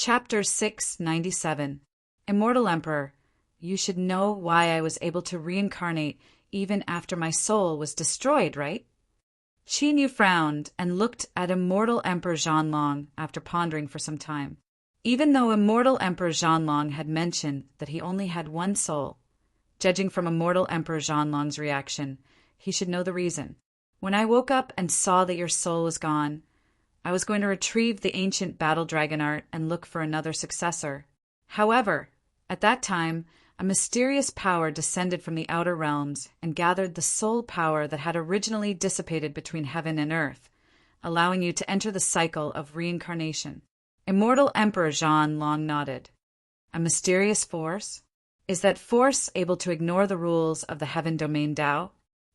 Chapter 697. Immortal Emperor, you should know why I was able to reincarnate even after my soul was destroyed, right? Qin Yu frowned and looked at Immortal Emperor Zhanlong after pondering for some time. Even though Immortal Emperor Zhanlong had mentioned that he only had one soul, judging from Immortal Emperor Zhanlong's reaction, he should know the reason. When I woke up and saw that your soul was gone, I was going to retrieve the ancient battle dragon art and look for another successor. However, at that time, a mysterious power descended from the outer realms and gathered the soul power that had originally dissipated between heaven and earth, allowing you to enter the cycle of reincarnation. Immortal Emperor Zhanlong nodded. A mysterious force? Is that force able to ignore the rules of the Heaven Domain Tao?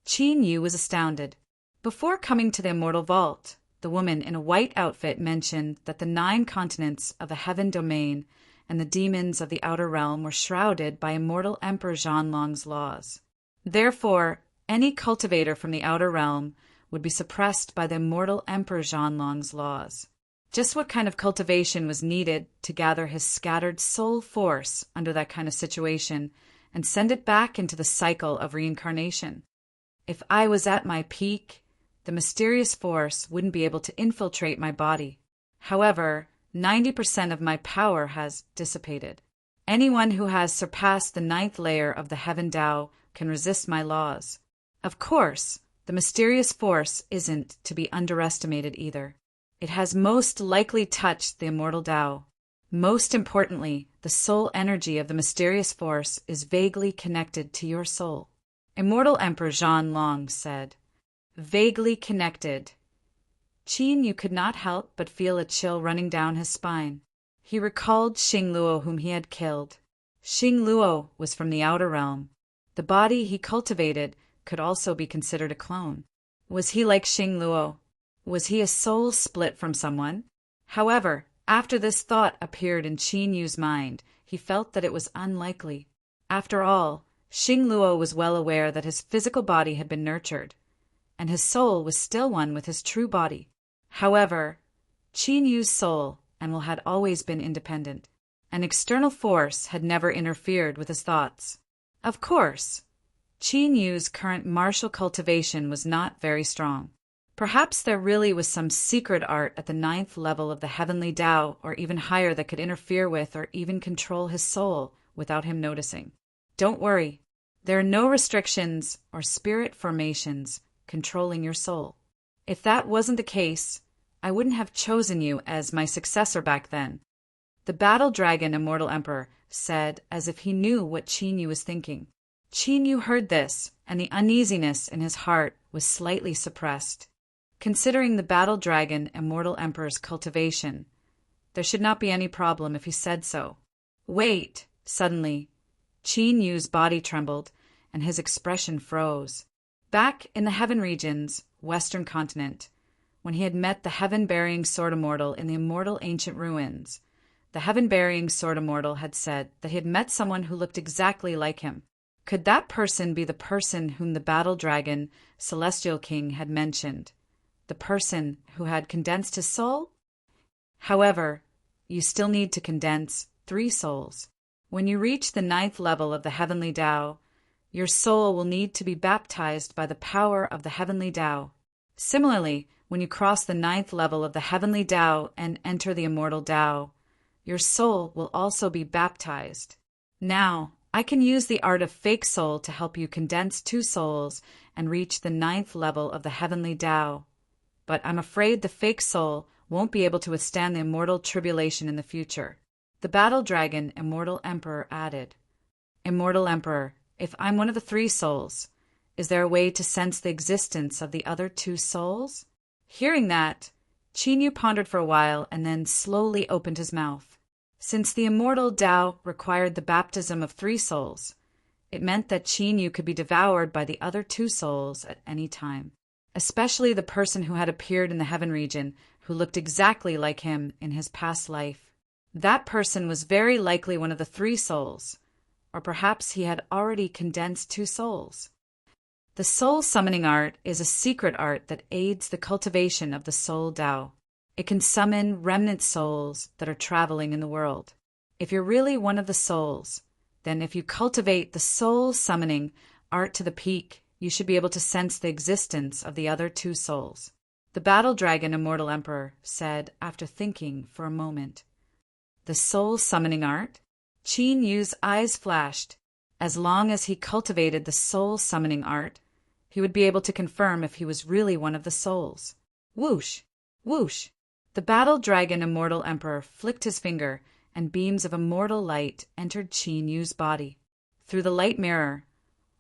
Qin Yu was astounded. Before coming to the Immortal Vault, the woman in a white outfit mentioned that the 9 continents of the Heaven Domain and the demons of the outer realm were shrouded by Immortal Emperor Zhanlong's laws. Therefore, any cultivator from the outer realm would be suppressed by the Immortal Emperor Zhanlong's laws. Just what kind of cultivation was needed to gather his scattered soul force under that kind of situation and send it back into the cycle of reincarnation? If I was at my peak, the mysterious force wouldn't be able to infiltrate my body. However, 90% of my power has dissipated. Anyone who has surpassed the 9th layer of the Heaven Tao can resist my laws. Of course, the mysterious force isn't to be underestimated either. It has most likely touched the Immortal Tao. Most importantly, the soul energy of the mysterious force is vaguely connected to your soul. Immortal Emperor Zhanlong said. Vaguely connected. Qin Yu could not help but feel a chill running down his spine. He recalled Xing Luo, whom he had killed. Xing Luo was from the outer realm. The body he cultivated could also be considered a clone. Was he like Xing Luo? Was he a soul split from someone? However, after this thought appeared in Qin Yu's mind, he felt that it was unlikely. After all, Xing Luo was well aware that his physical body had been nurtured, and his soul was still one with his true body. However, Qin Yu's soul had always been independent. An external force had never interfered with his thoughts. Of course, Qin Yu's current martial cultivation was not very strong. Perhaps there really was some secret art at the 9th level of the Heavenly Tao or even higher that could interfere with or even control his soul without him noticing. Don't worry, there are no restrictions or spirit formations controlling your soul. If that wasn't the case, I wouldn't have chosen you as my successor back then. The battle dragon Immortal Emperor said as if he knew what Qin Yu was thinking. Qin Yu heard this, and the uneasiness in his heart was slightly suppressed. Considering the battle dragon Immortal Emperor's cultivation, there should not be any problem if he said so. Wait! Suddenly, Qin Yu's body trembled, and his expression froze. Back in the Heaven Region's Western continent, when he had met the Heaven-bearing Sword Immortal in the Immortal Ancient Ruins, the Heaven-bearing Sword Immortal had said that he had met someone who looked exactly like him. Could that person be the person whom the battle dragon Celestial King had mentioned? The person who had condensed his soul? However, you still need to condense 3 souls. When you reach the 9th level of the Heavenly Tao, your soul will need to be baptized by the power of the Heavenly Tao. Similarly, when you cross the 9th level of the Heavenly Tao and enter the Immortal Tao, your soul will also be baptized. Now, I can use the art of fake soul to help you condense 2 souls and reach the 9th level of the Heavenly Tao. But I'm afraid the fake soul won't be able to withstand the immortal tribulation in the future. The battle dragon Immortal Emperor added. Immortal Emperor, if I'm one of the 3 souls, is there a way to sense the existence of the other 2 souls? Hearing that, Qin Yu pondered for a while and then slowly opened his mouth. Since the Immortal Tao required the baptism of 3 souls, it meant that Qin Yu could be devoured by the other 2 souls at any time, especially the person who had appeared in the Heaven region who looked exactly like him in his past life. That person was very likely one of the 3 souls, or perhaps he had already condensed 2 souls. The soul summoning art is a secret art that aids the cultivation of the soul Tao. It can summon remnant souls that are traveling in the world. If you're really one of the souls, then if you cultivate the soul summoning art to the peak, you should be able to sense the existence of the other two souls. The battle dragon Immortal Emperor said after thinking for a moment. The soul summoning art? Qin Yu's eyes flashed. As long as he cultivated the soul summoning art, he would be able to confirm if he was really one of the souls. Whoosh! Whoosh! The battle dragon Immortal Emperor flicked his finger, and beams of immortal light entered Qin Yu's body. Through the light mirror,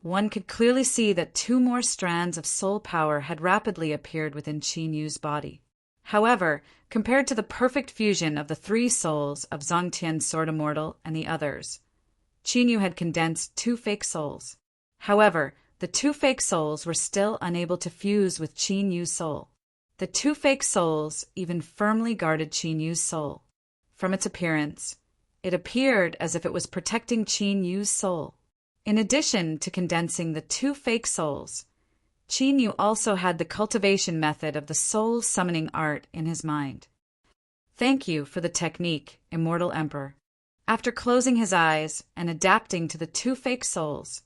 one could clearly see that 2 more strands of soul power had rapidly appeared within Qin Yu's body. However, compared to the perfect fusion of the 3 souls of Zongtian's Sword Immortal and the others, Qin Yu had condensed 2 fake souls. However, the 2 fake souls were still unable to fuse with Qin Yu's soul. The 2 fake souls even firmly guarded Qin Yu's soul. From its appearance, it appeared as if it was protecting Qin Yu's soul. In addition to condensing the 2 fake souls, Qin Yu also had the cultivation method of the soul summoning art in his mind. Thank you for the technique, Immortal Emperor. After closing his eyes and adapting to the 2 fake souls,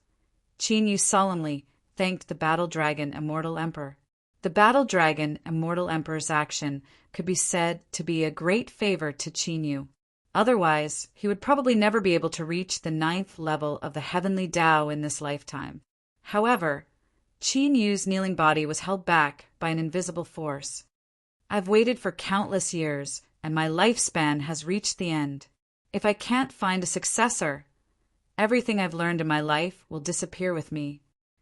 Qin Yu solemnly thanked the battle dragon Immortal Emperor. The battle dragon Immortal Emperor's action could be said to be a great favor to Qin Yu. Otherwise, he would probably never be able to reach the 9th level of the heavenly Tao in this lifetime. However, Qin Yu's kneeling body was held back by an invisible force. I've waited for countless years, and my lifespan has reached the end. If I can't find a successor, everything I've learned in my life will disappear with me,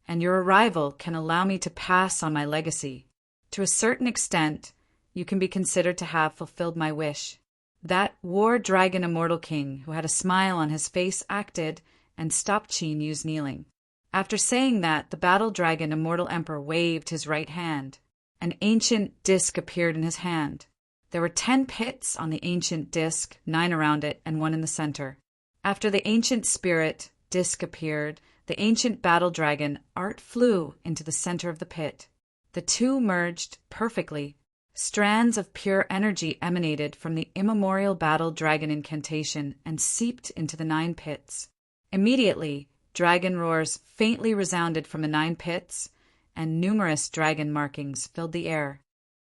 and your arrival can allow me to pass on my legacy. To a certain extent, you can be considered to have fulfilled my wish. That war dragon Immortal King, who had a smile on his face, acted and stopped Qin Yu's kneeling. After saying that, the battle dragon Immortal Emperor waved his right hand. An ancient disc appeared in his hand. There were 10 pits on the ancient disc, 9 around it, and 1 in the center. After the ancient spirit disc appeared, the ancient battle dragon art flew into the center of the pit. The 2 merged perfectly. Strands of pure energy emanated from the immemorial battle dragon incantation and seeped into the 9 pits. Immediately, dragon roars faintly resounded from the 9 pits, and numerous dragon markings filled the air.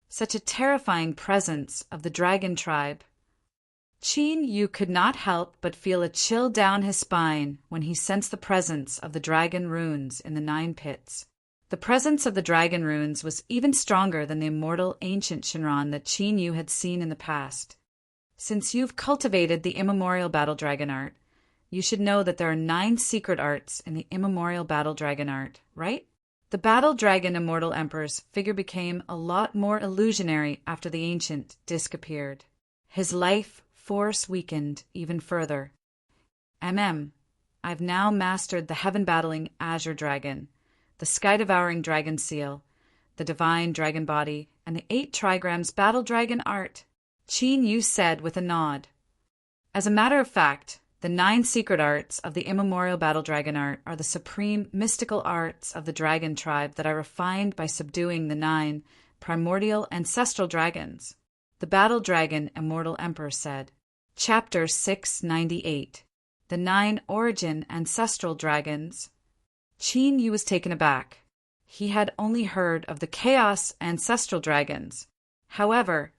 Such a terrifying presence of the dragon tribe. Qin Yu could not help but feel a chill down his spine when he sensed the presence of the dragon runes in the 9 pits. The presence of the dragon runes was even stronger than the immortal ancient Shinran that Qin Yu had seen in the past. Since you've cultivated the immemorial battle dragon art, you should know that there are 9 secret arts in the immemorial battle dragon art, right? The battle dragon Immortal Emperor's figure became a lot more illusionary after the ancient disc appeared. His life force weakened even further. I've now mastered the heaven-battling Azure Dragon, the sky-devouring dragon seal, the divine dragon body, and the 8 trigrams battle dragon art, Qin Yu said with a nod. As a matter of fact, the 9 secret arts of the immemorial battle dragon art are the supreme mystical arts of the dragon tribe that I refined by subduing the 9 primordial ancestral dragons. The battle dragon Immortal Emperor said. Chapter 698. The 9 origin ancestral dragons. Qin Yu was taken aback. He had only heard of the chaos ancestral dragons. However,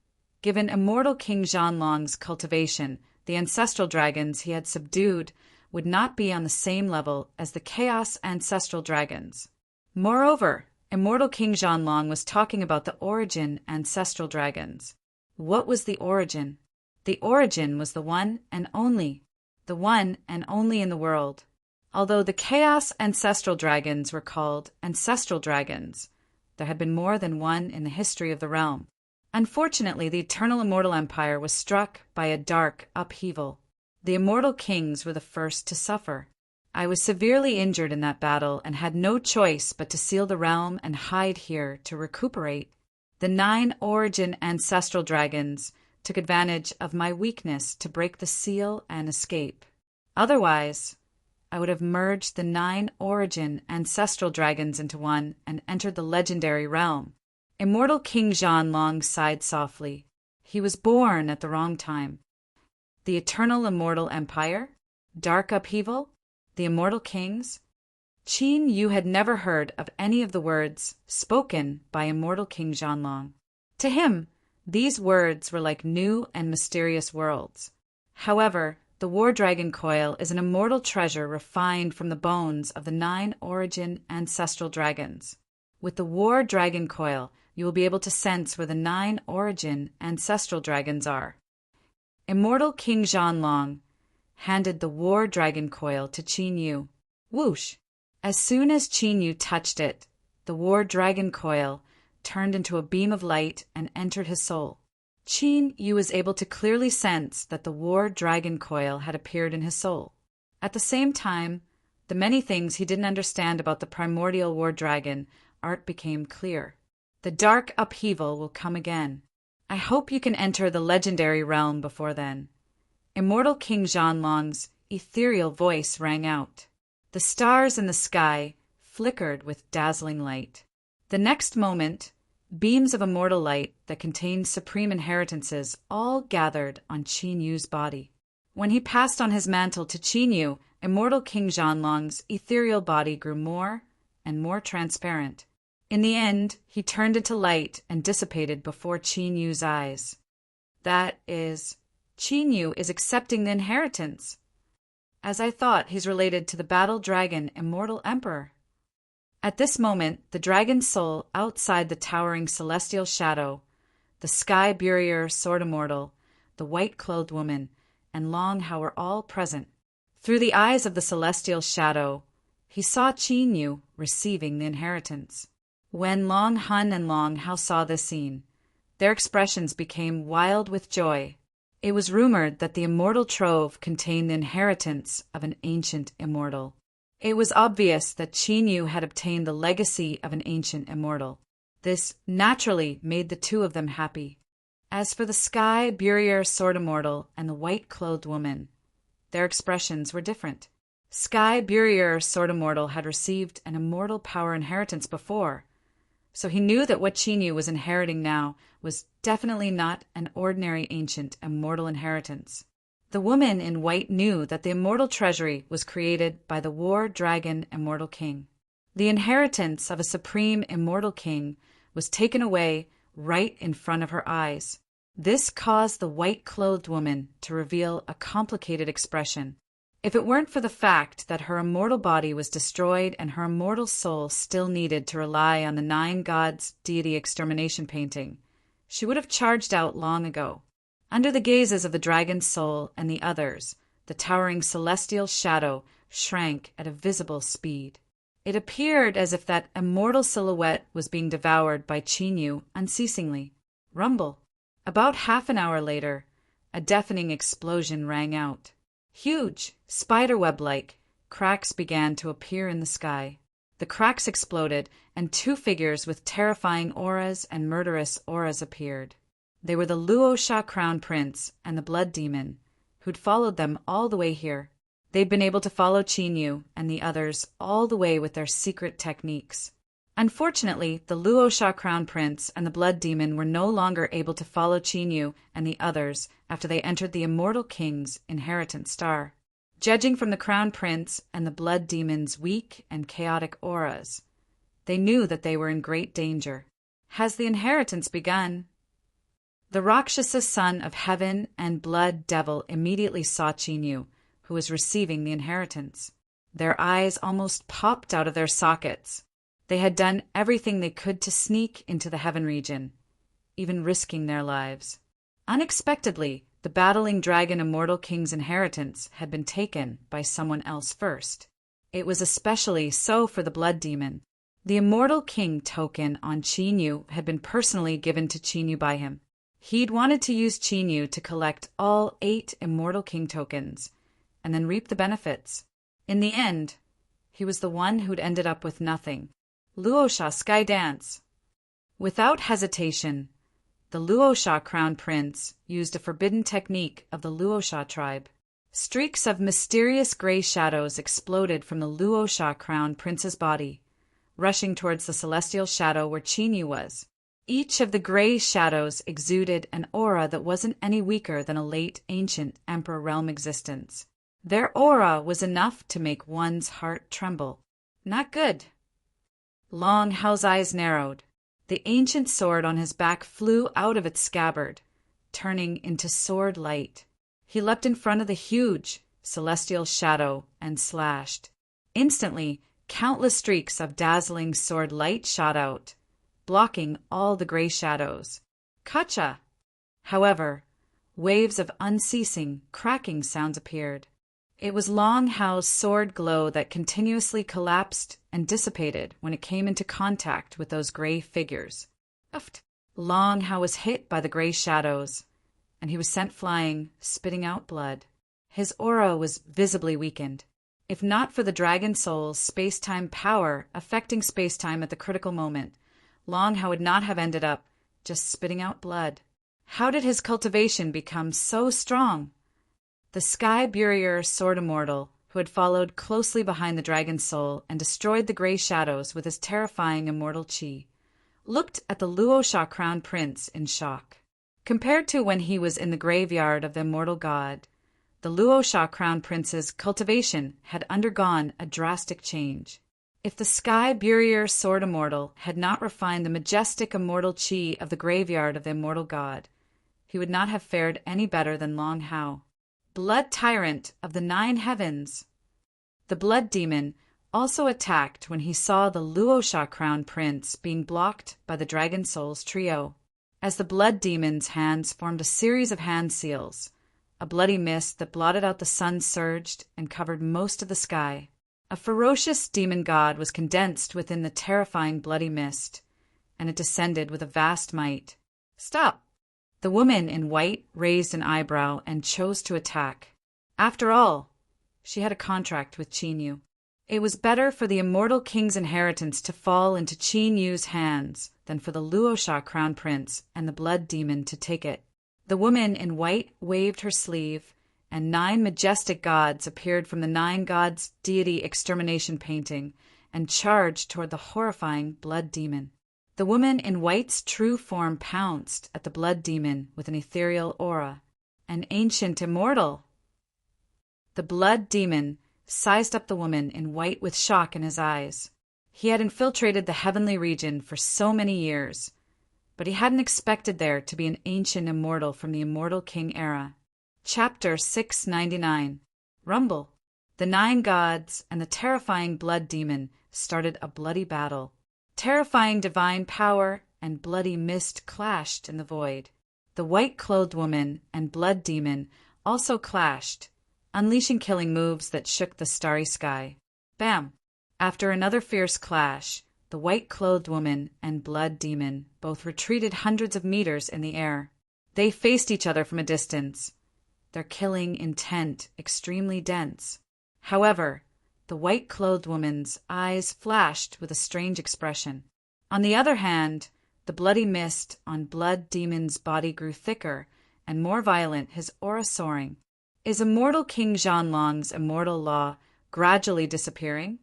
given Immortal King Zhanlong's cultivation, the ancestral dragons he had subdued would not be on the same level as the chaos ancestral dragons. Moreover, Immortal King Zhanlong was talking about the origin ancestral dragons. What was the origin? The origin was the one and only in the world. Although the chaos ancestral dragons were called ancestral dragons, there had been more than one in the history of the realm. Unfortunately, the Eternal Immortal Empire was struck by a dark upheaval. The immortal kings were the first to suffer. I was severely injured in that battle and had no choice but to seal the realm and hide here to recuperate. The 9 origin ancestral dragons took advantage of my weakness to break the seal and escape. Otherwise, I would have merged the 9 origin ancestral dragons into one and entered the legendary realm. Immortal King Zhanlong sighed softly. He was born at the wrong time. The eternal immortal empire? Dark upheaval? The immortal kings? Qin Yu had never heard of any of the words spoken by immortal King Zhanlong. To him, these words were like new and mysterious worlds. However, the War Dragon Coil is an immortal treasure refined from the bones of the 9 origin ancestral dragons. With the War Dragon Coil, you will be able to sense where the 9 origin ancestral dragons are. Immortal King Zhanlong handed the War Dragon Coil to Qin Yu. Whoosh! As soon as Qin Yu touched it, the War Dragon Coil turned into a beam of light and entered his soul. Qin Yu was able to clearly sense that the War Dragon Coil had appeared in his soul. At the same time, the many things he didn't understand about the primordial War Dragon art became clear. The dark upheaval will come again. I hope you can enter the legendary realm before then. Immortal King Zhanlong's ethereal voice rang out. The stars in the sky flickered with dazzling light. The next moment, beams of immortal light that contained supreme inheritances all gathered on Qin Yu's body. When he passed on his mantle to Qin Yu, immortal King Zhanlong's ethereal body grew more and more transparent. In the end, he turned into light and dissipated before Qin Yu's eyes. That is, Qin Yu is accepting the inheritance. As I thought, he's related to the battle dragon Immortal Emperor. At this moment, the dragon's soul outside the towering celestial shadow, the sky burier sword immortal, the white-clothed woman, and Long Hao were all present. Through the eyes of the celestial shadow, he saw Qin Yu receiving the inheritance. When Long Han and Long Hao saw this scene, their expressions became wild with joy. It was rumored that the immortal trove contained the inheritance of an ancient immortal. It was obvious that Qin Yu had obtained the legacy of an ancient immortal. This naturally made the two of them happy. As for the sky burier sword immortal and the white-clothed woman, their expressions were different. Sky burier sword immortal had received an immortal power inheritance before, so he knew that what Qin Yu was inheriting now was definitely not an ordinary ancient immortal inheritance. The woman in white knew that the immortal treasury was created by the War Dragon Immortal King. The inheritance of a supreme immortal king was taken away right in front of her eyes. This caused the white-clothed woman to reveal a complicated expression. If it weren't for the fact that her immortal body was destroyed and her immortal soul still needed to rely on the 9 gods deity extermination painting, she would have charged out long ago. Under the gazes of the dragon's soul and the others, the towering celestial shadow shrank at a visible speed. It appeared as if that immortal silhouette was being devoured by Qin Yu unceasingly. Rumble. About half an hour later, a deafening explosion rang out. Huge, spiderweb-like, cracks began to appear in the sky. The cracks exploded, and 2 figures with terrifying auras and murderous auras appeared. They were the Luosha Crown Prince and the Blood Demon, who'd followed them all the way here. They'd been able to follow Qin Yu and the others all the way with their secret techniques. Unfortunately, the Luosha Crown Prince and the Blood Demon were no longer able to follow Qin Yu and the others after they entered the Immortal King's inheritance star. Judging from the Crown Prince and the Blood Demon's weak and chaotic auras, they knew that they were in great danger. Has the inheritance begun? The Rakshasa son of Heaven and Blood Devil immediately saw Qin Yu, who was receiving the inheritance. Their eyes almost popped out of their sockets. They had done everything they could to sneak into the heaven region, even risking their lives. Unexpectedly, the battling dragon Immortal King's inheritance had been taken by someone else first. It was especially so for the Blood Demon. The Immortal King token on Qin Yu had been personally given to Qin Yu by him. He'd wanted to use Qin Yu to collect all 8 Immortal King tokens, and then reap the benefits. In the end, he was the one who'd ended up with nothing. Luosha Sky Dance. Without hesitation, the Luosha Crown Prince used a forbidden technique of the Luosha tribe. Streaks of mysterious gray shadows exploded from the Luosha Crown Prince's body, rushing towards the celestial shadow where Qin Yu was. Each of the gray shadows exuded an aura that wasn't any weaker than a late ancient Emperor realm existence. Their aura was enough to make one's heart tremble. Not good. Long Hao's eyes narrowed. The ancient sword on his back flew out of its scabbard, turning into sword light. He leapt in front of the huge celestial shadow and slashed. Instantly, countless streaks of dazzling sword light shot out, blocking all the gray shadows. Gotcha! However, waves of unceasing, cracking sounds appeared. It was Long Hao's sword glow that continuously collapsed and dissipated when it came into contact with those gray figures. Uft. Long Hao was hit by the gray shadows, and he was sent flying, spitting out blood. His aura was visibly weakened. If not for the Dragon Soul's space-time power affecting space-time at the critical moment, Long Hao would not have ended up just spitting out blood. How did his cultivation become so strong? The Sky Burier Sword Immortal, who had followed closely behind the Dragon Soul and destroyed the gray shadows with his terrifying immortal chi, looked at the Luosha Crown Prince in shock. Compared to when he was in the graveyard of the immortal god, the Luosha Crown Prince's cultivation had undergone a drastic change. If the Sky Burier Sword Immortal had not refined the majestic immortal chi of the graveyard of the immortal god, he would not have fared any better than Long Hao. Blood Tyrant of the Nine Heavens! The Blood Demon also attacked when he saw the Luosha Crown Prince being blocked by the Dragon Soul's trio. As the Blood Demon's hands formed a series of hand seals, a bloody mist that blotted out the sun surged and covered most of the sky. A ferocious demon god was condensed within the terrifying bloody mist, and it descended with a vast might. Stop! The woman in white raised an eyebrow and chose to attack. After all, she had a contract with Qin Yu. It was better for the immortal king's inheritance to fall into Qin Yu's hands than for the Luosha Crown Prince and the Blood Demon to take it. The woman in white waved her sleeve, and 9 majestic gods appeared from the 9 gods deity extermination painting and charged toward the horrifying Blood Demon. The woman in white's true form pounced at the Blood Demon with an ethereal aura. An ancient immortal! The Blood Demon sized up the woman in white with shock in his eyes. He had infiltrated the heavenly region for so many years, but he hadn't expected there to be an ancient immortal from the Immortal King era. Chapter 699. Rumble. The 9 gods and the terrifying Blood Demon started a bloody battle. Terrifying divine power and bloody mist clashed in the void. The white-clothed woman and Blood Demon also clashed, unleashing killing moves that shook the starry sky. Bam! After another fierce clash, the white-clothed woman and Blood Demon both retreated hundreds of meters in the air. They faced each other from a distance, their killing intent extremely dense. However, the white-clothed woman's eyes flashed with a strange expression. On the other hand, the bloody mist on Blood Demon's body grew thicker and more violent, his aura soaring. Is Immortal King Zhanlong's immortal law gradually disappearing?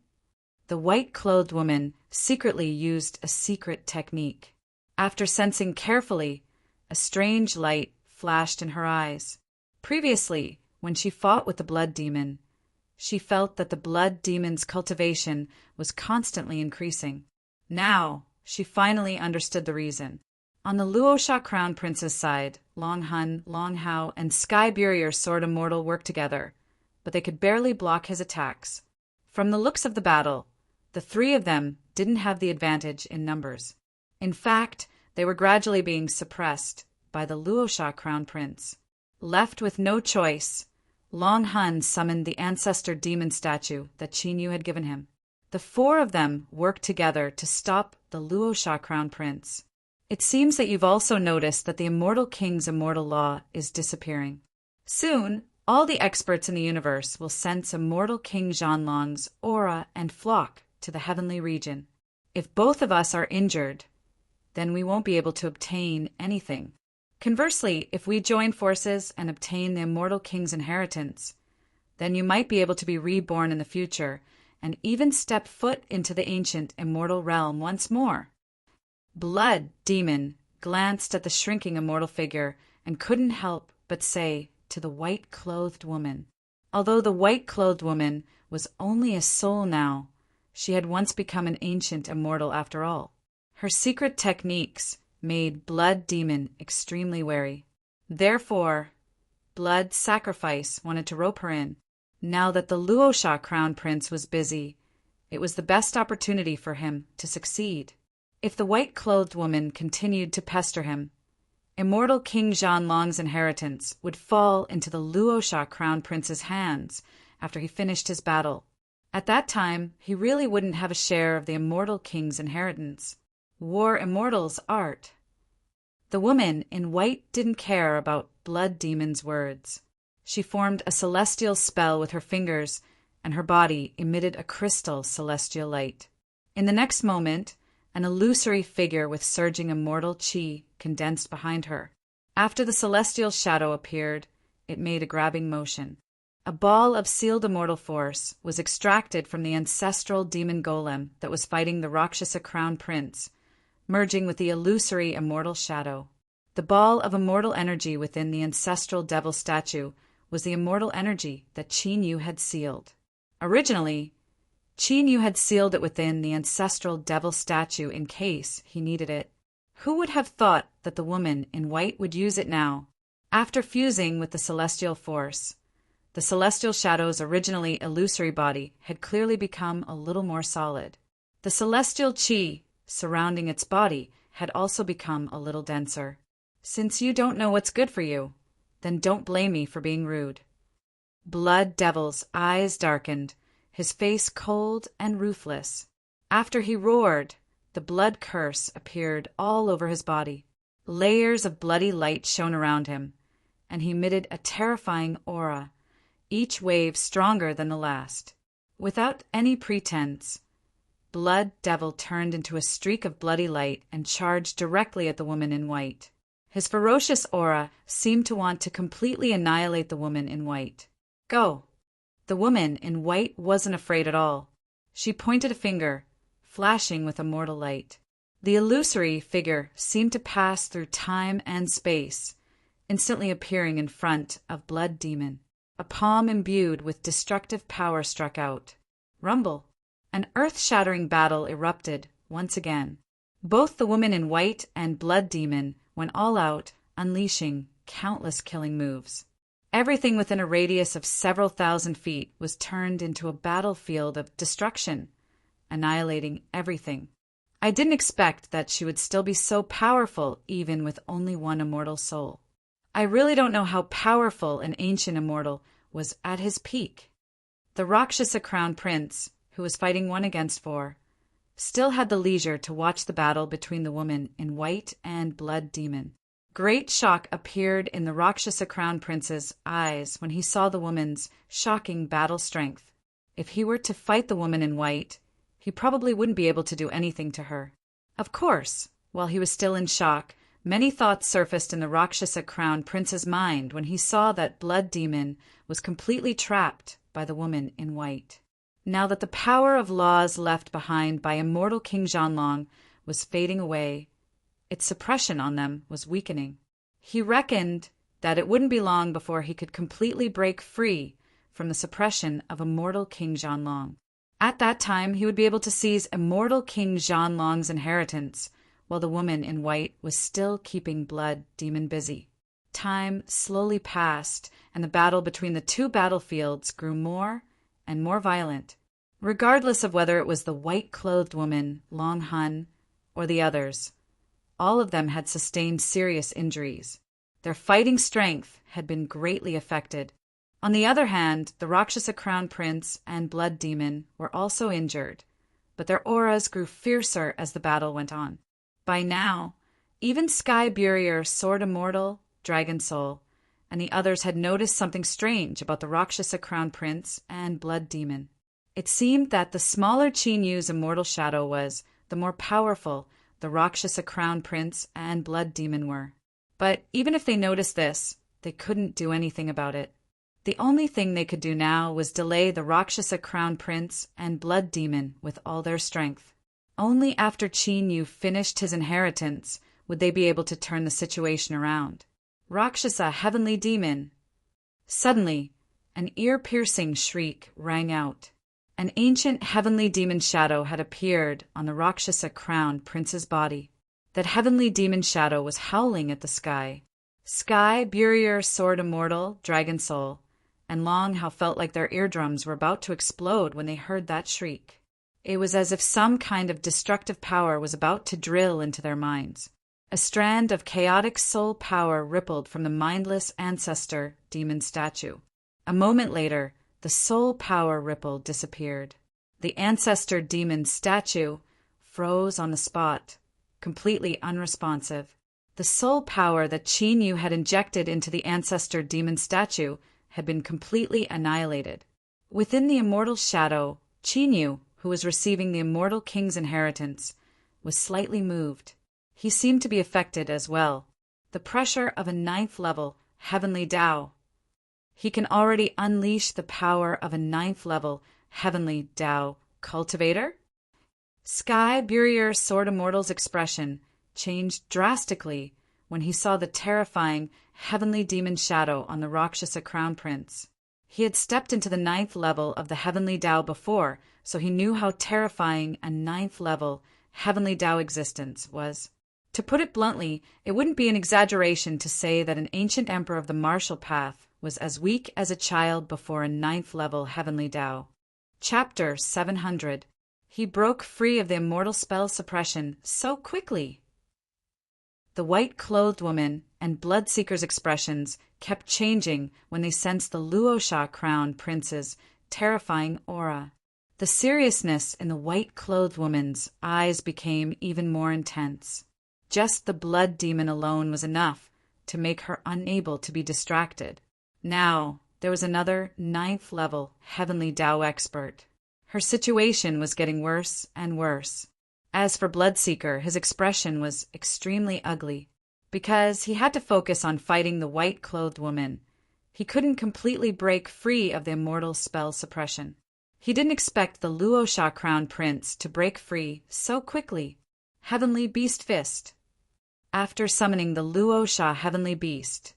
The white-clothed woman secretly used a secret technique. After sensing carefully, a strange light flashed in her eyes. Previously, when she fought with the Blood Demon, she felt that the Blood Demon's cultivation was constantly increasing. Now, she finally understood the reason. On the Luosha Crown Prince's side, Long Hun, Long Hao, and Sky Burier Sword Immortal worked together, but they could barely block his attacks. From the looks of the battle, the 3 of them didn't have the advantage in numbers. In fact, they were gradually being suppressed by the Luosha Crown Prince. Left with no choice, Long Hun summoned the ancestor demon statue that Qin Yu had given him. The 4 of them worked together to stop the Luosha Crown Prince. It seems that you've also noticed that the Immortal King's immortal law is disappearing. Soon, all the experts in the universe will sense Immortal King Zhanlong's aura and flock to the heavenly region. If both of us are injured, then we won't be able to obtain anything. Conversely, if we join forces and obtain the Immortal King's inheritance, then you might be able to be reborn in the future and even step foot into the ancient immortal realm once more. Blood Demon glanced at the shrinking immortal figure and couldn't help but say to the white-clothed woman, although the white-clothed woman was only a soul now, she had once become an ancient immortal after all. Her secret techniques made Blood Demon extremely wary. Therefore, Blood Sacrifice wanted to rope her in. Now that the Luosha Crown Prince was busy, it was the best opportunity for him to succeed. If the white-clothed woman continued to pester him, immortal King Zhanlong's inheritance would fall into the Luosha Crown Prince's hands after he finished his battle. At that time, he really wouldn't have a share of the immortal king's inheritance. War Immortal's art. The woman in white didn't care about Blood Demon's words. She formed a celestial spell with her fingers, and her body emitted a crystal celestial light. In the next moment, an illusory figure with surging immortal chi condensed behind her. After the celestial shadow appeared, it made a grabbing motion. A ball of sealed immortal force was extracted from the ancestral demon golem that was fighting the Rakshasa Crown Prince, merging with the illusory immortal shadow. The ball of immortal energy within the ancestral devil statue was the immortal energy that Qin Yu had sealed. Originally, Qin Yu had sealed it within the ancestral devil statue in case he needed it. Who would have thought that the woman in white would use it now? After fusing with the celestial force, the celestial shadow's originally illusory body had clearly become a little more solid. The celestial chi surrounding its body had also become a little denser. Since you don't know what's good for you, then don't blame me for being rude. Blood Devil's eyes darkened, his face cold and ruthless. After he roared, the blood curse appeared all over his body. Layers of bloody light shone around him, and he emitted a terrifying aura, each wave stronger than the last. Without any pretense, Blood Devil turned into a streak of bloody light and charged directly at the woman in white. His ferocious aura seemed to want to completely annihilate the woman in white. Go! The woman in white wasn't afraid at all. She pointed a finger, flashing with immortal light. The illusory figure seemed to pass through time and space, instantly appearing in front of Blood Demon. A palm imbued with destructive power struck out. Rumble! An earth-shattering battle erupted once again. Both the woman in white and Blood Demon went all out, unleashing countless killing moves. Everything within a radius of several thousand feet was turned into a battlefield of destruction, annihilating everything. I didn't expect that she would still be so powerful even with only one immortal soul. I really don't know how powerful an ancient immortal was at his peak. The Rakshasa Crown Prince, who was fighting 1 against 4, still had the leisure to watch the battle between the woman in white and Blood Demon. Great shock appeared in the Rakshasa Crown Prince's eyes when he saw the woman's shocking battle strength. If he were to fight the woman in white, he probably wouldn't be able to do anything to her. Of course, while he was still in shock, many thoughts surfaced in the Rakshasa Crown Prince's mind when he saw that Blood Demon was completely trapped by the woman in white. Now that the power of laws left behind by immortal King Zhanlong was fading away, its suppression on them was weakening. He reckoned that it wouldn't be long before he could completely break free from the suppression of immortal King Zhanlong. At that time, he would be able to seize immortal King Zhanlong's inheritance, while the woman in white was still keeping Blood Demon busy. Time slowly passed, and the battle between the two battlefields grew more and more violent. Regardless of whether it was the white-clothed woman, Long Hun, or the others, all of them had sustained serious injuries. Their fighting strength had been greatly affected. On the other hand, the Rakshasa Crown Prince and Blood Demon were also injured, but their auras grew fiercer as the battle went on. By now, even Sky Burier, Sword Immortal, Dragon Soul, and the others had noticed something strange about the Rakshasa Crown Prince and Blood Demon. It seemed that the smaller Qin Yu's immortal shadow was, the more powerful the Rakshasa Crown Prince and Blood Demon were. But even if they noticed this, they couldn't do anything about it. The only thing they could do now was delay the Rakshasa Crown Prince and Blood Demon with all their strength. Only after Qin Yu finished his inheritance would they be able to turn the situation around. Rakshasa, heavenly demon! Suddenly, an ear-piercing shriek rang out. An ancient heavenly demon shadow had appeared on the Rakshasa crown prince's body. That heavenly demon shadow was howling at the sky. Sky, Burier, sword immortal, dragon soul, and Long how felt like their eardrums were about to explode when they heard that shriek. It was as if some kind of destructive power was about to drill into their minds. A strand of chaotic soul power rippled from the mindless ancestor demon statue. A moment later, the soul power ripple disappeared. The ancestor demon statue froze on the spot, completely unresponsive. The soul power that Qin Yu had injected into the ancestor demon statue had been completely annihilated. Within the immortal shadow, Qin Yu, who was receiving the immortal king's inheritance, was slightly moved. He seemed to be affected as well. The pressure of a 9th level heavenly Tao. He can already unleash the power of a 9th level heavenly Tao cultivator? Sky Burier Sword Immortal's expression changed drastically when he saw the terrifying heavenly demon shadow on the Rakshasa crown prince. He had stepped into the 9th level of the heavenly Tao before, so he knew how terrifying a 9th level heavenly Tao existence was. To put it bluntly, it wouldn't be an exaggeration to say that an ancient emperor of the martial path was as weak as a child before a 9th level heavenly Tao. Chapter 700. He broke free of the immortal spell suppression so quickly. The white-clothed woman and Bloodseeker's expressions kept changing when they sensed the Luosha crown prince's terrifying aura. The seriousness in the white-clothed woman's eyes became even more intense. Just the blood demon alone was enough to make her unable to be distracted. Now, there was another 9th level heavenly Tao expert. Her situation was getting worse and worse. As for Bloodseeker, his expression was extremely ugly. Because he had to focus on fighting the white-clothed woman, he couldn't completely break free of the immortal spell suppression. He didn't expect the Luosha crown prince to break free so quickly. Heavenly Beast Fist. After summoning the Luosha heavenly beast,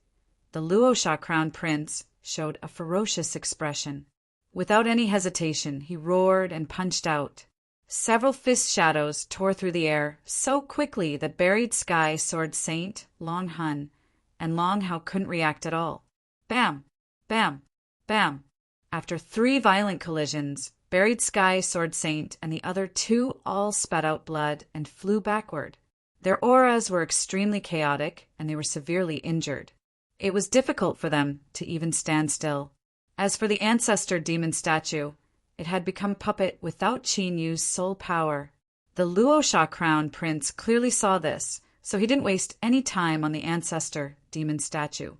the Luosha crown prince showed a ferocious expression. Without any hesitation, he roared and punched out. Several fist shadows tore through the air so quickly that Buried Sky Sword Saint, Long Hun, and Long Hao couldn't react at all. Bam! Bam! Bam! After 3 violent collisions, Buried Sky Sword Saint and the other 2 all spat out blood and flew backward. Their auras were extremely chaotic, and they were severely injured. It was difficult for them to even stand still. As for the ancestor demon statue, it had become puppet without Qin Yu's soul power. The Luosha crown prince clearly saw this, so he didn't waste any time on the ancestor demon statue.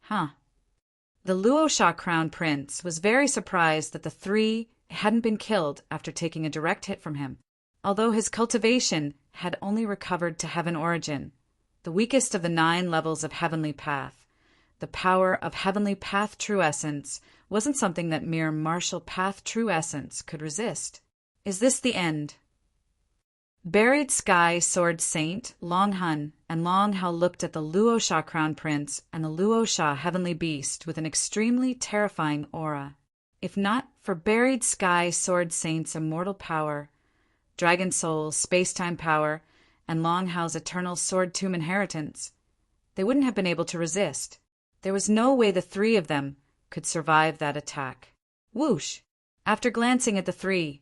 The Luosha crown prince was very surprised that the 3 hadn't been killed after taking a direct hit from him. Although his cultivation had only recovered to heaven origin, the weakest of the 9 levels of heavenly path, the power of heavenly path true essence wasn't something that mere martial path true essence could resist. Is this the end? Buried Sky Sword Saint, Long Hun, and Long Hao looked at the Luosha crown prince and the Luosha heavenly beast with an extremely terrifying aura. If not for Buried Sky Sword Saint's immortal power, Dragon Soul, space-time power, and Long Hao's eternal Sword Tomb inheritance, they wouldn't have been able to resist. There was no way the 3 of them could survive that attack. Whoosh! After glancing at the 3,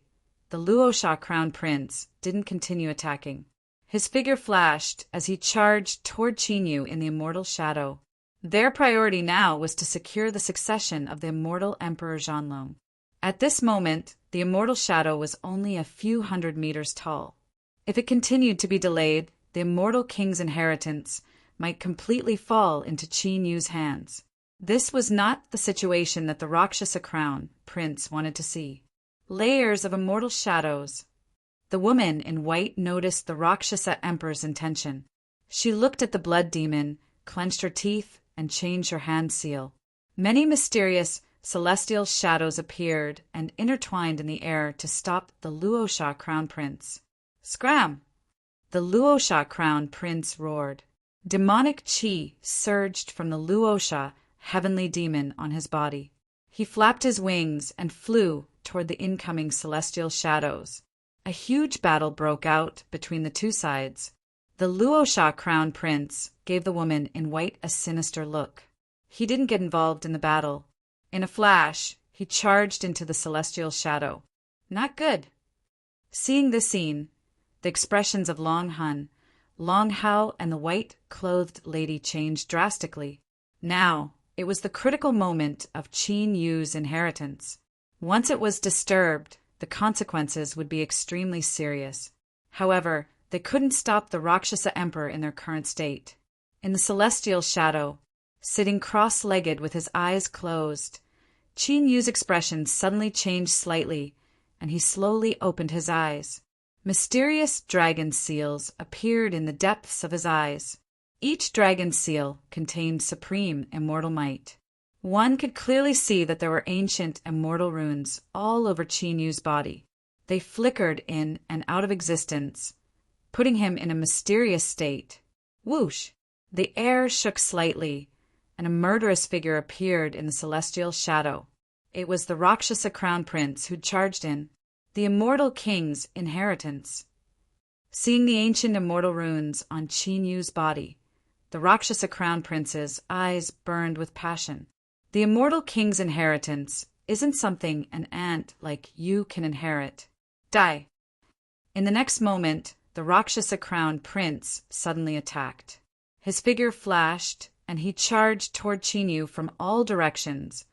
the Luosha crown prince didn't continue attacking. His figure flashed as he charged toward Qin Yu in the immortal shadow. Their priority now was to secure the succession of the immortal Emperor Zhanlong. At this moment, the immortal shadow was only a few hundred meters tall. If it continued to be delayed, the immortal king's inheritance might completely fall into Qin Yu's hands. This was not the situation that the Rakshasa crown prince wanted to see. Layers of immortal shadows. The woman in white noticed the Rakshasa emperor's intention. She looked at the blood demon, clenched her teeth, and changed her hand seal. Many mysterious celestial shadows appeared and intertwined in the air to stop the Luosha crown prince. Scram! The Luosha crown prince roared. Demonic chi surged from the Luosha heavenly demon on his body. He flapped his wings and flew toward the incoming celestial shadows. A huge battle broke out between the two sides. The Luosha crown prince gave the woman in white a sinister look. He didn't get involved in the battle. In a flash, he charged into the celestial shadow. Not good. Seeing this scene, the expressions of Long Hun, Long Hao, and the white-clothed lady changed drastically. Now, it was the critical moment of Qin Yu's inheritance. Once it was disturbed, the consequences would be extremely serious. However, they couldn't stop the Rakshasa Emperor in their current state. In the celestial shadow, sitting cross-legged with his eyes closed, Qin Yu's expression suddenly changed slightly, and he slowly opened his eyes. Mysterious dragon seals appeared in the depths of his eyes. Each dragon seal contained supreme immortal might. One could clearly see that there were ancient immortal runes all over Qin Yu's body. They flickered in and out of existence, putting him in a mysterious state. Whoosh! The air shook slightly, and a murderous figure appeared in the celestial shadow. It was the Rakshasa crown prince who'd charged in. The immortal king's inheritance. Seeing the ancient immortal runes on Qin Yu's body, the Rakshasa crown prince's eyes burned with passion. The immortal king's inheritance isn't something an ant like you can inherit. Die. In the next moment, the Rakshasa crown prince suddenly attacked. His figure flashed, and he charged toward Qin Yu from all directions,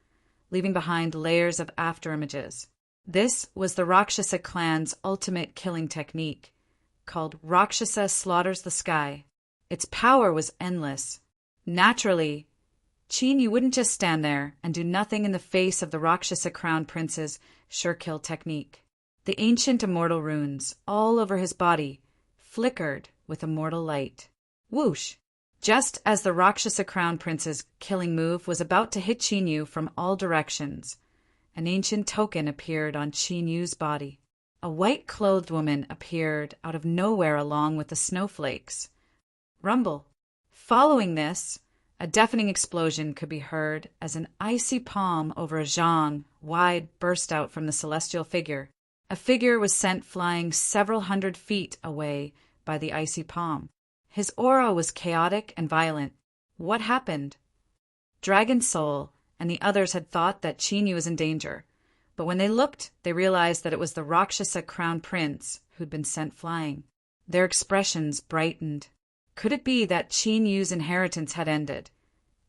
leaving behind layers of afterimages. This was the Rakshasa clan's ultimate killing technique, called Rakshasa Slaughters the Sky. Its power was endless. Naturally, Qin Yu wouldn't just stand there and do nothing in the face of the Rakshasa crown prince's sure-kill technique. The ancient immortal runes all over his body flickered with immortal light. Whoosh! Just as the Rakshasa crown prince's killing move was about to hit Qin Yu from all directions, an ancient token appeared on Qin Yu's body. A white-clothed woman appeared out of nowhere along with the snowflakes. Rumble. Following this, a deafening explosion could be heard as an icy palm over a zhang wide burst out from the celestial figure. A figure was sent flying several hundred feet away by the icy palm. His aura was chaotic and violent. What happened? Dragon Soul and the others had thought that Qin Yu was in danger, but when they looked, they realized that it was the Rakshasa crown prince who'd been sent flying. Their expressions brightened. Could it be that Qin Yu's inheritance had ended,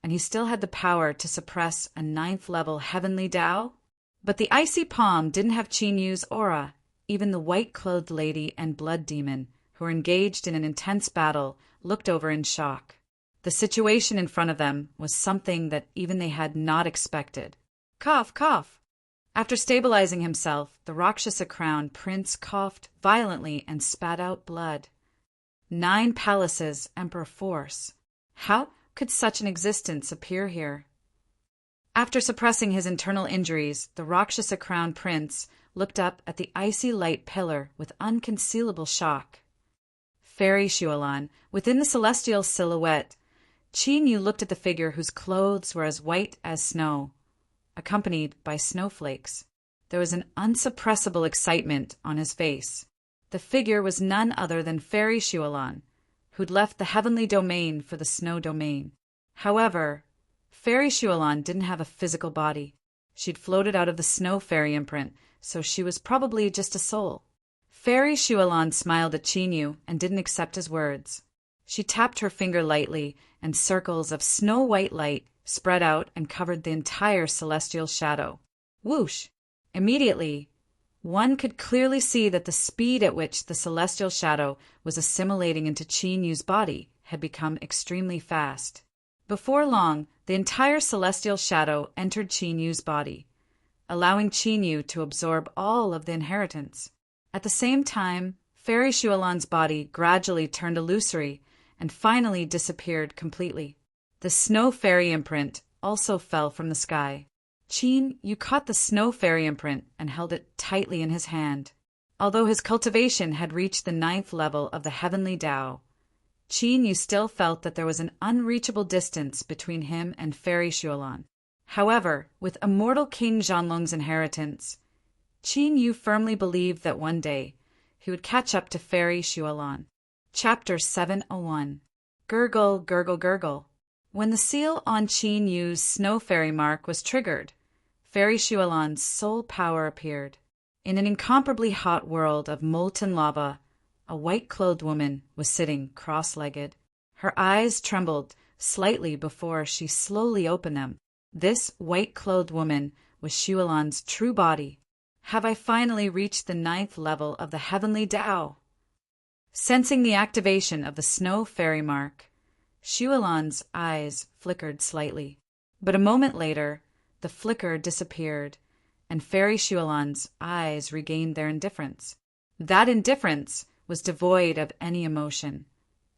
and he still had the power to suppress a 9th-level heavenly Tao? But the icy palm didn't have Qin Yu's aura. Even the white-clothed lady and blood demon, who were engaged in an intense battle, looked over in shock. The situation in front of them was something that even they had not expected. Cough, cough. After stabilizing himself, the Rakshasa crown prince coughed violently and spat out blood. 9 palaces, Emperor Force. How could such an existence appear here? After suppressing his internal injuries, the Rakshasa crown prince looked up at the icy light pillar with unconcealable shock. Fairy Shualan, within the celestial silhouette, Qin Yu looked at the figure whose clothes were as white as snow, accompanied by snowflakes. There was an unsuppressible excitement on his face. The figure was none other than Fairy Shualan, who'd left the heavenly domain for the snow domain. However, Fairy Shualan didn't have a physical body. She'd floated out of the snow fairy imprint, so she was probably just a soul. Fairy Shualan smiled at Qin Yu and didn't accept his words. She tapped her finger lightly, and circles of snow-white light spread out and covered the entire celestial shadow. Whoosh! Immediately, one could clearly see that the speed at which the celestial shadow was assimilating into Qin Yu's body had become extremely fast. Before long, the entire celestial shadow entered Qin Yu's body, allowing Qin Yu to absorb all of the inheritance. At the same time, Fairy Shualan's body gradually turned illusory and finally disappeared completely. The snow fairy imprint also fell from the sky. Qin Yu caught the snow fairy imprint and held it tightly in his hand. Although his cultivation had reached the 9th level of the heavenly Tao, Qin Yu still felt that there was an unreachable distance between him and Fairy Shuolan. However, with immortal King Zhanlong's inheritance, Qin Yu firmly believed that one day he would catch up to Fairy Shuolan. Chapter 701. Gurgle, Gurgle, Gurgle. When the seal on Qin Yu's snow fairy mark was triggered, Fairy Shuolan's soul power appeared. In an incomparably hot world of molten lava, a white-clothed woman was sitting cross-legged. Her eyes trembled slightly before she slowly opened them. This white-clothed woman was Shuolan's true body. Have I finally reached the 9th level of the heavenly Tao? Sensing the activation of the snow fairy mark, Shuolan's eyes flickered slightly. But a moment later, the flicker disappeared, and Fairy Shuolan's eyes regained their indifference. That indifference was devoid of any emotion,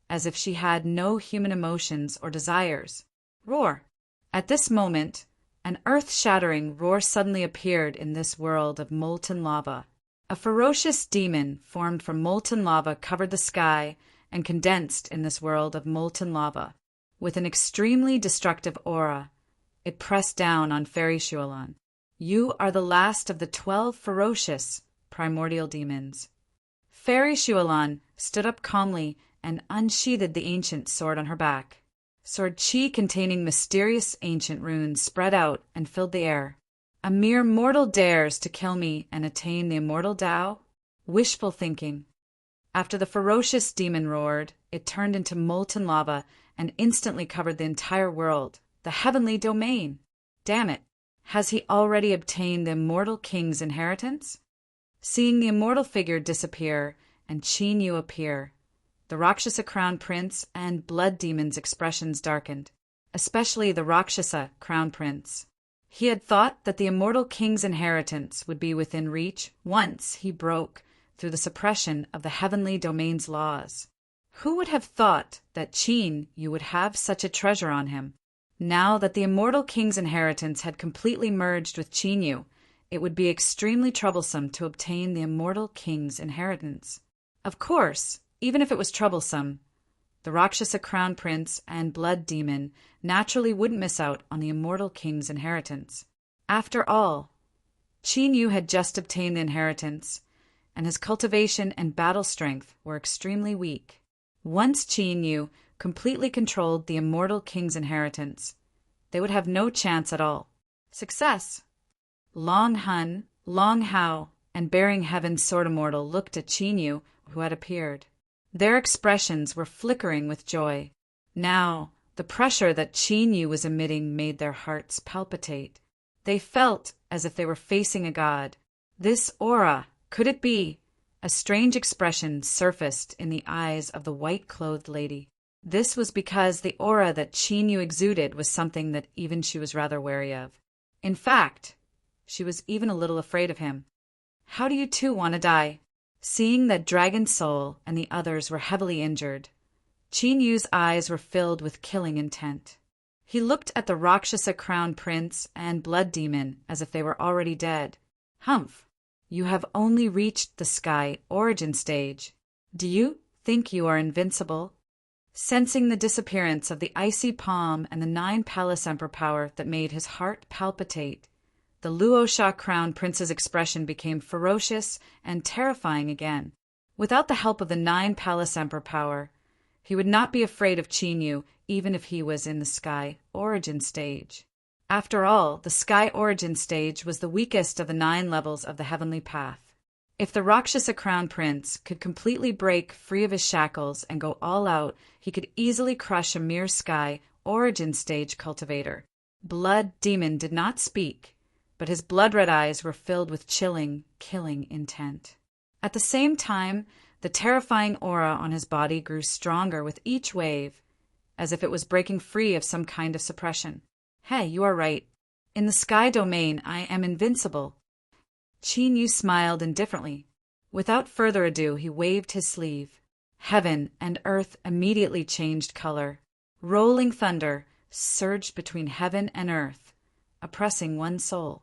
as if she had no human emotions or desires. Roar! At this moment, an earth-shattering roar suddenly appeared in this world of molten lava. A ferocious demon formed from molten lava covered the sky and condensed in this world of molten lava. With an extremely destructive aura, it pressed down on Fairy Shuolan. You are the last of the 12 ferocious primordial demons. Fairy Shuolan stood up calmly and unsheathed the ancient sword on her back. Sword chi containing mysterious ancient runes spread out and filled the air. A mere mortal dares to kill me and attain the immortal Tao? Wishful thinking. After the ferocious demon roared, it turned into molten lava and instantly covered the entire world, the heavenly domain. Damn it! Has he already obtained the immortal king's inheritance? Seeing the immortal figure disappear and Qin Yu appear, the Rakshasa crown prince and blood demon's expressions darkened, especially the Rakshasa crown prince. He had thought that the immortal king's inheritance would be within reach once he broke through the suppression of the heavenly domain's laws. Who would have thought that Qin Yu would have such a treasure on him? Now that the immortal king's inheritance had completely merged with Qin Yu, it would be extremely troublesome to obtain the immortal king's inheritance. Of course, even if it was troublesome, the Rakshasa crown prince and blood demon naturally wouldn't miss out on the immortal king's inheritance. After all, Qin Yu had just obtained the inheritance, and his cultivation and battle strength were extremely weak. Once Qin Yu completely controlled the immortal king's inheritance, they would have no chance at all. Success! Long Hun, Long Hao, and Bearing Heaven's Sword Immortal looked at Qin Yu, who had appeared. Their expressions were flickering with joy. Now, the pressure that Qin Yu was emitting made their hearts palpitate. They felt as if they were facing a god. This aura, could it be? A strange expression surfaced in the eyes of the white-clothed lady. This was because the aura that Qin Yu exuded was something that even she was rather wary of. In fact, she was even a little afraid of him. How do you two want to die? Seeing that Dragon Soul and the others were heavily injured, Qin Yu's eyes were filled with killing intent. He looked at the Rakshasa crown prince and blood demon as if they were already dead. Humph! You have only reached the sky origin stage. Do you think you are invincible? Sensing the disappearance of the icy palm and the 9 palace emperor power that made his heart palpitate, the Luosha crown prince's expression became ferocious and terrifying again. Without the help of the 9 palace emperor power, he would not be afraid of Qin Yu even if he was in the sky origin stage. After all, the sky origin stage was the weakest of the 9 levels of the heavenly path. If the Rakshasa crown prince could completely break free of his shackles and go all out, he could easily crush a mere sky origin stage cultivator. Blood demon did not speak, but his blood-red eyes were filled with chilling, killing intent. At the same time, the terrifying aura on his body grew stronger with each wave, as if it was breaking free of some kind of suppression. Hey, you are right. In the sky domain, I am invincible. Qin Yu smiled indifferently. Without further ado, he waved his sleeve. Heaven and earth immediately changed color. Rolling thunder surged between heaven and earth, oppressing one soul.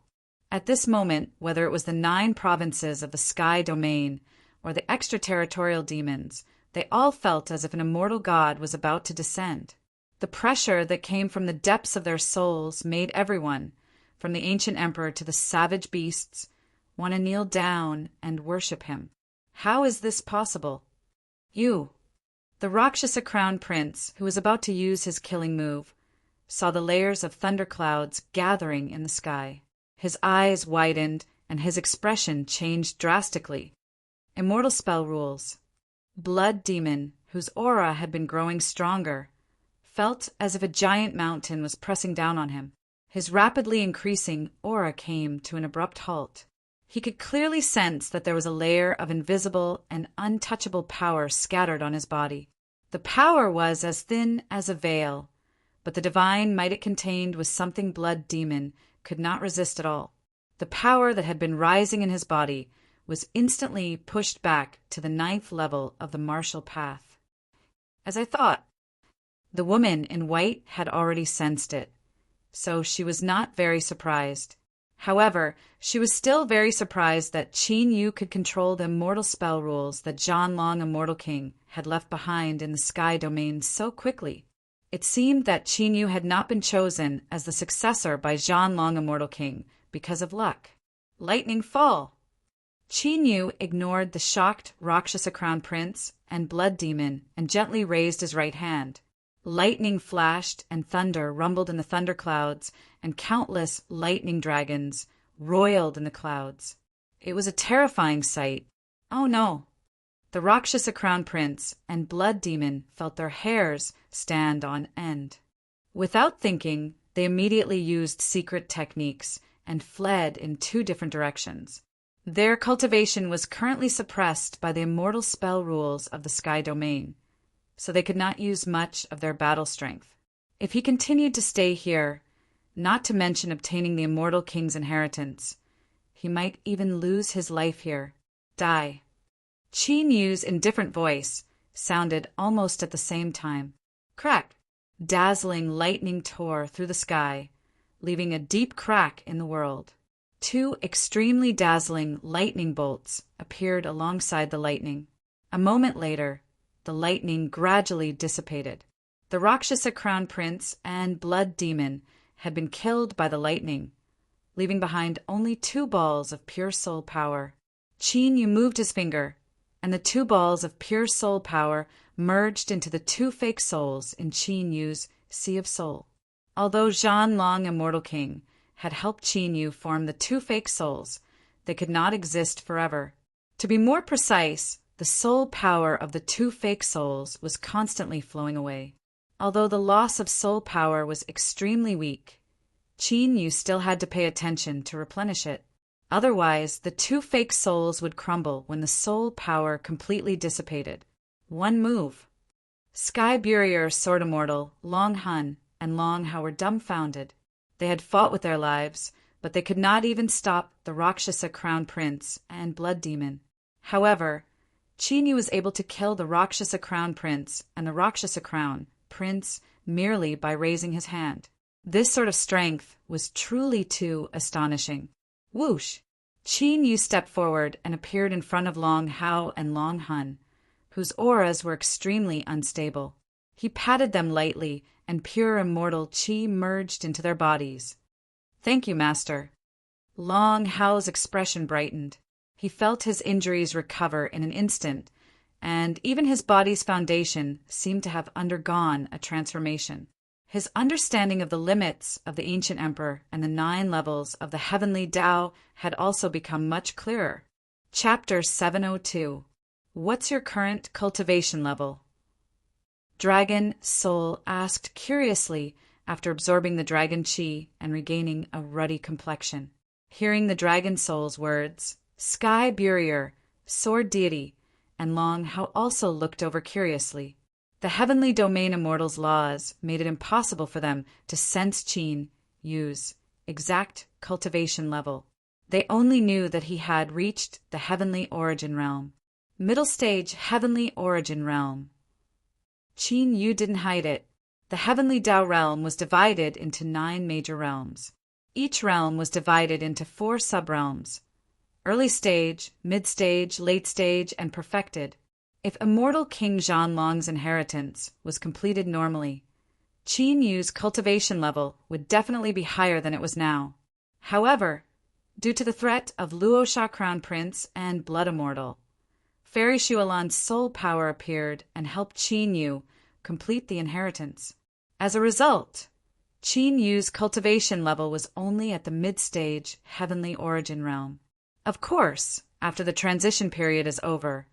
At this moment, whether it was the 9 provinces of the sky domain or the extraterritorial demons, they all felt as if an immortal god was about to descend. The pressure that came from the depths of their souls made everyone, from the ancient emperor to the savage beasts, want to kneel down and worship him. How is this possible? You, the Rakshasa crown prince, who was about to use his killing move, saw the layers of thunderclouds gathering in the sky. His eyes widened and his expression changed drastically. Immortal spell rules. Blood Demon, whose aura had been growing stronger, felt as if a giant mountain was pressing down on him. His rapidly increasing aura came to an abrupt halt. He could clearly sense that there was a layer of invisible and untouchable power scattered on his body. The power was as thin as a veil, but the divine might it contained was something Blood Demon could not resist at all. The power that had been rising in his body was instantly pushed back to the 9th level of the martial path. As I thought, the woman in white had already sensed it, so she was not very surprised. However, she was still very surprised that Qin Yu could control the immortal spell rules that Zhan Long, Immortal King, had left behind in the sky domain so quickly. It seemed that Qin Yu had not been chosen as the successor by Zhan Long, Immortal King because of luck. Lightning fall! Qin Yu ignored the shocked Rakshasa crown prince and Blood Demon and gently raised his right hand. Lightning flashed and thunder rumbled in the thunderclouds, and countless lightning dragons roiled in the clouds. It was a terrifying sight. Oh no! The Rakshasa crown prince and Blood Demon felt their hairs stand on end. Without thinking, they immediately used secret techniques and fled in 2 different directions. Their cultivation was currently suppressed by the immortal spell rules of the sky domain, so they could not use much of their battle strength. If he continued to stay here, not to mention obtaining the Immortal King's inheritance, he might even lose his life here, die. Qin Yu's indifferent voice sounded almost at the same time. Crack! Dazzling lightning tore through the sky, leaving a deep crack in the world. 2 extremely dazzling lightning bolts appeared alongside the lightning. A moment later, the lightning gradually dissipated. The Rakshasa crown prince and Blood Demon had been killed by the lightning, leaving behind only 2 balls of pure soul power. Qin Yu moved his finger, and the 2 balls of pure soul power merged into the 2 fake souls in Qin Yu's Sea of Soul. Although Zhan Long, Immortal King, had helped Qin Yu form the 2 fake souls, they could not exist forever. To be more precise, the soul power of the 2 fake souls was constantly flowing away. Although the loss of soul power was extremely weak, Qin Yu still had to pay attention to replenish it. Otherwise, the 2 fake souls would crumble when the soul power completely dissipated. One move. Sky Burier, Sword Immortal, Long Hun, and Long Hao were dumbfounded. They had fought with their lives, but they could not even stop the Rakshasa crown prince and Blood Demon. However, Qin Yu was able to kill the Rakshasa crown prince and the Rakshasa crown prince merely by raising his hand. This sort of strength was truly too astonishing. Whoosh! Qin Yu stepped forward and appeared in front of Long Hao and Long Hun, whose auras were extremely unstable. He patted them lightly, and pure immortal qi merged into their bodies. Thank you, Master. Long Hao's expression brightened. He felt his injuries recover in an instant, and even his body's foundation seemed to have undergone a transformation. His understanding of the limits of the ancient emperor and the 9 levels of the heavenly Tao had also become much clearer. Chapter 702. What's your current cultivation level? Dragon Soul asked curiously after absorbing the dragon chi and regaining a ruddy complexion. Hearing the Dragon Soul's words, Sky Burier, Sword Deity, and Long Hao also looked over curiously. The heavenly domain immortals' laws made it impossible for them to sense Qin Yu's exact cultivation level. They only knew that he had reached the heavenly origin realm. Middle stage heavenly origin realm. Qin Yu didn't hide it. The heavenly Tao realm was divided into 9 major realms. Each realm was divided into 4 subrealms: early stage, mid-stage, late stage, and perfected. If immortal King Zhanlong's inheritance was completed normally, Qin Yu's cultivation level would definitely be higher than it was now. However, due to the threat of Luosha Crown Prince and Blood Immortal, Fairy Shualan's soul power appeared and helped Qin Yu complete the inheritance. As a result, Qin Yu's cultivation level was only at the mid-stage heavenly origin realm. Of course, after the transition period is over,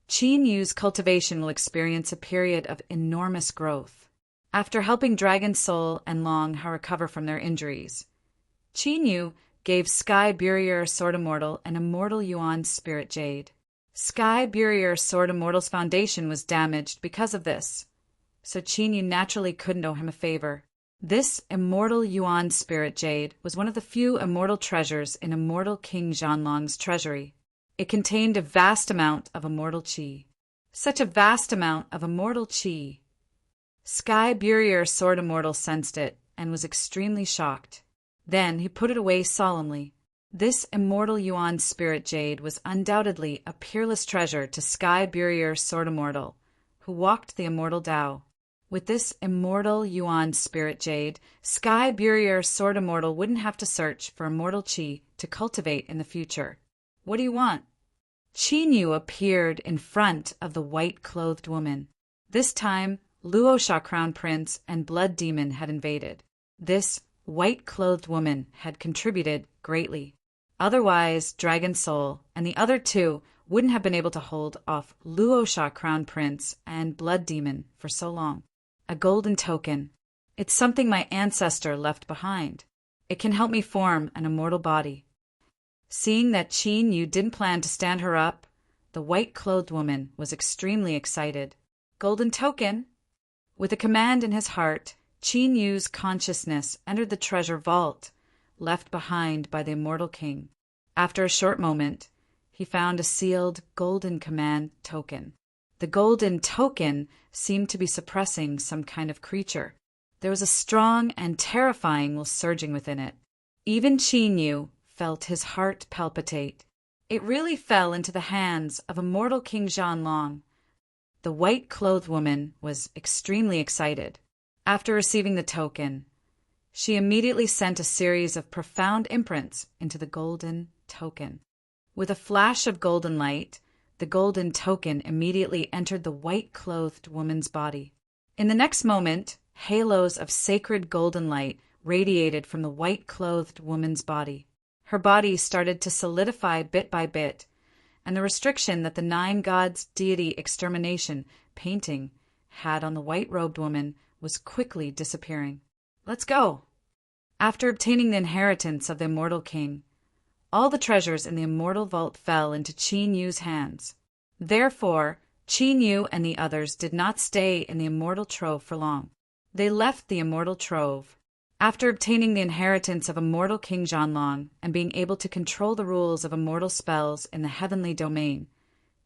Qin Yu's cultivation will experience a period of enormous growth. After helping Dragon Soul and Long recover from their injuries, Qin Yu gave Sky Burier Sword Immortal an Immortal Yuan Spirit Jade. Sky Burier Sword Immortal's foundation was damaged because of this, so Qin Yu naturally couldn't owe him a favor. This Immortal Yuan Spirit Jade was one of the few immortal treasures in Immortal King Zhanlong's treasury. It contained a vast amount of immortal qi. Such a vast amount of immortal qi. Sky Burier Sword Immortal sensed it and was extremely shocked. Then he put it away solemnly. This Immortal Yuan Spirit Jade was undoubtedly a peerless treasure to Sky Burier Sword Immortal, who walked the Immortal Tao. With this Immortal Yuan Spirit Jade, Sky Burier Sword Immortal wouldn't have to search for immortal qi to cultivate in the future. What do you want? Qin Yu appeared in front of the white-clothed woman. This time, Luosha Crown Prince and Blood Demon had invaded. This white-clothed woman had contributed greatly. Otherwise, Dragon Soul and the other 2 wouldn't have been able to hold off Luosha Crown Prince and Blood Demon for so long. A golden token. It's something my ancestor left behind. It can help me form an immortal body. Seeing that Qin Yu didn't plan to stand her up, the white-clothed woman was extremely excited. Golden token? With a command in his heart, Qin Yu's consciousness entered the treasure vault left behind by the immortal king. After a short moment, he found a sealed golden command token. The golden token seemed to be suppressing some kind of creature. There was a strong and terrifying will surging within it. Even Qin Yu felt his heart palpitate. It really fell into the hands of immortal King Zhanlong. The white-clothed woman was extremely excited. After receiving the token, she immediately sent a series of profound imprints into the golden token. With a flash of golden light, the golden token immediately entered the white-clothed woman's body. In the next moment, halos of sacred golden light radiated from the white-clothed woman's body. Her body started to solidify bit by bit, and the restriction that the 9 gods deity extermination painting had on the white-robed woman was quickly disappearing. Let's go! After obtaining the inheritance of the immortal king, all the treasures in the immortal vault fell into Qin Yu's hands. Therefore, Qin Yu and the others did not stay in the immortal trove for long. They left the immortal trove. After obtaining the inheritance of immortal King Zhanlong and being able to control the rules of immortal spells in the heavenly domain,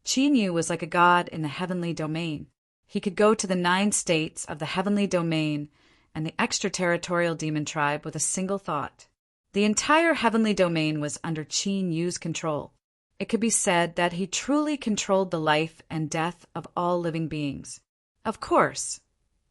Qin Yu was like a god in the heavenly domain. He could go to the 9 states of the heavenly domain and the extraterritorial demon tribe with a single thought. The entire heavenly domain was under Qin Yu's control. It could be said that he truly controlled the life and death of all living beings. Of course,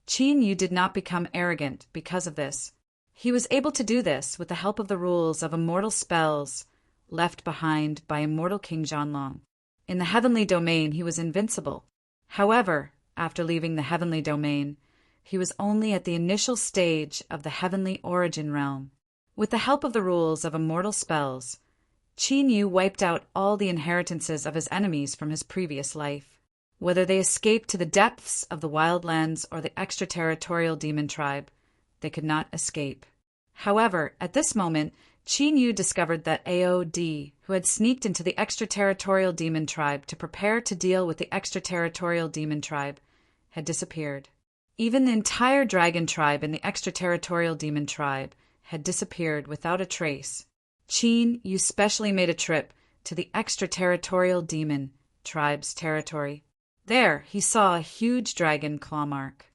Qin Yu did not become arrogant because of this. He was able to do this with the help of the rules of immortal spells left behind by immortal King Zhanlong. In the heavenly domain, he was invincible. However, after leaving the heavenly domain, he was only at the initial stage of the heavenly origin realm. With the help of the rules of immortal spells, Qin Yu wiped out all the inheritances of his enemies from his previous life. Whether they escaped to the depths of the wildlands or the extraterritorial demon tribe, they could not escape. However, at this moment, Qin Yu discovered that AOD, who had sneaked into the extraterritorial demon tribe to prepare to deal with the extraterritorial demon tribe, had disappeared. Even the entire dragon tribe in the extraterritorial demon tribe had disappeared without a trace. Qin Yu specially made a trip to the extraterritorial demon tribe's territory. There, he saw a huge dragon claw mark.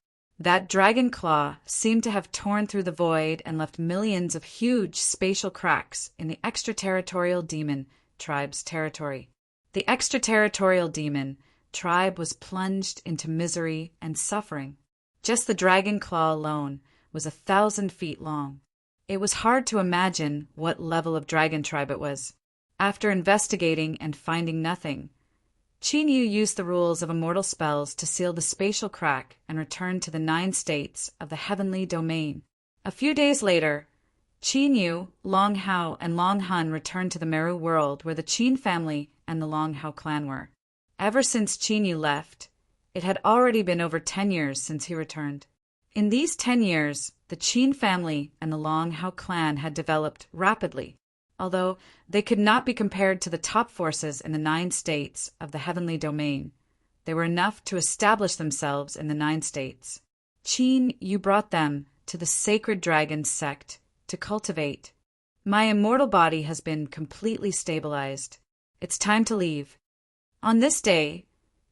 That dragon claw seemed to have torn through the void and left millions of huge spatial cracks in the extraterritorial demon tribe's territory. The extraterritorial demon tribe was plunged into misery and suffering. Just the dragon claw alone was 1,000 feet long. It was hard to imagine what level of dragon tribe it was. After investigating and finding nothing, Qin used the rules of immortal spells to seal the spatial crack and return to the 9 states of the heavenly domain. A few days later, Qin, Long Hao, and Long Hun returned to the Meru world where the Qin family and the Long Hao clan were. Ever since Qin left, it had already been over 10 years since he returned. In these 10 years, the Qin family and the Long Hao clan had developed rapidly, although they could not be compared to the top forces in the 9 states of the heavenly domain. They were enough to establish themselves in the 9 states. Qin, you brought them to the sacred dragon sect to cultivate. My immortal body has been completely stabilized. It's time to leave. On this day,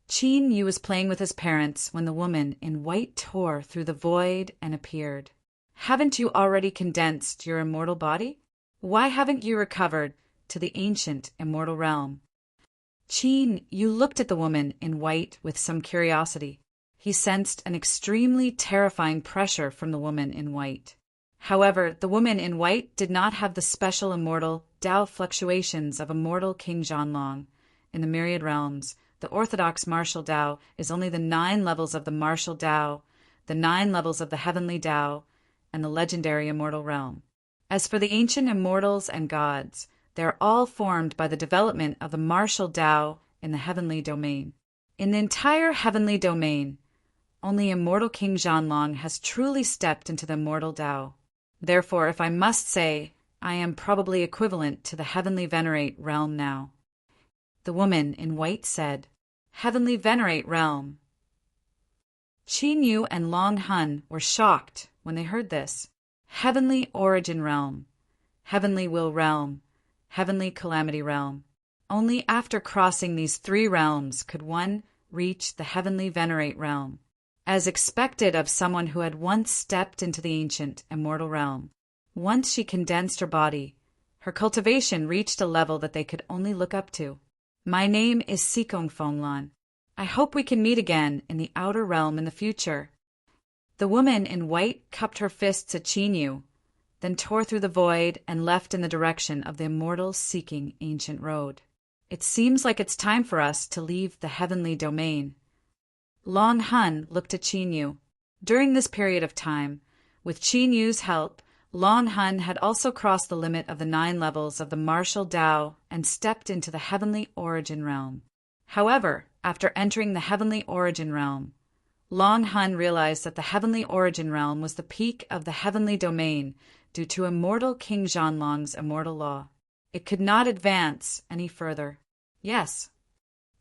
Qin Yu was playing with his parents when the woman in white tore through the void and appeared. Haven't you already condensed your immortal body? Why haven't you recovered to the ancient immortal realm? Qin Yu looked at the woman in white with some curiosity. He sensed an extremely terrifying pressure from the woman in white. However, the woman in white did not have the special immortal Tao fluctuations of immortal King Zhanlong. In the myriad realms, the orthodox martial Tao is only the 9 levels of the martial Tao, the 9 levels of the heavenly Tao, and the legendary immortal realm. As for the ancient immortals and gods, they are all formed by the development of the martial Tao in the heavenly domain. In the entire heavenly domain, only immortal King Zhanlong has truly stepped into the immortal Tao. Therefore, if I must say, I am probably equivalent to the heavenly venerate realm now. The woman in white said, Heavenly venerate realm. Qin Yu and Long Hun were shocked when they heard this. Heavenly origin realm, heavenly will realm, heavenly calamity realm. Only after crossing these 3 realms could one reach the heavenly venerate realm, as expected of someone who had once stepped into the ancient immortal realm. Once she condensed her body, her cultivation reached a level that they could only look up to. My name is Sikong Fonglan. I hope we can meet again in the outer realm in the future. The woman in white cupped her fists at Qin Yu, then tore through the void and left in the direction of the immortal-seeking ancient road. It seems like it's time for us to leave the heavenly domain. Long Hun looked at Qin Yu. During this period of time, with Qin Yu's help, Long Hun had also crossed the limit of the 9 levels of the martial Tao and stepped into the heavenly origin realm. However, after entering the heavenly origin realm, Long Hun realized that the heavenly origin realm was the peak of the heavenly domain due to immortal King Zhanlong's immortal law. It could not advance any further. Yes.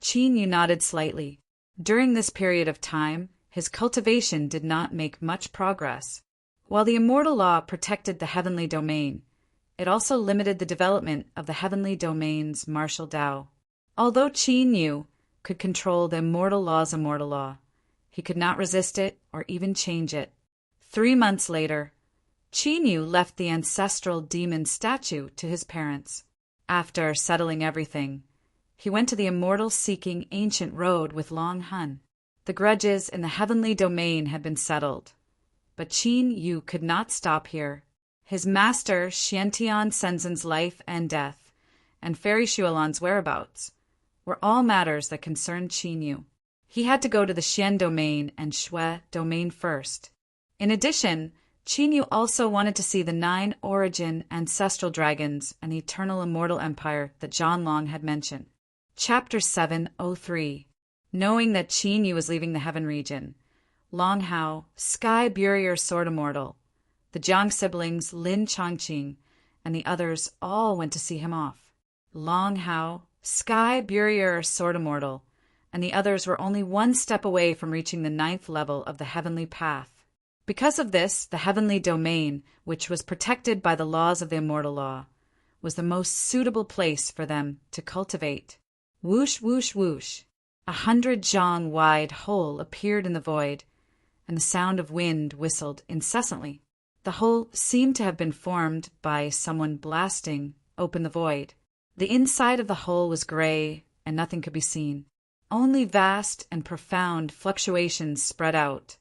Qin Yu nodded slightly. During this period of time, his cultivation did not make much progress. While the immortal law protected the heavenly domain, it also limited the development of the heavenly domain's martial Tao. Although Qin Yu could control the immortal law's immortal law, he could not resist it or even change it. 3 months later, Qin Yu left the ancestral demon statue to his parents. After settling everything, he went to the immortal-seeking ancient road with Long Hun. The grudges in the heavenly domain had been settled. But Qin Yu could not stop here. His master Xiantian Senzen's life and death, and Fairy Shualan's whereabouts, were all matters that concerned Qin Yu. He had to go to the Xian domain and Shui domain first. In addition, Qin Yu also wanted to see the 9 origin ancestral dragons and the eternal immortal empire that Zhanlong had mentioned. Chapter 703. Knowing that Qin Yu was leaving the heaven region, Long Hao, Sky Burier Sword Immortal, the Jiang siblings Lin Chongqing, and the others all went to see him off. Long Hao, Sky Burier Sword Immortal, and the others were only 1 step away from reaching the 9th level of the heavenly path. Because of this, the heavenly domain, which was protected by the laws of the immortal law, was the most suitable place for them to cultivate. Whoosh, whoosh, whoosh. 100 zhang wide hole appeared in the void, and the sound of wind whistled incessantly. The hole seemed to have been formed by someone blasting open the void. The inside of the hole was gray, and nothing could be seen. Only vast and profound fluctuations spread out,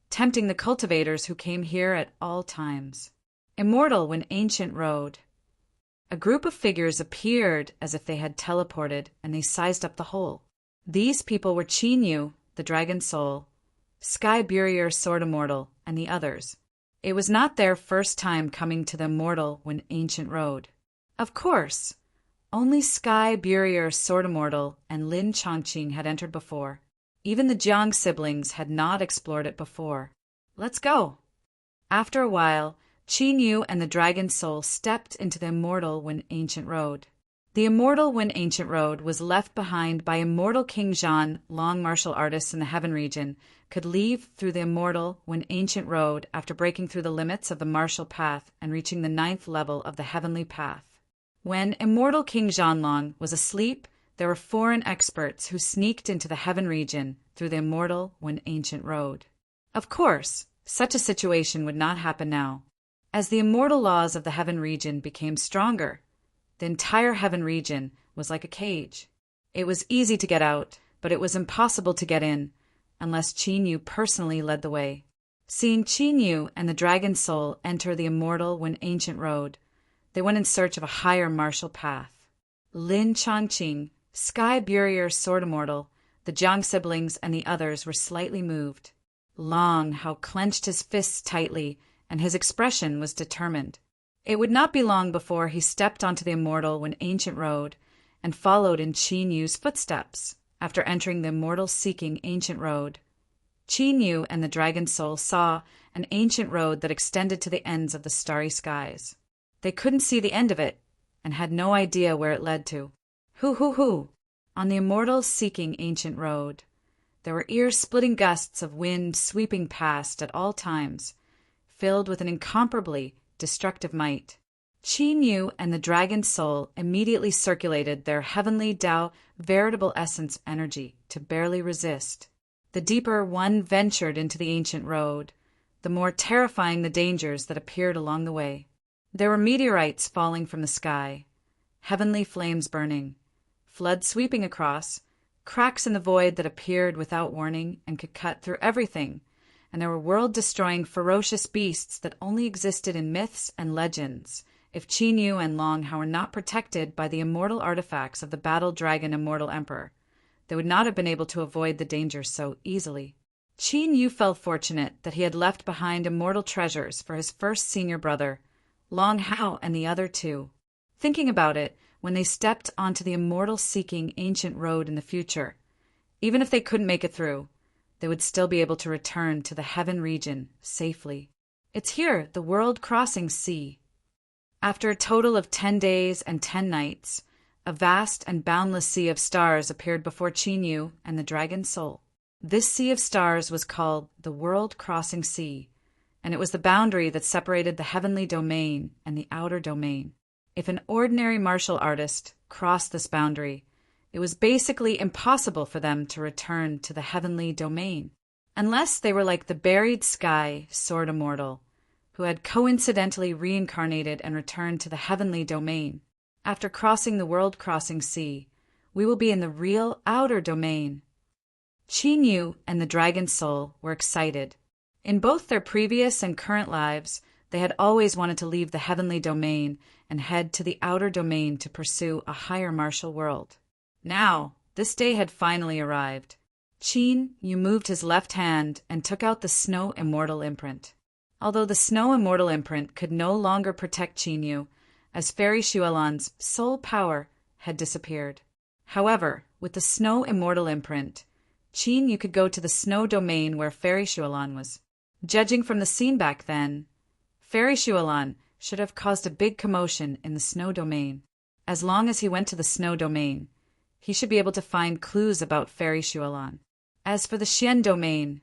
tempting the cultivators who came here at all times. Immortal when ancient rode. A group of figures appeared as if they had teleported, and they sized up the hole. These people were Chinyu, the dragon soul, Sky Burier Sword Immortal, and the others. It was not their first time coming to the Immortal when ancient rode. Of course, only Sky Burier Sword Immortal and Lin Chongqing had entered before. Even the Jiang siblings had not explored it before. Let's go. After a while, Qin Yu and the Dragon Soul stepped into the Immortal when ancient rode. The Immortal when ancient rode was left behind by Immortal King Zhan. Long martial artists in the Heaven region could leave through the Immortal when ancient rode after breaking through the limits of the martial path and reaching the 9th level of the heavenly path. When Immortal King Zhanlong was asleep, there were foreign experts who sneaked into the Heaven region through the Immortal when ancient rode. Of course, such a situation would not happen now. As the immortal laws of the Heaven region became stronger, the entire Heaven region was like a cage. It was easy to get out, but it was impossible to get in, unless Qin Yu personally led the way. Seeing Qin Yu and the Dragon Soul enter the Immortal when ancient rode, they went in search of a higher martial path. Lin Chongqing, Sky Burier Sword Immortal, the Jiang siblings, and the others were slightly moved. Long Hao clenched his fists tightly, and his expression was determined. It would not be long before he stepped onto the Immortal when ancient rode, and followed in Qin Yu's footsteps. After entering the Immortal seeking ancient road, Qin Yu and the Dragon Soul saw an ancient road that extended to the ends of the starry skies. They couldn't see the end of it, and had no idea where it led to. Hoo! On the Immortal seeking ancient road, there were ear-splitting gusts of wind sweeping past at all times, filled with an incomparably destructive might. Qin Yu and the Dragon Soul immediately circulated their heavenly Tao veritable essence energy to barely resist. The deeper one ventured into the ancient road, the more terrifying the dangers that appeared along the way. There were meteorites falling from the sky, heavenly flames burning, floods sweeping across, cracks in the void that appeared without warning and could cut through everything, and there were world-destroying ferocious beasts that only existed in myths and legends. If Qin Yu and Long Hao were not protected by the immortal artifacts of the Battle Dragon Immortal Emperor, they would not have been able to avoid the dangers so easily. Qin Yu felt fortunate that he had left behind immortal treasures for his first senior brother, Long Hao, and the other two. Thinking about it, when they stepped onto the immortal-seeking ancient road in the future, even if they couldn't make it through, they would still be able to return to the Heaven region safely. It's here, the world-crossing sea. After a total of 10 days and 10 nights, a vast and boundless sea of stars appeared before Qin Yu and the Dragon Soul. This sea of stars was called the World-Crossing Sea, and it was the boundary that separated the heavenly domain and the outer domain. If an ordinary martial artist crossed this boundary, it was basically impossible for them to return to the heavenly domain, unless they were like the buried Sky Sword Immortal, who had coincidentally reincarnated and returned to the heavenly domain. After crossing the world-crossing sea, we will be in the real outer domain. Qin Yu and the Dragon Soul were excited. In both their previous and current lives, they had always wanted to leave the heavenly domain and head to the outer domain to pursue a higher martial world. Now, this day had finally arrived. Qin Yu moved his left hand and took out the Snow Immortal Imprint. Although the Snow Immortal Imprint could no longer protect Qin Yu, as Fairy Shualan's soul power had disappeared. However, with the Snow Immortal Imprint, Qin Yu could go to the snow domain where Fairy Shualan was. Judging from the scene back then, Fairy Shualan should have caused a big commotion in the snow domain. As long as he went to the snow domain, he should be able to find clues about Fairy Shualan. As for the Xian domain,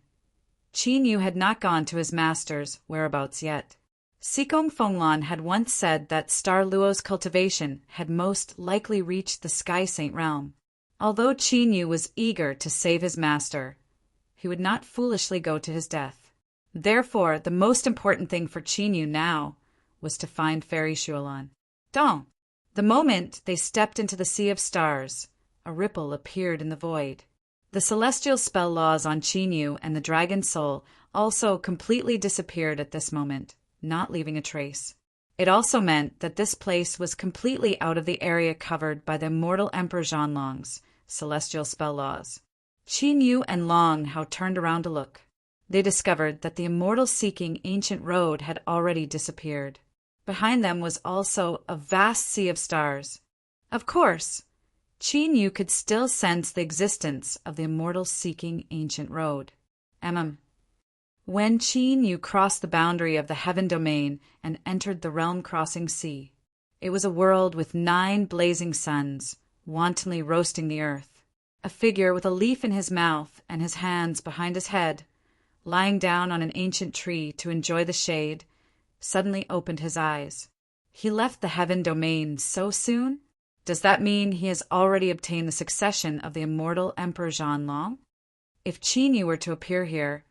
Qin Yu had not gone to his master's whereabouts yet. Sikong Fenglan had once said that Star Luo's cultivation had most likely reached the Sky Saint realm. Although Qin Yu was eager to save his master, he would not foolishly go to his death. Therefore, the most important thing for Chinyu now was to find Fairy Shuolan. Dong! The moment they stepped into the sea of stars, a ripple appeared in the void. The celestial spell laws on Chinyu and the dragon soul also completely disappeared at this moment, not leaving a trace. It also meant that this place was completely out of the area covered by the immortal Emperor Zhanlong's celestial spell laws. Chinyu and Long Hao turned around to look. They discovered that the immortal-seeking ancient road had already disappeared. Behind them was also a vast sea of stars. Of course, Chinyu could still sense the existence of the immortal-seeking ancient road. When Chinyu crossed the boundary of the heaven domain and entered the realm-crossing sea, it was a world with 9 blazing suns, wantonly roasting the earth. A figure with a leaf in his mouth and his hands behind his head, lying down on an ancient tree to enjoy the shade, suddenly opened his eyes. He left the heaven domain so soon? Does that mean he has already obtained the succession of the immortal Emperor Zhanlong? If Chinyu were to appear here,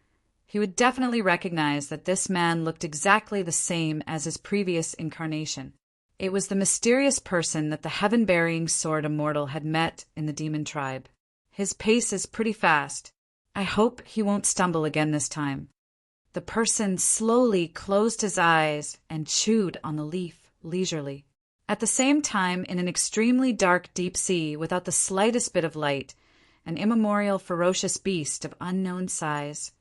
he would definitely recognize that this man looked exactly the same as his previous incarnation. It was the mysterious person that the heaven-bearing sword immortal had met in the demon tribe. His pace is pretty fast. I hope he won't stumble again this time. The person slowly closed his eyes and chewed on the leaf leisurely. At the same time, in an extremely dark deep sea without the slightest bit of light, an immemorial ferocious beast of unknown size,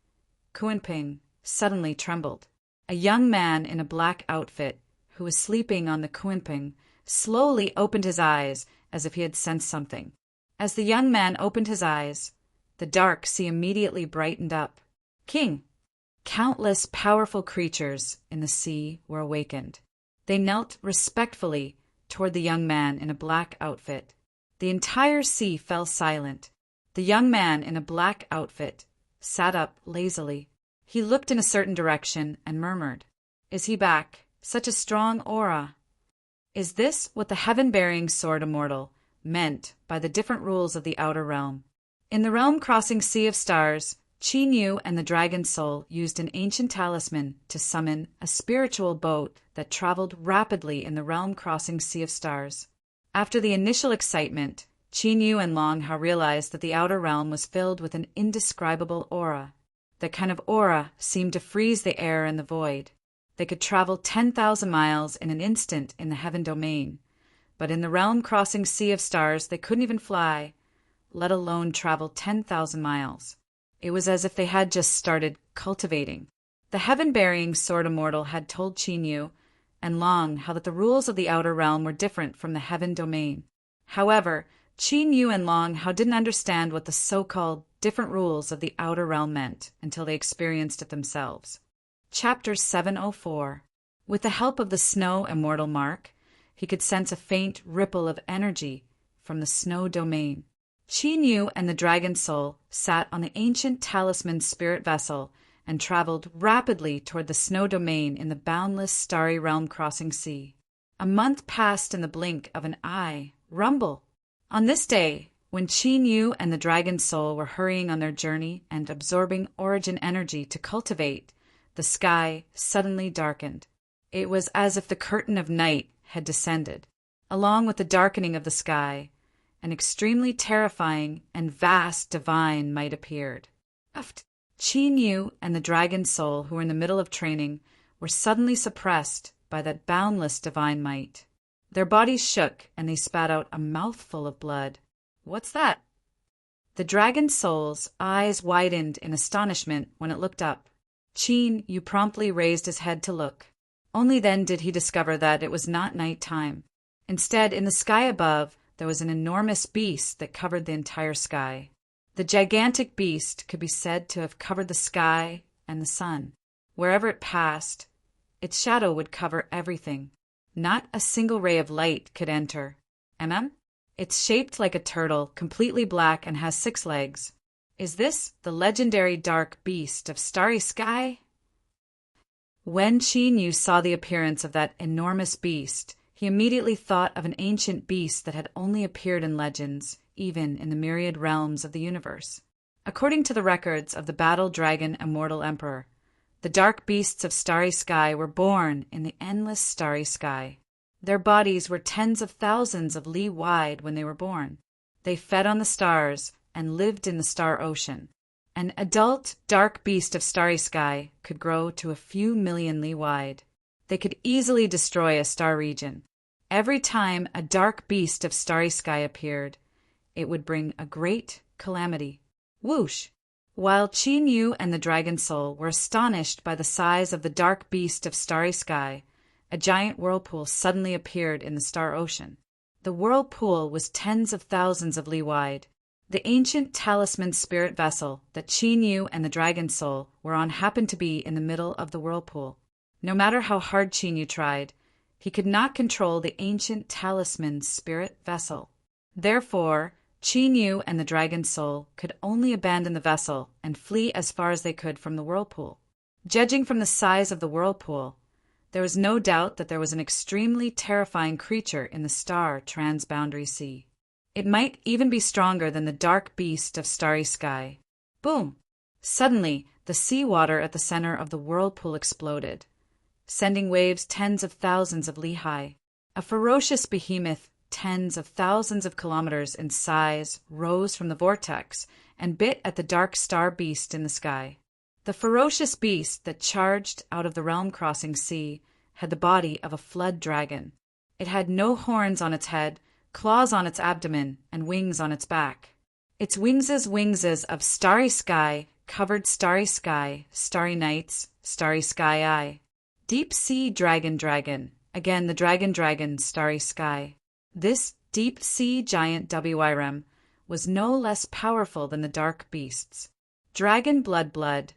Kunping, suddenly trembled. A young man in a black outfit, who was sleeping on the Kunping, slowly opened his eyes as if he had sensed something. As the young man opened his eyes, the dark sea immediately brightened up. King! Countless powerful creatures in the sea were awakened. They knelt respectfully toward the young man in a black outfit. The entire sea fell silent. The young man in a black outfit sat up lazily. He looked in a certain direction and murmured, "Is he back? Such a strong aura." Is this what the heaven-bearing sword immortal meant by the different rules of the outer realm? In the realm-crossing sea of stars, Chinyu and the dragon soul used an ancient talisman to summon a spiritual boat that traveled rapidly in the realm-crossing sea of stars. After the initial excitement, Chinyu and Long Hao realized that the outer realm was filled with an indescribable aura. That kind of aura seemed to freeze the air and the void. They could travel 10,000 miles in an instant in the heaven domain, but in the realm-crossing sea of stars they couldn't even fly, let alone travel 10,000 miles. It was as if they had just started cultivating. The heaven-bearing sword immortal had told Chinyu and Long Hao that the rules of the outer realm were different from the heaven domain. However, Chinyu and Long Hao didn't understand what the so-called different rules of the outer realm meant until they experienced it themselves. Chapter 704. With the help of the snow immortal mark, he could sense a faint ripple of energy from the snow domain. Chinyu and the dragon soul sat on the ancient talisman spirit vessel and traveled rapidly toward the snow domain in the boundless starry realm-crossing sea. A month passed in the blink of an eye. Rumble! On this day, when Chinyu and the dragon soul were hurrying on their journey and absorbing origin energy to cultivate, the sky suddenly darkened. It was as if the curtain of night had descended. Along with the darkening of the sky, an extremely terrifying and vast divine might appeared. Chinyu and the dragon soul, who were in the middle of training, were suddenly suppressed by that boundless divine might. Their bodies shook and they spat out a mouthful of blood. What's that? The dragon soul's eyes widened in astonishment when it looked up. Chinyu promptly raised his head to look. Only then did he discover that it was not night time. Instead, in the sky above, there was an enormous beast that covered the entire sky. The gigantic beast could be said to have covered the sky and the sun. Wherever it passed, its shadow would cover everything. Not a single ray of light could enter. It's shaped like a turtle, completely black, and has 6 legs. Is this the legendary dark beast of starry sky? When Chinyu saw the appearance of that enormous beast, he immediately thought of an ancient beast that had only appeared in legends, even in the myriad realms of the universe. According to the records of the Battle Dragon Immortal Emperor, The dark beasts of starry sky were born in the endless starry sky. Their bodies were tens of thousands of li wide when they were born. They fed on the stars and lived in the star ocean. An adult dark beast of starry sky could grow to a few million li wide. They could easily destroy a star region. Every time a dark beast of starry sky appeared, it would bring a great calamity. Whoosh! While Qin Yu and the Dragon Soul were astonished by the size of the dark beast of starry sky, a giant whirlpool suddenly appeared in the star ocean. The whirlpool was tens of thousands of li wide. The ancient talisman spirit vessel that Qin Yu and the Dragon Soul were on happened to be in the middle of the whirlpool. No matter how hard Qin Yu tried, he could not control the ancient talisman spirit vessel. Therefore, Qin Yu and the Dragon Soul could only abandon the vessel and flee as far as they could from the whirlpool. Judging from the size of the whirlpool, there was no doubt that there was an extremely terrifying creature in the star transboundary sea. It might even be stronger than the dark beast of starry sky. Boom! Suddenly, the seawater at the center of the whirlpool exploded, sending waves tens of thousands of li high. A ferocious behemoth tens of thousands of kilometers in size rose from the vortex and bit at the dark star beast in the sky. The ferocious beast that charged out of the realm-crossing sea had the body of a flood dragon. It had no horns on its head, claws on its abdomen, and wings on its back. Its wingses of starry sky covered starry sky, starry nights, starry sky eye. Deep sea dragon, again the dragon, starry sky. This deep-sea giant WYRM was no less powerful than the dark beasts. Dragon Blood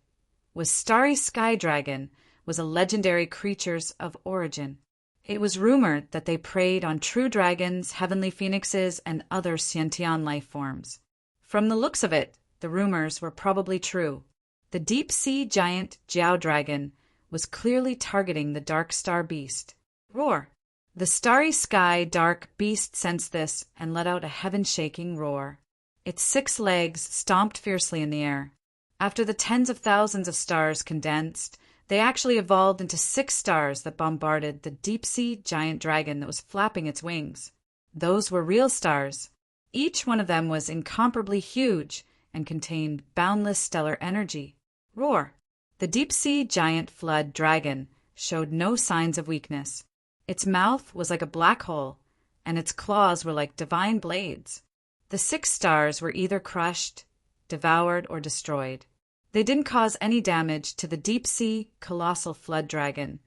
was starry sky dragon, was a legendary creatures of origin. It was rumored that they preyed on true dragons, heavenly phoenixes, and other sentient life forms. From the looks of it, the rumors were probably true. The deep-sea giant Jiao dragon was clearly targeting the dark star beast. Roar! The starry sky dark beast sensed this and let out a heaven-shaking roar. Its 6 legs stomped fiercely in the air. After the tens of thousands of stars condensed, they actually evolved into 6 stars that bombarded the deep-sea giant dragon that was flapping its wings. Those were real stars. Each one of them was incomparably huge and contained boundless stellar energy. Roar! The deep-sea giant flood dragon showed no signs of weakness. Its mouth was like a black hole, and its claws were like divine blades. The 6 stars were either crushed, devoured, or destroyed. They didn't cause any damage to the deep-sea colossal flood dragon,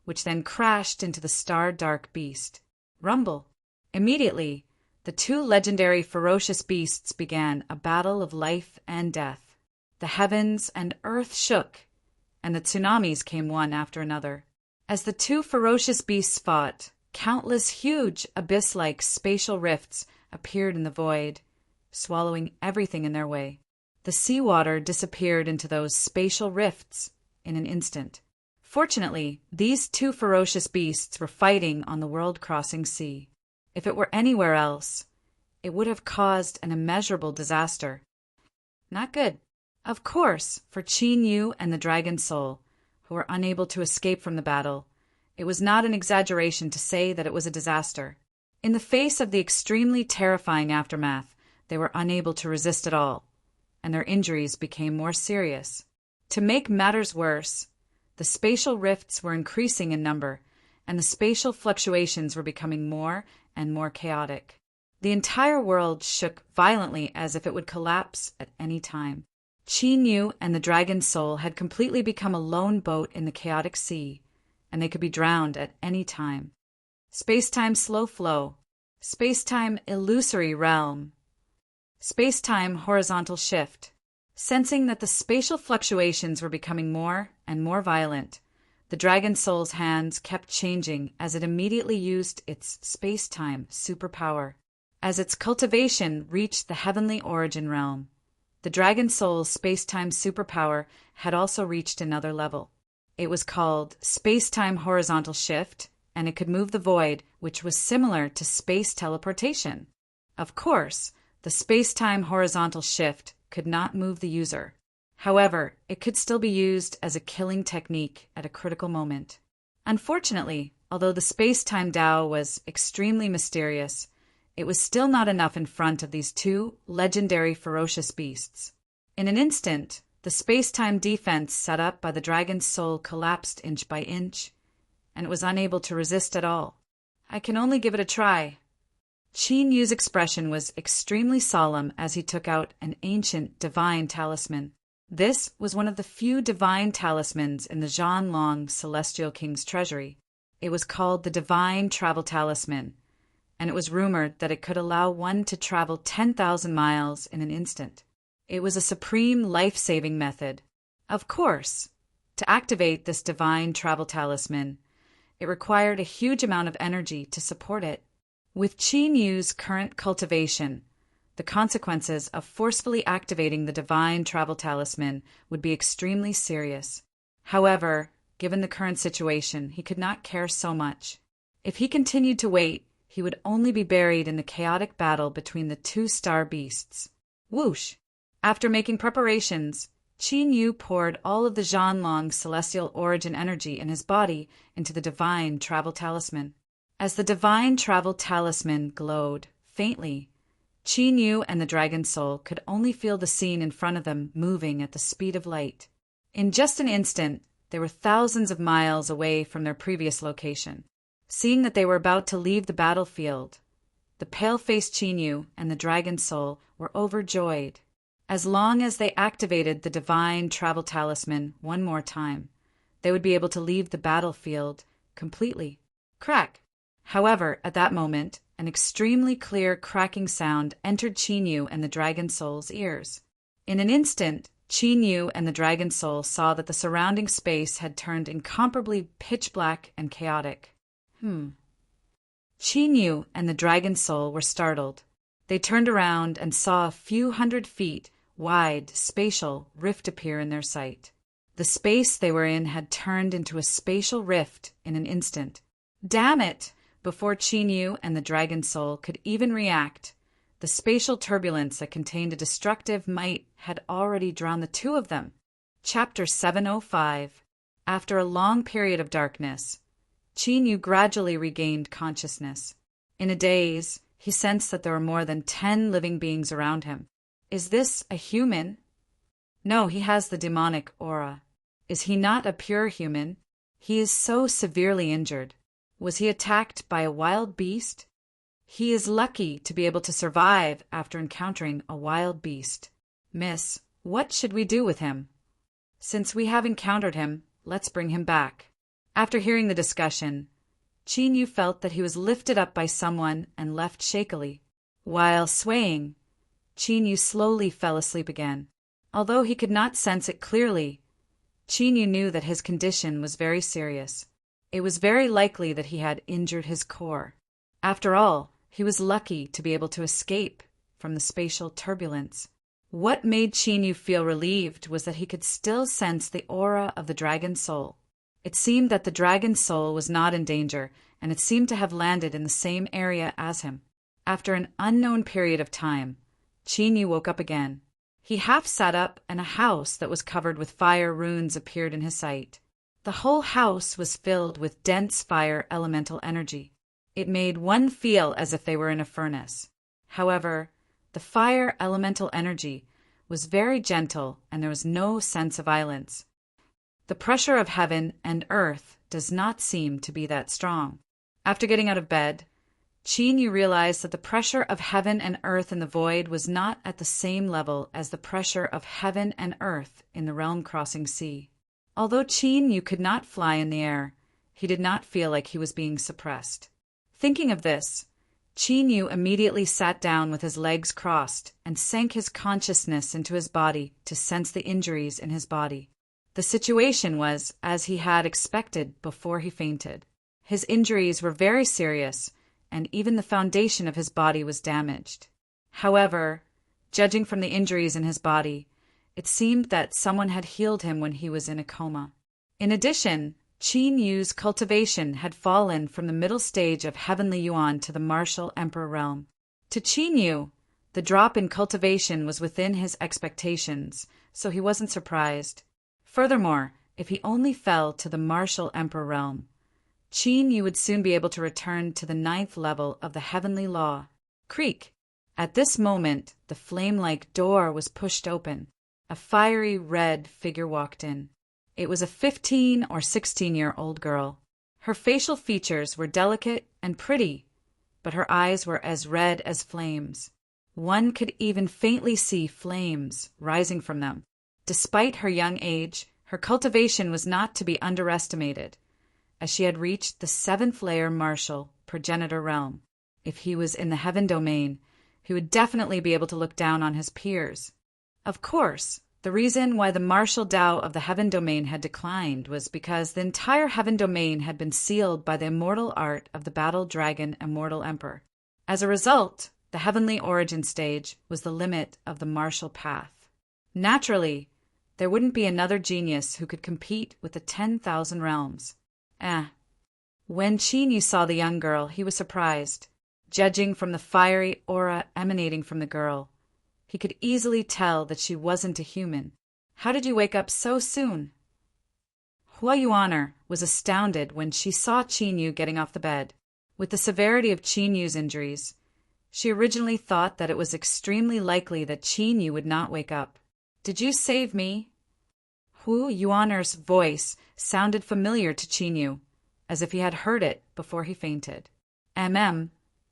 which then crashed into the star-dark beast. Rumble! Immediately, the 2 legendary ferocious beasts began a battle of life and death. The heavens and earth shook, and the tsunamis came one after another. As the 2 ferocious beasts fought, countless huge abyss-like spatial rifts appeared in the void, swallowing everything in their way. The seawater disappeared into those spatial rifts in an instant. Fortunately, these 2 ferocious beasts were fighting on the world-crossing sea. If it were anywhere else, it would have caused an immeasurable disaster. Not good. Of course, for Qin Yu and the Dragon Soul, who were unable to escape from the battle, it was not an exaggeration to say that it was a disaster. In the face of the extremely terrifying aftermath, they were unable to resist at all, and their injuries became more serious. To make matters worse, the spatial rifts were increasing in number, and the spatial fluctuations were becoming more and more chaotic. The entire world shook violently as if it would collapse at any time. Qin Yu and the Dragon Soul had completely become a lone boat in the chaotic sea, and they could be drowned at any time. Space-time slow flow, space-time illusory realm, space-time horizontal shift. Sensing that the spatial fluctuations were becoming more and more violent, the Dragon Soul's hands kept changing as it immediately used its space-time superpower. As its cultivation reached the heavenly origin realm, the Dragon Soul's space-time superpower had also reached another level. It was called space-time horizontal shift, and it could move the void, which was similar to space teleportation. Of course, the space-time horizontal shift could not move the user. However, it could still be used as a killing technique at a critical moment. Unfortunately, although the space-time Tao was extremely mysterious, it was still not enough in front of these two legendary ferocious beasts. In an instant, the space-time defense set up by the dragon's soul collapsed inch by inch, and it was unable to resist at all. "I can only give it a try." Qin Yu's expression was extremely solemn as he took out an ancient divine talisman. This was one of the few divine talismans in the Zhanlong Celestial King's treasury. It was called the Divine Travel Talisman, and it was rumored that it could allow one to travel 10,000 miles in an instant. It was a supreme life-saving method. Of course, to activate this divine travel talisman, it required a huge amount of energy to support it. With Qin Yu's current cultivation, the consequences of forcefully activating the divine travel talisman would be extremely serious. However, given the current situation, he could not care so much. If he continued to wait, he would only be buried in the chaotic battle between the two star beasts. Whoosh! After making preparations, Qin Yu poured all of the Zhanlong celestial origin energy in his body into the divine travel talisman. As the divine travel talisman glowed faintly, Qin Yu and the dragon soul could only feel the scene in front of them moving at the speed of light. In just an instant, they were thousands of miles away from their previous location. Seeing that they were about to leave the battlefield, the pale-faced Qin Yu and the dragon soul were overjoyed. As long as they activated the divine travel talisman one more time, they would be able to leave the battlefield completely. Crack! However, at that moment, an extremely clear cracking sound entered Qin Yu and the dragon soul's ears. In an instant, Qin Yu and the dragon soul saw that the surrounding space had turned incomparably pitch black and chaotic. Qin Yu and the dragon soul were startled. They turned around and saw a few hundred feet wide, spatial rift appear in their sight. The space they were in had turned into a spatial rift in an instant. Damn it! Before Qin Yu and the dragon soul could even react, the spatial turbulence that contained a destructive might had already drowned the two of them. Chapter 705. After a long period of darkness, Qin Yu gradually regained consciousness. In a daze, he sensed that there were more than 10 living beings around him. Is this a human? No, he has the demonic aura. Is he not a pure human? He is so severely injured. Was he attacked by a wild beast? He is lucky to be able to survive after encountering a wild beast. Miss, what should we do with him? Since we have encountered him, let's bring him back. After hearing the discussion, Qin Yu felt that he was lifted up by someone and left shakily. While swaying, Qin Yu slowly fell asleep again. Although he could not sense it clearly, Qin Yu knew that his condition was very serious. It was very likely that he had injured his core. After all, he was lucky to be able to escape from the spatial turbulence. What made Qin Yu feel relieved was that he could still sense the aura of the dragon soul. It seemed that the dragon soul was not in danger, and it seemed to have landed in the same area as him. After an unknown period of time, Qin Yu woke up again. He half sat up, and a house that was covered with fire runes appeared in his sight. The whole house was filled with dense fire elemental energy. It made one feel as if they were in a furnace. However, the fire elemental energy was very gentle and there was no sense of violence. The pressure of heaven and earth does not seem to be that strong. After getting out of bed, Qin Yu realized that the pressure of heaven and earth in the void was not at the same level as the pressure of heaven and earth in the realm-crossing sea. Although Qin Yu could not fly in the air, he did not feel like he was being suppressed. Thinking of this, Qin Yu immediately sat down with his legs crossed and sank his consciousness into his body to sense the injuries in his body. The situation was as he had expected before he fainted. His injuries were very serious, and even the foundation of his body was damaged. However, judging from the injuries in his body, it seemed that someone had healed him when he was in a coma. In addition, Qin Yu's cultivation had fallen from the middle stage of Heavenly Yuan to the Martial Emperor realm. To Qin Yu, the drop in cultivation was within his expectations, so he wasn't surprised. Furthermore, if he only fell to the martial emperor realm, Qin Yu would soon be able to return to the 9th level of the heavenly law. Creak! At this moment, the flame-like door was pushed open. A fiery red figure walked in. It was a 15 or 16-year-old girl. Her facial features were delicate and pretty, but her eyes were as red as flames. One could even faintly see flames rising from them. Despite her young age, her cultivation was not to be underestimated, as she had reached the 7th-layer martial progenitor realm. If he was in the heaven domain, he would definitely be able to look down on his peers. Of course, the reason why the martial Tao of the heaven domain had declined was because the entire heaven domain had been sealed by the immortal art of the battle dragon immortal emperor. As a result, the heavenly origin stage was the limit of the martial path. Naturally, there wouldn't be another genius who could compete with the 10,000 realms. When Qin Yu saw the young girl, he was surprised. Judging from the fiery aura emanating from the girl, he could easily tell that she wasn't a human. How did you wake up so soon? Hua Yuaner was astounded when she saw Qin Yu getting off the bed. With the severity of Qin Yu's injuries, she originally thought that it was extremely likely that Qin Yu would not wake up. Did you save me? Hua Yuaner's voice sounded familiar to Qin Yu, as if he had heard it before he fainted.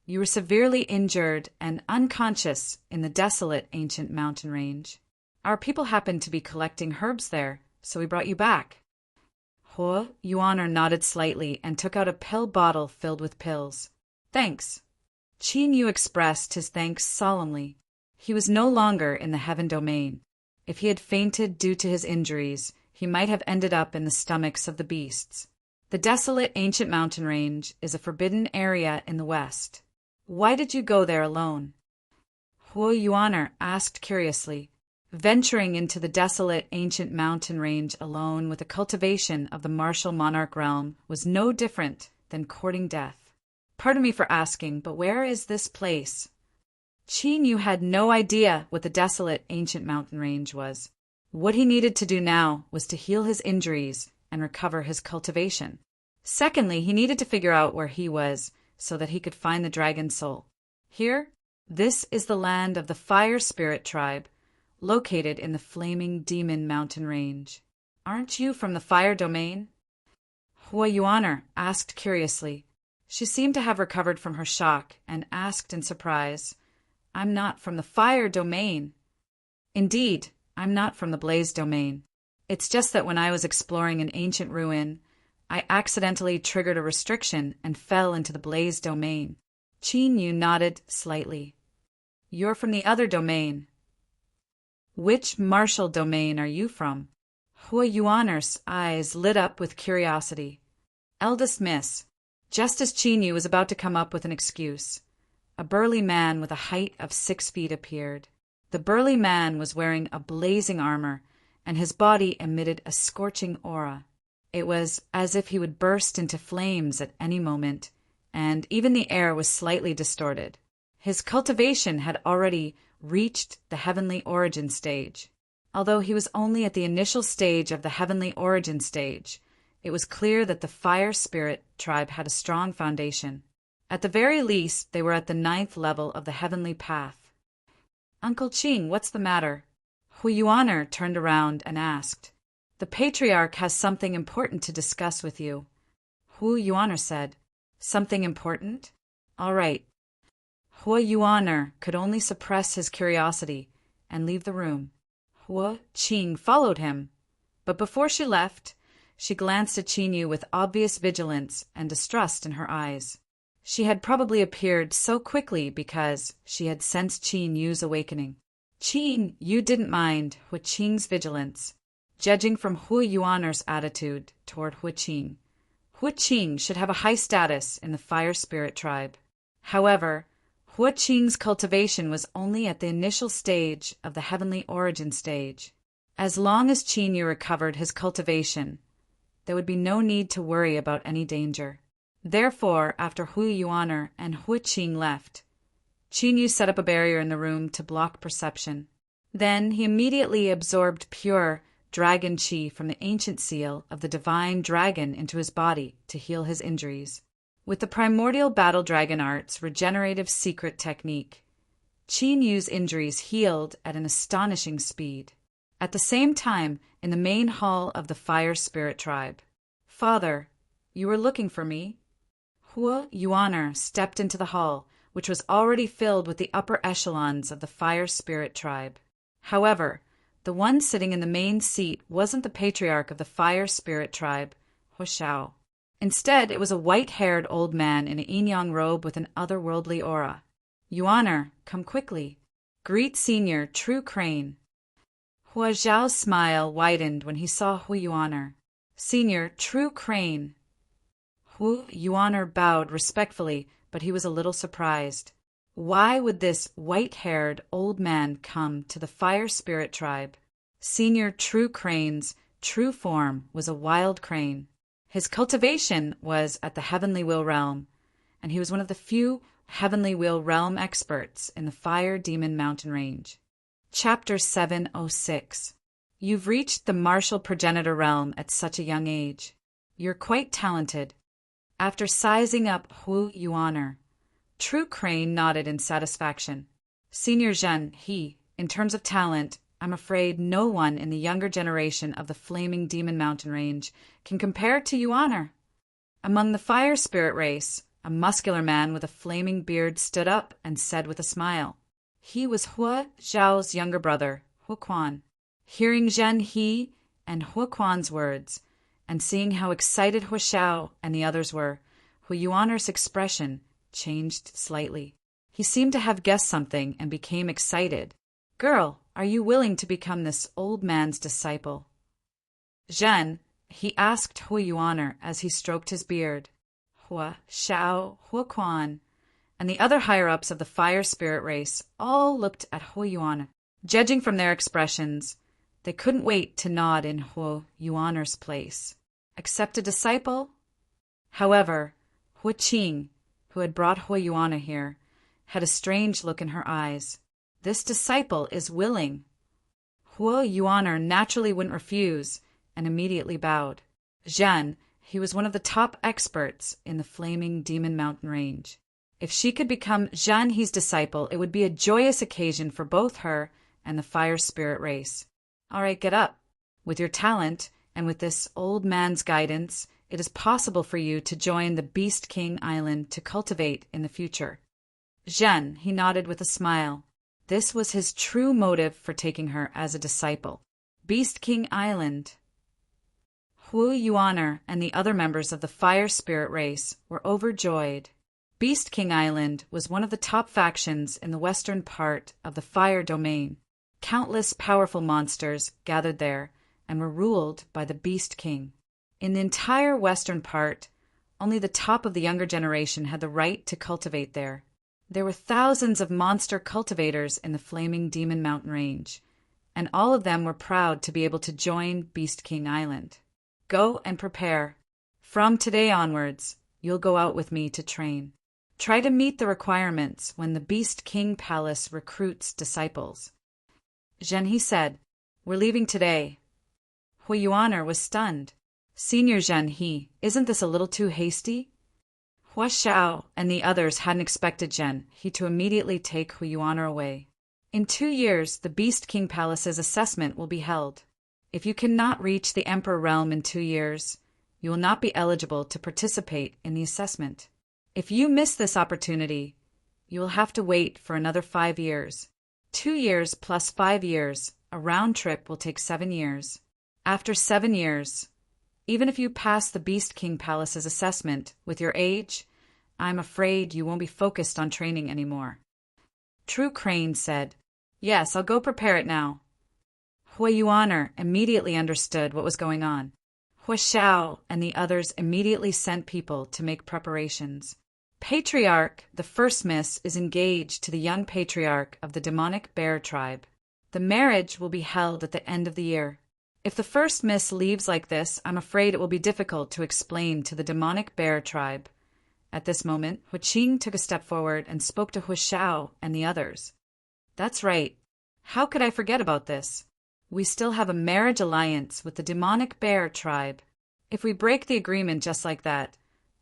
You were severely injured and unconscious in the desolate ancient mountain range. Our people happened to be collecting herbs there, so we brought you back. Hua Yuaner nodded slightly and took out a pill bottle filled with pills. Thanks. Qin Yu expressed his thanks solemnly. He was no longer in the heaven domain. If he had fainted due to his injuries, he might have ended up in the stomachs of the beasts. The desolate ancient mountain range is a forbidden area in the west. Why did you go there alone? Hua Yuaner asked curiously. Venturing into the desolate ancient mountain range alone with the cultivation of the martial monarch realm was no different than courting death. Pardon me for asking, but where is this place? Qin Yu had no idea what the desolate ancient mountain range was. What he needed to do now was to heal his injuries and recover his cultivation. Secondly, he needed to figure out where he was so that he could find the dragon's soul. Here, this is the land of the fire spirit tribe, located in the flaming demon mountain range. Aren't you from the fire domain? Hua Yuaner asked curiously. She seemed to have recovered from her shock and asked in surprise, I'm not from the fire domain. Indeed, I'm not from the blaze domain. It's just that when I was exploring an ancient ruin, I accidentally triggered a restriction and fell into the blaze domain. Qin Yu nodded slightly. You're from the other domain. Which martial domain are you from? Hua Yuaner's eyes lit up with curiosity. Eldest Miss. Just as Qin Yu was about to come up with an excuse, a burly man with a height of 6 feet appeared. The burly man was wearing a blazing armor, and his body emitted a scorching aura. It was as if he would burst into flames at any moment, and even the air was slightly distorted. His cultivation had already reached the heavenly origin stage. Although he was only at the initial stage of the heavenly origin stage, it was clear that the fire spirit tribe had a strong foundation. At the very least, they were at the 9th level of the heavenly path. Uncle Qing, what's the matter? Hua Yuaner turned around and asked. The patriarch has something important to discuss with you. Hua Yuaner said. Something important? All right. Hua Yuaner could only suppress his curiosity and leave the room. Hua Qing followed him, but before she left, she glanced at Qin Yu with obvious vigilance and distrust in her eyes. She had probably appeared so quickly because she had sensed Qin Yu's awakening. Qin Yu didn't mind Hua Qing's vigilance. Judging from Hua Yuaner's attitude toward Hua Qing should have a high status in the fire spirit tribe. However, Hua Qing's cultivation was only at the initial stage of the heavenly origin stage. As long as Qin Yu recovered his cultivation, there would be no need to worry about any danger. Therefore, after Hua Yuaner and Hua Qing left, Qin Yu set up a barrier in the room to block perception. Then he immediately absorbed pure dragon chi from the ancient seal of the divine dragon into his body to heal his injuries. With the primordial battle dragon art's regenerative secret technique, Qin Yu's injuries healed at an astonishing speed. At the same time, in the main hall of the Fire Spirit Tribe. "Father, you were looking for me?" Hua Yuaner stepped into the hall, which was already filled with the upper echelons of the Fire Spirit Tribe. However, the one sitting in the main seat wasn't the patriarch of the Fire Spirit Tribe, Hua Xiao. Instead, it was a white-haired old man in an yin-yang robe with an otherworldly aura. "Yuaner, come quickly. Greet Senior True Crane." Hua Xiao's smile widened when he saw Hu Yuaner. "Senior True Crane." Hu Yuaner bowed respectfully, but he was a little surprised. Why would this white-haired old man come to the Fire Spirit Tribe? Senior True Crane's true form was a wild crane. His cultivation was at the Heavenly Wheel Realm, and he was one of the few Heavenly Wheel Realm experts in the Fire Demon Mountain Range. Chapter 706. You've reached the martial progenitor realm at such a young age. You're quite talented. After sizing up Hu Yuaner, True Crane nodded in satisfaction. Senior Zhen, in terms of talent, I'm afraid no one in the younger generation of the Flaming Demon Mountain Range can compare to Yuaner. Among the Fire Spirit race, a muscular man with a flaming beard stood up and said with a smile. He was Hua Zhao's younger brother, Hua Quan. Hearing Zhen He and Hua Quan's words, and seeing how excited Hua Xiao and the others were, Hu Yuaner's expression changed slightly. He seemed to have guessed something and became excited. "Girl, are you willing to become this old man's disciple?" "Zhen," he asked Hu Yuaner as he stroked his beard. Hua Xiao, Hua Quan, and the other higher-ups of the Fire Spirit race all looked at Hu Yuaner. Judging from their expressions, they couldn't wait to nod in Hu Yuaner's place. Accept a disciple? However, Hua Qing, who had brought Hu Yuaner here, had a strange look in her eyes. This disciple is willing. Hu Yuaner naturally wouldn't refuse, and immediately bowed. Zhen, he was one of the top experts in the Flaming Demon Mountain Range. If she could become Zhen He's disciple, it would be a joyous occasion for both her and the Fire Spirit race. All right, get up. With your talent, and with this old man's guidance, it is possible for you to join the Beast King Island to cultivate in the future. Zhen, he nodded with a smile. This was his true motive for taking her as a disciple. Beast King Island. Hu Yuaner and the other members of the Fire Spirit race were overjoyed. Beast King Island was one of the top factions in the western part of the Fire Domain. Countless powerful monsters gathered there and were ruled by the Beast King. In the entire western part, only the top of the younger generation had the right to cultivate there. There were thousands of monster cultivators in the Flaming Demon Mountain Range, and all of them were proud to be able to join Beast King Island. Go and prepare. From today onwards, you'll go out with me to train. Try to meet the requirements when the Beast King Palace recruits disciples. Zhen He said, "We're leaving today." Hu Yuaner was stunned. Senior Zhen He, isn't this a little too hasty? Hua Xiao and the others hadn't expected Zhen He to immediately take Hu Yuaner away. In 2 years, the Beast King Palace's assessment will be held. If you cannot reach the Emperor Realm in 2 years, you will not be eligible to participate in the assessment. If you miss this opportunity, you will have to wait for another 5 years. 2 years plus 5 years, a round trip will take 7 years. After 7 years, even if you pass the Beast King Palace's assessment with your age, I'm afraid you won't be focused on training anymore. True Crane said, "Yes, I'll go prepare it now." Hu Yuaner immediately understood what was going on. Hua Xiao and the others immediately sent people to make preparations. Patriarch, the first miss, is engaged to the young patriarch of the demonic bear tribe. The marriage will be held at the end of the year. If the first miss leaves like this, I'm afraid it will be difficult to explain to the demonic bear tribe. At this moment, Hua Qing took a step forward and spoke to Hua Xiao and the others. That's right. How could I forget about this? We still have a marriage alliance with the demonic bear tribe. If we break the agreement just like that,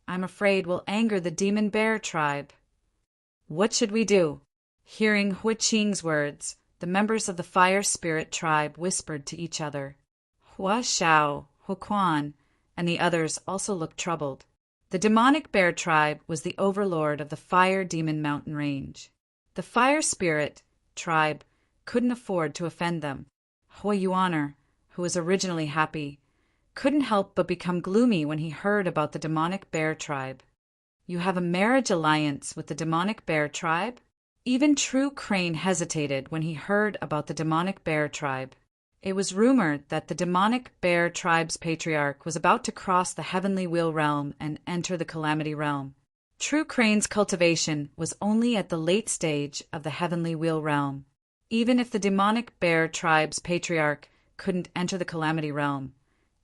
I'm afraid we'll anger the demon bear tribe. What should we do? Hearing Hui Qing's words, the members of the fire spirit tribe whispered to each other. Hua Xiao, Hu Quan, and the others also looked troubled. The demonic bear tribe was the overlord of the fire demon mountain range. The fire spirit tribe couldn't afford to offend them. Hui Yuaner, who was originally happy, couldn't help but become gloomy when he heard about the demonic bear tribe. You have a marriage alliance with the demonic bear tribe? Even True Crane hesitated when he heard about the demonic bear tribe. It was rumored that the demonic bear tribe's patriarch was about to cross the heavenly wheel realm and enter the calamity realm. True Crane's cultivation was only at the late stage of the heavenly wheel realm. Even if the demonic bear tribe's patriarch couldn't enter the calamity realm,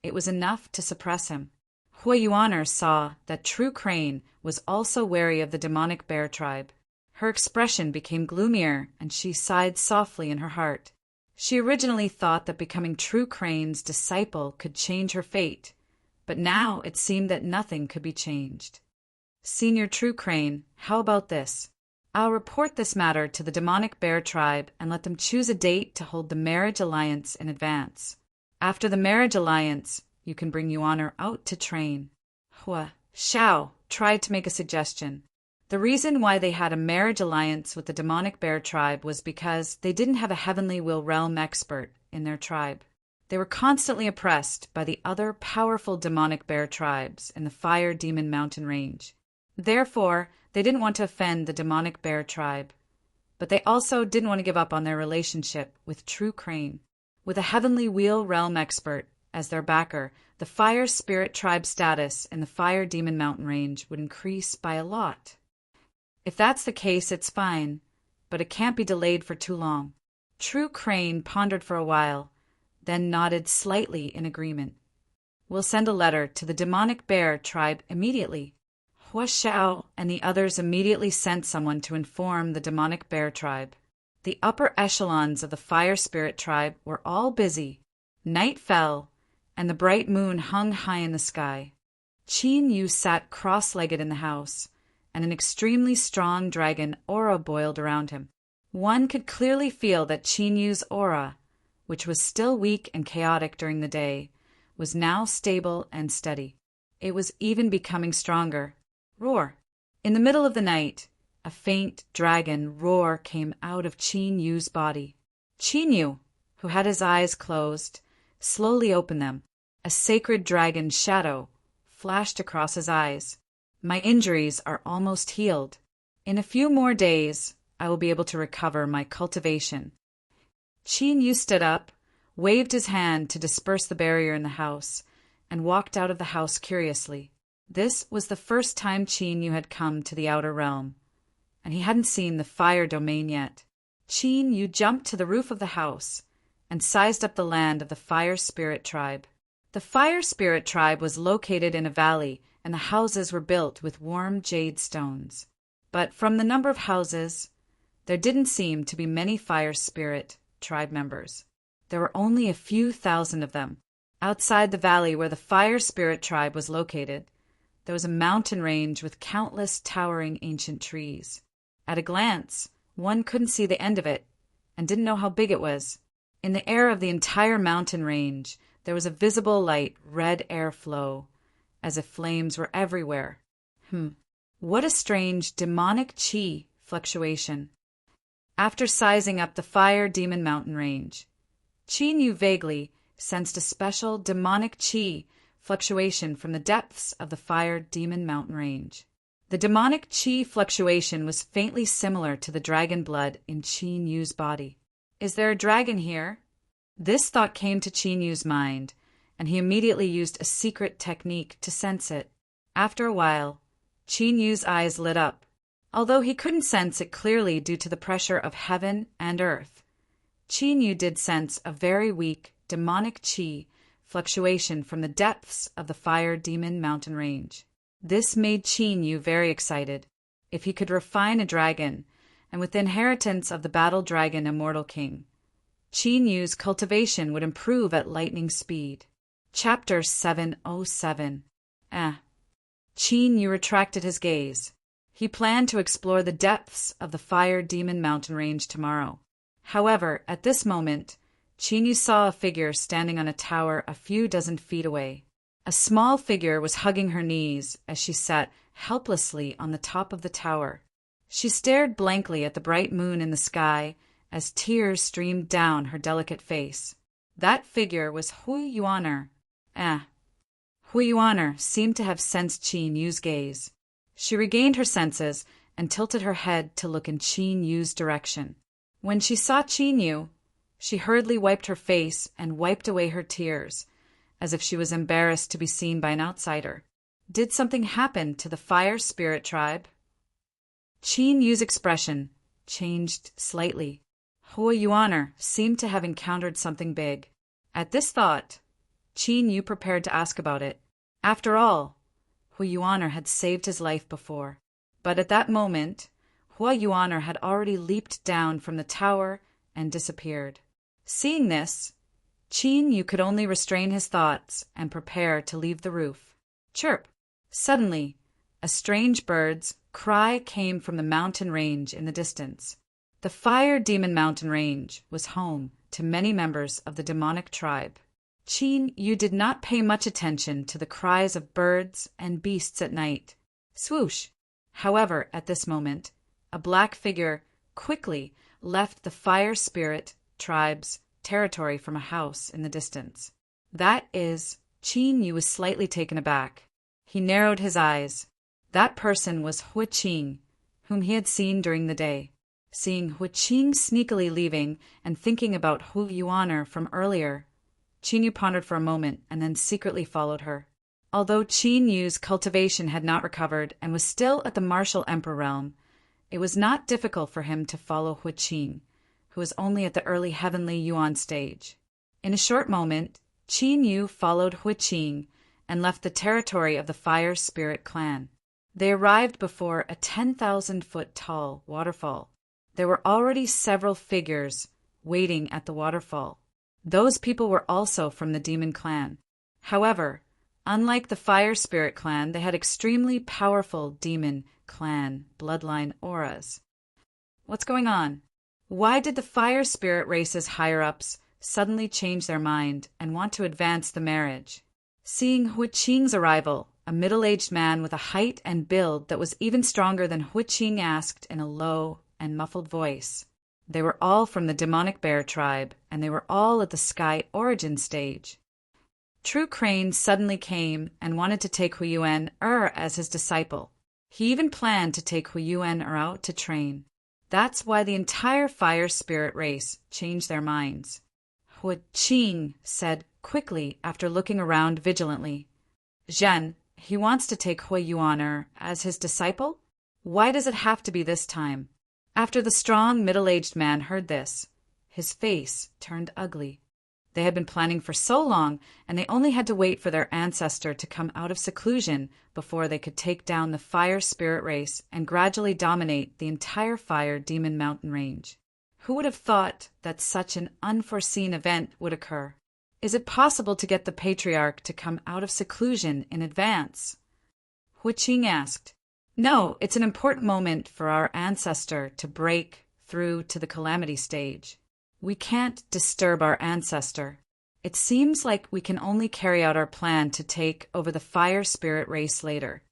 it was enough to suppress him. Hui Yuaner saw that True Crane was also wary of the demonic bear tribe. Her expression became gloomier, and she sighed softly in her heart. She originally thought that becoming True Crane's disciple could change her fate, but now it seemed that nothing could be changed. Senior True Crane, how about this? I'll report this matter to the demonic bear tribe and let them choose a date to hold the marriage alliance in advance. After the marriage alliance, you can bring Yuaner out to train. Hua Xiao tried to make a suggestion. The reason why they had a marriage alliance with the demonic bear tribe was because they didn't have a heavenly wheel realm expert in their tribe. They were constantly oppressed by the other powerful demonic bear tribes in the fire demon mountain range. Therefore, they didn't want to offend the demonic bear tribe. But they also didn't want to give up on their relationship with True Crane. With a heavenly wheel realm expert as their backer, the fire spirit tribe status in the fire demon mountain range would increase by a lot. If that's the case, it's fine, but it can't be delayed for too long. True Crane pondered for a while, then nodded slightly in agreement. We'll send a letter to the demonic bear tribe immediately. Hua Xiao and the others immediately sent someone to inform the demonic bear tribe. The upper echelons of the fire spirit tribe were all busy. Night fell, and the bright moon hung high in the sky. Qin Yu sat cross-legged in the house, and an extremely strong dragon aura boiled around him. One could clearly feel that Qin Yu's aura, which was still weak and chaotic during the day, was now stable and steady. It was even becoming stronger. Roar! In the middle of the night, a faint dragon roar came out of Qin Yu's body. Qin Yu, who had his eyes closed, slowly opened them. A sacred dragon shadow flashed across his eyes. My injuries are almost healed. In a few more days, I will be able to recover my cultivation. Qin Yu stood up, waved his hand to disperse the barrier in the house, and walked out of the house curiously. This was the first time Qin Yu had come to the outer realm, and he hadn't seen the fire domain yet. Qin Yu jumped to the roof of the house and sized up the land of the fire spirit tribe. The fire spirit tribe was located in a valley, and the houses were built with warm jade stones. But from the number of houses, there didn't seem to be many fire spirit tribe members. There were only a few thousand of them. Outside the valley where the fire spirit tribe was located, there was a mountain range with countless towering ancient trees. At a glance, one couldn't see the end of it and didn't know how big it was. In the air of the entire mountain range, there was a visible light red air flow, as if flames were everywhere. What a strange demonic qi fluctuation. After sizing up the fire demon mountain range, Qin Yu vaguely sensed a special demonic qi fluctuation from the depths of the fire demon mountain range. The demonic qi fluctuation was faintly similar to the dragon blood in Qin Yu's body. Is there a dragon here? This thought came to Qin Yu's mind, and he immediately used a secret technique to sense it. After a while, Qin Yu's eyes lit up. Although he couldn't sense it clearly due to the pressure of heaven and earth, Qin Yu did sense a very weak demonic qi fluctuation from the depths of the fire demon mountain range. This made Qin Yu very excited. If he could refine a dragon, and with the inheritance of the battle dragon Immortal King, Qin Yu's cultivation would improve at lightning speed. Chapter 707. Qin Yu retracted his gaze. He planned to explore the depths of the Fire Demon Mountain Range tomorrow. However, at this moment, Qin Yu saw a figure standing on a tower a few dozen feet away. A small figure was hugging her knees as she sat helplessly on the top of the tower. She stared blankly at the bright moon in the sky as tears streamed down her delicate face. That figure was Hui Yuaner. Hui Yuaner seemed to have sensed Qin Yu's gaze. She regained her senses and tilted her head to look in Qin Yu's direction. When she saw Qin Yu, she hurriedly wiped her face and wiped away her tears, as if she was embarrassed to be seen by an outsider. Did something happen to the fire spirit tribe? Qin Yu's expression changed slightly. Hui Yuaner seemed to have encountered something big. At this thought, Qin Yu prepared to ask about it. After all, Hui Yuaner had saved his life before. But at that moment, Hui Yuaner had already leaped down from the tower and disappeared. Seeing this, Qin Yu could only restrain his thoughts and prepare to leave the roof. Chirp! Suddenly, a strange bird's cry came from the mountain range in the distance. The Fire Demon Mountain Range was home to many members of the demonic tribe. Qin Yu did not pay much attention to the cries of birds and beasts at night. Swoosh! However, at this moment, a black figure quickly left the fire spirit tribe's territory from a house in the distance. That is, Qin Yu was slightly taken aback. He narrowed his eyes. That person was Hui Qing, whom he had seen during the day. Seeing Hui Qing sneakily leaving and thinking about Hui Yuaner from earlier, Qin Yu pondered for a moment and then secretly followed her. Although Qin Yu's cultivation had not recovered and was still at the martial emperor realm, it was not difficult for him to follow Hui Qing, who was only at the early heavenly Yuan stage. In a short moment, Qin Yu followed Hui Qing and left the territory of the Fire Spirit clan. They arrived before a 10,000-foot tall waterfall. There were already several figures waiting at the waterfall. Those people were also from the demon clan. However, unlike the Fire Spirit clan, they had extremely powerful demon clan bloodline auras. What's going on? Why did the Fire Spirit race's higher-ups suddenly change their mind and want to advance the marriage? Seeing Hui Qing's arrival, a middle-aged man with a height and build that was even stronger than Hui Qing asked in a low and muffled voice. They were all from the demonic bear tribe, and they were all at the sky origin stage. True Crane suddenly came and wanted to take Hui Yuan as his disciple. He even planned to take Hui Yuan out to train. That's why the entire fire spirit race changed their minds. Hui Qing said quickly after looking around vigilantly. Zhen, he wants to take Hui Yuan as his disciple? Why does it have to be this time? After the strong middle-aged man heard this, his face turned ugly. They had been planning for so long, and they only had to wait for their ancestor to come out of seclusion before they could take down the fire spirit race and gradually dominate the entire Fire Demon Mountain Range. Who would have thought that such an unforeseen event would occur? Is it possible to get the patriarch to come out of seclusion in advance? Hui Qing asked. No, it's an important moment for our ancestor to break through to the calamity stage. We can't disturb our ancestor. It seems like we can only carry out our plan to take over the fire spirit race later.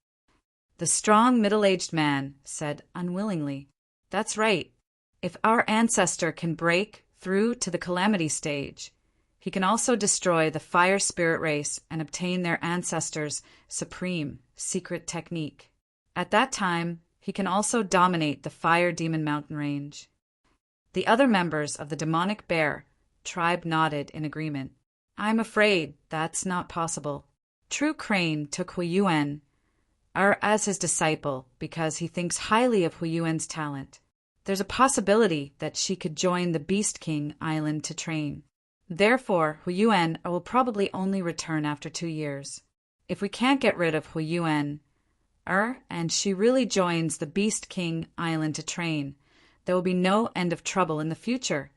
The strong middle-aged man said unwillingly. That's right. If our ancestor can break through to the calamity stage, he can also destroy the fire spirit race and obtain their ancestors' supreme secret technique. At that time, he can also dominate the Fire Demon Mountain Range. The other members of the demonic bear tribe nodded in agreement. I'm afraid that's not possible. True Crane took Hui Yuan as his disciple because he thinks highly of Hui Yuan's talent. There's a possibility that she could join the Beast King Island to train. Therefore, Hui Yuan will probably only return after 2 years. If we can't get rid of Hui Yuan, and she really joins the Beast King Island to train, there will be no end of trouble in the future.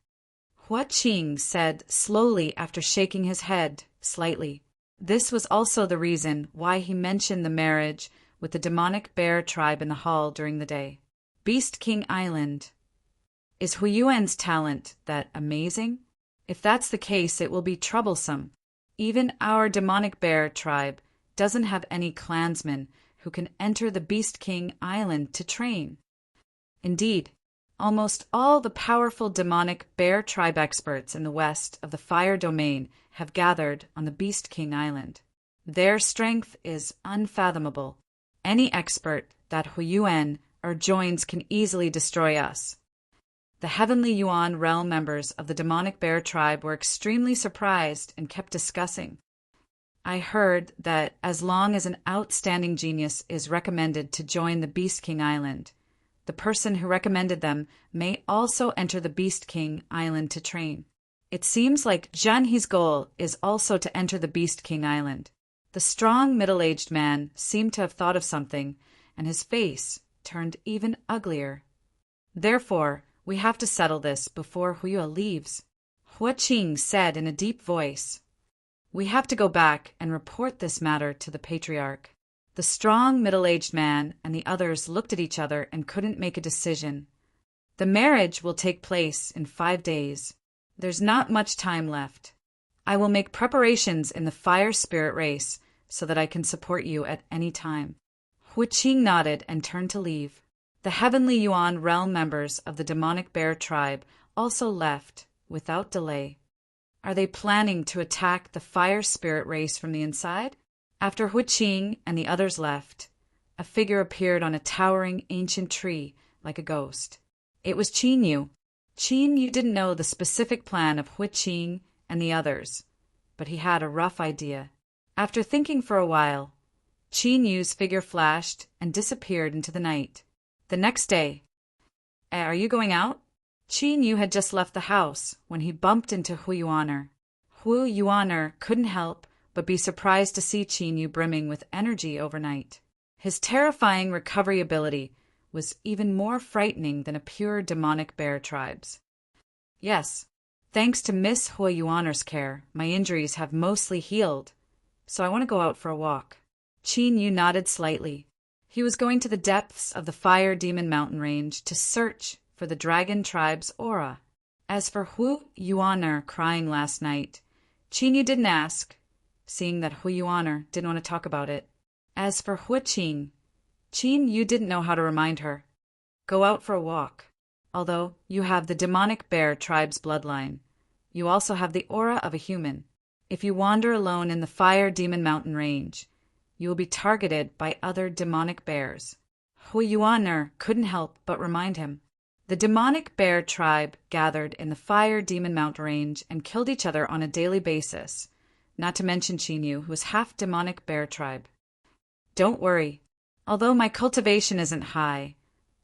Hua Qing said slowly after shaking his head slightly. This was also the reason why he mentioned the marriage with the demonic bear tribe in the hall during the day. Beast King Island. Is Huiyuan's talent that amazing? If that's the case, it will be troublesome. Even our demonic bear tribe doesn't have any clansmen who can enter the Beast King Island to train. Indeed, almost all the powerful demonic bear tribe experts in the west of the fire domain have gathered on the Beast King Island. Their strength is unfathomable. Any expert that Huiyuan or joins can easily destroy us. The Heavenly Yuan realm members of the demonic bear tribe were extremely surprised and kept discussing. I heard that as long as an outstanding genius is recommended to join the Beast King Island, the person who recommended them may also enter the Beast King Island to train. It seems like Zhan He's goal is also to enter the Beast King Island. The strong middle-aged man seemed to have thought of something, and his face turned even uglier. Therefore, we have to settle this before Huiyue leaves. Hua Qing said in a deep voice. We have to go back and report this matter to the patriarch. The strong middle-aged man and the others looked at each other and couldn't make a decision. The marriage will take place in 5 days. There's not much time left. I will make preparations in the fire spirit race so that I can support you at any time. Hu Qing nodded and turned to leave. The Heavenly Yuan realm members of the demonic bear tribe also left without delay. Are they planning to attack the fire spirit race from the inside? After Hu Qing and the others left, a figure appeared on a towering ancient tree like a ghost. It was Qin Yu. Qin Yu didn't know the specific plan of Hu Qing and the others, but he had a rough idea. After thinking for a while, Qin Yu's figure flashed and disappeared into the night. The next day, are you going out? Qin Yu had just left the house when he bumped into Hu Yuaner. Hu Yuaner couldn't help but be surprised to see Qin Yu brimming with energy overnight. His terrifying recovery ability was even more frightening than a pure demonic bear tribe's. Yes, thanks to Miss Hu Yuaner's care, my injuries have mostly healed, so I want to go out for a walk. Qin Yu nodded slightly. He was going to the depths of the Fire Demon Mountain Range to search for the Dragon Tribe's aura. As for Hu Yuaner crying last night, Qin Yu didn't ask, seeing that Hu Yuaner didn't want to talk about it. As for Hu Qing, Qin Yu didn't know how to remind her. Go out for a walk. Although you have the demonic bear tribe's bloodline, you also have the aura of a human. If you wander alone in the Fire Demon Mountain Range, you will be targeted by other demonic bears. Hu Yuaner couldn't help but remind him. The demonic bear tribe gathered in the Fire Demon Mountain Range and killed each other on a daily basis, not to mention Qin Yu, who was half demonic bear tribe. Don't worry. Although my cultivation isn't high,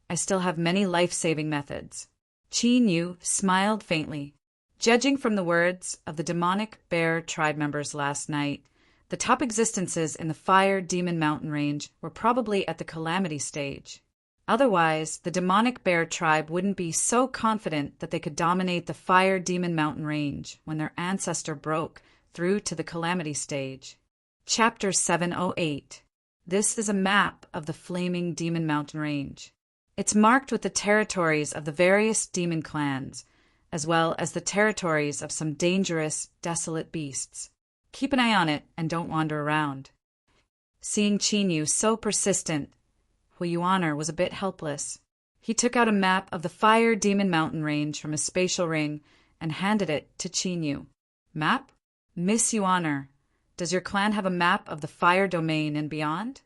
I still have many life-saving methods. Qin Yu smiled faintly. Judging from the words of the demonic bear tribe members last night, the top existences in the Fire Demon Mountain Range were probably at the calamity stage. Otherwise, the demonic bear tribe wouldn't be so confident that they could dominate the Fire Demon Mountain Range when their ancestor broke through to the calamity stage. Chapter 708. This is a map of the Flaming Demon Mountain Range. It's marked with the territories of the various demon clans, as well as the territories of some dangerous, desolate beasts. Keep an eye on it and don't wander around. Seeing Qin Yu so persistent, Hu Yuaner was a bit helpless. He took out a map of the Fire Demon Mountain Range from his spatial ring and handed it to Qin Yu. Map? Miss Yuaner, does your clan have a map of the fire domain and beyond?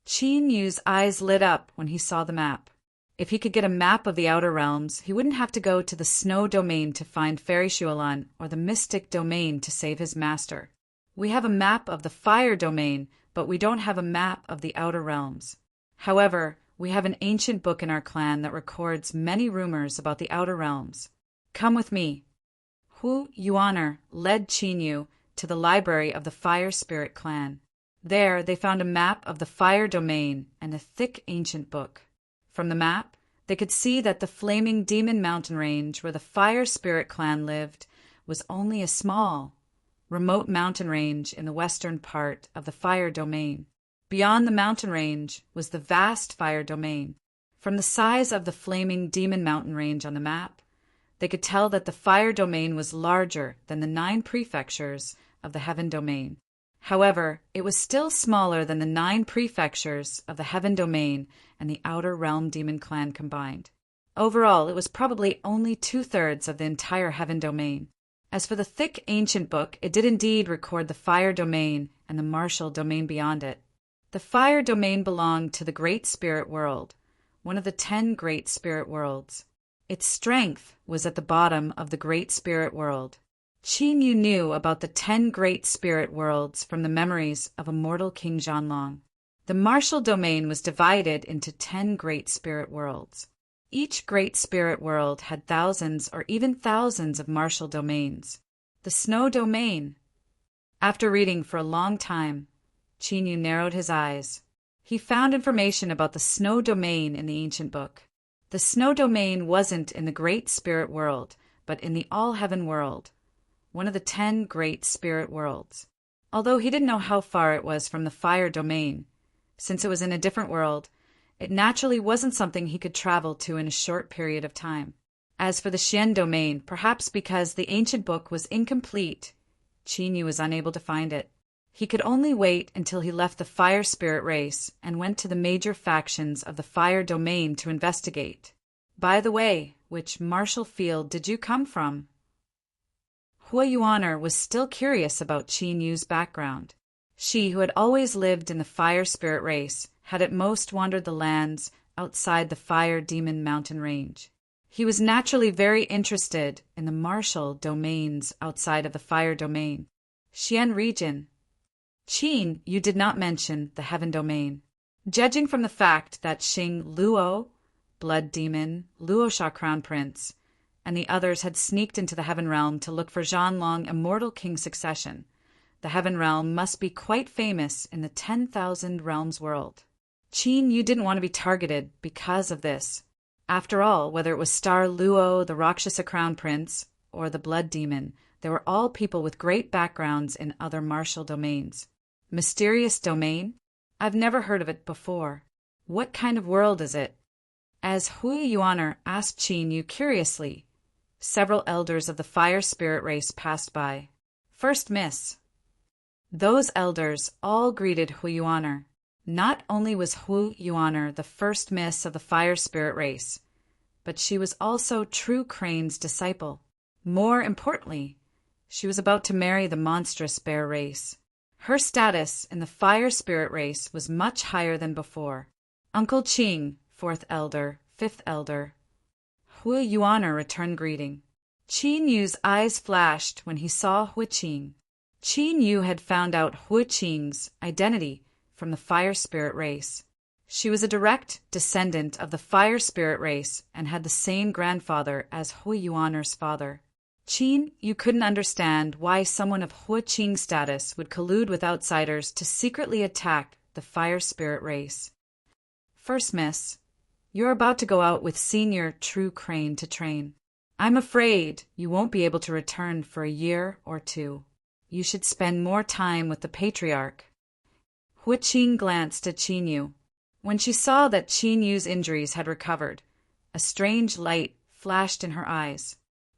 Qin Yu's eyes lit up when he saw the map. If he could get a map of the outer realms, he wouldn't have to go to the snow domain to find Fairy Shualan or the mystic domain to save his master. We have a map of the fire domain, but we don't have a map of the outer realms. However, we have an ancient book in our clan that records many rumors about the outer realms. Come with me. Hu Yuaner led Qin Yu to the library of the Fire Spirit clan. There they found a map of the fire domain and a thick ancient book. From the map, They could see that the flaming demon mountain range where the fire spirit clan lived was only a small, remote mountain range in the western part of the fire domain. Beyond the mountain range was the vast fire domain. From the size of the flaming demon mountain range on the map, they could tell that the fire domain was larger than the 9 prefectures of the heaven domain. However, it was still smaller than the 9 prefectures of the heaven domain and the outer realm demon clan combined. Overall, it was probably only 2/3 of the entire heaven domain. As for the thick ancient book, it did indeed record the fire domain and the martial domain beyond it. The fire domain belonged to the Great Spirit World, one of the 10 Great Spirit Worlds. Its strength was at the bottom of the Great Spirit World. Qin Yu knew about the 10 Great Spirit Worlds from the memories of immortal King Zhanlong. The martial domain was divided into 10 Great Spirit Worlds. Each Great Spirit World had thousands or even thousands of martial domains. The Snow Domain. After reading for a long time, Qin Yu narrowed his eyes. He found information about the Snow Domain in the ancient book. The Snow Domain wasn't in the Great Spirit World, but in the All-Heaven World, one of the 10 Great Spirit Worlds. Although he didn't know how far it was from the Fire Domain, since it was in a different world, it naturally wasn't something he could travel to in a short period of time. As for the Xian Domain, perhaps because the ancient book was incomplete, Qin Yu was unable to find it. He could only wait until he left the Fire Spirit race and went to the major factions of the Fire Domain to investigate. By the way, which martial field did you come from? Hua Yuaner was still curious about Qin Yu's background. She, who had always lived in the Fire Spirit race, had at most wandered the lands outside the Fire Demon Mountain Range. He was naturally very interested in the martial domains outside of the Fire Domain. Xian region. Qin, you did not mention the Heaven Domain. Judging from the fact that Xing Luo, Blood Demon, Luosha Crown Prince, and the others had sneaked into the Heaven Realm to look for Zhanlong Immortal King succession, the Heaven Realm must be quite famous in the 10,000 Realms world. Qin, you didn't want to be targeted because of this. After all, whether it was Star Luo, the Rakshasa Crown Prince, or the Blood Demon, they were all people with great backgrounds in other martial domains. Mysterious domain? I've never heard of it before. What kind of world is it? As Hui Yuaner asked Qin Yu curiously, several elders of the Fire Spirit race passed by. First Miss. Those elders all greeted Hui Yuaner. Not only was Hui Yuaner the first Miss of the Fire Spirit race, but she was also True Crane's disciple. More importantly, she was about to marry the monstrous bear race. Her status in the Fire Spirit race was much higher than before. Uncle Qing, 4th Elder, 5th Elder. Hui Yuaner returned greeting. Qin Yu's eyes flashed when he saw Hui Qing. Qin Yu had found out Hui Qing's identity from the Fire Spirit race. She was a direct descendant of the Fire Spirit race and had the same grandfather as Hui Yuaner's father. Qin, you couldn't understand why someone of Hui Qing's status would collude with outsiders to secretly attack the Fire Spirit race. First Miss, you're about to go out with Senior True Crane to train. I'm afraid you won't be able to return for a year or 2. You should spend more time with the Patriarch. Hui Qing glanced at Qin Yu. When she saw that Qin Yu's injuries had recovered, a strange light flashed in her eyes.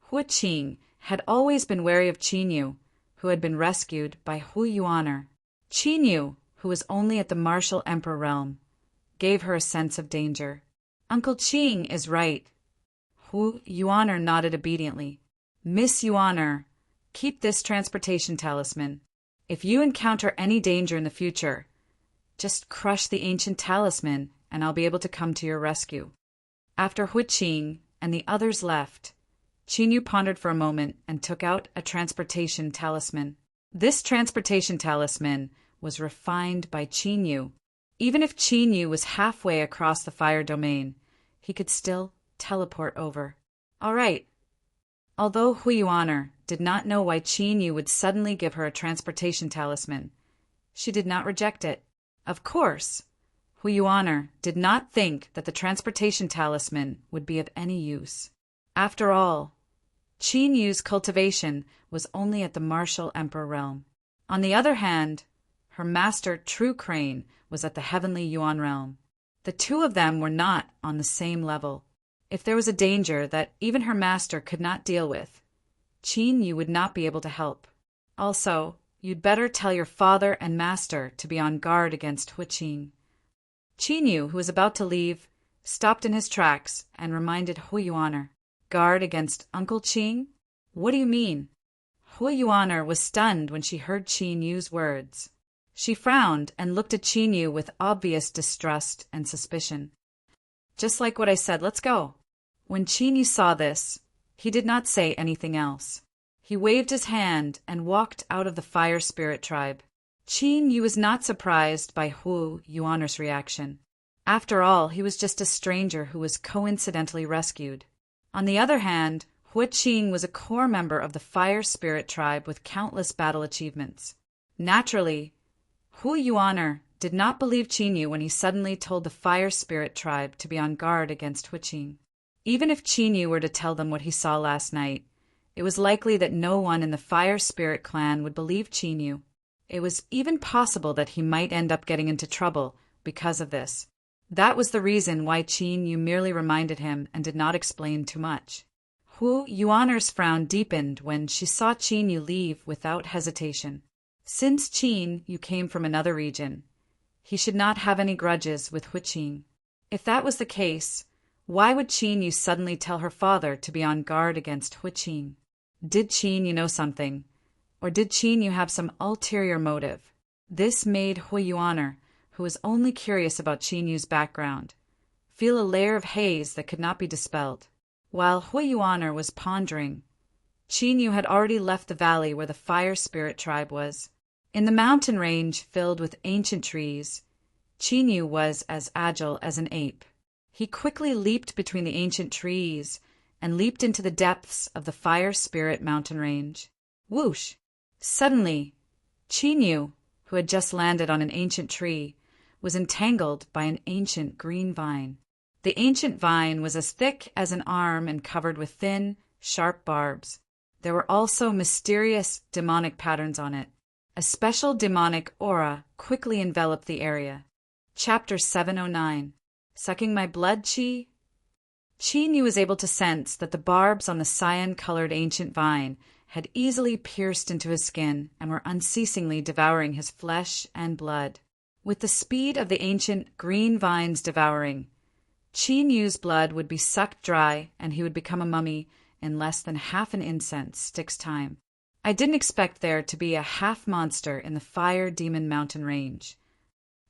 Hui Qing had always been wary of Qin Yu, who had been rescued by Hui Yuaner. Qin Yu, who was only at the Martial Emperor realm, gave her a sense of danger. Uncle Qing is right. Hui Yuaner nodded obediently. Miss Yuaner, keep this transportation talisman. If you encounter any danger in the future, just crush the ancient talisman and I'll be able to come to your rescue. After Hui Qing and the others left, Qin Yu pondered for a moment and took out a transportation talisman. This transportation talisman was refined by Qin Yu. Even if Qin Yu was halfway across the fire domain, he could still teleport over. All right. Although Hui Yuaner did not know why Qin Yu would suddenly give her a transportation talisman, she did not reject it. Of course, Hu Yuan'er did not think that the transportation talisman would be of any use. After all, Qin Yu's cultivation was only at the martial emperor realm. On the other hand, her master True Crane was at the heavenly Yuan realm. The two of them were not on the same level. If there was a danger that even her master could not deal with, Qin Yu would not be able to help. Also, you'd better tell your father and master to be on guard against Hu Qin. Qin Yu, who was about to leave, stopped in his tracks and reminded Hu Yuan'er, "Guard against Uncle Qin? What do you mean?" Hu Yuan'er was stunned when she heard Qin Yu's words. She frowned and looked at Qin Yu with obvious distrust and suspicion. "Just like what I said, let's go." When Qin Yu saw this, he did not say anything else. He waved his hand and walked out of the fire spirit tribe. Qin Yu was not surprised by Hu Yuan'er's reaction. After all, he was just a stranger who was coincidentally rescued. On the other hand, Hu Qin was a core member of the fire spirit tribe with countless battle achievements. Naturally, Hu Yuan'er did not believe Qin Yu when he suddenly told the fire spirit tribe to be on guard against Hu Qin. Even if Qin Yu were to tell them what he saw last night, it was likely that no one in the fire spirit clan would believe Qin Yu. It was even possible that he might end up getting into trouble because of this. That was the reason why Qin Yu merely reminded him and did not explain too much. Hu Yuan'er's frown deepened when she saw Qin Yu leave without hesitation. Since Qin Yu came from another region, he should not have any grudges with Hu Qin. If that was the case, why would Qin Yu suddenly tell her father to be on guard against Hu Qin? Did Qin Yu know something? Or did Qin Yu have some ulterior motive? This made Hu Yuan'er, who was only curious about Qin Yu's background, feel a layer of haze that could not be dispelled. While Hu Yuan'er was pondering, Qin Yu had already left the valley where the fire spirit tribe was. In the mountain range filled with ancient trees, Qin Yu was as agile as an ape. He quickly leaped between the ancient trees and leaped into the depths of the fire spirit mountain range. Whoosh! Suddenly, Qin Yu, who had just landed on an ancient tree, was entangled by an ancient green vine. The ancient vine was as thick as an arm and covered with thin, sharp barbs. There were also mysterious demonic patterns on it. A special demonic aura quickly enveloped the area. Chapter 709. Sucking my blood, Qi? Qin Yu was able to sense that the barbs on the cyan-colored ancient vine had easily pierced into his skin and were unceasingly devouring his flesh and blood. With the speed of the ancient green vines devouring, Qin Yu's blood would be sucked dry and he would become a mummy in less than half an incense stick's time. I didn't expect there to be a half-monster in the Fire Demon Mountain range.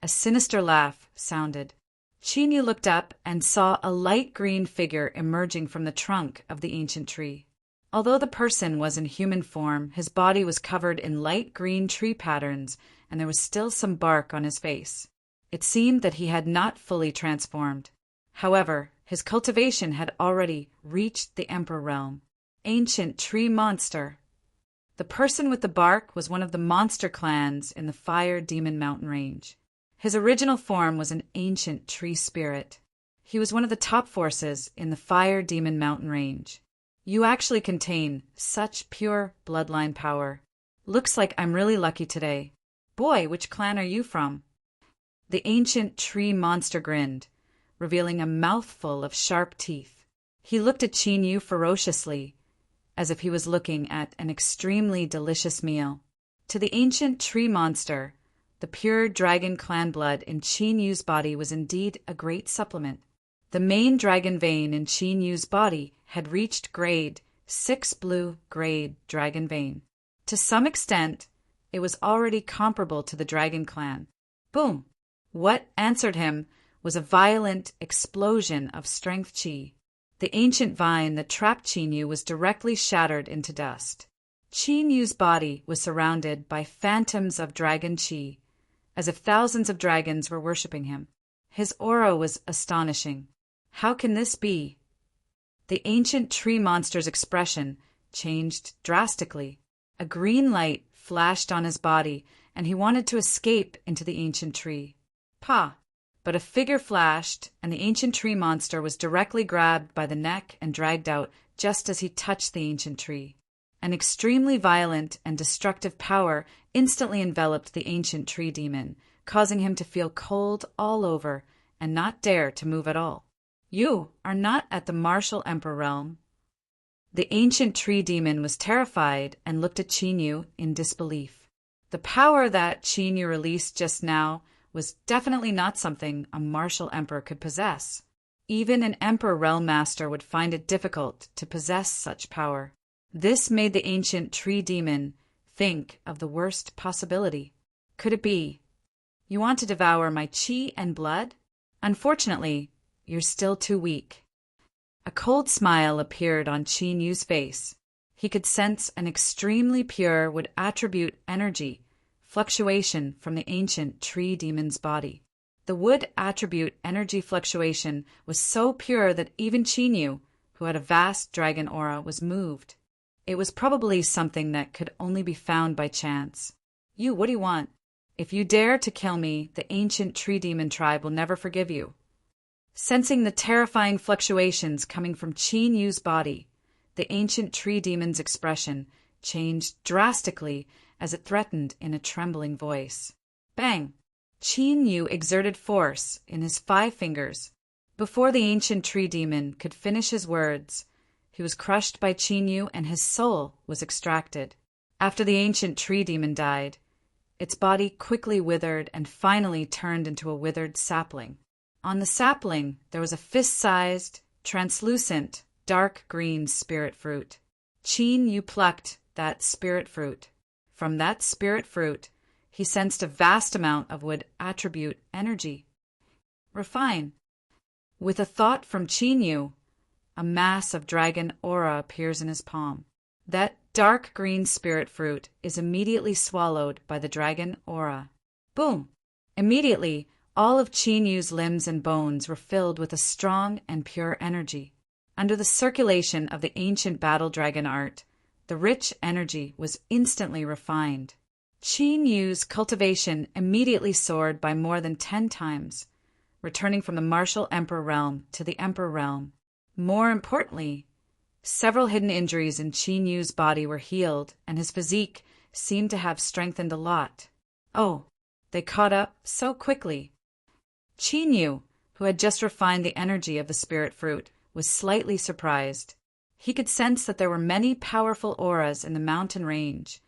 A sinister laugh sounded. Qin Yu looked up and saw a light green figure emerging from the trunk of the ancient tree. Although the person was in human form, his body was covered in light green tree patterns and there was still some bark on his face. It seemed that he had not fully transformed. However, his cultivation had already reached the Emperor realm. Ancient tree monster. The person with the bark was one of the monster clans in the Fire Demon Mountain range. His original form was an ancient tree spirit. He was one of the top forces in the Fire Demon Mountain range. You actually contain such pure bloodline power. Looks like I'm really lucky today. Boy, which clan are you from? The ancient tree monster grinned, revealing a mouthful of sharp teeth. He looked at Qin Yu ferociously, as if he was looking at an extremely delicious meal. To the ancient tree monster, the pure dragon clan blood in Qin Yu's body was indeed a great supplement. The main dragon vein in Qin Yu's body had reached grade 6 blue grade dragon vein. To some extent, it was already comparable to the dragon clan. Boom! What answered him was a violent explosion of strength qi. The ancient vine that trapped Qin Yu was directly shattered into dust. Qin Yu's body was surrounded by phantoms of dragon qi, as if thousands of dragons were worshipping him. His aura was astonishing. How can this be? The ancient tree monster's expression changed drastically. A green light flashed on his body, and he wanted to escape into the ancient tree. Pa! but a figure flashed, and the ancient tree monster was directly grabbed by the neck and dragged out just as he touched the ancient tree. An extremely violent and destructive power instantly enveloped the ancient tree demon, causing him to feel cold all over and not dare to move at all. "You are not at the martial emperor realm." The ancient tree demon was terrified and looked at Chinyu in disbelief. The power that Chinyu released just now was definitely not something a martial emperor could possess. Even an emperor realm master would find it difficult to possess such power. This made the ancient tree demon think of the worst possibility. Could it be, "You want to devour my chi and blood? Unfortunately, you're still too weak." A cold smile appeared on Chinyu's face. He could sense an extremely pure would attribute energy fluctuation from the ancient tree demon's body. The wood attribute energy fluctuation was so pure that even Chinyu, who had a vast dragon aura, was moved. It was probably something that could only be found by chance. What do you want? If you dare to kill me, the ancient tree demon tribe will never forgive you." Sensing the terrifying fluctuations coming from Chinyu's body, the ancient tree demon's expression changed drastically as it threatened in a trembling voice. Bang! Chinyu exerted force in his 5 fingers. Before the ancient tree demon could finish his words, he was crushed by Chinyu and his soul was extracted. After the ancient tree demon died, its body quickly withered and finally turned into a withered sapling. On the sapling, there was a fist-sized, translucent, dark green spirit fruit. Chinyu plucked that spirit fruit. From that spirit fruit, he sensed a vast amount of would attribute energy. Refine. With a thought from Chinyu, a mass of dragon aura appears in his palm. That dark green spirit fruit is immediately swallowed by the dragon aura. Boom! Immediately, all of Chinyu's limbs and bones were filled with a strong and pure energy. Under the circulation of the ancient battle dragon art, the rich energy was instantly refined. Chinyu's cultivation immediately soared by more than 10 times, returning from the martial emperor realm to the emperor realm. More importantly, several hidden injuries in Chinyu's body were healed, and his physique seemed to have strengthened a lot. Oh, they caught up so quickly. Chinyu, who had just refined the energy of the spirit fruit, was slightly surprised. He could sense that there were many powerful auras in the mountain range,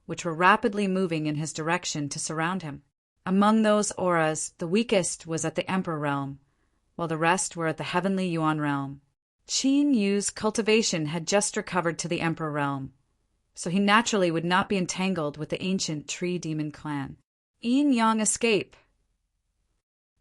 which were rapidly moving in his direction to surround him. Among those auras, the weakest was at the Emperor realm, while the rest were at the Heavenly Yuan realm. Chinyu's cultivation had just recovered to the Emperor realm, so he naturally would not be entangled with the ancient tree demon clan. Yin-Yang escape.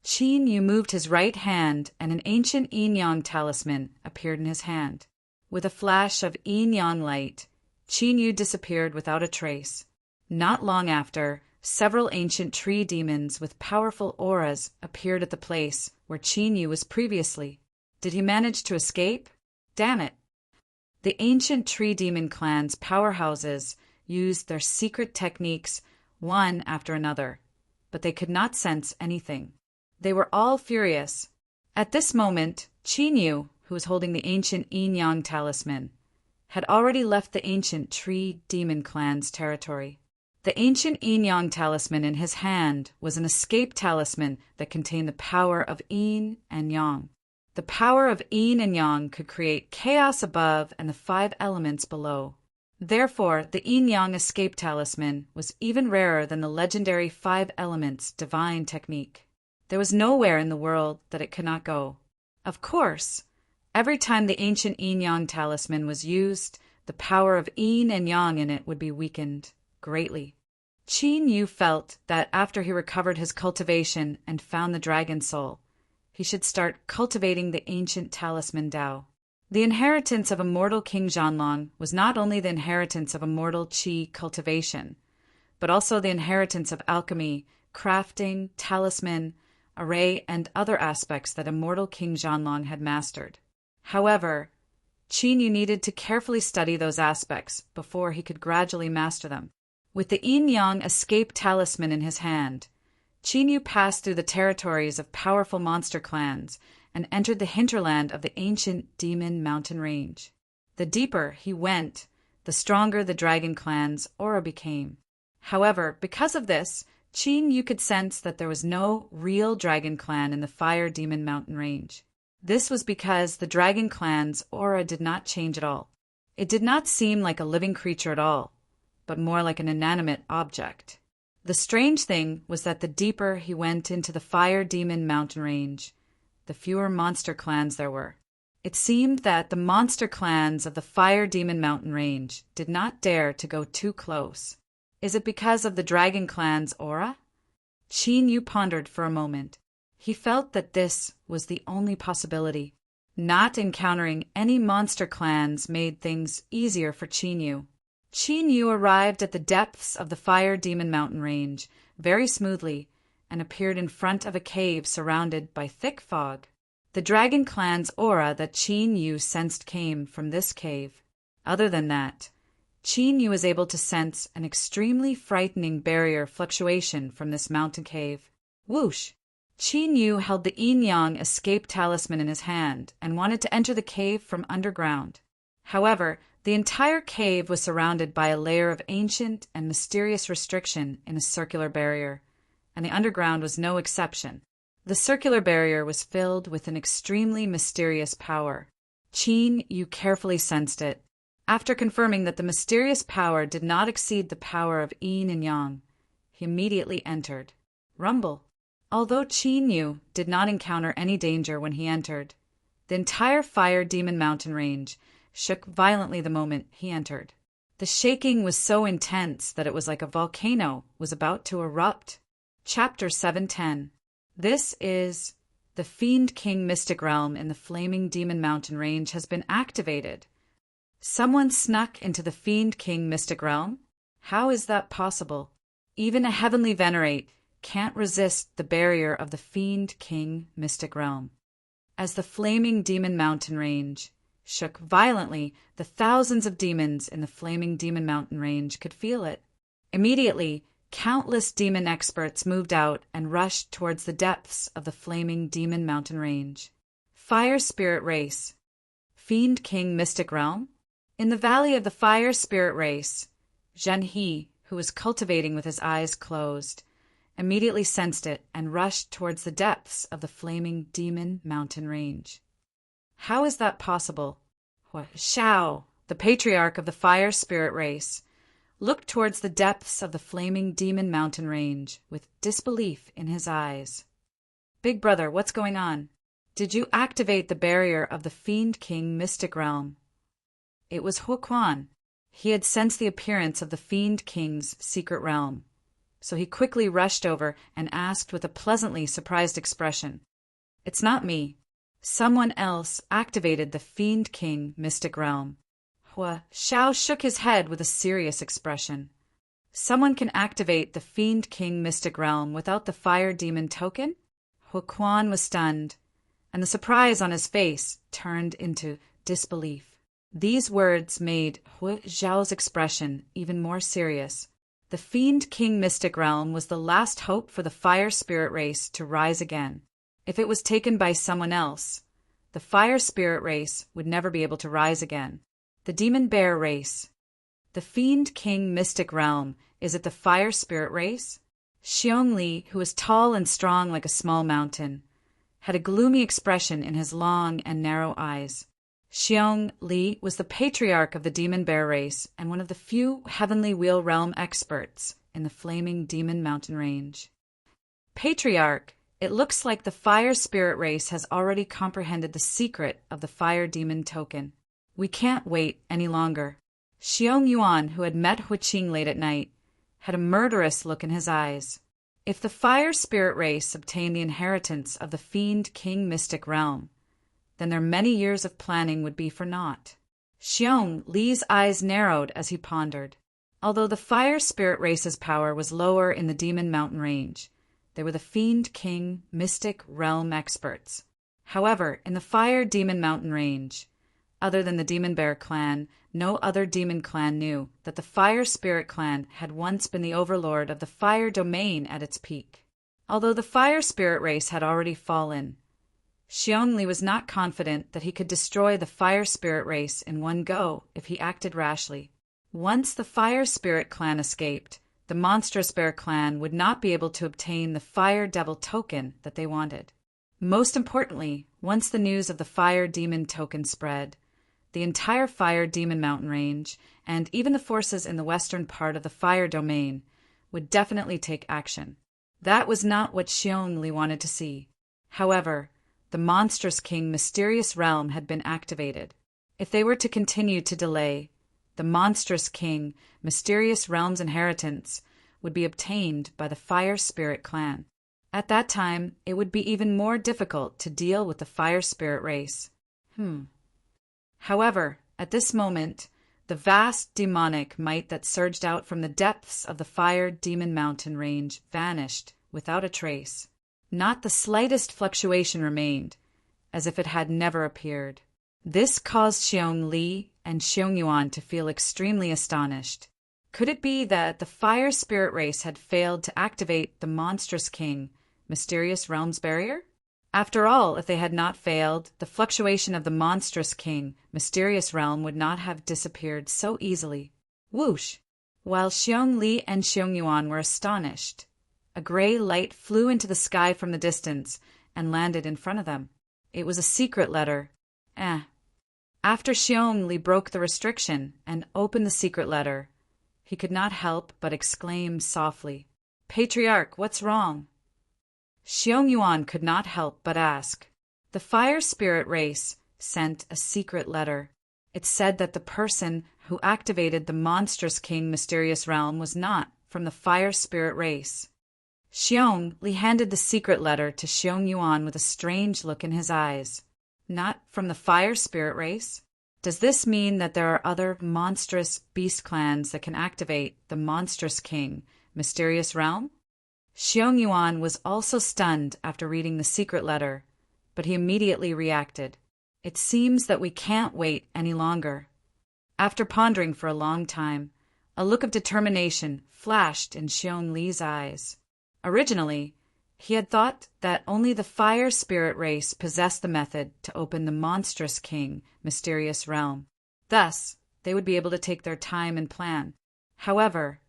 Chinyu moved his right hand, and an ancient Yin-Yang talisman appeared in his hand. With a flash of Yin-Yang light, Chinyu disappeared without a trace. Not long after, several ancient tree demons with powerful auras appeared at the place where Chinyu was previously. Did he manage to escape? Damn it! The ancient tree demon clan's powerhouses used their secret techniques one after another, but they could not sense anything. They were all furious. At this moment, Chinyu, who was holding the ancient Yin-Yang talisman, had already left the ancient tree demon clan's territory. The ancient Yin-Yang talisman in his hand was an escape talisman that contained the power of Yin and Yang. The power of Yin and Yang could create chaos above and the 5 elements below. Therefore, the Yin-Yang escape talisman was even rarer than the legendary 5 elements divine technique. There was nowhere in the world that it could not go. Of course, every time the ancient Yin-Yang talisman was used, the power of Yin and Yang in it would be weakened greatly. Chinyu felt that after he recovered his cultivation and found the dragon soul, he should start cultivating the ancient talisman Tao. The inheritance of immortal King Zhanlong was not only the inheritance of immortal qi cultivation, but also the inheritance of alchemy, crafting, talisman, array, and other aspects that immortal King Zhanlong had mastered. However, Chinyu needed to carefully study those aspects before he could gradually master them. With the Yin-Yang escape talisman in his hand, Qin Yu passed through the territories of powerful monster clans and entered the hinterland of the ancient demon mountain range. The deeper he went, the stronger the dragon clan's aura became. However, because of this, Qin Yu could sense that there was no real dragon clan in the fire demon mountain range. This was because the dragon clan's aura did not change at all. It did not seem like a living creature at all, but more like an inanimate object. The strange thing was that the deeper he went into the fire demon mountain range, the fewer monster clans there were. It seemed that the monster clans of the fire demon mountain range did not dare to go too close. Is it because of the dragon clan's aura? Qin Yu pondered for a moment. He felt that this was the only possibility. Not encountering any monster clans made things easier for Qin Yu. Qin Yu arrived at the depths of the fire demon mountain range very smoothly and appeared in front of a cave surrounded by thick fog. The dragon clan's aura that Qin Yu sensed came from this cave. Other than that, Qin Yu was able to sense an extremely frightening barrier fluctuation from this mountain cave. Whoosh! Qin Yu held the yin-yang escape talisman in his hand and wanted to enter the cave from underground. However, the entire cave was surrounded by a layer of ancient and mysterious restriction in a circular barrier, and the underground was no exception. The circular barrier was filled with an extremely mysterious power. Qin Yu carefully sensed it. After confirming that the mysterious power did not exceed the power of yin and yang, he immediately entered. Rumble. Although Qin Yu did not encounter any danger when he entered, the entire fire demon mountain range shook violently the moment he entered. The shaking was so intense that it was like a volcano was about to erupt. Chapter 710. This is the Fiend King Mystic Realm in the Flaming Demon Mountain Range has been activated. Someone snuck into the Fiend King Mystic Realm? How is that possible? Even a heavenly venerate can't resist the barrier of the Fiend King Mystic Realm. As the Flaming Demon Mountain Range shook violently, the thousands of demons in the Flaming Demon Mountain Range could feel it. Immediately, countless demon experts moved out and rushed towards the depths of the Flaming Demon Mountain Range. Fire Spirit Race. Fiend King Mystic Realm? In the valley of the Fire Spirit Race, Zhen He, who was cultivating with his eyes closed, immediately sensed it and rushed towards the depths of the Flaming Demon Mountain Range. How is that possible? Xiao, the patriarch of the Fire Spirit Race, looked towards the depths of the Flaming Demon Mountain Range with disbelief in his eyes. Big brother, what's going on? Did you activate the barrier of the Fiend King Mystic Realm? It was Huquan. He had sensed the appearance of the Fiend King's secret realm, so he quickly rushed over and asked with a pleasantly surprised expression, "It's not me. Someone else activated the Fiend King Mystic Realm." Xiao shook his head with a serious expression. "Someone can activate the Fiend King Mystic Realm without the Fire Demon token?" Huquan was stunned, and the surprise on his face turned into disbelief. These words made Xiao's expression even more serious. The Fiend King Mystic Realm was the last hope for the Fire Spirit Race to rise again. If it was taken by someone else, the Fire Spirit Race would never be able to rise again. The Demon Bear Race. The Fiend King Mystic Realm, is it the Fire Spirit Race? Xiong Li, who was tall and strong like a small mountain, had a gloomy expression in his long and narrow eyes. Xiong Li was the patriarch of the Demon Bear Race and one of the few Heavenly Wheel Realm experts in the Flaming Demon Mountain Range. Patriarch, it looks like the Fire Spirit Race has already comprehended the secret of the Fire Demon token. We can't wait any longer. Xiong Yuan, who had met Huqing late at night, had a murderous look in his eyes. If the Fire Spirit Race obtained the inheritance of the Fiend King Mystic Realm, then their many years of planning would be for naught. Xiong Li's eyes narrowed as he pondered. Although the Fire Spirit Race's power was lower in the Demon Mountain Range, they were the Fiend King Mystic Realm experts. However, in the Fire Demon Mountain Range, other than the Demon Bear clan, no other demon clan knew that the Fire Spirit clan had once been the overlord of the Fire Domain at its peak. Although the fire spirit race had already fallen, Xiongli was not confident that he could destroy the fire spirit race in one go if he acted rashly. Once the fire spirit clan escaped, the monstrous bear clan would not be able to obtain the fire devil token that they wanted. Most importantly, once the news of the fire demon token spread, the entire fire demon mountain range, and even the forces in the western part of the fire domain, would definitely take action. That was not what Xiongli wanted to see. However, the monstrous king mysterious realm had been activated. If they were to continue to delay, the monstrous king mysterious realm's inheritance would be obtained by the fire spirit clan. At that time, it would be even more difficult to deal with the fire spirit race. However, at this moment, the vast demonic might that surged out from the depths of the fire demon mountain range vanished without a trace. Not the slightest fluctuation remained, as if it had never appeared. This caused Xiong Li and Xiong Yuan to feel extremely astonished. Could it be that the fire spirit race had failed to activate the monstrous king, mysterious realms barrier? After all, if they had not failed, the fluctuation of the monstrous king, mysterious realm would not have disappeared so easily. Whoosh! While Xiong Li and Xiong Yuan were astonished, a gray light flew into the sky from the distance and landed in front of them. It was a secret letter. After Xiong Li broke the restriction and opened the secret letter, he could not help but exclaim softly, "Patriarch, what's wrong?" Xiong Yuan could not help but ask. The fire spirit race sent a secret letter. It said that the person who activated the monstrous king mysterious realm was not from the fire spirit race. Xiong Li handed the secret letter to Xiong Yuan with a strange look in his eyes. Not from the fire spirit race? Does this mean that there are other monstrous beast clans that can activate the monstrous king, mysterious realm? Xiong Yuan was also stunned after reading the secret letter, but he immediately reacted. It seems that we can't wait any longer. After pondering for a long time, a look of determination flashed in Xiong Li's eyes. Originally, he had thought that only the fire spirit race possessed the method to open the monstrous king, mysterious realm. Thus, they would be able to take their time and plan. However,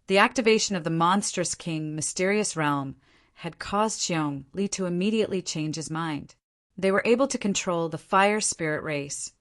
the activation of the monstrous king, mysterious realm, had caused Xiong Li to immediately change his mind. They were able to control the fire spirit race,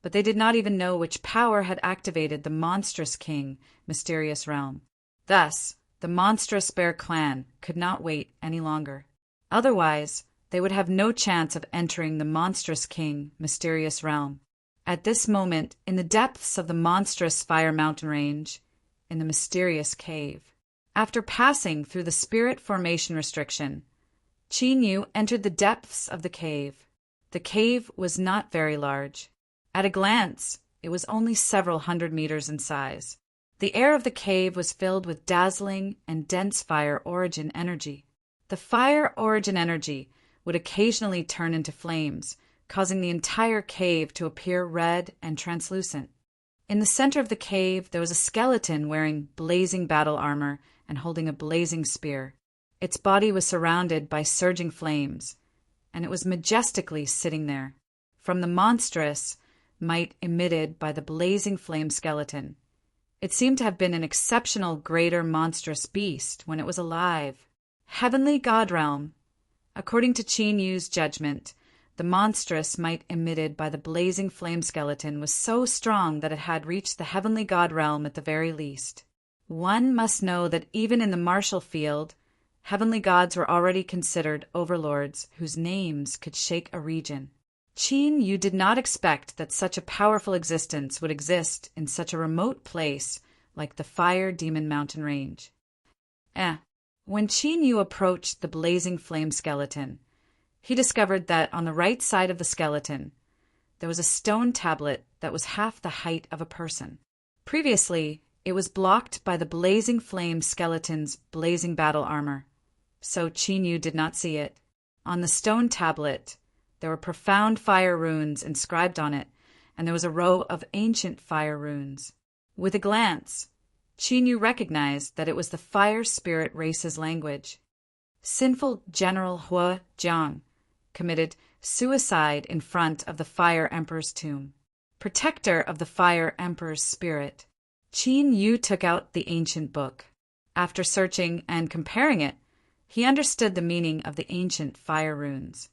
but they did not even know which power had activated the monstrous king, mysterious realm. Thus, the monstrous bear clan could not wait any longer. Otherwise, they would have no chance of entering the monstrous king, mysterious realm. At this moment, in the depths of the monstrous fire mountain range, in the mysterious cave, after passing through the spirit formation restriction, Qin Yu entered the depths of the cave. The cave was not very large. At a glance, it was only several hundred meters in size. The air of the cave was filled with dazzling and dense fire origin energy. The fire origin energy would occasionally turn into flames, causing the entire cave to appear red and translucent. In the center of the cave, there was a skeleton wearing blazing battle armor and holding a blazing spear. Its body was surrounded by surging flames, and it was majestically sitting there. From the monstrous might emitted by the blazing flame skeleton, it seemed to have been an exceptional greater monstrous beast when it was alive. Heavenly God Realm. According to Qin Yu's judgment, the monstrous might emitted by the blazing flame skeleton was so strong that it had reached the heavenly God Realm at the very least. One must know that even in the martial field, heavenly gods were already considered overlords whose names could shake a region. Qin Yu did not expect that such a powerful existence would exist in such a remote place like the Fire Demon Mountain Range. When Qin Yu approached the blazing flame skeleton, he discovered that on the right side of the skeleton, there was a stone tablet that was half the height of a person. Previously, it was blocked by the blazing flame skeleton's blazing battle armor, so Qin Yu did not see it. On the stone tablet, there were profound fire runes inscribed on it, and there was a row of ancient fire runes. With a glance, Qin Yu recognized that it was the fire spirit race's language. sinful General Hua Jiang committed suicide in front of the Fire Emperor's tomb. Protector of the Fire Emperor's spirit, Qin Yu took out the ancient book. After searching and comparing it, he understood the meaning of the ancient fire runes.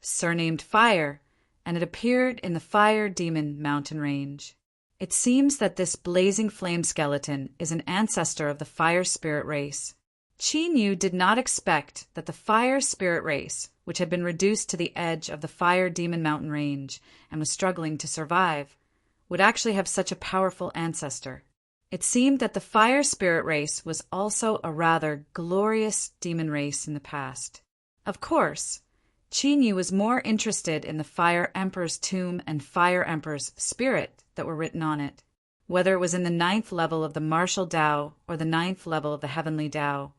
Surnamed Fire, and it appeared in the Fire Demon mountain range. It seems that this blazing flame skeleton is an ancestor of the fire spirit race. Qin Yu did not expect that the fire spirit race, which had been reduced to the edge of the Fire Demon mountain range and was struggling to survive, would actually have such a powerful ancestor. It seemed that the fire spirit race was also a rather glorious demon race in the past. Of course, Qin Yu was more interested in the Fire Emperor's tomb and Fire Emperor's spirit that were written on it, whether it was in the 9th level of the martial Tao or the 9th level of the heavenly Tao.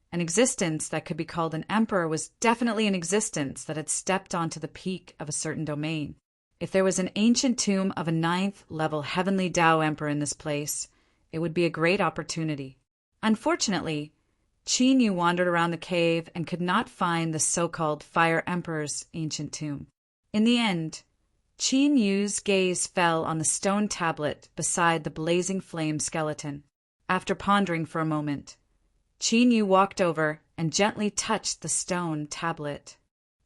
An existence that could be called an emperor was definitely an existence that had stepped onto the peak of a certain domain. If there was an ancient tomb of a 9th level heavenly Tao emperor in this place, it would be a great opportunity. Unfortunately, Qin Yu wandered around the cave and could not find the so-called Fire Emperor's ancient tomb. In the end, Qin Yu's gaze fell on the stone tablet beside the blazing flame skeleton. After pondering for a moment, Qin Yu walked over and gently touched the stone tablet.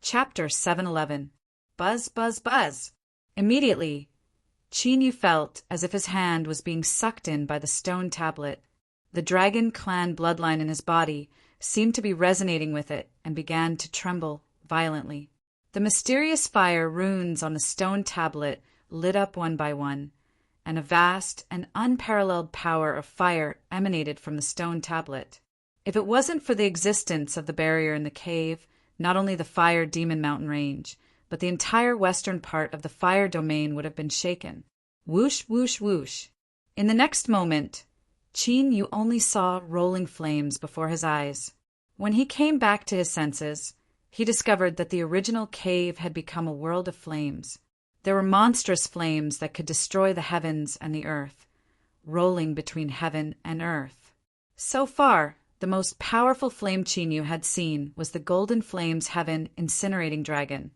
Chapter 711. Buzz, buzz, buzz. Immediately, Qin Yu felt as if his hand was being sucked in by the stone tablet. The dragon clan bloodline in his body seemed to be resonating with it and began to tremble violently. The mysterious fire runes on the stone tablet lit up one by one, and a vast and unparalleled power of fire emanated from the stone tablet. If it wasn't for the existence of the barrier in the cave, not only the Fire Demon mountain range, but the entire western part of the fire domain would have been shaken. Whoosh, whoosh, whoosh. In the next moment, Qin Yu only saw rolling flames before his eyes. When he came back to his senses, he discovered that the original cave had become a world of flames. There were monstrous flames that could destroy the heavens and the earth, rolling between heaven and earth. So far, the most powerful flame Qin Yu had seen was the Golden Flames Heaven Incinerating Dragon,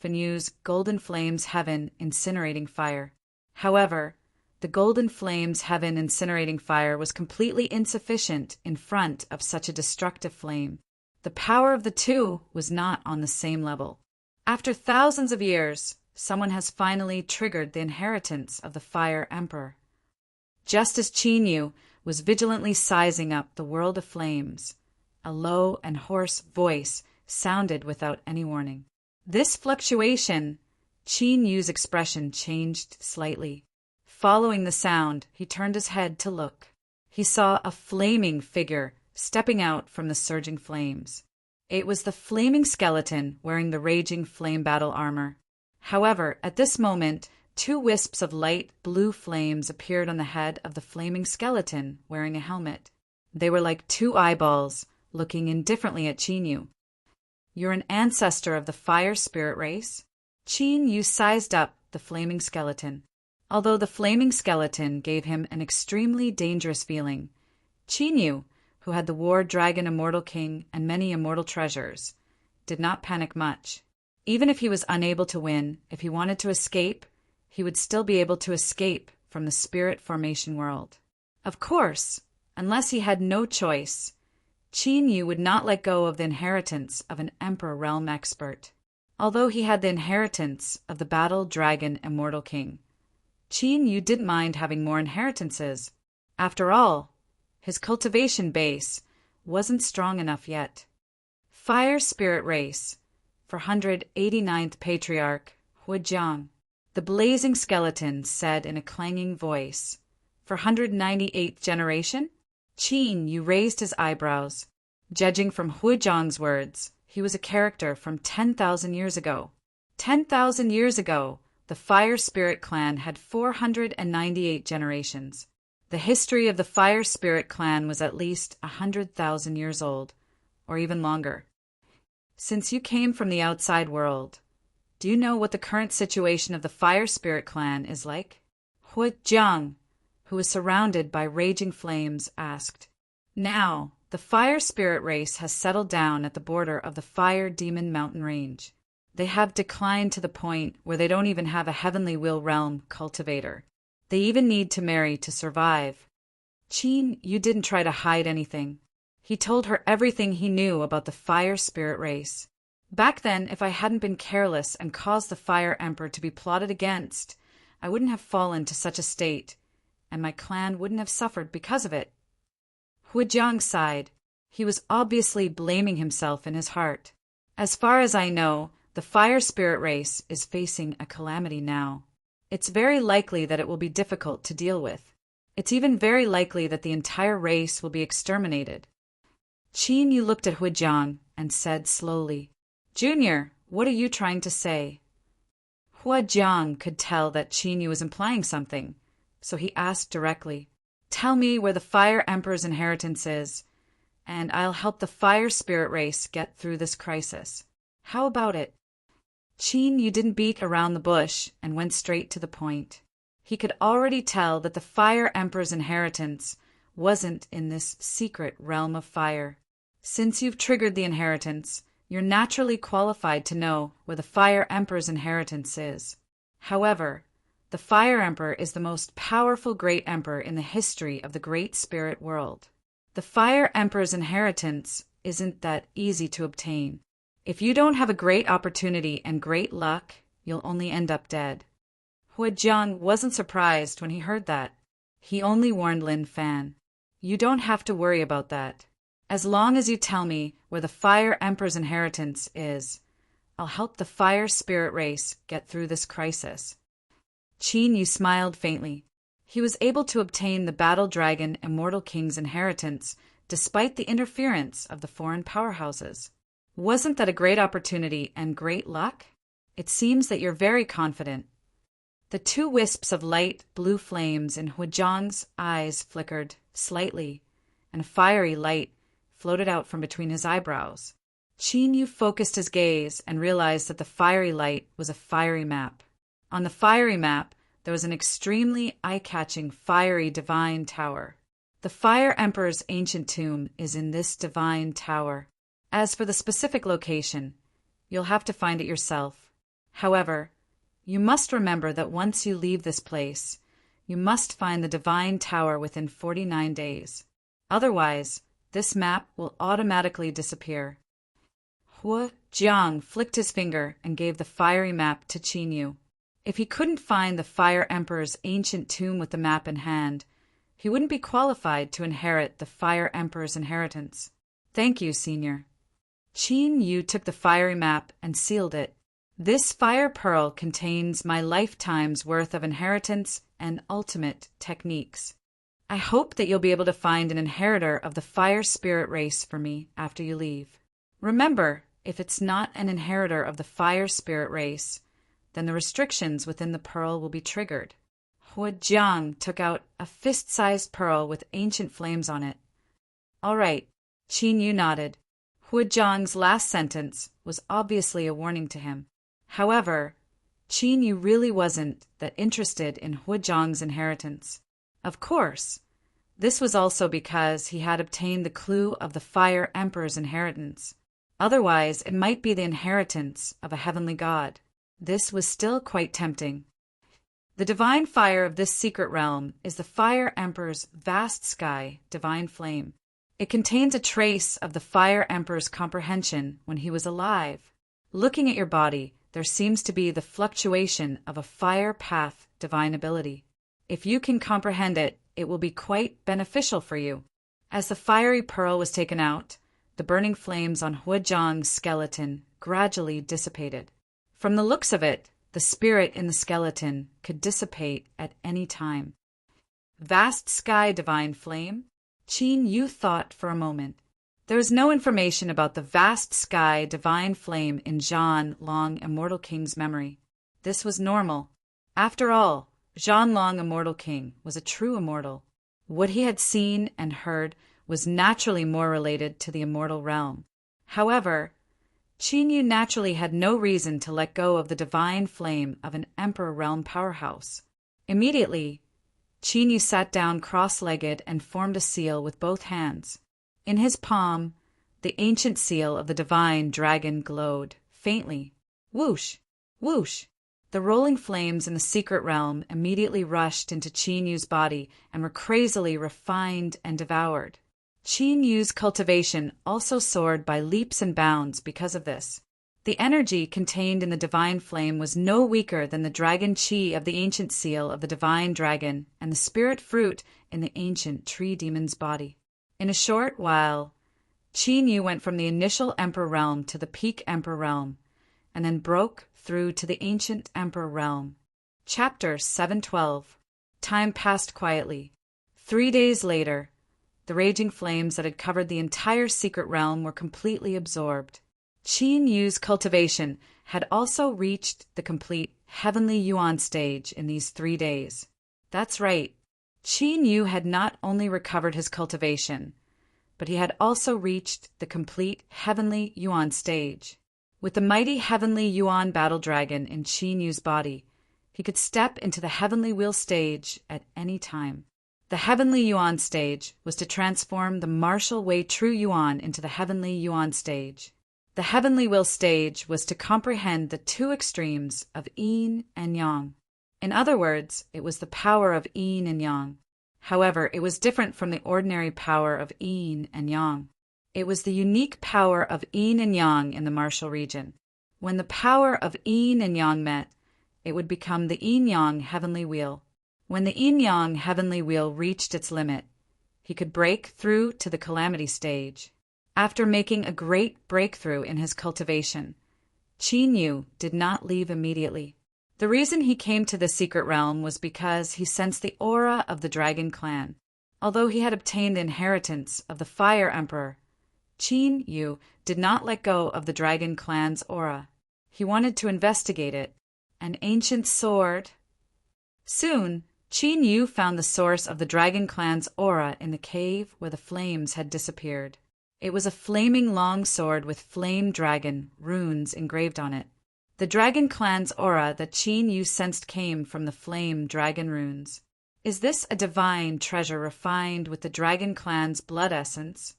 Fenyu's Golden Flames Heaven Incinerating Fire. However, the Golden Flames Heaven Incinerating Fire was completely insufficient in front of such a destructive flame. The power of the two was not on the same level. After thousands of years, someone has finally triggered the inheritance of the Fire Emperor. Just as Qin Yu was vigilantly sizing up the world of flames, a low and hoarse voice sounded without any warning. This fluctuation, Qin Yu's expression changed slightly. Following the sound, he turned his head to look. He saw a flaming figure stepping out from the surging flames. It was the flaming skeleton wearing the raging flame battle armor. However, at this moment, 2 wisps of light blue flames appeared on the head of the flaming skeleton wearing a helmet. They were like 2 eyeballs, looking indifferently at Qin Yu. "You're an ancestor of the fire spirit race?" Qin Yu sized up the flaming skeleton. Although the flaming skeleton gave him an extremely dangerous feeling, Qin Yu, who had the War Dragon Immortal King and many immortal treasures, did not panic much. Even if he was unable to win, if he wanted to escape, he would still be able to escape from the spirit formation world. Of course, unless he had no choice, Qin Yu would not let go of the inheritance of an Emperor Realm expert. Although he had the inheritance of the Battle Dragon Immortal King, Qin Yu didn't mind having more inheritances. After all, his cultivation base wasn't strong enough yet. Fire Spirit Race, 489th Patriarch, Huijiang. The blazing skeleton said in a clanging voice. 498th generation? Qin Yu raised his eyebrows. Judging from Huijiang's words, he was a character from 10,000 years ago. 10,000 years ago, the Fire Spirit Clan had 498 generations. The history of the Fire Spirit Clan was at least 100,000 years old, or even longer. Since you came from the outside world, do you know what the current situation of the Fire Spirit Clan is like? Huijiang, who was surrounded by raging flames, asked. Now, The fire spirit race has settled down at the border of the Fire Demon Mountain Range. They have declined to the point where they don't even have a heavenly will realm cultivator. They even need to marry to survive. Qin, you didn't try to hide anything. He told her everything he knew about the fire spirit race. Back then, if I hadn't been careless and caused the Fire Emperor to be plotted against, I wouldn't have fallen to such a state, and my clan wouldn't have suffered because of it. Huijiang sighed. He was obviously blaming himself in his heart. As far as I know, the fire spirit race is facing a calamity now. It's very likely that it will be difficult to deal with. It's even very likely that the entire race will be exterminated. Qin Yu looked at Huijiang and said slowly, "Junior, what are you trying to say?" Huijiang could tell that Qin Yu was implying something, so he asked directly, "Tell me where the Fire Emperor's inheritance is, and I'll help the fire spirit race get through this crisis. How about it?" Qin Yu didn't beat around the bush and went straight to the point. He could already tell that the Fire Emperor's inheritance wasn't in this secret realm of fire. Since you've triggered the inheritance, you're naturally qualified to know where the Fire Emperor's inheritance is. However, the Fire Emperor is the most powerful Great Emperor in the history of the Great Spirit world. The Fire Emperor's inheritance isn't that easy to obtain. If you don't have a great opportunity and great luck, you'll only end up dead. Huijiang wasn't surprised when he heard that. He only warned Lin Fan, "You don't have to worry about that. As long as you tell me where the Fire Emperor's inheritance is, I'll help the fire spirit race get through this crisis." Qin Yu smiled faintly. He was able to obtain the Battle Dragon Immortal King's inheritance despite the interference of the foreign powerhouses. Wasn't that a great opportunity and great luck? It seems that you're very confident. The two wisps of light blue flames in Huijiang's eyes flickered slightly, and a fiery light floated out from between his eyebrows. Qin Yu focused his gaze and realized that the fiery light was a fiery map. On the fiery map, there was an extremely eye-catching fiery divine tower. The Fire Emperor's ancient tomb is in this divine tower. As for the specific location, you'll have to find it yourself. However, you must remember that once you leave this place, you must find the divine tower within 49 days. Otherwise, this map will automatically disappear. Huijiang flicked his finger and gave the fiery map to Qin Yu. If he couldn't find the Fire Emperor's ancient tomb with the map in hand, he wouldn't be qualified to inherit the Fire Emperor's inheritance. "Thank you, Senior." Qin Yu took the fiery map and sealed it. "This fire pearl contains my lifetime's worth of inheritance and ultimate techniques. I hope that you'll be able to find an inheritor of the fire spirit race for me after you leave. Remember, if it's not an inheritor of the fire spirit race, then the restrictions within the pearl will be triggered." Huijiang took out a fist-sized pearl with ancient flames on it. "All right," Qin Yu nodded. Huijiang's last sentence was obviously a warning to him. However, Qin Yu really wasn't that interested in Huijiang's inheritance. Of course, this was also because he had obtained the clue of the Fire Emperor's inheritance. Otherwise, it might be the inheritance of a heavenly god. This was still quite tempting. The divine fire of this secret realm is the Fire Emperor's vast sky divine flame. It contains a trace of the Fire Emperor's comprehension when he was alive. Looking at your body, there seems to be the fluctuation of a fire path divine ability. If you can comprehend it, it will be quite beneficial for you. As the fiery pearl was taken out, the burning flames on Huijiang's skeleton gradually dissipated. From the looks of it, the spirit in the skeleton could dissipate at any time. Vast sky divine flame? Qin Yu thought for a moment. There is no information about the vast sky divine flame in Zhan Long Immortal King's memory. This was normal. After all, Zhan Long Immortal King was a true immortal. What he had seen and heard was naturally more related to the immortal realm. However, Qin Yu naturally had no reason to let go of the divine flame of an Emperor Realm powerhouse. Immediately, Qin Yu sat down cross-legged and formed a seal with both hands. In his palm, the ancient seal of the divine dragon glowed, faintly. Whoosh! Whoosh! The rolling flames in the secret realm immediately rushed into Qin Yu's body and were crazily refined and devoured. Qin Yu's cultivation also soared by leaps and bounds because of this. The energy contained in the divine flame was no weaker than the dragon qi of the ancient seal of the divine dragon and the spirit fruit in the ancient tree demon's body. In a short while, Qin Yu went from the initial emperor realm to the peak emperor realm, and then broke through to the ancient emperor realm. Chapter 712. Time passed quietly. 3 days later, the raging flames that had covered the entire secret realm were completely absorbed. Qin Yu's cultivation had also reached the complete heavenly yuan stage in these 3 days. That's right. Qin Yu had not only recovered his cultivation, but he had also reached the complete heavenly yuan stage. With the mighty heavenly yuan battle dragon in Qin Yu's body, he could step into the heavenly wheel stage at any time. The heavenly yuan stage was to transform the martial way true yuan into the heavenly yuan stage. The heavenly will stage was to comprehend the two extremes of yin and yang. In other words, it was the power of yin and yang. However, it was different from the ordinary power of yin and yang. It was the unique power of yin and yang in the martial region. When the power of yin and yang met, it would become the yin-yang heavenly wheel. When the yin-yang heavenly wheel reached its limit, he could break through to the calamity stage. After making a great breakthrough in his cultivation, Qin Yu did not leave immediately. The reason he came to the secret realm was because he sensed the aura of the dragon clan. Although he had obtained the inheritance of the Fire Emperor, Qin Yu did not let go of the dragon clan's aura. He wanted to investigate it. An ancient sword. Soon, Qin Yu found the source of the dragon clan's aura in the cave where the flames had disappeared. It was a flaming long sword with flame dragon runes engraved on it. The dragon clan's aura that Qin Yu sensed came from the flame dragon runes. Is this a divine treasure refined with the dragon clan's blood essence?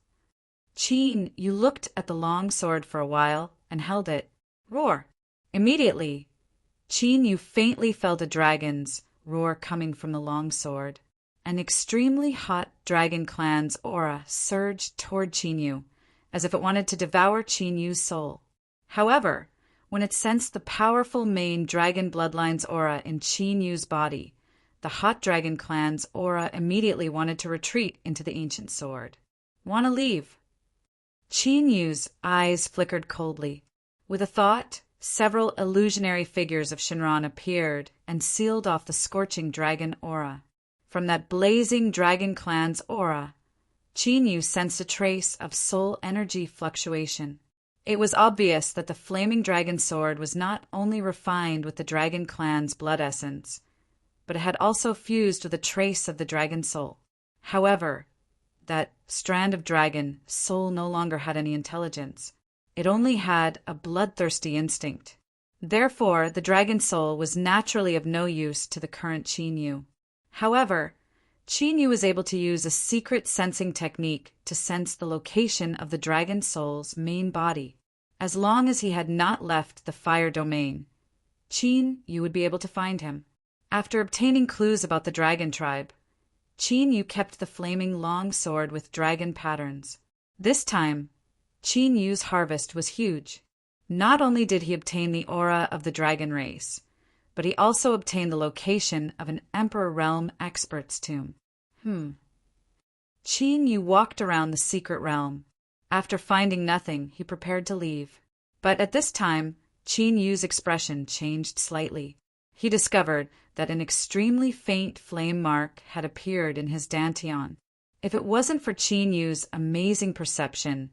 Qin Yu looked at the long sword for a while and held it. Roar! Immediately, Qin Yu faintly felt a dragon's roar coming from the long sword. An extremely hot dragon clan's aura surged toward Qin Yu, as if it wanted to devour Qin Yu's soul. However, when it sensed the powerful main dragon bloodline's aura in Qin Yu's body, the hot dragon clan's aura immediately wanted to retreat into the ancient sword. "Wanna leave?" Qin Yu's eyes flickered coldly. With a thought, several illusionary figures of Shinran appeared and sealed off the scorching dragon aura. From that blazing dragon clan's aura, Qin Yu sensed a trace of soul energy fluctuation. It was obvious that the flaming dragon sword was not only refined with the dragon clan's blood essence, but it had also fused with a trace of the dragon soul. However, that strand of dragon soul no longer had any intelligence. It only had a bloodthirsty instinct. Therefore, the dragon soul was naturally of no use to the current Qin Yu. However, Qin Yu was able to use a secret sensing technique to sense the location of the dragon soul's main body. As long as he had not left the fire domain, Qin Yu would be able to find him. After obtaining clues about the dragon tribe, Qin Yu kept the flaming long sword with dragon patterns. This time, Qin Yu's harvest was huge. Not only did he obtain the aura of the dragon race, but he also obtained the location of an Emperor Realm expert's tomb. Qin Yu walked around the secret realm. After finding nothing, he prepared to leave. But at this time, Qin Yu's expression changed slightly. He discovered that an extremely faint flame mark had appeared in his dantian. If it wasn't for Qin Yu's amazing perception,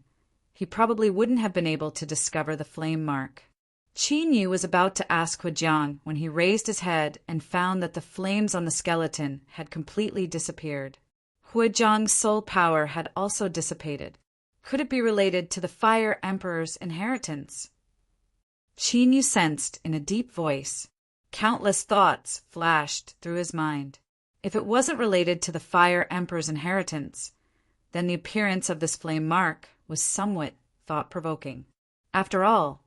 he probably wouldn't have been able to discover the flame mark. Qin Yu was about to ask Huijiang when he raised his head and found that the flames on the skeleton had completely disappeared. Huijiang's soul power had also dissipated. Could it be related to the Fire Emperor's inheritance? Qin Yu sensed in a deep voice. Countless thoughts flashed through his mind. If it wasn't related to the Fire Emperor's inheritance, then the appearance of this flame mark was somewhat thought-provoking. After all,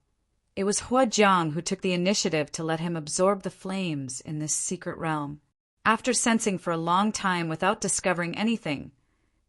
it was Huajiang who took the initiative to let him absorb the flames in this secret realm. After sensing for a long time without discovering anything,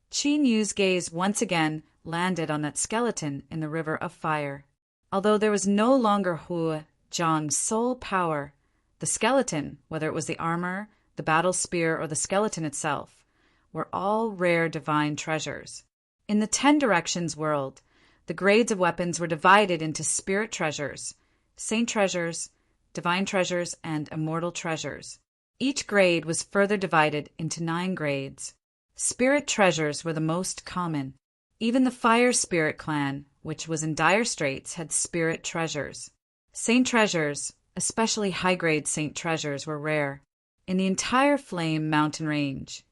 Qin Yu's gaze once again landed on that skeleton in the river of fire. Although there was no longer Huajiang's sole power, the skeleton, whether it was the armor, the battle spear, or the skeleton itself, were all rare divine treasures. In the 10 Directions world, the grades of weapons were divided into spirit treasures, saint treasures, divine treasures, and immortal treasures. Each grade was further divided into 9 grades. Spirit treasures were the most common. Even the Fire Spirit clan, which was in dire straits, had spirit treasures. Saint treasures, especially high-grade saint treasures, were rare. In the entire Flame Mountain range,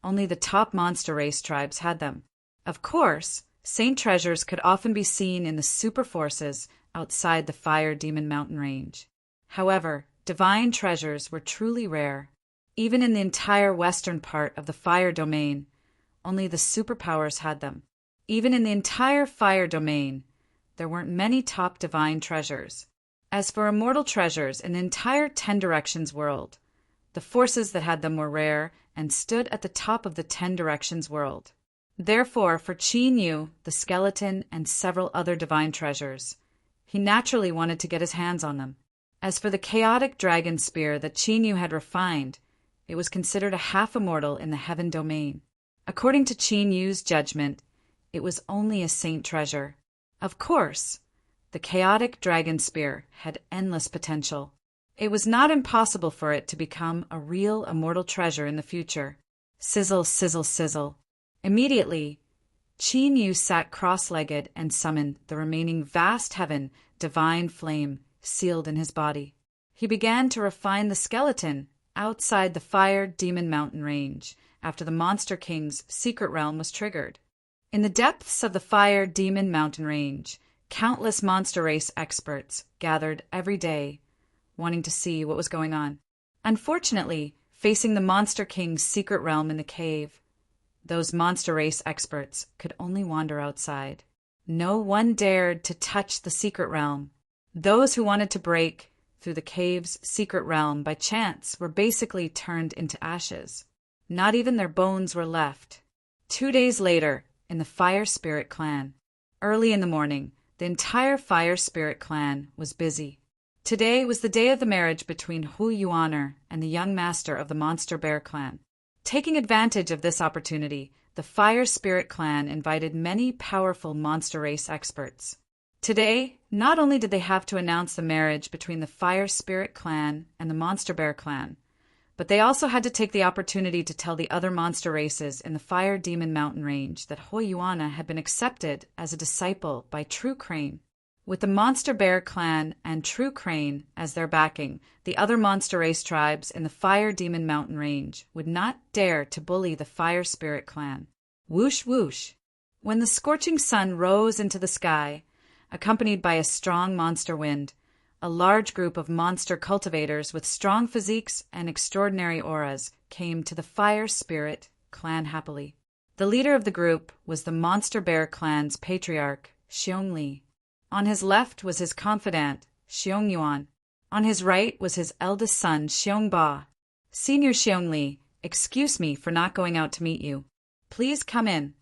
only the top monster race tribes had them. Of course, saint treasures could often be seen in the super forces outside the Fire Demon Mountain range. However, divine treasures were truly rare. Even in the entire western part of the Fire Domain, only the superpowers had them. Even in the entire Fire Domain, there weren't many top divine treasures. As for immortal treasures in the entire 10 Directions world, the forces that had them were rare and stood at the top of the 10 Directions world. Therefore, for Qin Yu, the skeleton, and several other divine treasures, he naturally wanted to get his hands on them. As for the chaotic dragon spear that Qin Yu had refined, it was considered a half-immortal in the heaven domain. According to Qin Yu's judgment, it was only a saint treasure. Of course, the chaotic dragon spear had endless potential. It was not impossible for it to become a real immortal treasure in the future. Sizzle, sizzle, sizzle. Immediately, Qin Yu sat cross-legged and summoned the remaining vast heaven divine flame sealed in his body. He began to refine the skeleton outside the Fire Demon Mountain range after the Monster King's secret realm was triggered. In the depths of the Fire Demon Mountain range, countless monster race experts gathered every day, wanting to see what was going on. Unfortunately, facing the Monster King's secret realm in the cave, those monster race experts could only wander outside. No one dared to touch the secret realm. Those who wanted to break through the cave's secret realm by chance were basically turned into ashes. Not even their bones were left. 2 days later, in the Fire Spirit clan, early in the morning, the entire Fire Spirit clan was busy. Today was the day of the marriage between Hu Yuaner and the young master of the Monster Bear clan. Taking advantage of this opportunity, the Fire Spirit clan invited many powerful monster race experts. Today, not only did they have to announce the marriage between the Fire Spirit clan and the Monster Bear clan, but they also had to take the opportunity to tell the other monster races in the Fire Demon Mountain range that Hu Yuana had been accepted as a disciple by True Crane. With the Monster Bear clan and True Crane as their backing, the other monster race tribes in the Fire Demon Mountain range would not dare to bully the Fire Spirit clan. Whoosh whoosh. When the scorching sun rose into the sky, accompanied by a strong monster wind, a large group of monster cultivators with strong physiques and extraordinary auras came to the Fire Spirit clan happily. The leader of the group was the Monster Bear clan's patriarch, Xiong Li. On his left was his confidant, Xiong Yuan. On his right was his eldest son, Xiong Ba. Senior Xiong Li, excuse me for not going out to meet you. Please come in.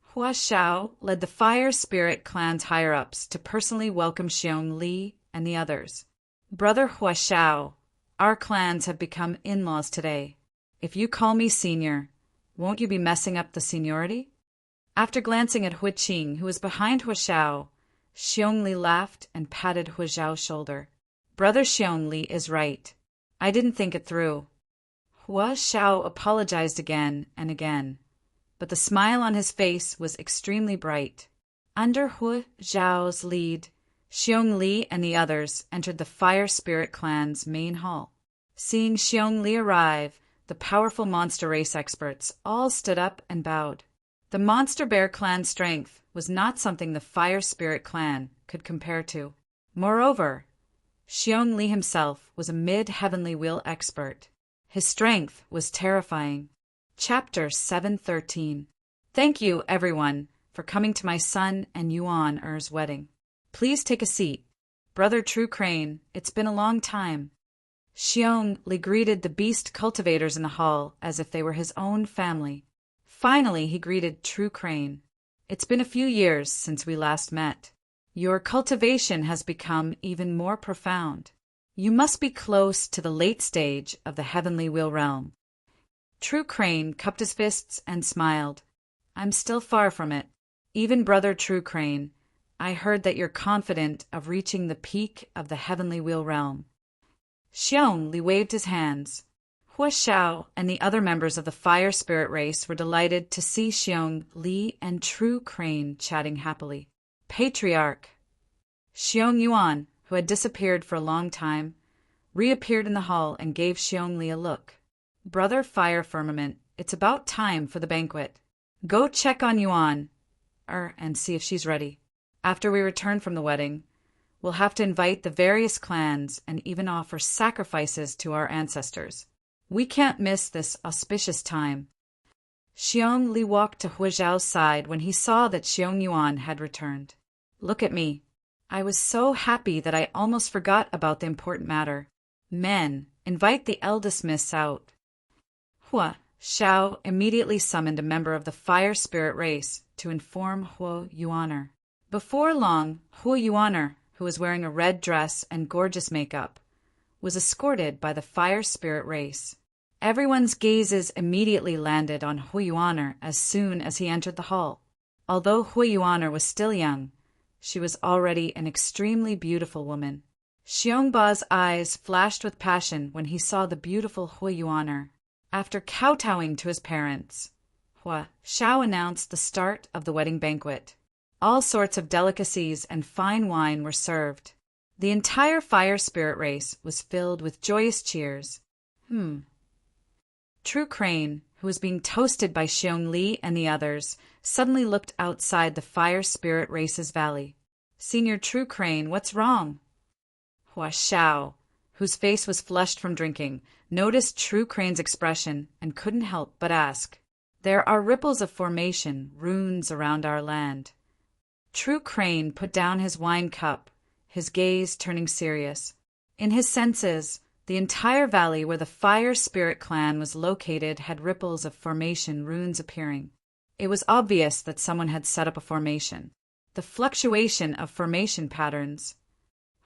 Hua Xiao led the Fire Spirit clan's higher-ups to personally welcome Xiong Li and the others. Brother Hua Xiao, our clans have become in-laws today. If you call me senior, won't you be messing up the seniority? After glancing at Hu Qing, who was behind Hua Xiao, Xiong Li laughed and patted Hua Xiao's shoulder. Brother Xiong Li is right. I didn't think it through. Hua Xiao apologized again and again, but the smile on his face was extremely bright. Under Hua Xiao's lead, Xiong Li and the others entered the Fire Spirit clan's main hall. Seeing Xiong Li arrive, the powerful monster race experts all stood up and bowed. The Monster Bear clan's strength was not something the Fire Spirit clan could compare to. Moreover, Xiong Li himself was a mid-heavenly wheel expert. His strength was terrifying. Chapter 713. Thank you, everyone, for coming to my son and Yuan-er's wedding. Please take a seat. Brother True Crane, it's been a long time. Xiong Li greeted the beast cultivators in the hall as if they were his own family. Finally, he greeted True Crane. It's been a few years since we last met. Your cultivation has become even more profound. You must be close to the late stage of the heavenly wheel realm. True Crane cupped his fists and smiled. I'm still far from it. Even Brother True Crane, I heard that you're confident of reaching the peak of the heavenly wheel realm. Xiong Li waved his hands. Hua Xiao and the other members of the fire spirit race were delighted to see Xiong Li and True Crane chatting happily. Patriarch Xiong Yuan, who had disappeared for a long time, reappeared in the hall and gave Xiong Li a look. Brother Fire Firmament, it's about time for the banquet. Go check on Yuan, and see if she's ready. After we return from the wedding, we'll have to invite the various clans and even offer sacrifices to our ancestors. We can't miss this auspicious time. Xiong Li walked to Hua Zhao's side when he saw that Xiong Yuan had returned. Look at me. I was so happy that I almost forgot about the important matter. Men, invite the eldest miss out. Hua Xiao immediately summoned a member of the fire spirit race to inform Hua Yuaner. Before long, Hua Yuaner, who was wearing a red dress and gorgeous makeup, was escorted by the fire spirit race. Everyone's gazes immediately landed on Hua Yuaner as soon as he entered the hall. Although Hua Yuaner was still young, she was already an extremely beautiful woman. Xiongba's eyes flashed with passion when he saw the beautiful Hua Yuaner. After kowtowing to his parents, Hua Xiao announced the start of the wedding banquet. All sorts of delicacies and fine wine were served. The entire fire spirit race was filled with joyous cheers. True Crane, who was being toasted by Xiong Li and the others, suddenly looked outside the fire spirit race's valley. Senior True Crane, what's wrong? Hua Xiao, whose face was flushed from drinking, noticed True Crane's expression and couldn't help but ask. There are ripples of formation, runes around our land. True Crane put down his wine cup, his gaze turning serious. In his senses, the entire valley where the fire spirit clan was located had ripples of formation runes appearing. It was obvious that someone had set up a formation. The fluctuation of formation patterns.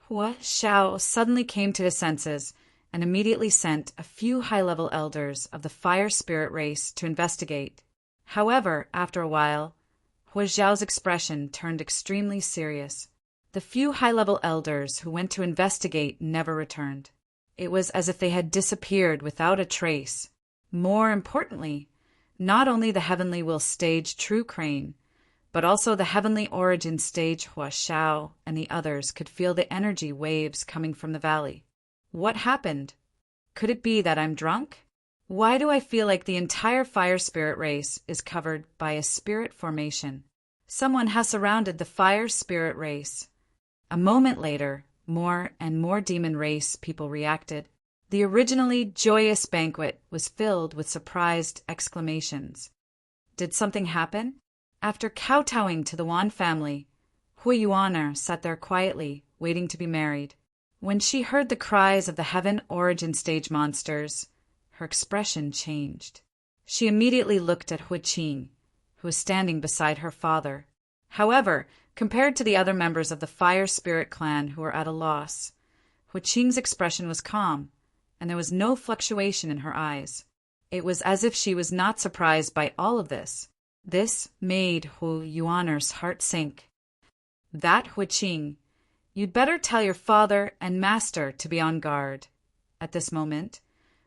Hua Xiao suddenly came to his senses and immediately sent a few high-level elders of the fire spirit race to investigate. However, after a while, Hua Xiao's expression turned extremely serious. The few high-level elders who went to investigate never returned. It was as if they had disappeared without a trace. More importantly, not only the Heavenly Will stage True Crane, but also the Heavenly Origin stage Hua Xiao and the others could feel the energy waves coming from the valley. What happened? Could it be that I'm drunk? Why do I feel like the entire fire spirit race is covered by a spirit formation? Someone has surrounded the fire spirit race. A moment later, more and more demon race people reacted. The originally joyous banquet was filled with surprised exclamations. Did something happen? After kowtowing to the Wan family, Hua Yuaner sat there quietly, waiting to be married. When she heard the cries of the Heaven Origin stage monsters, her expression changed. She immediately looked at Hua Qing, who was standing beside her father. However, compared to the other members of the Fire Spirit clan who were at a loss, Hua Qing's expression was calm, and there was no fluctuation in her eyes. It was as if she was not surprised by all of this. This made Hua Yuaner's heart sink. That Hua Qing, you'd better tell your father and master to be on guard. At this moment,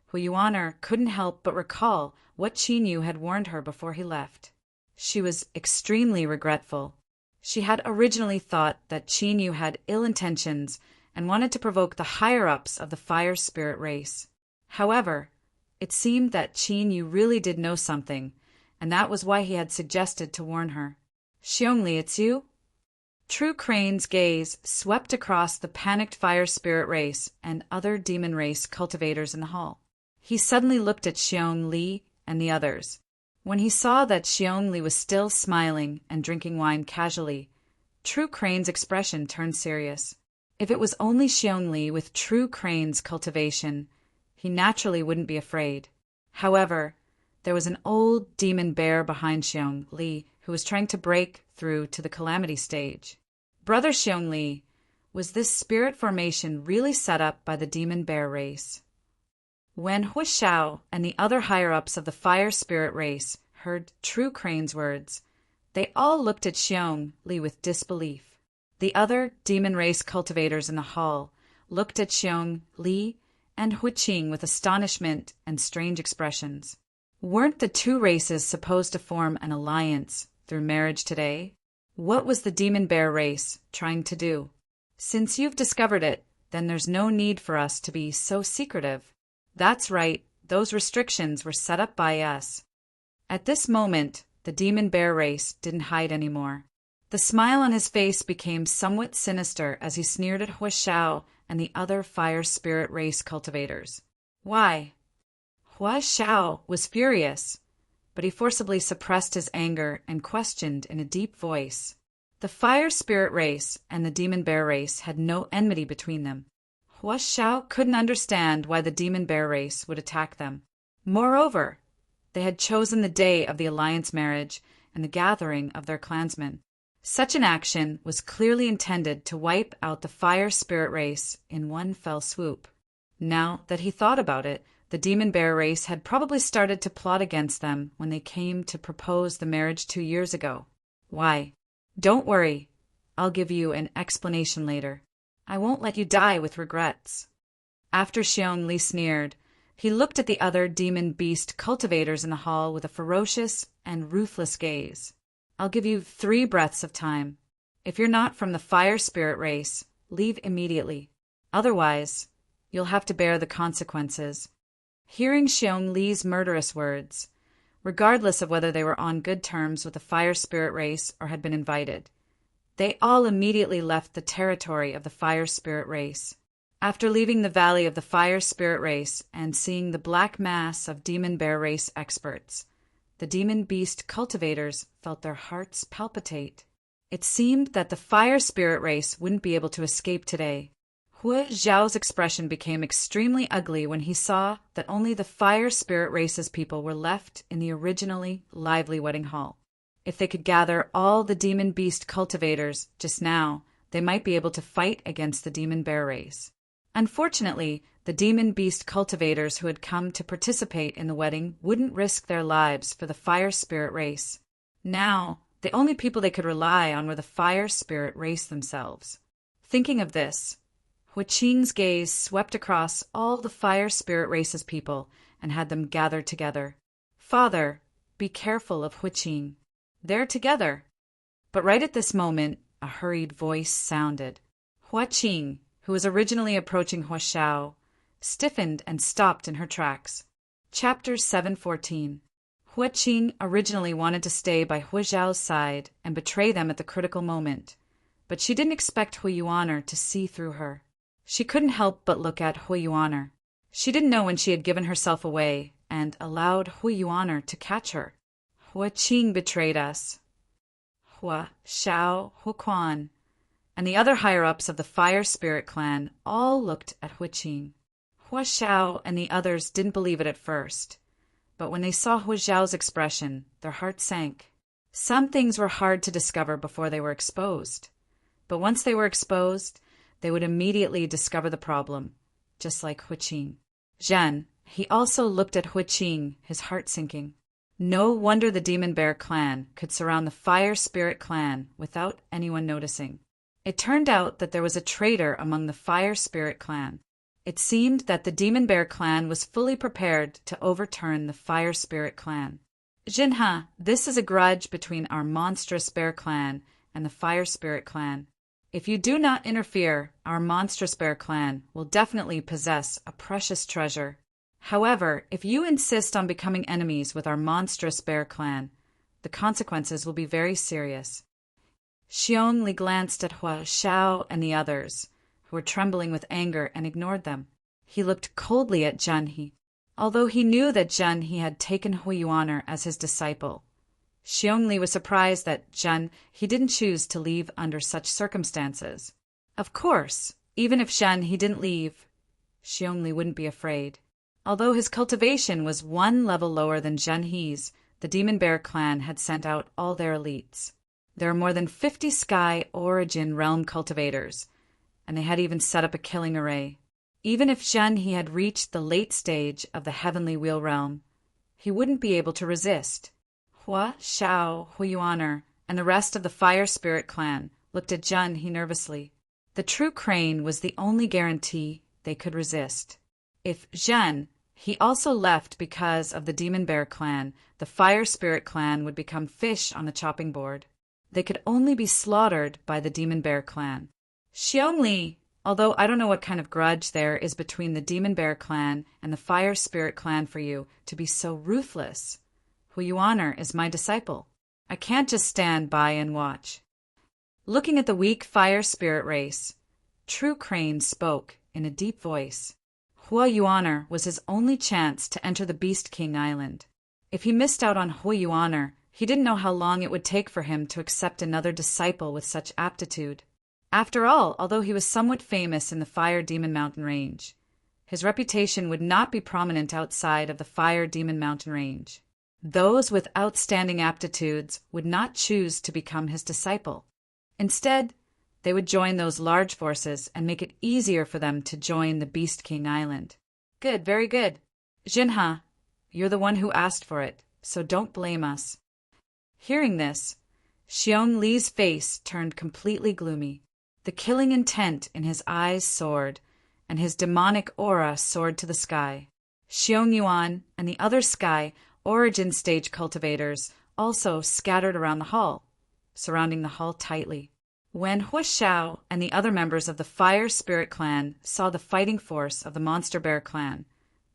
Hua Yuaner couldn't help but recall what Qin Yu had warned her before he left. She was extremely regretful. She had originally thought that Qin Yu had ill intentions and wanted to provoke the higher-ups of the fire spirit race. However, it seemed that Qin Yu really did know something, and that was why he had suggested to warn her. Xiongli, it's you? True Crane's gaze swept across the panicked fire spirit race and other demon race cultivators in the hall. He suddenly looked at Xiong Li and the others. When he saw that Xiong Li was still smiling and drinking wine casually, True Crane's expression turned serious. If it was only Xiong Li with True Crane's cultivation, he naturally wouldn't be afraid. However, there was an old demon bear behind Xiong Li who was trying to break through to the calamity stage. Brother Xiong Li, was this spirit formation really set up by the demon bear race? When Hu Xiao and the other higher-ups of the fire spirit race heard True Crane's words, they all looked at Xiong Li with disbelief. The other demon race cultivators in the hall looked at Xiong Li and Hu Qing with astonishment and strange expressions. Weren't the two races supposed to form an alliance through marriage today? What was the demon bear race trying to do? Since you've discovered it, then there's no need for us to be so secretive. That's right, those restrictions were set up by us. At this moment, the demon bear race didn't hide anymore. The smile on his face became somewhat sinister as he sneered at Hu Xiao and the other fire spirit race cultivators. Why? Hu Xiao was furious, but he forcibly suppressed his anger and questioned in a deep voice. The fire spirit race and the demon bear race had no enmity between them. Hu Xiao couldn't understand why the demon bear race would attack them. Moreover, they had chosen the day of the alliance marriage and the gathering of their clansmen. Such an action was clearly intended to wipe out the fire spirit race in one fell swoop. Now that he thought about it, the demon bear race had probably started to plot against them when they came to propose the marriage 2 years ago. Why? Don't worry, I'll give you an explanation later. I won't let you die with regrets. After Xiong Li sneered, he looked at the other demon beast cultivators in the hall with a ferocious and ruthless gaze. I'll give you 3 breaths of time. If you're not from the fire spirit race, leave immediately. Otherwise, you'll have to bear the consequences. Hearing Xiong Li's murderous words, regardless of whether they were on good terms with the fire spirit race or had been invited, they all immediately left the territory of the fire spirit race. After leaving the valley of the fire spirit race and seeing the black mass of demon bear race experts, the demon beast cultivators felt their hearts palpitate. It seemed that the fire spirit race wouldn't be able to escape today. Hu Xiao's expression became extremely ugly when he saw that only the fire spirit race's people were left in the originally lively wedding hall. If they could gather all the demon beast cultivators just now, they might be able to fight against the demon bear race. Unfortunately, the demon beast cultivators who had come to participate in the wedding wouldn't risk their lives for the fire spirit race. Now, the only people they could rely on were the fire spirit race themselves. Thinking of this, Hu Qing's gaze swept across all the fire spirit race's people and had them gathered together. Father, be careful of Hu Qing. They're together. But right at this moment, a hurried voice sounded. Hu Qing, who was originally approaching Hu Xiao, stiffened and stopped in her tracks. Chapter 714. Hu Qing originally wanted to stay by Hu Xiao's side and betray them at the critical moment, but she didn't expect Hu Yuan'er to see through her. She couldn't help but look at Hu Yuan'er. She didn't know when she had given herself away and allowed Hu Yuan'er to catch her. Hu Qing betrayed us. Hu Xiao, Hu Quan, and the other higher-ups of the Fire Spirit clan all looked at Hu Qing. Hu Xiao and the others didn't believe it at first, but when they saw Hu Xiao's expression, their hearts sank. Some things were hard to discover before they were exposed, but once they were exposed, they would immediately discover the problem, just like Hu Qing. Zhen, he also looked at Hu Qing, his heart sinking. No wonder the Demon Bear clan could surround the Fire Spirit clan without anyone noticing. It turned out that there was a traitor among the Fire Spirit clan. It seemed that the Demon Bear clan was fully prepared to overturn the Fire Spirit clan. Jinha, this is a grudge between our monstrous bear clan and the Fire Spirit clan. If you do not interfere, our monstrous bear clan will definitely possess a precious treasure. However, if you insist on becoming enemies with our monstrous bear clan, the consequences will be very serious. Xiong Li glanced at Hu Xiao and the others, who were trembling with anger, and ignored them. He looked coldly at Zhen He. although he knew that Zhen He had taken Huiyuan as his disciple. Xiongli was surprised that Zhen He didn't choose to leave under such circumstances. Of course, even if Zhen He didn't leave, Xiongli wouldn't be afraid. Although his cultivation was one level lower than Zhen He's, the Demon Bear clan had sent out all their elites. There are more than 50 Sky Origin Realm cultivators, and they had even set up a killing array. Even if Zhen He had reached the late stage of the Heavenly Wheel Realm, he wouldn't be able to resist. Hua, Xiao, Huiyuan, and the rest of the Fire Spirit clan looked at Zhen He nervously. The true crane was the only guarantee they could resist. If Zhen He also left because of the Demon Bear clan, the Fire Spirit clan would become fish on the chopping board. They could only be slaughtered by the Demon Bear clan. Xiongli, although I don't know what kind of grudge there is between the Demon Bear clan and the Fire Spirit clan for you to be so ruthless. Huiyuan is my disciple. I can't just stand by and watch. Looking at the weak Fire Spirit race, True Crane spoke in a deep voice. Huiyuan was his only chance to enter the Beast King Island. If he missed out on Huiyuan, he didn't know how long it would take for him to accept another disciple with such aptitude. After all, although he was somewhat famous in the Fire Demon Mountain Range, his reputation would not be prominent outside of the Fire Demon Mountain Range. Those with outstanding aptitudes would not choose to become his disciple. Instead, they would join those large forces and make it easier for them to join the Beast King Island. Good, very good. Jinha, you're the one who asked for it, so don't blame us. Hearing this, Xiong Li's face turned completely gloomy. The killing intent in his eyes soared, and his demonic aura soared to the sky. Xiong Yuan and the other Sky Origin stage cultivators also scattered around the hall, surrounding the hall tightly. When Hua Xiao and the other members of the Fire Spirit clan saw the fighting force of the Monster Bear clan,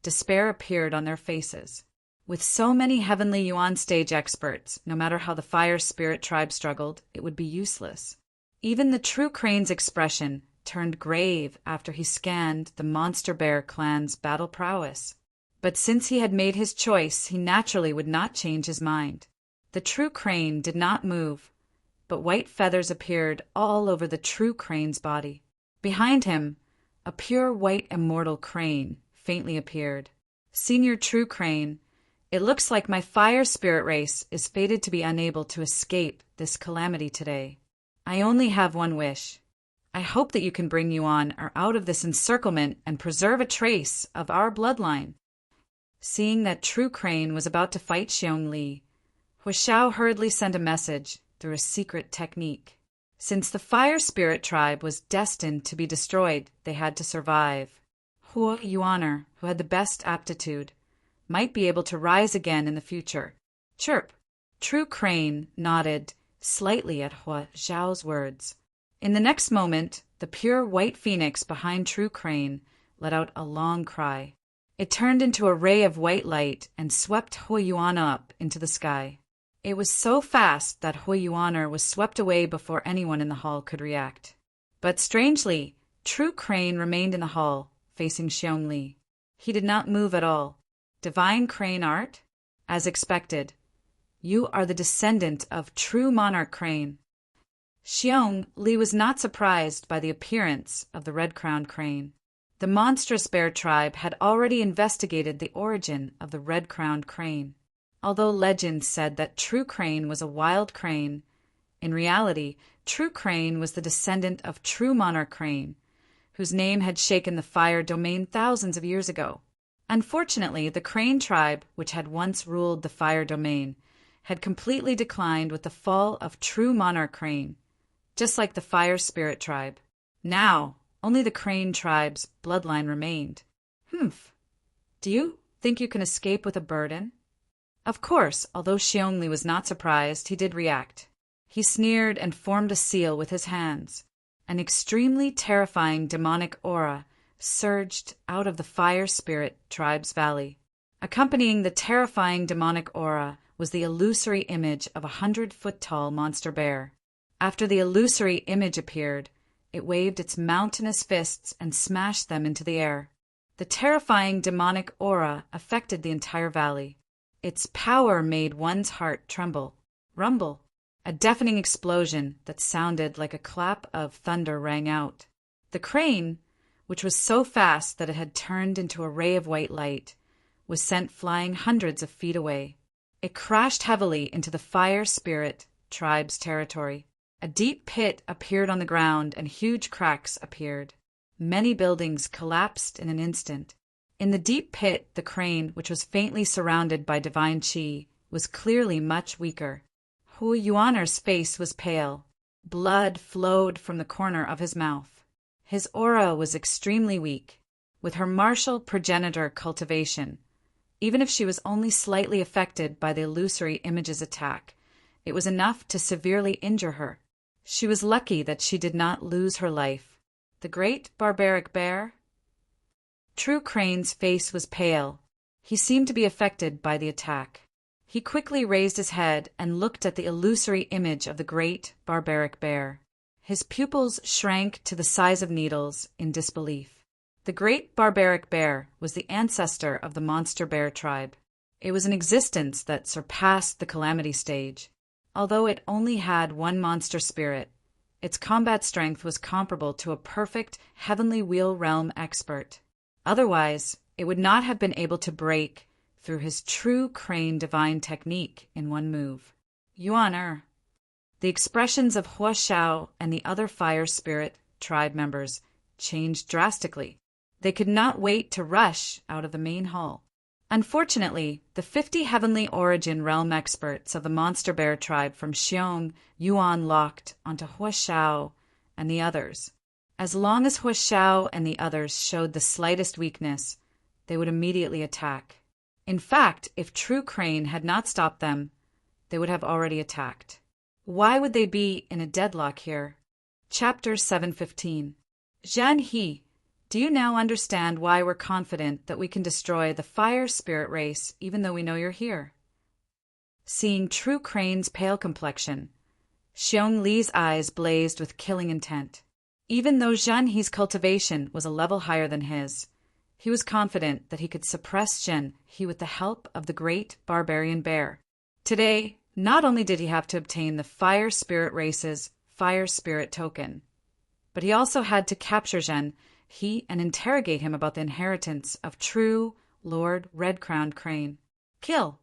despair appeared on their faces. With so many Heavenly Yuan stage experts, no matter how the Fire Spirit tribe struggled, it would be useless. Even the True Crane's expression turned grave after he scanned the Monster Bear clan's battle prowess. But since he had made his choice, he naturally would not change his mind. The True Crane did not move, but white feathers appeared all over the True Crane's body. Behind him, a pure white immortal crane faintly appeared. Senior True Crane, it looks like my Fire Spirit race is fated to be unable to escape this calamity today. I only have one wish. I hope that you can bring Yuan out of this encirclement and preserve a trace of our bloodline. Seeing that True Crane was about to fight Xiong Li, Hua Xiao hurriedly sent a message through a secret technique. Since the Fire Spirit tribe was destined to be destroyed, they had to survive. Huiyuan, who had the best aptitude, might be able to rise again in the future. Chirp! True Crane nodded slightly at Hua Xiao's words. In the next moment, the pure white phoenix behind True Crane let out a long cry. It turned into a ray of white light and swept Huiyuan up into the sky. It was so fast that Huiyuan was swept away before anyone in the hall could react. But strangely, True Crane remained in the hall, facing Xiong Li. He did not move at all. Divine Crane Art? As expected. You are the descendant of True Monarch Crane. Xiong Li was not surprised by the appearance of the red-crowned crane. The monstrous bear tribe had already investigated the origin of the red-crowned crane. Although legend said that True Crane was a wild crane, in reality, True Crane was the descendant of True Monarch Crane, whose name had shaken the fire domain thousands of years ago. Unfortunately, the crane tribe, which had once ruled the fire domain, had completely declined with the fall of True Monarch Crane, just like the Fire Spirit tribe. Now, only the crane tribe's bloodline remained. Humph. Do you think you can escape with a burden? Of course, although Xiong Li was not surprised, he did react. He sneered and formed a seal with his hands. An extremely terrifying demonic aura surged out of the Fire Spirit tribe's valley. Accompanying the terrifying demonic aura was the illusory image of a 100-foot-tall monster bear. After the illusory image appeared, it waved its mountainous fists and smashed them into the air. The terrifying demonic aura affected the entire valley. Its power made one's heart tremble. Rumble. A deafening explosion that sounded like a clap of thunder rang out. The crane, which was so fast that it had turned into a ray of white light, was sent flying hundreds of feet away. It crashed heavily into the fire spirit tribe's territory. A deep pit appeared on the ground and huge cracks appeared. Many buildings collapsed in an instant. In the deep pit, the crane, which was faintly surrounded by divine chi, was clearly much weaker. Hu Yuaner's face was pale. Blood flowed from the corner of his mouth. His aura was extremely weak. With her martial progenitor cultivation, even if she was only slightly affected by the illusory image's attack, it was enough to severely injure her. She was lucky that she did not lose her life. The great barbaric bear? True Crane's face was pale. He seemed to be affected by the attack. He quickly raised his head and looked at the illusory image of the great barbaric bear. His pupils shrank to the size of needles in disbelief. The great barbaric bear was the ancestor of the monster bear tribe. It was an existence that surpassed the calamity stage. Although it only had one monster spirit, its combat strength was comparable to a perfect heavenly wheel realm expert. Otherwise, it would not have been able to break through his true crane divine technique in one move. Yuan. The expressions of Hua Xiao and the other fire spirit tribe members changed drastically. They could not wait to rush out of the main hall. Unfortunately, the 50 heavenly origin realm experts of the monster bear tribe from Xiong Yuan locked onto Hua Xiao and the others. As long as Hua Xiao and the others showed the slightest weakness, they would immediately attack. In fact, if True Crane had not stopped them, they would have already attacked. Why would they be in a deadlock here? Chapter 715. Zhan He, do you now understand why we're confident that we can destroy the fire spirit race even though we know you're here? Seeing True Crane's pale complexion, Xiong Li's eyes blazed with killing intent. Even though Zhan He's cultivation was a level higher than his, he was confident that he could suppress Zhan He with the help of the great barbarian bear. Today, not only did he have to obtain the fire spirit race's fire spirit token, but he also had to capture Zhan He and interrogate him about the inheritance of true Lord Red-Crowned Crane. Kill!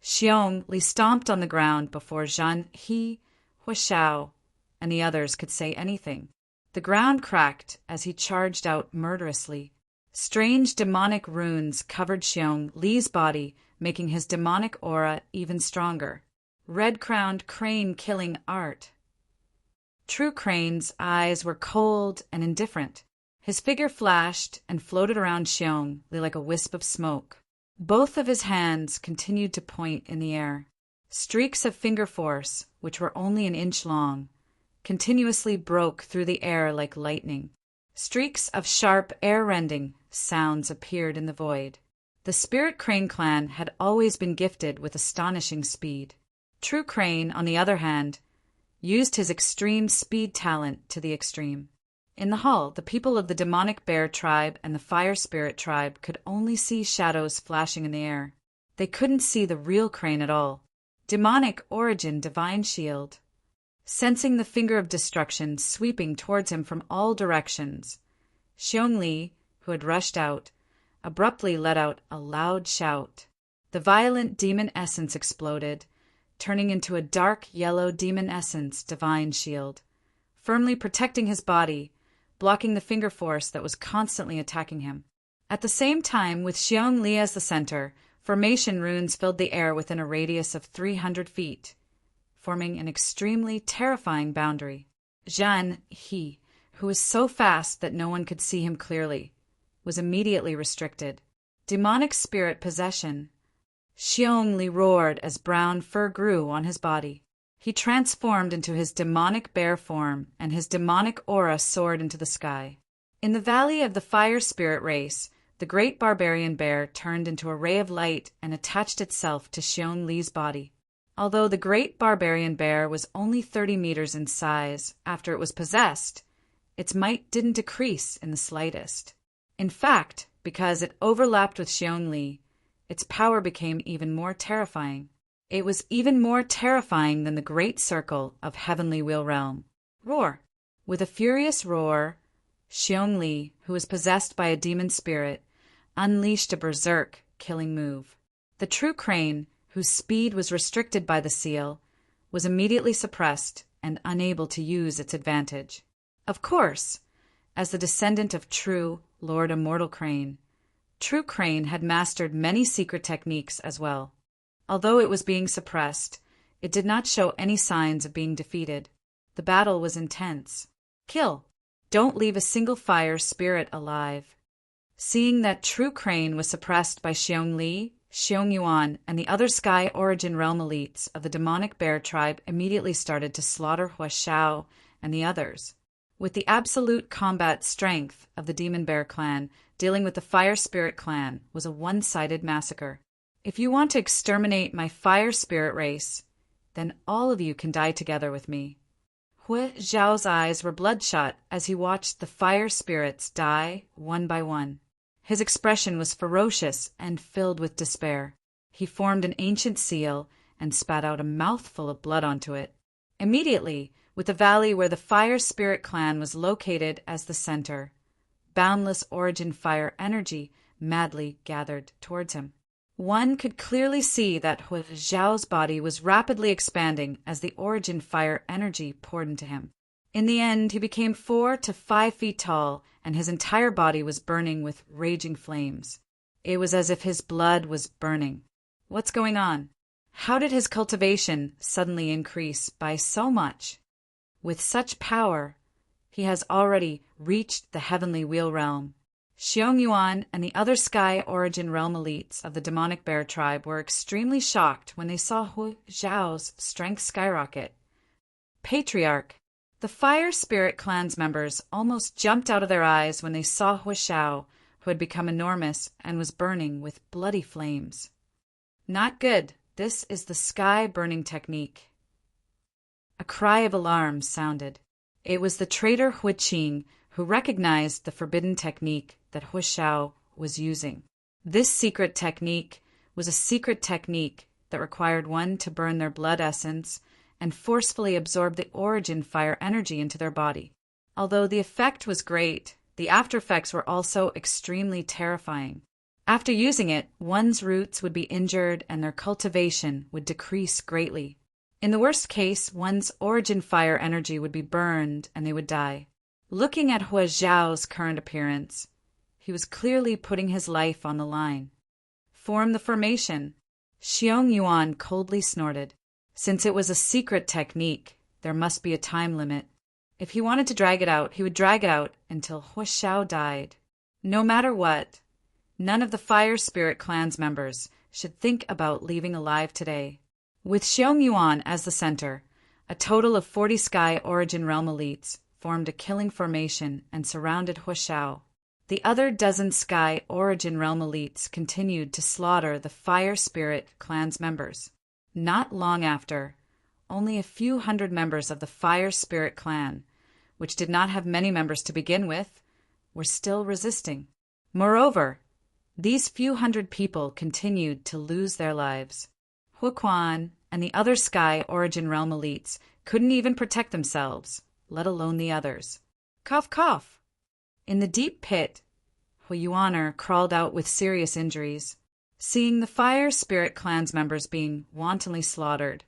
Xiong Li stomped on the ground before Zhan He, Hua Xiao, and the others could say anything. The ground cracked as he charged out murderously. Strange demonic runes covered Xiong Li's body, making his demonic aura even stronger. Red-Crowned Crane killing art. True Crane's eyes were cold and indifferent. His figure flashed and floated around Xiong Li like a wisp of smoke. Both of his hands continued to point in the air. Streaks of finger force, which were only an inch long, continuously broke through the air like lightning. Streaks of sharp, air-rending sounds appeared in the void. The Spirit Crane clan had always been gifted with astonishing speed. True Crane, on the other hand, used his extreme speed talent to the extreme. In the hall, the people of the Demonic Bear tribe and the Fire Spirit tribe could only see shadows flashing in the air. They couldn't see the real Crane at all. Demonic origin divine shield. Sensing the finger of destruction sweeping towards him from all directions, Xiong Li, who had rushed out, abruptly let out a loud shout. The violent demon essence exploded, turning into a dark yellow demon essence divine shield, firmly protecting his body, blocking the finger force that was constantly attacking him. At the same time, with Xiong Li as the center, formation runes filled the air within a radius of 300 feet, forming an extremely terrifying boundary. Zhan He, who was so fast that no one could see him clearly, was immediately restricted. Demonic spirit possession. Xiong Li roared as brown fur grew on his body. He transformed into his demonic bear form, and his demonic aura soared into the sky. In the valley of the fire spirit race, the great barbarian bear turned into a ray of light and attached itself to Xiong Li's body. Although the great barbarian bear was only 30 meters in size after it was possessed, its might didn't decrease in the slightest. In fact, Because it overlapped with Xiongli, its power became even more terrifying. It was even more terrifying than the great circle of Heavenly Wheel Realm. Roar! With a furious roar, Xiongli, who was possessed by a demon spirit, unleashed a berserk, killing move. The true crane, whose speed was restricted by the seal, was immediately suppressed and unable to use its advantage. Of course, as the descendant of True, Lord Immortal Crane, True Crane had mastered many secret techniques as well. Although it was being suppressed, it did not show any signs of being defeated. The battle was intense. Kill! Don't leave a single fire spirit alive. Seeing that True Crane was suppressed by Xiongli, Xiongyuan, and the other Sky Origin Realm elites of the demonic bear tribe immediately started to slaughter Huashao and the others. With the absolute combat strength of the Demon Bear clan, dealing with the Fire Spirit clan was a one-sided massacre. If you want to exterminate my Fire Spirit race, then all of you can die together with me. Hui Zhao's eyes were bloodshot as he watched the Fire Spirits die one by one. His expression was ferocious and filled with despair. He formed an ancient seal and spat out a mouthful of blood onto it. Immediately, with the valley where the Fire Spirit clan was located as the center, boundless origin fire energy madly gathered towards him. One could clearly see that Hui Zhao's body was rapidly expanding as the origin fire energy poured into him. In the end, he became 4 to 5 feet tall, and his entire body was burning with raging flames. It was as if his blood was burning. What's going on? How did his cultivation suddenly increase by so much? With such power, he has already reached the Heavenly Wheel Realm. Xiongyuan and the other Sky Origin Realm elites of the Demonic Bear tribe were extremely shocked when they saw Hui Zhao's strength skyrocket. Patriarch! The Fire Spirit clan's members almost jumped out of their eyes when they saw Hui Zhao, who had become enormous and was burning with bloody flames. Not good. This is the sky burning technique. A cry of alarm sounded. It was the traitor Hui Qing who recognized the forbidden technique that Hui Zhao was using. This secret technique was a secret technique that required one to burn their blood essence and forcefully absorb the origin fire energy into their body. Although the effect was great, the after effects were also extremely terrifying. After using it, one's roots would be injured and their cultivation would decrease greatly. In the worst case, one's origin fire energy would be burned and they would die. Looking at Hui Zhao's current appearance, he was clearly putting his life on the line. Form the formation. Xiongyuan coldly snorted. Since it was a secret technique, there must be a time limit. If he wanted to drag it out, he would drag it out until Hui Zhao died. No matter what, none of the Fire Spirit clan's members should think about leaving alive today. With Xiongyuan as the center, a total of 40 Sky Origin Realm elites formed a killing formation and surrounded Hui Zhao. The other dozen Sky Origin Realm elites continued to slaughter the Fire Spirit clan's members. Not long after, only a few hundred members of the Fire Spirit clan, which did not have many members to begin with, were still resisting. Moreover, these few hundred people continued to lose their lives. Hu Quan and the other Sky Origin Realm elites couldn't even protect themselves, let alone the others. Cough, cough! In the deep pit, Hui Yuaner crawled out with serious injuries. Seeing the Fire Spirit clan's members being wantonly slaughtered,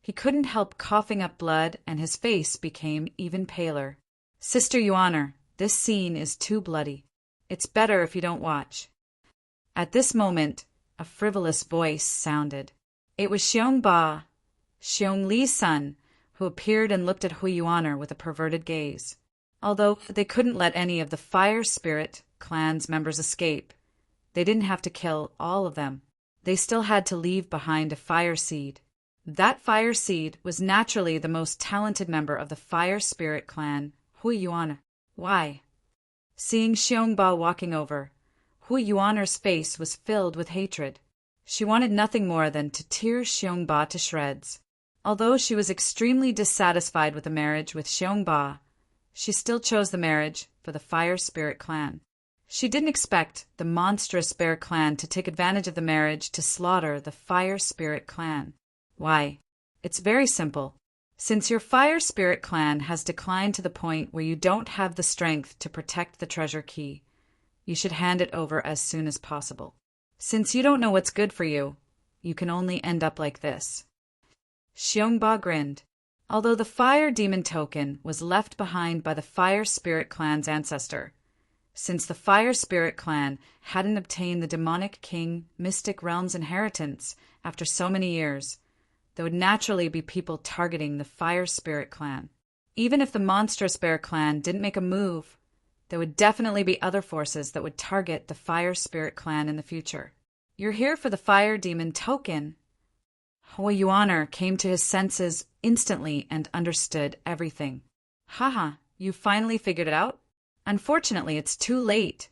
he couldn't help coughing up blood and his face became even paler. Sister Yuaner, this scene is too bloody. It's better if you don't watch. At this moment, a frivolous voice sounded. It was Xiongba, Xiongli's son, who appeared and looked at Hui Yuaner with a perverted gaze. Although they couldn't let any of the Fire Spirit clan's members escape, they didn't have to kill all of them. They still had to leave behind a fire seed. That fire seed was naturally the most talented member of the Fire Spirit clan, Hui Yuaner. Why? Seeing Xiongba walking over, Hui Yuaner's face was filled with hatred. She wanted nothing more than to tear Xiongba to shreds. Although she was extremely dissatisfied with the marriage with Xiongba, she still chose the marriage for the Fire Spirit clan. She didn't expect the monstrous bear clan to take advantage of the marriage to slaughter the fire spirit clan. Why? It's very simple. Since your fire spirit clan has declined to the point where you don't have the strength to protect the treasure key, you should hand it over as soon as possible. Since you don't know what's good for you, you can only end up like this. Xiongba grinned. Although the fire demon token was left behind by the fire spirit clan's ancestor, since the fire spirit clan hadn't obtained the demonic king mystic realm's inheritance after so many years, there would naturally be people targeting the fire spirit clan. Even if the monstrous bear clan didn't make a move, there would definitely be other forces that would target the fire spirit clan in the future. You're here for the fire demon token. Hua Yuaner came to his senses instantly and understood everything. Haha, you finally figured it out? Unfortunately, it's too late.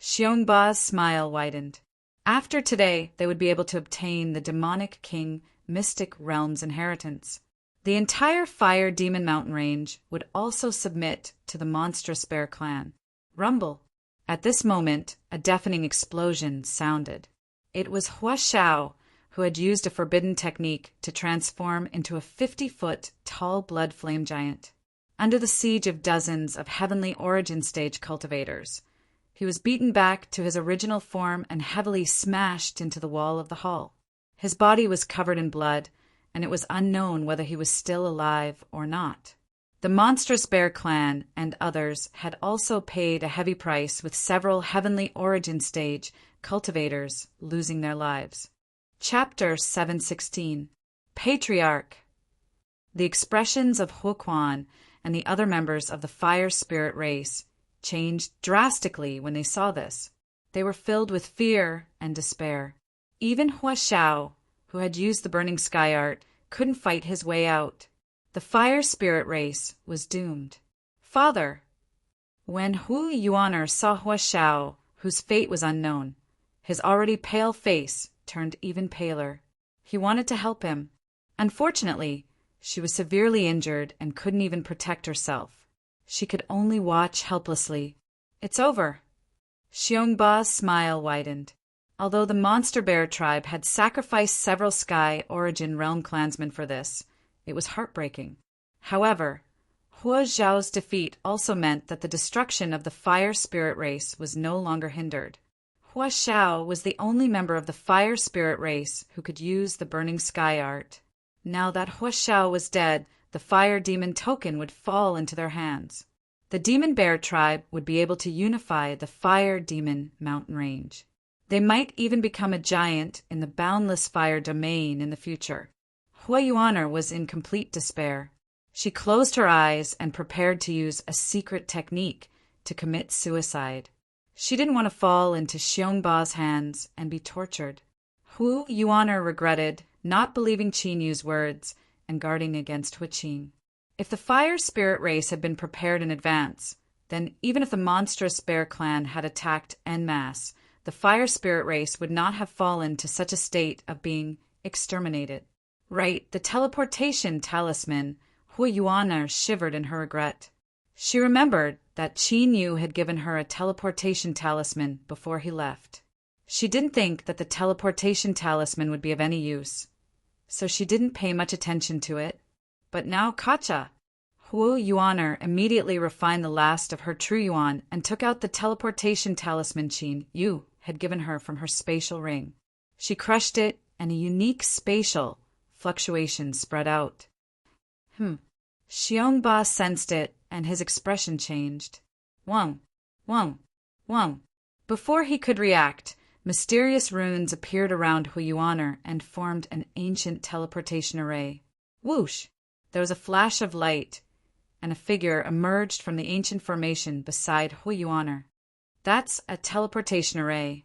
Xiongba's smile widened. After today, they would be able to obtain the demonic king mystic realm's inheritance. The entire fire demon mountain range would also submit to the monstrous bear clan. Rumble. At this moment, a deafening explosion sounded. It was Hua Xiao, who had used a forbidden technique to transform into a 50-foot tall blood flame giant. Under the siege of dozens of heavenly origin stage cultivators, he was beaten back to his original form and heavily smashed into the wall of the hall. His body was covered in blood, and it was unknown whether he was still alive or not. The monstrous bear clan and others had also paid a heavy price, with several heavenly origin stage cultivators losing their lives. Chapter 716. Patriarch. The expressions of Huoquan and the other members of the fire spirit race changed drastically when they saw this. They were filled with fear and despair. Even Hua Xiao, who had used the burning sky art, couldn't fight his way out. The fire spirit race was doomed. Father. When Hu Yuaner saw Hua Xiao, whose fate was unknown, his already pale face turned even paler. He wanted to help him. Unfortunately, she was severely injured and couldn't even protect herself. She could only watch helplessly. It's over. Xiongba's smile widened. Although the monster bear tribe had sacrificed several sky origin realm clansmen for this, it was heartbreaking. However, Hua Xiao's defeat also meant that the destruction of the fire spirit race was no longer hindered. Hua Xiao was the only member of the fire spirit race who could use the burning sky art. Now that Hua Xiao was dead, the fire demon token would fall into their hands. The demon bear tribe would be able to unify the fire demon mountain range. They might even become a giant in the boundless fire domain in the future. Hua Yuaner was in complete despair. She closed her eyes and prepared to use a secret technique to commit suicide. She didn't want to fall into Xiongba's hands and be tortured. Hu Yuaner regretted not believing Qin Yu's words and guarding against Huiqing. If the fire spirit race had been prepared in advance, then even if the monstrous bear clan had attacked en masse, the fire spirit race would not have fallen to such a state of being exterminated. Right, the teleportation talisman. Hu Yuaner shivered in her regret. She remembered that Qin Yu had given her a teleportation talisman before he left. She didn't think that the teleportation talisman would be of any use, so she didn't pay much attention to it. But now Kacha. Hu Yuaner immediately refined the last of her true yuan and took out the teleportation talisman Qin Yu had given her from her spatial ring. She crushed it, and a unique spatial fluctuation spread out. Xiongba sensed it, and his expression changed. Wang, Wang, Wang. Before he could react, mysterious runes appeared around Hu Yuaner and formed an ancient teleportation array. Whoosh! There was a flash of light, and a figure emerged from the ancient formation beside Hu Yuaner. That's a teleportation array.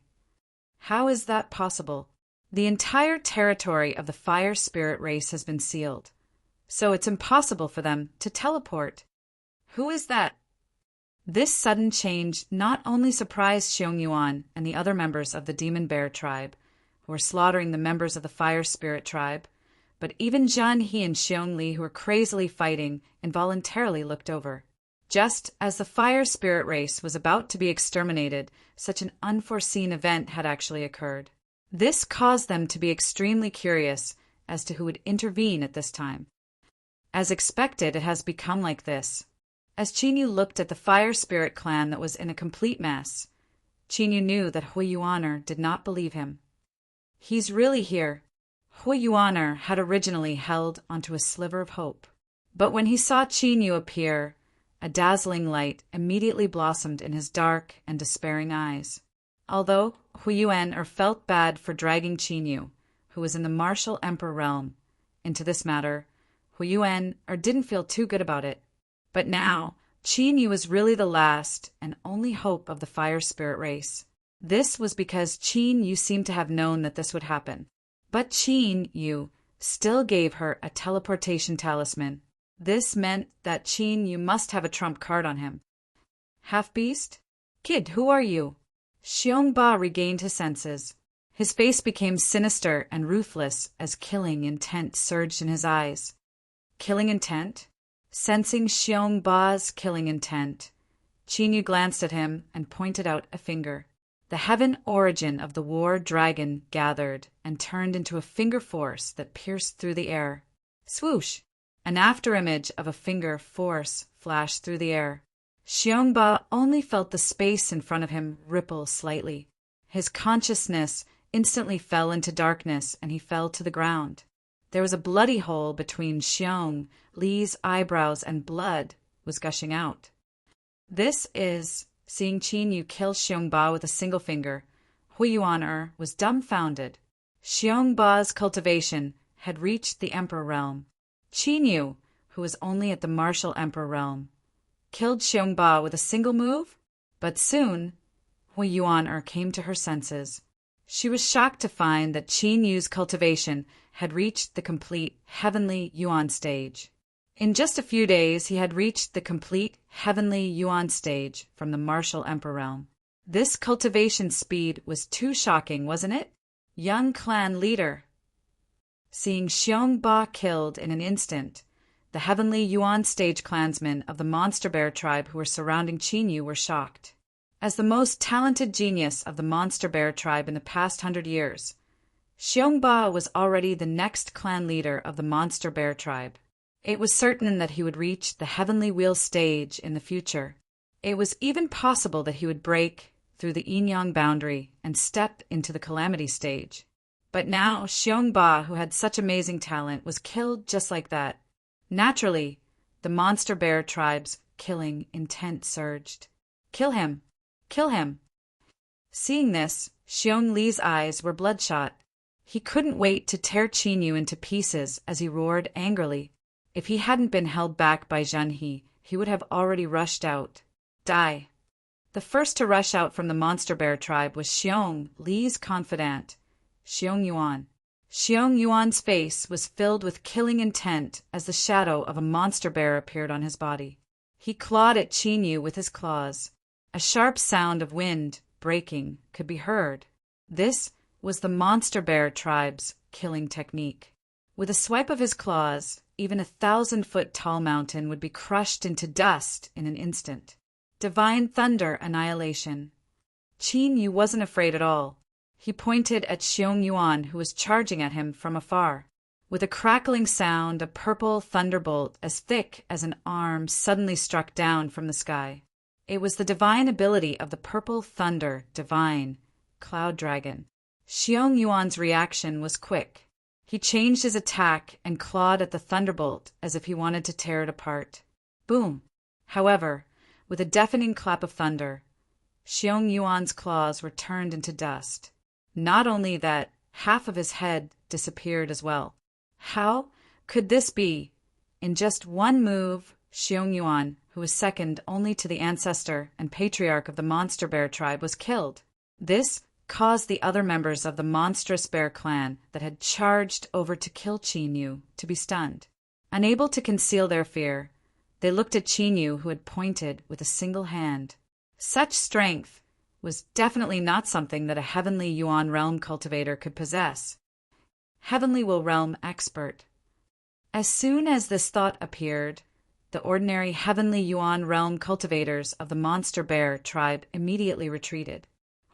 How is that possible? The entire territory of the fire spirit race has been sealed, so it's impossible for them to teleport. Who is that? This sudden change not only surprised Xiong Yuan and the other members of the demon bear tribe, who were slaughtering the members of the fire spirit tribe, but even Zhan He and Xiong Li, who were crazily fighting, involuntarily looked over. Just as the fire spirit race was about to be exterminated, such an unforeseen event had actually occurred. This caused them to be extremely curious as to who would intervene at this time. As expected, it has become like this. As Qinyu looked at the fire spirit clan that was in a complete mess, Qinyu knew that Hui Yuaner did not believe him. He's really here. Hui Yuaner had originally held onto a sliver of hope. But when he saw Qinyu appear, a dazzling light immediately blossomed in his dark and despairing eyes. Although Hui Yuaner felt bad for dragging Qinyu, who was in the martial emperor realm, into this matter, Hui Yuaner didn't feel too good about it. But now, Qinyu was really the last and only hope of the fire spirit race. This was because Qinyu seemed to have known that this would happen. But Qinyu still gave her a teleportation talisman. This meant that Qinyu must have a trump card on him. Half-beast? Kid, who are you? Xiongba regained his senses. His face became sinister and ruthless as killing intent surged in his eyes. Killing intent? Sensing Xiongba's killing intent, Qinyu glanced at him and pointed out a finger. The heaven origin of the war dragon gathered and turned into a finger force that pierced through the air. Swoosh! An afterimage of a finger force flashed through the air. Xiongba only felt the space in front of him ripple slightly. His consciousness instantly fell into darkness and he fell to the ground. There was a bloody hole between Xiong Li's eyebrows and blood was gushing out. This is, seeing Qinyu kill Xiongba with a single finger, Hui Yuaner was dumbfounded. Xiongba's cultivation had reached the emperor realm. Qinyu, who was only at the martial emperor realm, killed Xiongba with a single move? But soon, Hui Yuaner came to her senses. She was shocked to find that Qinyu's cultivation had reached the complete heavenly yuan stage. In just a few days, he had reached the complete heavenly yuan stage from the martial emperor realm. This cultivation speed was too shocking, wasn't it? Young clan leader. Seeing Xiongba killed in an instant, the heavenly yuan stage clansmen of the monster bear tribe who were surrounding Qinyu were shocked. As the most talented genius of the monster bear tribe in the past 100 years, Xiongba was already the next clan leader of the monster bear tribe. It was certain that he would reach the heavenly wheel stage in the future. It was even possible that he would break through the yin-yang boundary and step into the calamity stage. But now Xiongba, who had such amazing talent, was killed just like that. Naturally, the monster bear tribe's killing intent surged. Kill him! Kill him! Seeing this, Xiong Li's eyes were bloodshot. He couldn't wait to tear Qinyu into pieces as he roared angrily. If he hadn't been held back by Zhenhe, he would have already rushed out. Die! The first to rush out from the monster bear tribe was Xiong Li's confidant, Xiong Yuan. Xiong Yuan's face was filled with killing intent as the shadow of a monster bear appeared on his body. He clawed at Qinyu with his claws. A sharp sound of wind breaking could be heard. This was the monster bear tribe's killing technique. With a swipe of his claws, even 1,000-foot tall mountain would be crushed into dust in an instant. Divine thunder annihilation. Qinyu wasn't afraid at all. He pointed at Xiong Yuan, who was charging at him from afar. With a crackling sound, a purple thunderbolt as thick as an arm suddenly struck down from the sky. It was the divine ability of the purple thunder divine cloud dragon. Xiong Yuan's reaction was quick. He changed his attack and clawed at the thunderbolt as if he wanted to tear it apart. Boom! However, with a deafening clap of thunder, Xiong Yuan's claws were turned into dust. Not only that, half of his head disappeared as well. How could this be? In just one move, Xiong Yuan, who was second only to the ancestor and patriarch of the monster bear tribe, was killed. This caused the other members of the monstrous bear clan that had charged over to kill Qinyu to be stunned. Unable to conceal their fear, they looked at Qinyu, who had pointed with a single hand. Such strength was definitely not something that a heavenly Yuan realm cultivator could possess. Heavenly will realm expert. As soon as this thought appeared, the ordinary heavenly Yuan realm cultivators of the monster bear tribe immediately retreated.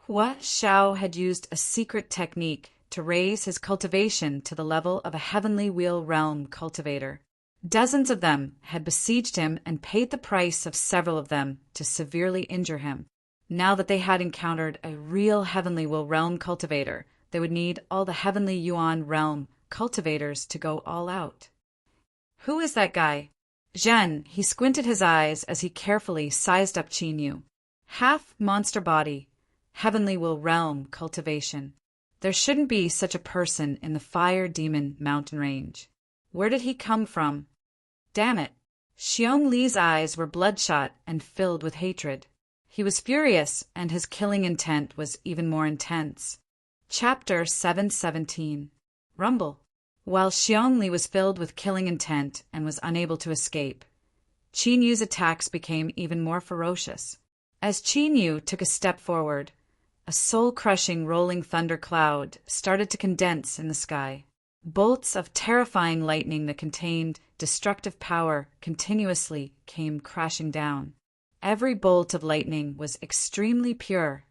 Hua Xiao had used a secret technique to raise his cultivation to the level of a heavenly wheel realm cultivator. Dozens of them had besieged him and paid the price of several of them to severely injure him. Now that they had encountered a real heavenly wheel realm cultivator, they would need all the heavenly Yuan realm cultivators to go all out. Who is that guy? Zhen, he squinted his eyes as he carefully sized up Qin Yu. Half monster body, heavenly will realm cultivation. There shouldn't be such a person in the Fire Demon mountain range. Where did he come from? Damn it. Xiong Li's eyes were bloodshot and filled with hatred. He was furious, and his killing intent was even more intense. Chapter 717. Rumble. While Xiong Li was filled with killing intent and was unable to escape, Qin Yu's attacks became even more ferocious. As Qin Yu took a step forward, a soul-crushing rolling thunder cloud started to condense in the sky. Bolts of terrifying lightning that contained destructive power continuously came crashing down. Every bolt of lightning was extremely pure,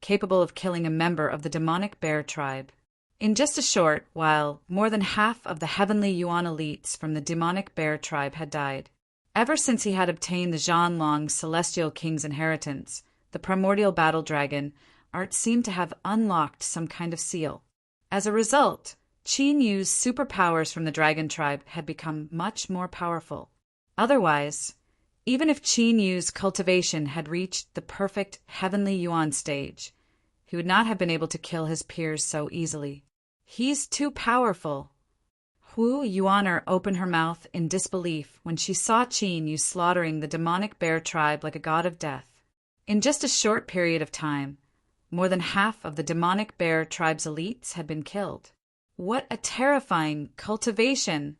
capable of killing a member of the demonic bear tribe. In just a short while, more than half of the heavenly Yuan elites from the demonic bear tribe had died. Ever since he had obtained the Zhanlong celestial king's inheritance, the primordial battle dragon, Art seemed to have unlocked some kind of seal. As a result, Qin Yu's superpowers from the dragon tribe had become much more powerful. Otherwise, even if Qin Yu's cultivation had reached the perfect heavenly Yuan stage, he would not have been able to kill his peers so easily. He's too powerful. Hu Yuaner opened her mouth in disbelief when she saw Qin Yu slaughtering the demonic bear tribe like a god of death. In just a short period of time, more than half of the demonic bear tribe's elites had been killed. What a terrifying cultivation!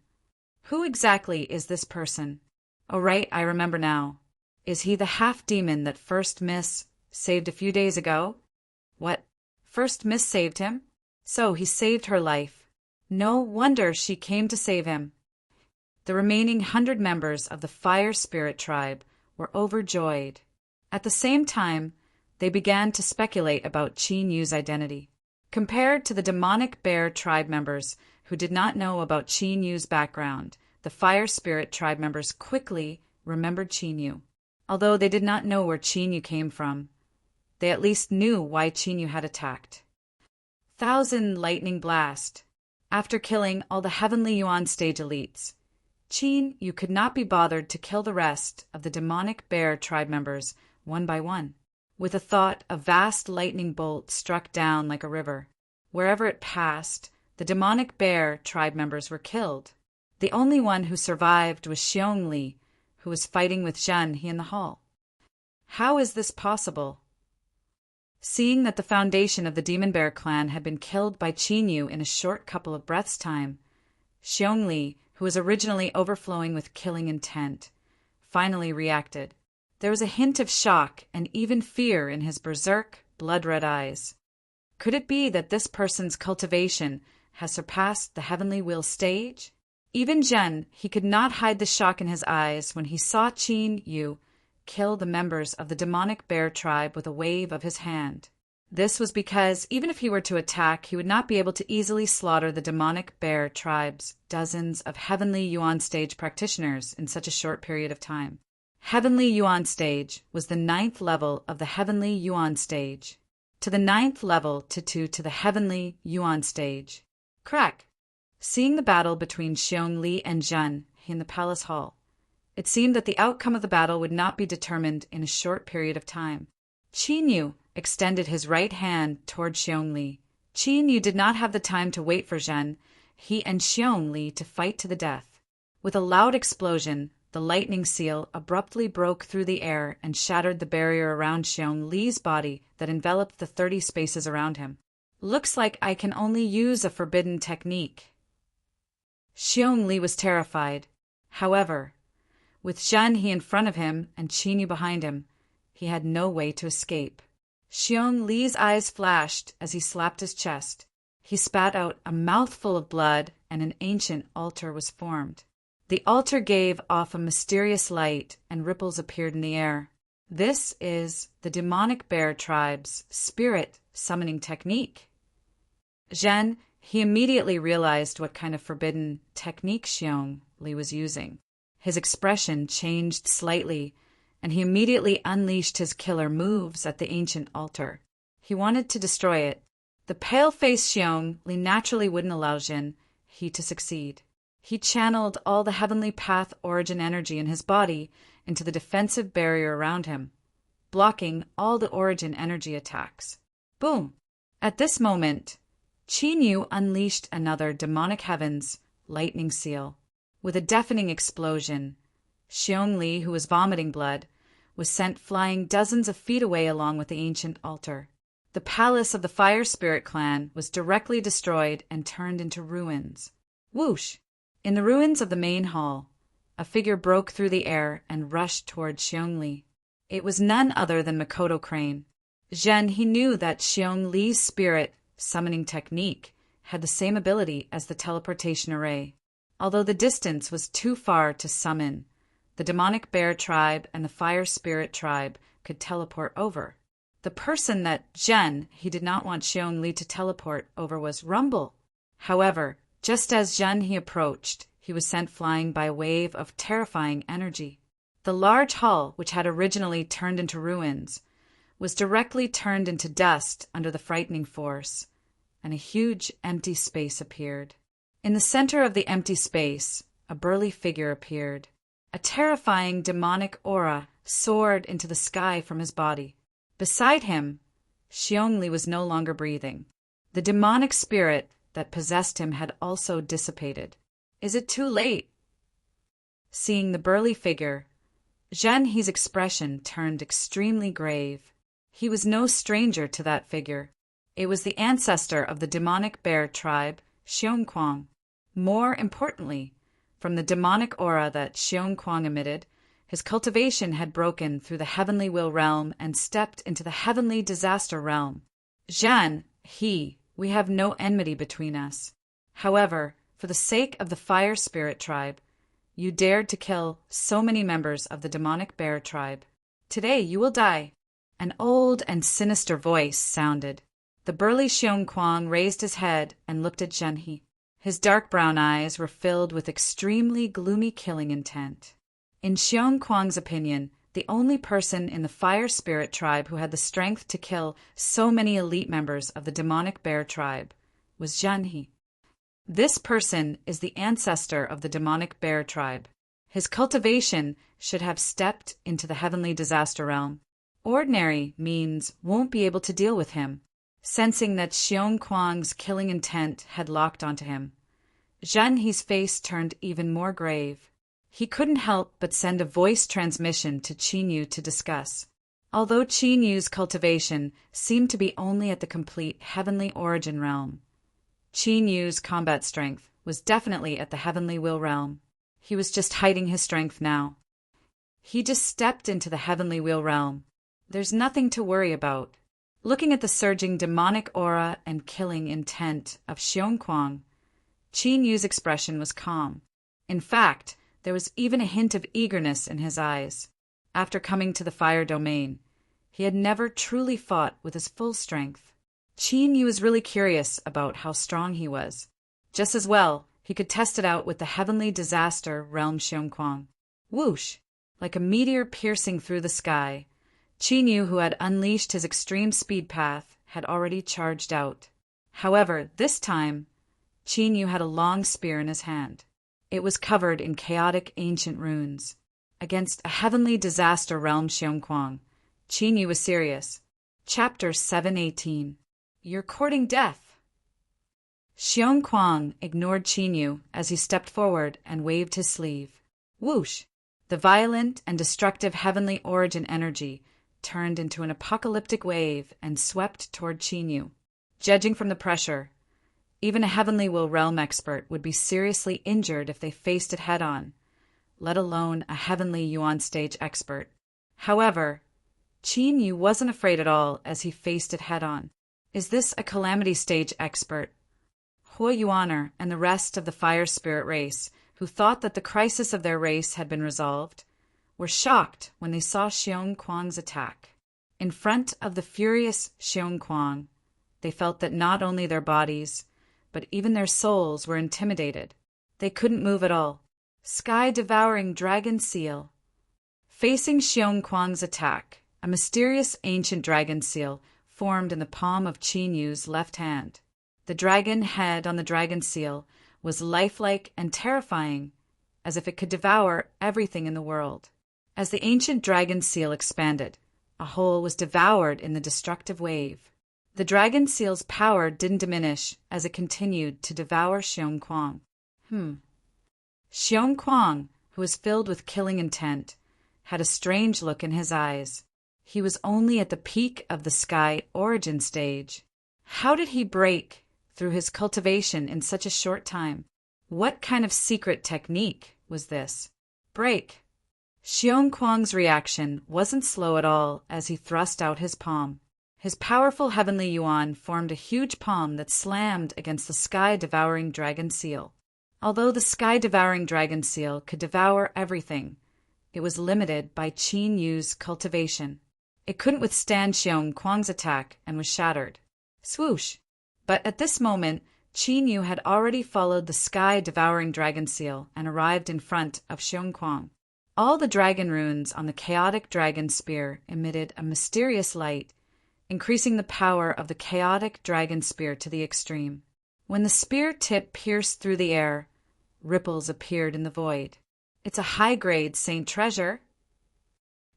Who exactly is this person? Oh right, I remember now. Is he the half-demon that First Miss saved a few days ago? What? First Miss saved him? So he saved her life. No wonder she came to save him. The remaining 100 members of the Fire Spirit tribe were overjoyed. At the same time, they began to speculate about Qin Yu's identity. Compared to the demonic bear tribe members who did not know about Qin Yu's background, the Fire Spirit tribe members quickly remembered Qin Yu. Although they did not know where Qin Yu came from, they at least knew why Qin Yu had attacked. Thousand Lightning Blast. After killing all the heavenly Yuan stage elites, Qin Yu could not be bothered to kill the rest of the demonic bear tribe members one by one. With a thought, a vast lightning bolt struck down like a river. Wherever it passed, the demonic bear tribe members were killed. The only one who survived was Xiong Li, who was fighting with Zhen He in the hall. How is this possible? Seeing that the foundation of the Demon Bear clan had been killed by Qin Yu in a short couple of breaths' time, Xiong Li, who was originally overflowing with killing intent, finally reacted. There was a hint of shock and even fear in his berserk, blood-red eyes. Could it be that this person's cultivation has surpassed the heavenly will stage? Even Zhen, he could not hide the shock in his eyes when he saw Qin Yu kill the members of the demonic bear tribe with a wave of his hand. This was because even if he were to attack, he would not be able to easily slaughter the demonic bear tribe's dozens of heavenly Yuan stage practitioners in such a short period of time. Heavenly Yuan stage was the 9th level of the heavenly Yuan stage. To the 9th level to the heavenly Yuan stage. Crack! Seeing the battle between Xiong Li and Zhen in the palace hall, it seemed that the outcome of the battle would not be determined in a short period of time. Qin Yu extended his right hand toward Xiong Li. Qin Yu did not have the time to wait for Zhen He and Xiong Li to fight to the death. With a loud explosion, the lightning seal abruptly broke through the air and shattered the barrier around Xiong Li's body that enveloped the 30 spaces around him. Looks like I can only use a forbidden technique. Xiong Li was terrified. However, with Zhen He in front of him and Qin Yu behind him, he had no way to escape. Xiong Li's eyes flashed as he slapped his chest. He spat out a mouthful of blood and an ancient altar was formed. The altar gave off a mysterious light, and ripples appeared in the air. This is the demonic bear tribe's spirit summoning technique. Zhen, he immediately realized what kind of forbidden technique Xiong Li was using. His expression changed slightly, and he immediately unleashed his killer moves at the ancient altar. He wanted to destroy it. The pale-faced Xiong Li naturally wouldn't allow Zhen He to succeed. He channeled all the heavenly path origin energy in his body into the defensive barrier around him, blocking all the origin energy attacks. Boom! At this moment, Qin Yu unleashed another demonic heavens lightning seal. With a deafening explosion, Xiong Li, who was vomiting blood, was sent flying dozens of feet away along with the ancient altar. The palace of the Fire Spirit clan was directly destroyed and turned into ruins. Whoosh! In the ruins of the main hall, a figure broke through the air and rushed toward Xiong Li. It was none other than Makoto Crane. Zhen, he knew that Xiong Li's spirit summoning technique had the same ability as the teleportation array. Although the distance was too far to summon, the demonic bear tribe and the fire spirit tribe could teleport over. The person that Zhen, he did not want Xiong Li to teleport over, was Rumble. However, just as Zhen he approached, he was sent flying by a wave of terrifying energy. The large hall, which had originally turned into ruins, was directly turned into dust under the frightening force, and a huge empty space appeared. In the center of the empty space, a burly figure appeared. A terrifying demonic aura soared into the sky from his body. Beside him, Xiong Li was no longer breathing. The demonic spirit that possessed him had also dissipated. Is it too late? Seeing the burly figure, Zhen He's expression turned extremely grave. He was no stranger to that figure. It was the ancestor of the demonic bear tribe, Xiong Kuang. More importantly, from the demonic aura that Xiong Kuang emitted, his cultivation had broken through the heavenly will realm and stepped into the heavenly disaster realm. Zhen, we have no enmity between us. However, for the sake of the fire spirit tribe, you dared to kill so many members of the demonic bear tribe. Today you will die. An old and sinister voice sounded. The burly Xiong Kuang raised his head and looked at Zhen He. His dark brown eyes were filled with extremely gloomy killing intent. In Xiong Kuang's opinion, the only person in the fire spirit tribe who had the strength to kill so many elite members of the demonic bear tribe was Zhen He. This person is the ancestor of the demonic bear tribe. His cultivation should have stepped into the heavenly disaster realm. Ordinary means won't be able to deal with him. Sensing that Xiong Kuang's killing intent had locked onto him, Zhen He's face turned even more grave. He couldn't help but send a voice transmission to Qin Yu to discuss. Although Qin Yu's cultivation seemed to be only at the complete heavenly origin realm, Qin Yu's combat strength was definitely at the heavenly will realm. He was just hiding his strength now. He just stepped into the heavenly will realm. There's nothing to worry about. Looking at the surging demonic aura and killing intent of Xiong Kuang, Qin Yu's expression was calm. In fact, there was even a hint of eagerness in his eyes. After coming to the fire domain, he had never truly fought with his full strength. Qin Yu was really curious about how strong he was. Just as well, he could test it out with the heavenly disaster realm Xiong Kuang. Whoosh! Like a meteor piercing through the sky, Qin Yu, who had unleashed his extreme speed path, had already charged out. However, this time, Qin Yu had a long spear in his hand. It was covered in chaotic ancient runes. Against a heavenly disaster realm Xiong Kuang, Qin Yu was serious. Chapter 718. You're courting death. Xiong Kuang ignored Qin Yu as he stepped forward and waved his sleeve. Whoosh! The violent and destructive heavenly origin energy turned into an apocalyptic wave and swept toward Qin Yu. Judging from the pressure, even a heavenly will realm expert would be seriously injured if they faced it head-on, let alone a heavenly yuan stage expert. However, Qin Yu wasn't afraid at all as he faced it head-on. Is this a calamity stage expert? Hua Yuaner and the rest of the fire spirit race who thought that the crisis of their race had been resolved, were shocked when they saw Xiong Kuang's attack. In front of the furious Xiong Kuang, they felt that not only their bodies, but even their souls were intimidated. They couldn't move at all. Sky-devouring dragon seal. Facing Xiong Kuang's attack, a mysterious ancient dragon seal formed in the palm of Qin Yu's left hand. The dragon head on the dragon seal was lifelike and terrifying, as if it could devour everything in the world. As the ancient dragon seal expanded, a hole was devoured in the destructive wave. The dragon seal's power didn't diminish as it continued to devour Xiong Kuang. Xiong Kuang, who was filled with killing intent, had a strange look in his eyes. He was only at the peak of the sky origin stage. How did he break through his cultivation in such a short time? What kind of secret technique was this? Break. Xiong Kuang's reaction wasn't slow at all as he thrust out his palm. His powerful heavenly yuan formed a huge palm that slammed against the sky-devouring dragon seal. Although the sky-devouring dragon seal could devour everything, it was limited by Qin Yu's cultivation. It couldn't withstand Xiong Kuang's attack and was shattered. Swoosh! But at this moment, Qin Yu had already followed the sky-devouring dragon seal and arrived in front of Xiong Kuang. All the dragon runes on the chaotic dragon spear emitted a mysterious light, increasing the power of the chaotic dragon spear to the extreme. When the spear tip pierced through the air, ripples appeared in the void. It's a high-grade saint treasure.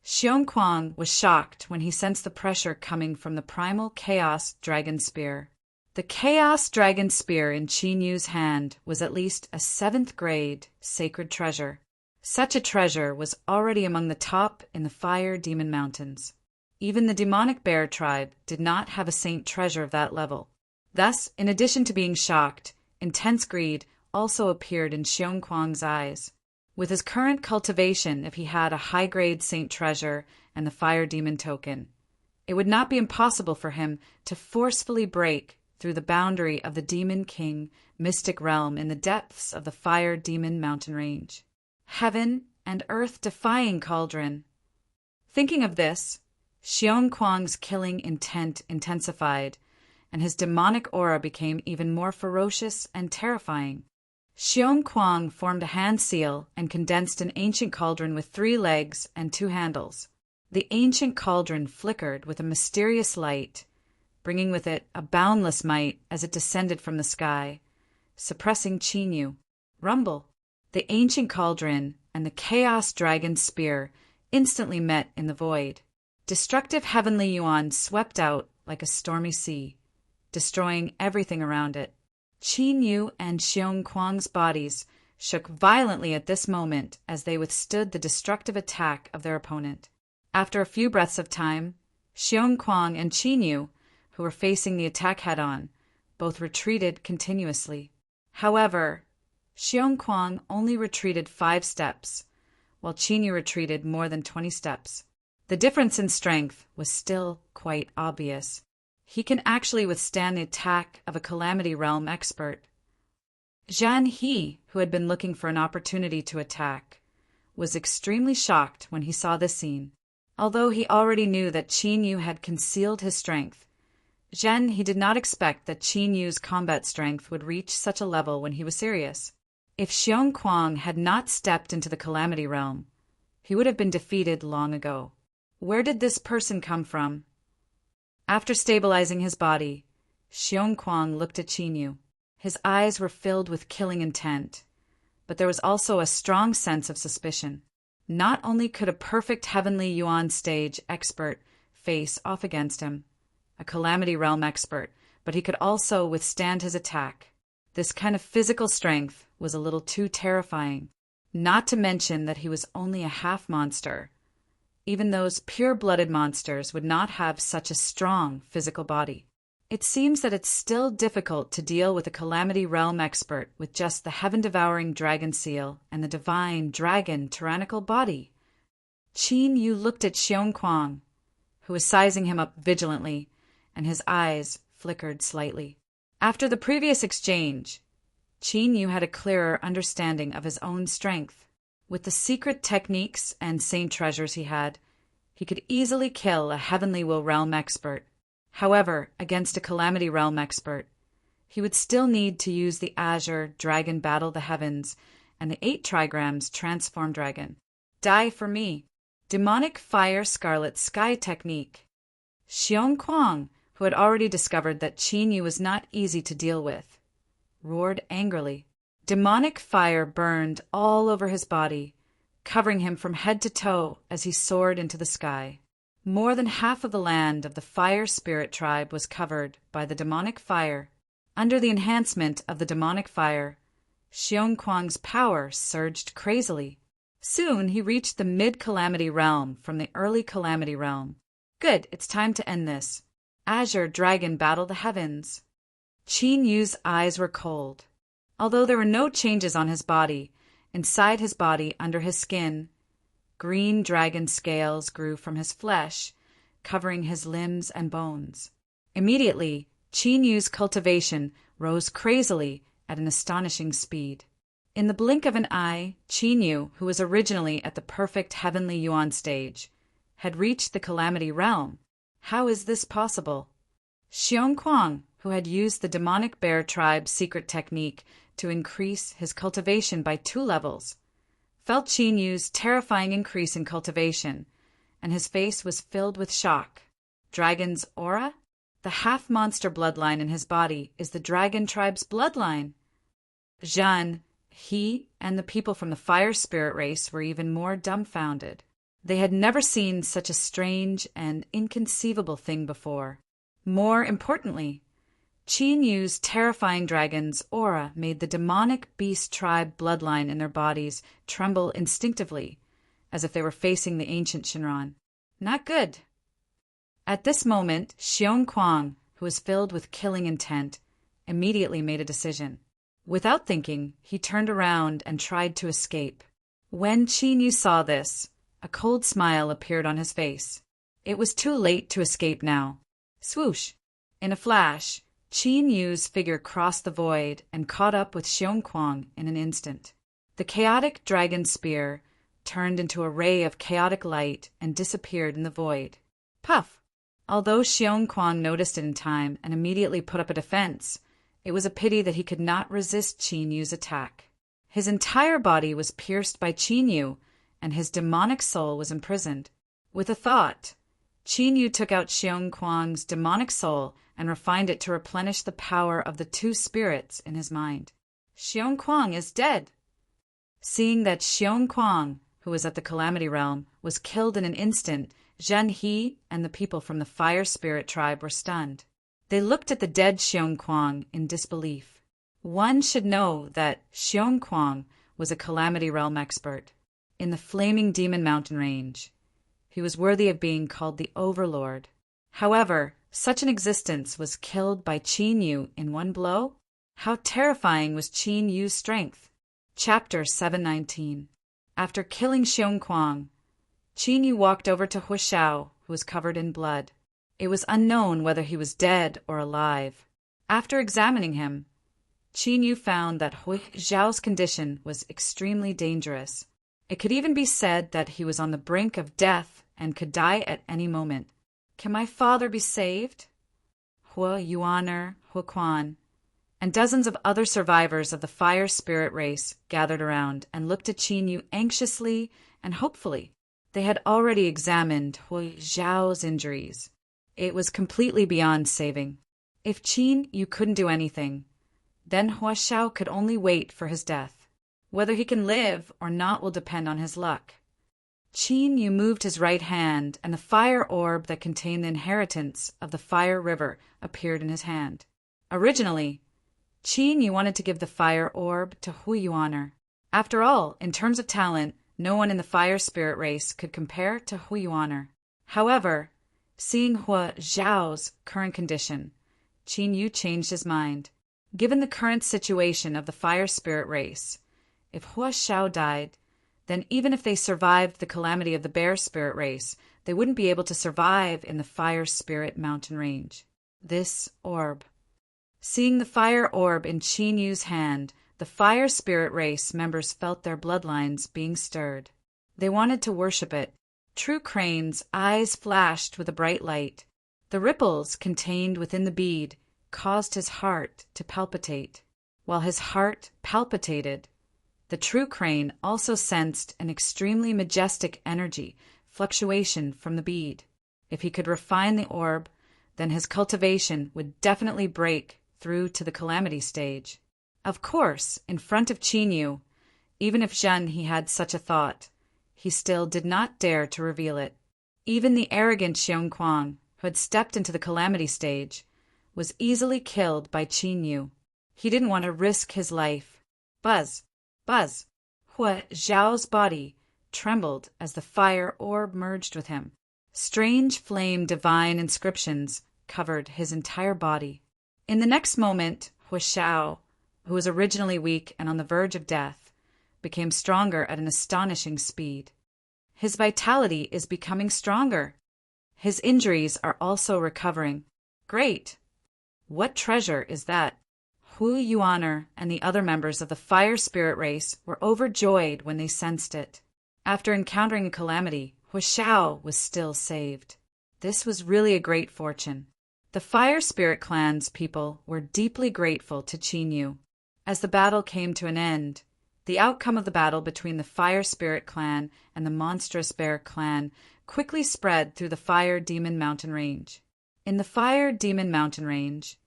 Xiong Kuang was shocked when he sensed the pressure coming from the primal chaos dragon spear. The chaos dragon spear in Qin Yu's hand was at least a 7th-grade sacred treasure. Such a treasure was already among the top in the Fire Demon Mountains. Even the demonic bear tribe did not have a saint treasure of that level. Thus, in addition to being shocked, intense greed also appeared in Xiong Kuang's eyes. With his current cultivation, if he had a high-grade saint treasure and the fire demon token, it would not be impossible for him to forcefully break through the boundary of the Demon King mystic realm in the depths of the Fire Demon Mountain Range. Heaven and earth-defying cauldron. Thinking of this, Xiong Kuang's killing intent intensified, and his demonic aura became even more ferocious and terrifying. Xiong Kuang formed a hand seal and condensed an ancient cauldron with 3 legs and 2 handles. The ancient cauldron flickered with a mysterious light, bringing with it a boundless might as it descended from the sky, suppressing Qin Yu. Rumble. The ancient cauldron and the chaos dragon spear instantly met in the void. Destructive heavenly yuan swept out like a stormy sea, destroying everything around it. Qin Yu and Xiong Kuang's bodies shook violently at this moment as they withstood the destructive attack of their opponent. After a few breaths of time, Xiong Kuang and Qin Yu, who were facing the attack head-on, both retreated continuously. However, Xiong Kuang only retreated 5 steps, while Qin Yu retreated more than 20 steps. The difference in strength was still quite obvious. He can actually withstand the attack of a Calamity Realm expert. Zhan He, who had been looking for an opportunity to attack, was extremely shocked when he saw this scene. Although he already knew that Qin Yu had concealed his strength, Zhen he did not expect that Qin Yu's combat strength would reach such a level when he was serious. If Xiong Kuang had not stepped into the Calamity Realm, he would have been defeated long ago. Where did this person come from? After stabilizing his body, Xiong Kuang looked at Qin Yu. His eyes were filled with killing intent, but there was also a strong sense of suspicion. Not only could a perfect heavenly yuan stage expert face off against him, a Calamity Realm expert, but he could also withstand his attack. This kind of physical strength was a little too terrifying, not to mention that he was only a half-monster. Even those pure-blooded monsters would not have such a strong physical body. It seems that it's still difficult to deal with a Calamity Realm expert with just the heaven-devouring dragon seal and the divine dragon tyrannical body. Qin Yu looked at Xiong Kuang, who was sizing him up vigilantly, and his eyes flickered slightly. After the previous exchange, Qin Yu had a clearer understanding of his own strength. With the secret techniques and saint treasures he could easily kill a Heavenly Will Realm expert. However, against a Calamity Realm expert, he would still need to use the Azure Dragon Battle the Heavens and the 8 trigrams Transform Dragon. Die for me. Demonic Fire Scarlet Sky Technique. Xiong Kuang, who had already discovered that Qin Yu was not easy to deal with, roared angrily. Demonic fire burned all over his body, covering him from head to toe as he soared into the sky. More than half of the land of the Fire Spirit tribe was covered by the demonic fire. Under the enhancement of the demonic fire, Xiong Kuang's power surged crazily. Soon he reached the mid-Calamity realm from the early Calamity realm. Good, it's time to end this. Azure Dragon Battle the Heavens. Qin Yu's eyes were cold. Although there were no changes on his body, inside his body, under his skin, green dragon scales grew from his flesh, covering his limbs and bones. Immediately, Qin Yu's cultivation rose crazily at an astonishing speed. In the blink of an eye, Qin Yu, who was originally at the perfect Heavenly Yuan stage, had reached the Calamity Realm. How is this possible? Xiong Kuang, who had used the Demonic Bear Tribe's secret technique to increase his cultivation by 2 levels, felt Qin Yu's terrifying increase in cultivation, and his face was filled with shock. Dragon's aura? The half-monster bloodline in his body is the Dragon Tribe's bloodline. Zhan, he, and the people from the Fire Spirit race were even more dumbfounded. They had never seen such a strange and inconceivable thing before. More importantly, Qin Yu's terrifying dragon's aura made the demonic beast tribe bloodline in their bodies tremble instinctively, as if they were facing the ancient Shinran. Not good. At this moment, Xiong Kuang, who was filled with killing intent, immediately made a decision. Without thinking, he turned around and tried to escape. When Qin Yu saw this, a cold smile appeared on his face. It was too late to escape now. Swoosh! In a flash, Qin Yu's figure crossed the void and caught up with Xiong Kuang in an instant. The chaotic dragon spear turned into a ray of chaotic light and disappeared in the void. Puff! Although Xiong Kuang noticed it in time and immediately put up a defense, it was a pity that he could not resist Qin Yu's attack. His entire body was pierced by Qin Yu, and his demonic soul was imprisoned. With a thought, Qin Yu took out Xiong Kuang's demonic soul and refined it to replenish the power of the 2 spirits in his mind. Xiong Kuang is dead. Seeing that Xiong Kuang, who was at the Calamity Realm, was killed in an instant, Zhen He and the people from the Fire Spirit tribe were stunned. They looked at the dead Xiong Kuang in disbelief. One should know that Xiong Kuang was a Calamity Realm expert in the Flaming Demon Mountain range. He was worthy of being called the Overlord. However, such an existence was killed by Qin Yu in one blow? How terrifying was Qin Yu's strength? Chapter 719. After killing Xiong Kuang, Qin Yu walked over to Hu Xiao, who was covered in blood. It was unknown whether he was dead or alive. After examining him, Qin Yu found that Hu Xiao's condition was extremely dangerous. It could even be said that he was on the brink of death and could die at any moment. Can my father be saved? Hu Yuaner, Hu Quan, and dozens of other survivors of the Fire Spirit race gathered around and looked at Qin Yu anxiously and hopefully. They had already examined Hu Xiao's injuries. It was completely beyond saving. If Qin Yu couldn't do anything, then Hu Xiao could only wait for his death. Whether he can live or not will depend on his luck. Qin Yu moved his right hand, and the fire orb that contained the inheritance of the Fire River appeared in his hand. Originally, Qin Yu wanted to give the fire orb to Hu Yuaner. After all, in terms of talent, no one in the Fire Spirit race could compare to Hu Yuaner. However, seeing Hu Xiao's current condition, Qin Yu changed his mind. Given the current situation of the Fire Spirit race, if Hu Xiao died, then even if they survived the calamity of the Bear Spirit race, they wouldn't be able to survive in the Fire Spirit mountain range. This orb. Seeing the fire orb in Qin Yu's hand, the fire spirit race members felt their bloodlines being stirred. They wanted to worship it. True Crane's eyes flashed with a bright light. The ripples contained within the bead caused his heart to palpitate. While his heart palpitated, the True Crane also sensed an extremely majestic energy fluctuation from the bead. If he could refine the orb, then his cultivation would definitely break through to the calamity stage. Of course, in front of Qinyu, even if Zhen he had such a thought, he still did not dare to reveal it. Even the arrogant Xiongquan, who had stepped into the calamity stage, was easily killed by Qinyu. He didn't want to risk his life. Buzz! Buzz! Hua Zhao's body trembled as the fire orb merged with him. Strange flame divine inscriptions covered his entire body. In the next moment, Hua Xiao, who was originally weak and on the verge of death, became stronger at an astonishing speed. His vitality is becoming stronger. His injuries are also recovering. Great! What treasure is that? Hu Yuaner and the other members of the fire spirit race were overjoyed when they sensed it. After encountering a calamity, Hua Xiao was still saved. This was really a great fortune. The fire spirit clan's people were deeply grateful to Qinyu. As the battle came to an end, the outcome of the battle between the Fire Spirit Clan and the Monstrous Bear Clan quickly spread through the Fire Demon Mountain Range. In the Fire Demon Mountain Range,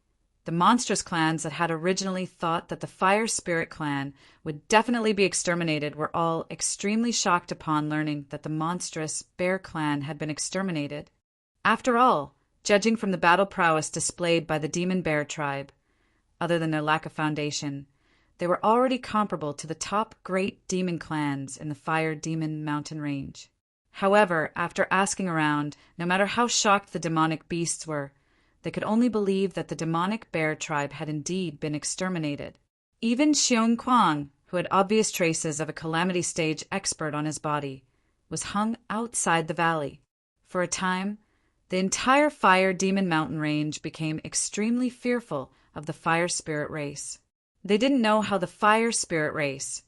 the monstrous clans that had originally thought that the Fire Spirit Clan would definitely be exterminated were all extremely shocked upon learning that the Monstrous Bear Clan had been exterminated. After all, judging from the battle prowess displayed by the Demon Bear tribe, other than their lack of foundation, they were already comparable to the top great demon clans in the Fire Demon Mountain Range. However, after asking around, no matter how shocked the demonic beasts were, they could only believe that the demonic bear tribe had indeed been exterminated. Even Xiongquan, who had obvious traces of a calamity stage expert on his body, was hung outside the valley. For a time, the entire Fire Demon Mountain Range became extremely fearful of the fire spirit race. They didn't know how the fire spirit race,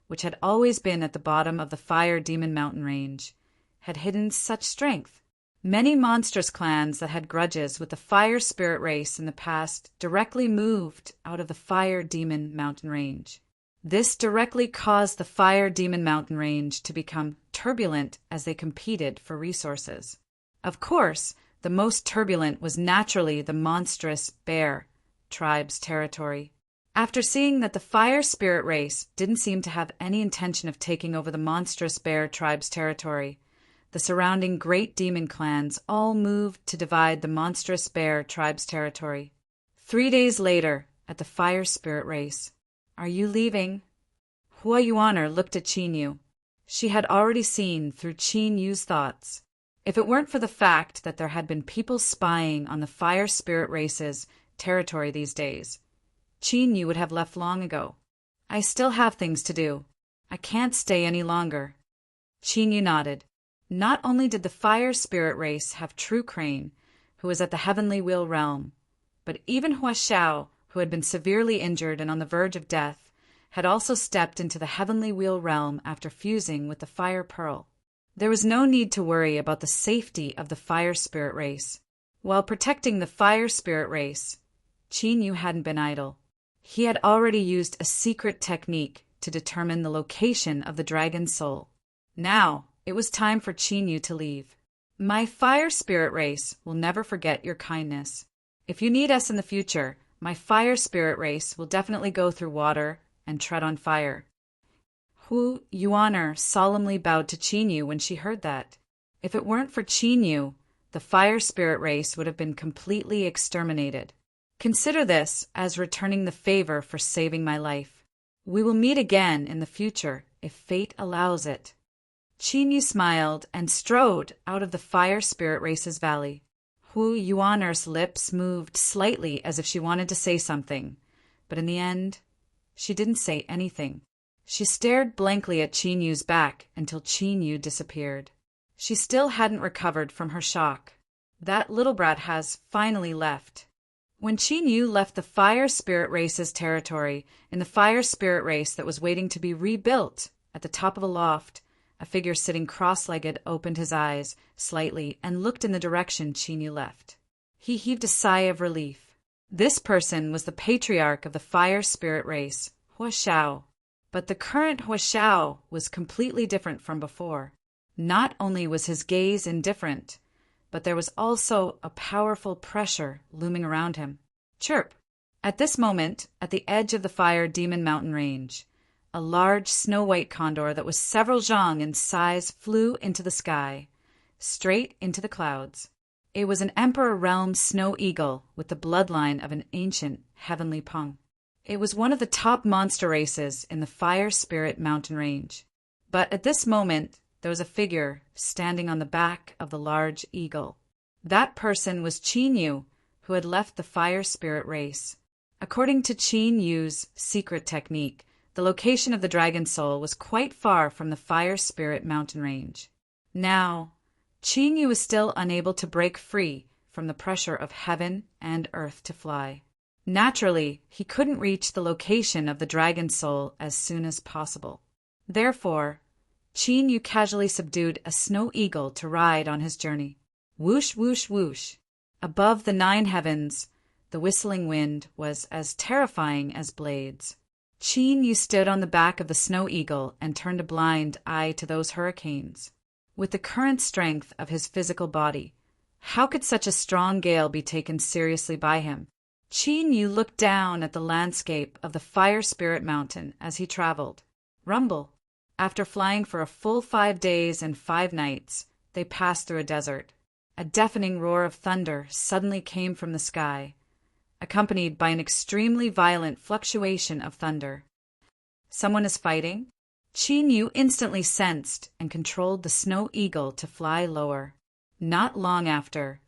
which had always been at the bottom of the Fire Demon Mountain Range, had hidden such strength. Many monstrous clans that had grudges with the fire spirit race in the past directly moved out of the Fire Demon Mountain Range. This directly caused the Fire Demon Mountain Range to become turbulent as they competed for resources. Of course, the most turbulent was naturally the monstrous bear tribe's territory. After seeing that the fire spirit race didn't seem to have any intention of taking over the monstrous bear tribe's territory, the surrounding great demon clans all moved to divide the monstrous bear tribe's territory. 3 days later, at the fire spirit race, "Are you leaving?" Hua Yuaner looked at Qinyu. She had already seen through Qinyu's thoughts. If it weren't for the fact that there had been people spying on the fire spirit race's territory these days, Qinyu would have left long ago. "I still have things to do. I can't stay any longer." Qinyu nodded. Not only did the fire spirit race have True Crane, who was at the Heavenly Wheel realm, but even Hua Xiao, who had been severely injured and on the verge of death, had also stepped into the Heavenly Wheel realm after fusing with the Fire Pearl. There was no need to worry about the safety of the fire spirit race. While protecting the fire spirit race, Qinyu hadn't been idle. He had already used a secret technique to determine the location of the dragon's soul. Now, it was time for Qinyu to leave. "My fire spirit race will never forget your kindness. If you need us in the future, my fire spirit race will definitely go through water and tread on fire." Hu Yuaner solemnly bowed to Qinyu when she heard that. If it weren't for Qinyu, the fire spirit race would have been completely exterminated. Consider this as returning the favor for saving my life. We will meet again in the future if fate allows it. Qinyu smiled and strode out of the fire spirit race's valley. Hu Yuaner's lips moved slightly as if she wanted to say something, but in the end, she didn't say anything. She stared blankly at Qinyu's back until Qinyu disappeared. She still hadn't recovered from her shock. That little brat has finally left. When Qin Yu left the fire spirit race's territory, in the fire spirit race that was waiting to be rebuilt at the top of a loft, a figure sitting cross-legged opened his eyes slightly and looked in the direction Qin Yu left. He heaved a sigh of relief. This person was the patriarch of the fire spirit race, Hua Xiao. But the current Hua Xiao was completely different from before. Not only was his gaze indifferent, but there was also a powerful pressure looming around him. Chirp! At this moment, at the edge of the Fire Demon Mountain Range, a large snow-white condor that was several zhang in size flew into the sky, straight into the clouds. It was an Emperor Realm snow eagle with the bloodline of an ancient heavenly Peng. It was one of the top monster races in the Fire Spirit Mountain Range. But at this moment, there was a figure standing on the back of the large eagle. That person was Qin Yu, who had left the fire spirit race. According to Qin Yu's secret technique, the location of the dragon soul was quite far from the fire spirit mountain range. Now, Qin Yu was still unable to break free from the pressure of heaven and earth to fly. Naturally, he couldn't reach the location of the dragon soul as soon as possible. Therefore, Qin Yu casually subdued a snow eagle to ride on his journey. Whoosh, whoosh, whoosh. Above the 9 heavens, the whistling wind was as terrifying as blades. Qin Yu stood on the back of the snow eagle and turned a blind eye to those hurricanes. With the current strength of his physical body, how could such a strong gale be taken seriously by him? Qin Yu looked down at the landscape of the Fire Spirit Mountain as he traveled. Rumble. After flying for a full 5 days and 5 nights, they passed through a desert. A deafening roar of thunder suddenly came from the sky, accompanied by an extremely violent fluctuation of thunder. Someone is fighting? Qin Yu instantly sensed and controlled the snow eagle to fly lower. Not long after,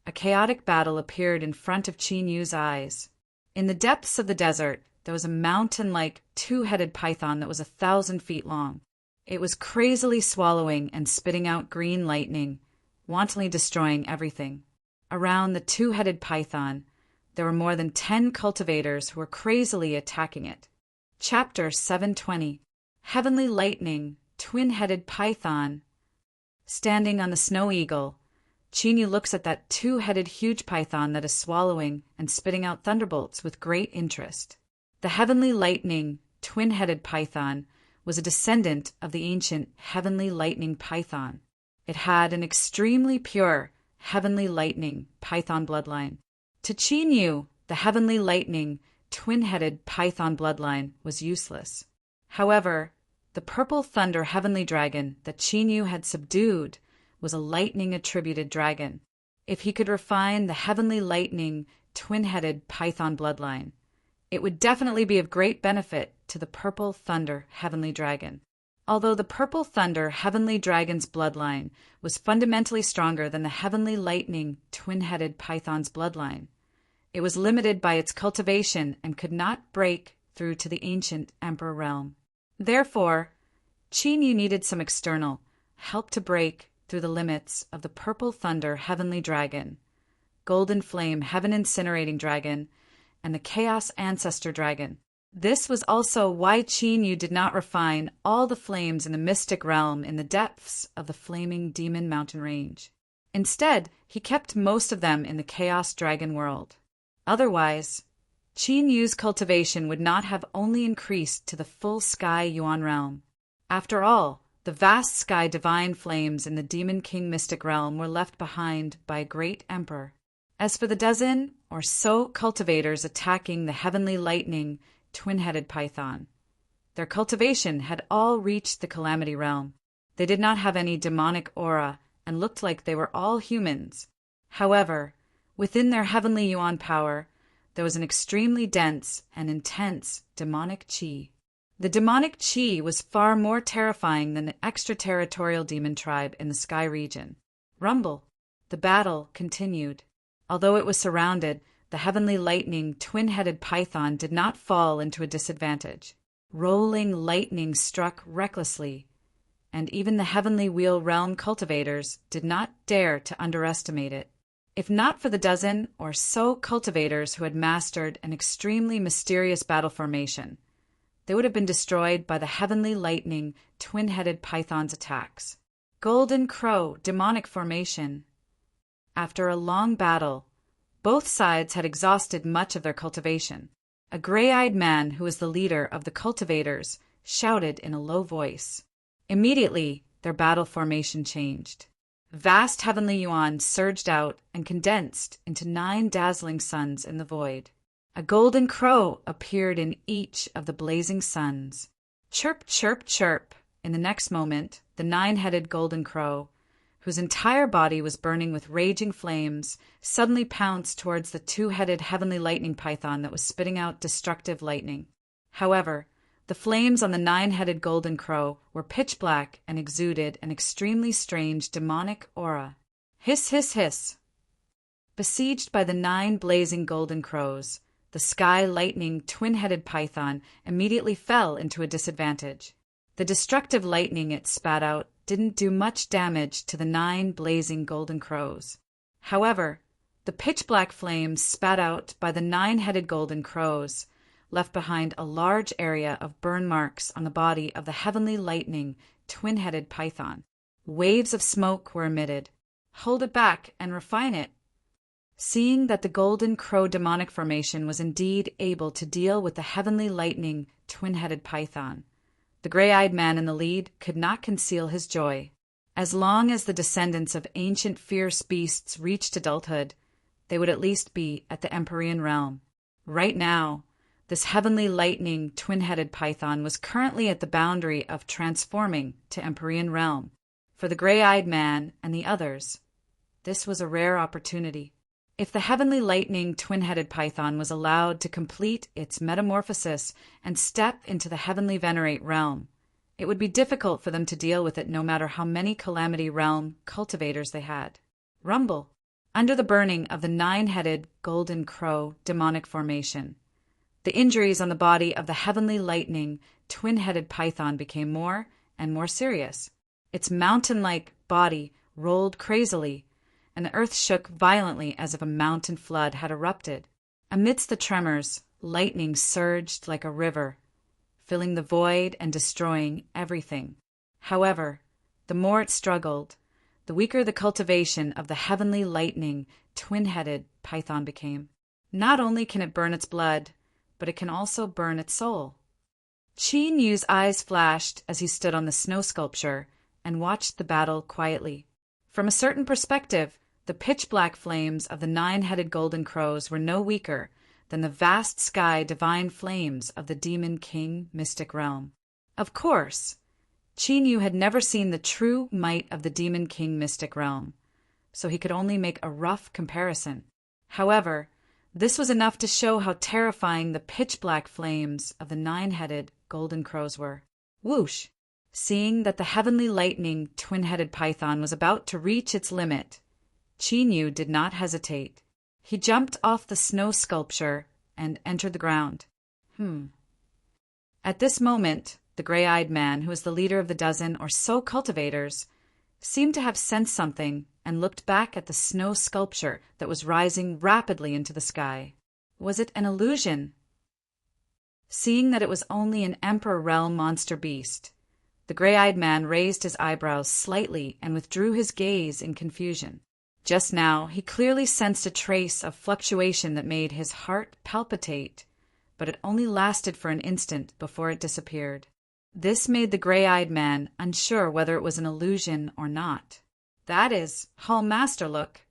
a chaotic battle appeared in front of Qin Yu's eyes. In the depths of the desert, there was a mountain-like 2-headed python that was 1,000 feet long. It was crazily swallowing and spitting out green lightning, wantonly destroying everything. Around the 2-headed python, there were more than 10 cultivators who were crazily attacking it. Chapter 720. Heavenly Lightning, Twin-Headed Python. Standing on the snow eagle, Qin Yu looks at that 2-headed huge python that is swallowing and spitting out thunderbolts with great interest. The Heavenly Lightning, Twin-Headed Python was a descendant of the ancient Heavenly Lightning Python. It had an extremely pure Heavenly Lightning Python bloodline. To Qin Yu, the Heavenly Lightning, Twin-Headed Python bloodline was useless. However, the Purple Thunder Heavenly Dragon that Qin Yu had subdued was a lightning-attributed dragon. If he could refine the Heavenly Lightning, Twin-Headed Python bloodline, it would definitely be of great benefit to the Purple Thunder Heavenly Dragon. Although the Purple Thunder Heavenly Dragon's bloodline was fundamentally stronger than the Heavenly Lightning Twin-Headed Python's bloodline, it was limited by its cultivation and could not break through to the ancient Emperor Realm. Therefore, Qin Yu needed some external help to break through the limits of the Purple Thunder Heavenly Dragon, Golden Flame Heaven Incinerating Dragon, and the Chaos Ancestor Dragon. This was also why Qin Yu did not refine all the flames in the mystic realm in the depths of the flaming demon mountain range. Instead, he kept most of them in the Chaos Dragon world. Otherwise, Qin Yu's cultivation would not have only increased to the full Sky Yuan realm. After all, the vast sky divine flames in the Demon King mystic realm were left behind by a great emperor. As for the dozen or so cultivators attacking the Heavenly Lightning Twin-Headed Python, their cultivation had all reached the Calamity Realm. They did not have any demonic aura and looked like they were all humans. However, within their Heavenly Yuan power, there was an extremely dense and intense demonic qi. The demonic qi was far more terrifying than the extraterritorial demon tribe in the Sky region. Rumble. The battle continued. Although it was surrounded, the Heavenly Lightning Twin-Headed Python did not fall into a disadvantage. Rolling lightning struck recklessly, and even the Heavenly Wheel Realm cultivators did not dare to underestimate it. If not for the dozen or so cultivators who had mastered an extremely mysterious battle formation, they would have been destroyed by the heavenly lightning twin-headed python's attacks. Golden Crow demonic formation. After a long battle, both sides had exhausted much of their cultivation. A gray-eyed man who was the leader of the cultivators shouted in a low voice. Immediately, their battle formation changed. Vast heavenly yuan surged out and condensed into 9 dazzling suns in the void. A golden crow appeared in each of the blazing suns. Chirp, chirp, chirp. In the next moment, the 9-headed golden crow, whose entire body was burning with raging flames, suddenly pounced towards the 2-headed heavenly lightning python that was spitting out destructive lightning. However, the flames on the 9-headed golden crow were pitch black and exuded an extremely strange demonic aura. Hiss, hiss, hiss. Besieged by the 9 blazing golden crows, the sky lightning twin-headed python immediately fell into a disadvantage. The destructive lightning it spat out didn't do much damage to the 9 blazing golden crows. However, the pitch-black flames spat out by the 9-headed golden crows left behind a large area of burn marks on the body of the heavenly lightning twin-headed python. Waves of smoke were emitted. Hold it back and refine it. Seeing that the golden crow demonic formation was indeed able to deal with the heavenly lightning twin-headed python, the gray-eyed man in the lead could not conceal his joy. As long as the descendants of ancient fierce beasts reached adulthood, they would at least be at the Empyrean realm. Right now, this heavenly lightning twin-headed python was currently at the boundary of transforming to Empyrean realm. For the gray-eyed man and the others, this was a rare opportunity. If the heavenly lightning twin-headed python was allowed to complete its metamorphosis and step into the heavenly venerate realm, it would be difficult for them to deal with it no matter how many calamity realm cultivators they had. Rumble. Under the burning of the 9-headed golden crow demonic formation, the injuries on the body of the heavenly lightning twin-headed python became more and more serious. Its mountain-like body rolled crazily, and the earth shook violently as if a mountain flood had erupted. Amidst the tremors, lightning surged like a river, filling the void and destroying everything. However, the more it struggled, the weaker the cultivation of the heavenly lightning twin-headed python became. Not only can it burn its blood, but it can also burn its soul. Qin Yu's eyes flashed as he stood on the snow sculpture and watched the battle quietly. From a certain perspective, the pitch-black flames of the 9-headed golden crows were no weaker than the vast sky divine flames of the demon king mystic realm. Of course, Qin Yu had never seen the true might of the demon king mystic realm, so he could only make a rough comparison. However, this was enough to show how terrifying the pitch-black flames of the 9-headed golden crows were. Whoosh! Seeing that the heavenly lightning twin-headed python was about to reach its limit, Qin Yu did not hesitate. He jumped off the snow sculpture and entered the ground. At this moment, the gray-eyed man, who was the leader of the dozen or so cultivators, seemed to have sensed something and looked back at the snow sculpture that was rising rapidly into the sky. Was it an illusion? Seeing that it was only an Emperor realm monster beast, the gray-eyed man raised his eyebrows slightly and withdrew his gaze in confusion. Just now, he clearly sensed a trace of fluctuation that made his heart palpitate, but it only lasted for an instant before it disappeared. This made the gray-eyed man unsure whether it was an illusion or not. That is, Hall Master look.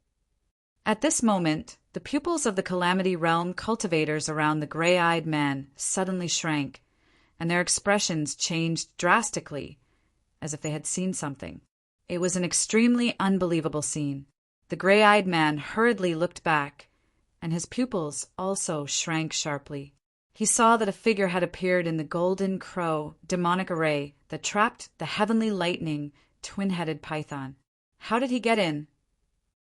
At this moment, the pupils of the Calamity Realm cultivators around the gray-eyed man suddenly shrank, and their expressions changed drastically, as if they had seen something. It was an extremely unbelievable scene. The gray-eyed man hurriedly looked back, and his pupils also shrank sharply. He saw that a figure had appeared in the golden crow demonic array that trapped the heavenly lightning twin-headed python. How did he get in?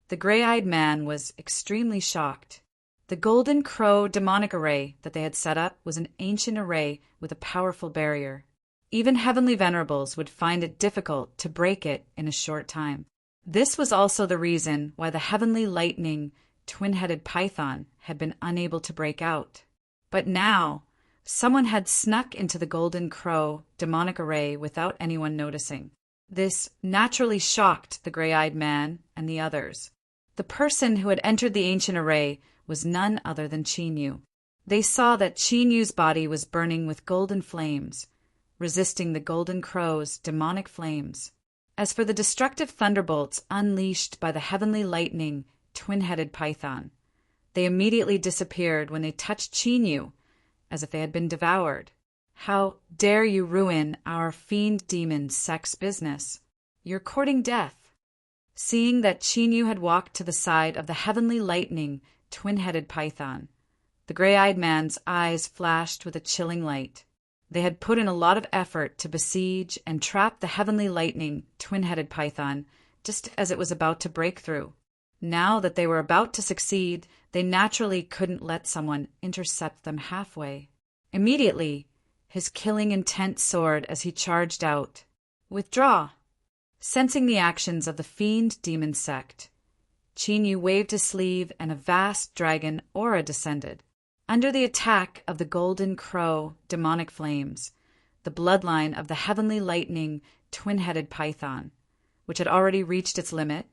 The gray-eyed man was extremely shocked. The golden crow demonic array that they had set up was an ancient array with a powerful barrier. Even heavenly venerables would find it difficult to break it in a short time. This was also the reason why the heavenly lightning, twin-headed python had been unable to break out. But now, someone had snuck into the golden crow demonic array without anyone noticing. This naturally shocked the gray-eyed man and the others. The person who had entered the ancient array was none other than Chinyu. They saw that Chinyu's body was burning with golden flames, resisting the golden crow's demonic flames. As for the destructive thunderbolts unleashed by the heavenly lightning, twin-headed python, they immediately disappeared when they touched Chinyu, as if they had been devoured. How dare you ruin our fiend demon sex business? You're courting death. Seeing that Chinyu had walked to the side of the heavenly lightning, twin-headed python, the gray-eyed man's eyes flashed with a chilling light. They had put in a lot of effort to besiege and trap the heavenly lightning, twin-headed python, just as it was about to break through. Now that they were about to succeed, they naturally couldn't let someone intercept them halfway. Immediately, his killing intent soared as he charged out. Withdraw! Sensing the actions of the fiend demon sect, Chinyu waved his sleeve and a vast dragon aura descended. Under the attack of the golden crow demonic flames, the bloodline of the heavenly lightning twin-headed python, which had already reached its limit,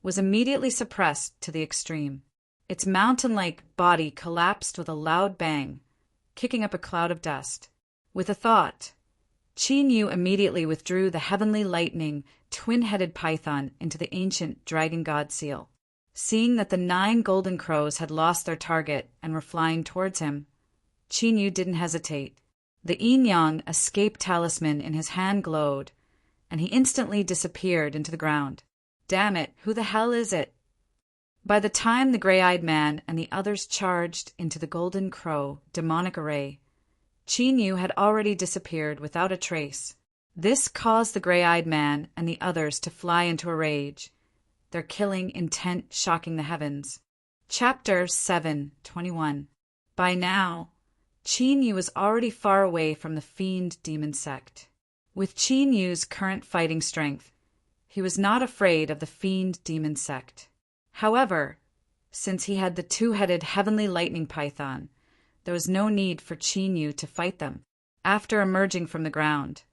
was immediately suppressed to the extreme. Its mountain-like body collapsed with a loud bang, kicking up a cloud of dust. With a thought, Chinyu immediately withdrew the heavenly lightning twin-headed python into the ancient dragon god seal. Seeing that the 9 golden crows had lost their target and were flying towards him, Chinyu didn't hesitate. The yin-yang escape talisman in his hand glowed, and he instantly disappeared into the ground. Damn it, who the hell is it? By the time the gray-eyed man and the others charged into the golden crow demonic array, Chinyu had already disappeared without a trace. This caused the gray-eyed man and the others to fly into a rage, their killing intent shocking the heavens. Chapter 7:21. By now, Chinyu was already far away from the fiend demon sect. With Chinyu's current fighting strength, he was not afraid of the fiend demon sect. However, since he had the 2-headed heavenly lightning python, there was no need for Chinyu to fight them. After emerging from the ground,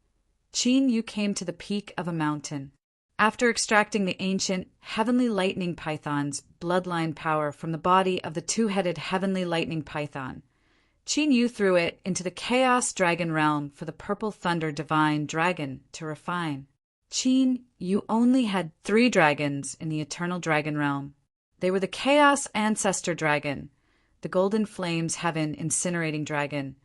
Chinyu came to the peak of a mountain. After extracting the ancient heavenly lightning python's bloodline power from the body of the 2-headed heavenly lightning python, Chinyu threw it into the chaos dragon realm for the purple thunder divine dragon to refine. You only had 3 dragons in the eternal dragon realm. They were the chaos ancestor dragon, the golden flames heaven incinerating dragon,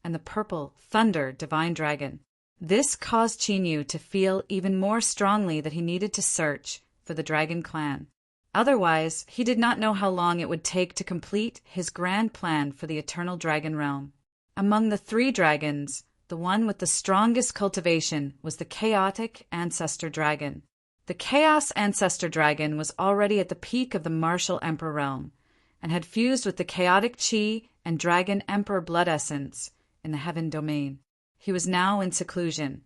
and the purple thunder divine dragon. This caused Chinyu to feel even more strongly that he needed to search for the dragon clan. Otherwise, he did not know how long it would take to complete his grand plan for the eternal dragon realm. Among the 3 dragons, the one with the strongest cultivation was the chaotic ancestor dragon. The chaos ancestor dragon was already at the peak of the martial emperor realm, and had fused with the chaotic chi and dragon emperor blood essence in the heaven domain. He was now in seclusion,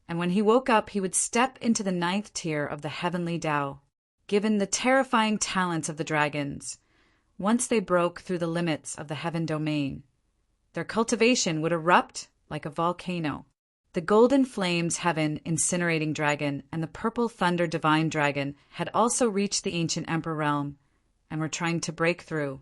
and when he woke up he would step into the 9th tier of the heavenly Tao. Given the terrifying talents of the dragons, once they broke through the limits of the heaven domain, their cultivation would erupt like a volcano. The golden flames heaven incinerating dragon and the purple thunder divine dragon had also reached the ancient emperor realm and were trying to break through.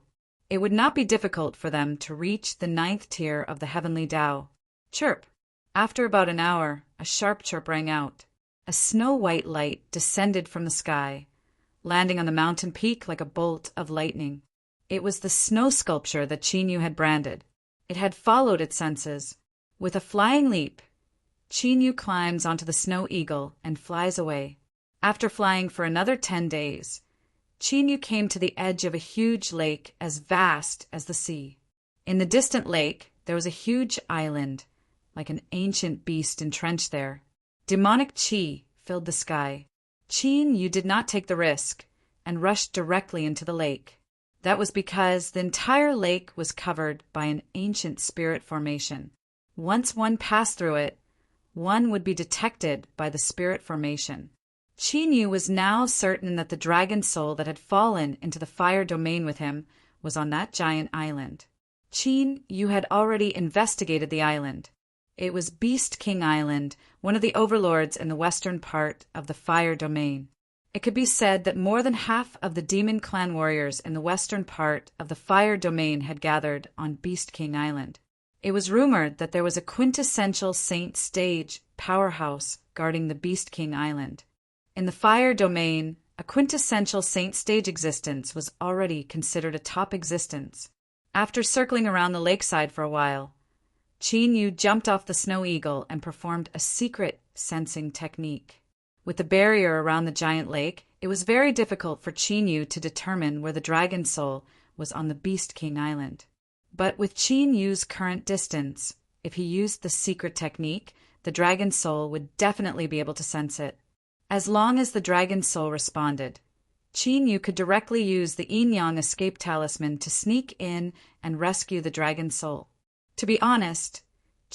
It would not be difficult for them to reach the 9th tier of the heavenly Tao. Chirp! After about an hour, a sharp chirp rang out. A snow-white light descended from the sky, landing on the mountain peak like a bolt of lightning. It was the snow sculpture that Chinyu had branded. It had followed its senses. With a flying leap, Chinyu climbs onto the snow eagle and flies away. After flying for another 10 days, Chinyu came to the edge of a huge lake as vast as the sea. In the distant lake, there was a huge island, like an ancient beast entrenched there. Demonic chi filled the sky. Chinyu did not take the risk and rushed directly into the lake. That was because the entire lake was covered by an ancient spirit formation. Once one passed through it, one would be detected by the spirit formation. Yu was now certain that the dragon soul that had fallen into the fire domain with him was on that giant island. Yu had already investigated the island. It was Beast King Island, one of the overlords in the western part of the fire domain. It could be said that more than half of the demon clan warriors in the western part of the fire domain had gathered on Beast King Island. It was rumored that there was a quintessential Saint Stage powerhouse guarding the Beast King Island. In the fire domain, a quintessential Saint Stage existence was already considered a top existence. After circling around the lakeside for a while, Yu jumped off the Snow Eagle and performed a secret sensing technique. With the barrier around the giant lake, it was very difficult for Yu to determine where the dragon soul was on the Beast King Island. But with Yu's current distance, if he used the secret technique, the dragon soul would definitely be able to sense it. As long as the dragon soul responded, Yu could directly use the Yin-Yang escape talisman to sneak in and rescue the dragon soul. To be honest,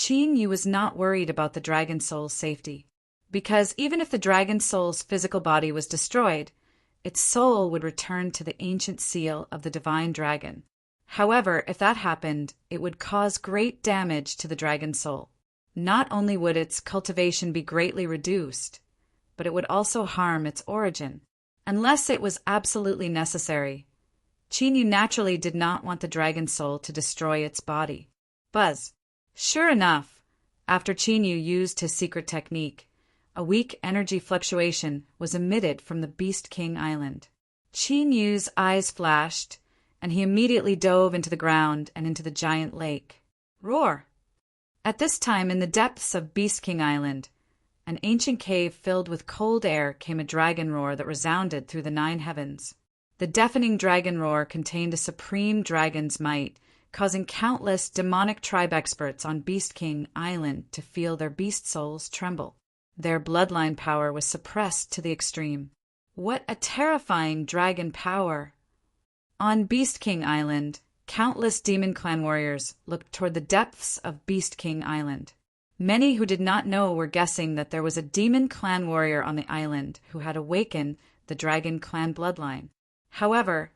Yu was not worried about the dragon soul's safety, because even if the dragon soul's physical body was destroyed, its soul would return to the ancient seal of the divine dragon. However, if that happened, it would cause great damage to the dragon soul. Not only would its cultivation be greatly reduced, but it would also harm its origin. Unless it was absolutely necessary, Yu naturally did not want the dragon soul to destroy its body. Buzz. Sure enough, after Yu used his secret technique, a weak energy fluctuation was emitted from the Beast King Island. Yu's eyes flashed, and he immediately dove into the ground and into the giant lake. Roar! At this time, in the depths of Beast King Island, an ancient cave filled with cold air, came a dragon roar that resounded through the 9 heavens. The deafening dragon roar contained a supreme dragon's might, causing countless demonic tribe experts on Beast King Island to feel their beast souls tremble. Their bloodline power was suppressed to the extreme. What a terrifying dragon power! On Beast King Island, countless demon clan warriors looked toward the depths of Beast King Island. Many who did not know were guessing that there was a demon clan warrior on the island who had awakened the dragon clan bloodline. However,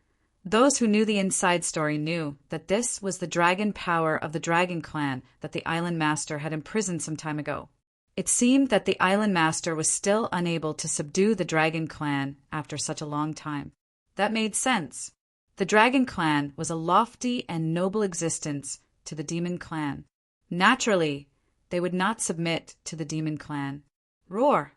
those who knew the inside story knew that this was the dragon power of the dragon clan that the island master had imprisoned some time ago. It seemed that the island master was still unable to subdue the dragon clan after such a long time. That made sense. The dragon clan was a lofty and noble existence to the demon clan. Naturally, they would not submit to the demon clan. Roar!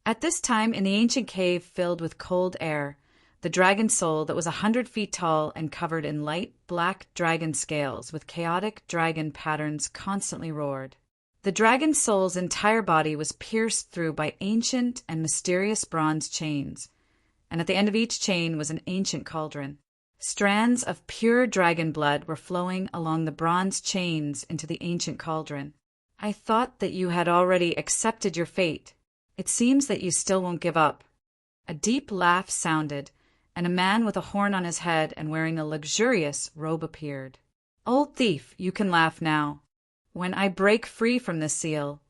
At this time, in the ancient cave filled with cold air, the dragon soul that was 100 feet tall and covered in light black dragon scales with chaotic dragon patterns constantly roared. The dragon soul's entire body was pierced through by ancient and mysterious bronze chains, and at the end of each chain was an ancient cauldron. Strands of pure dragon blood were flowing along the bronze chains into the ancient cauldron. I thought that you had already accepted your fate. It seems that you still won't give up. A deep laugh sounded, and a man with a horn on his head and wearing a luxurious robe appeared. Old thief, you can laugh now. When I break free from this seal,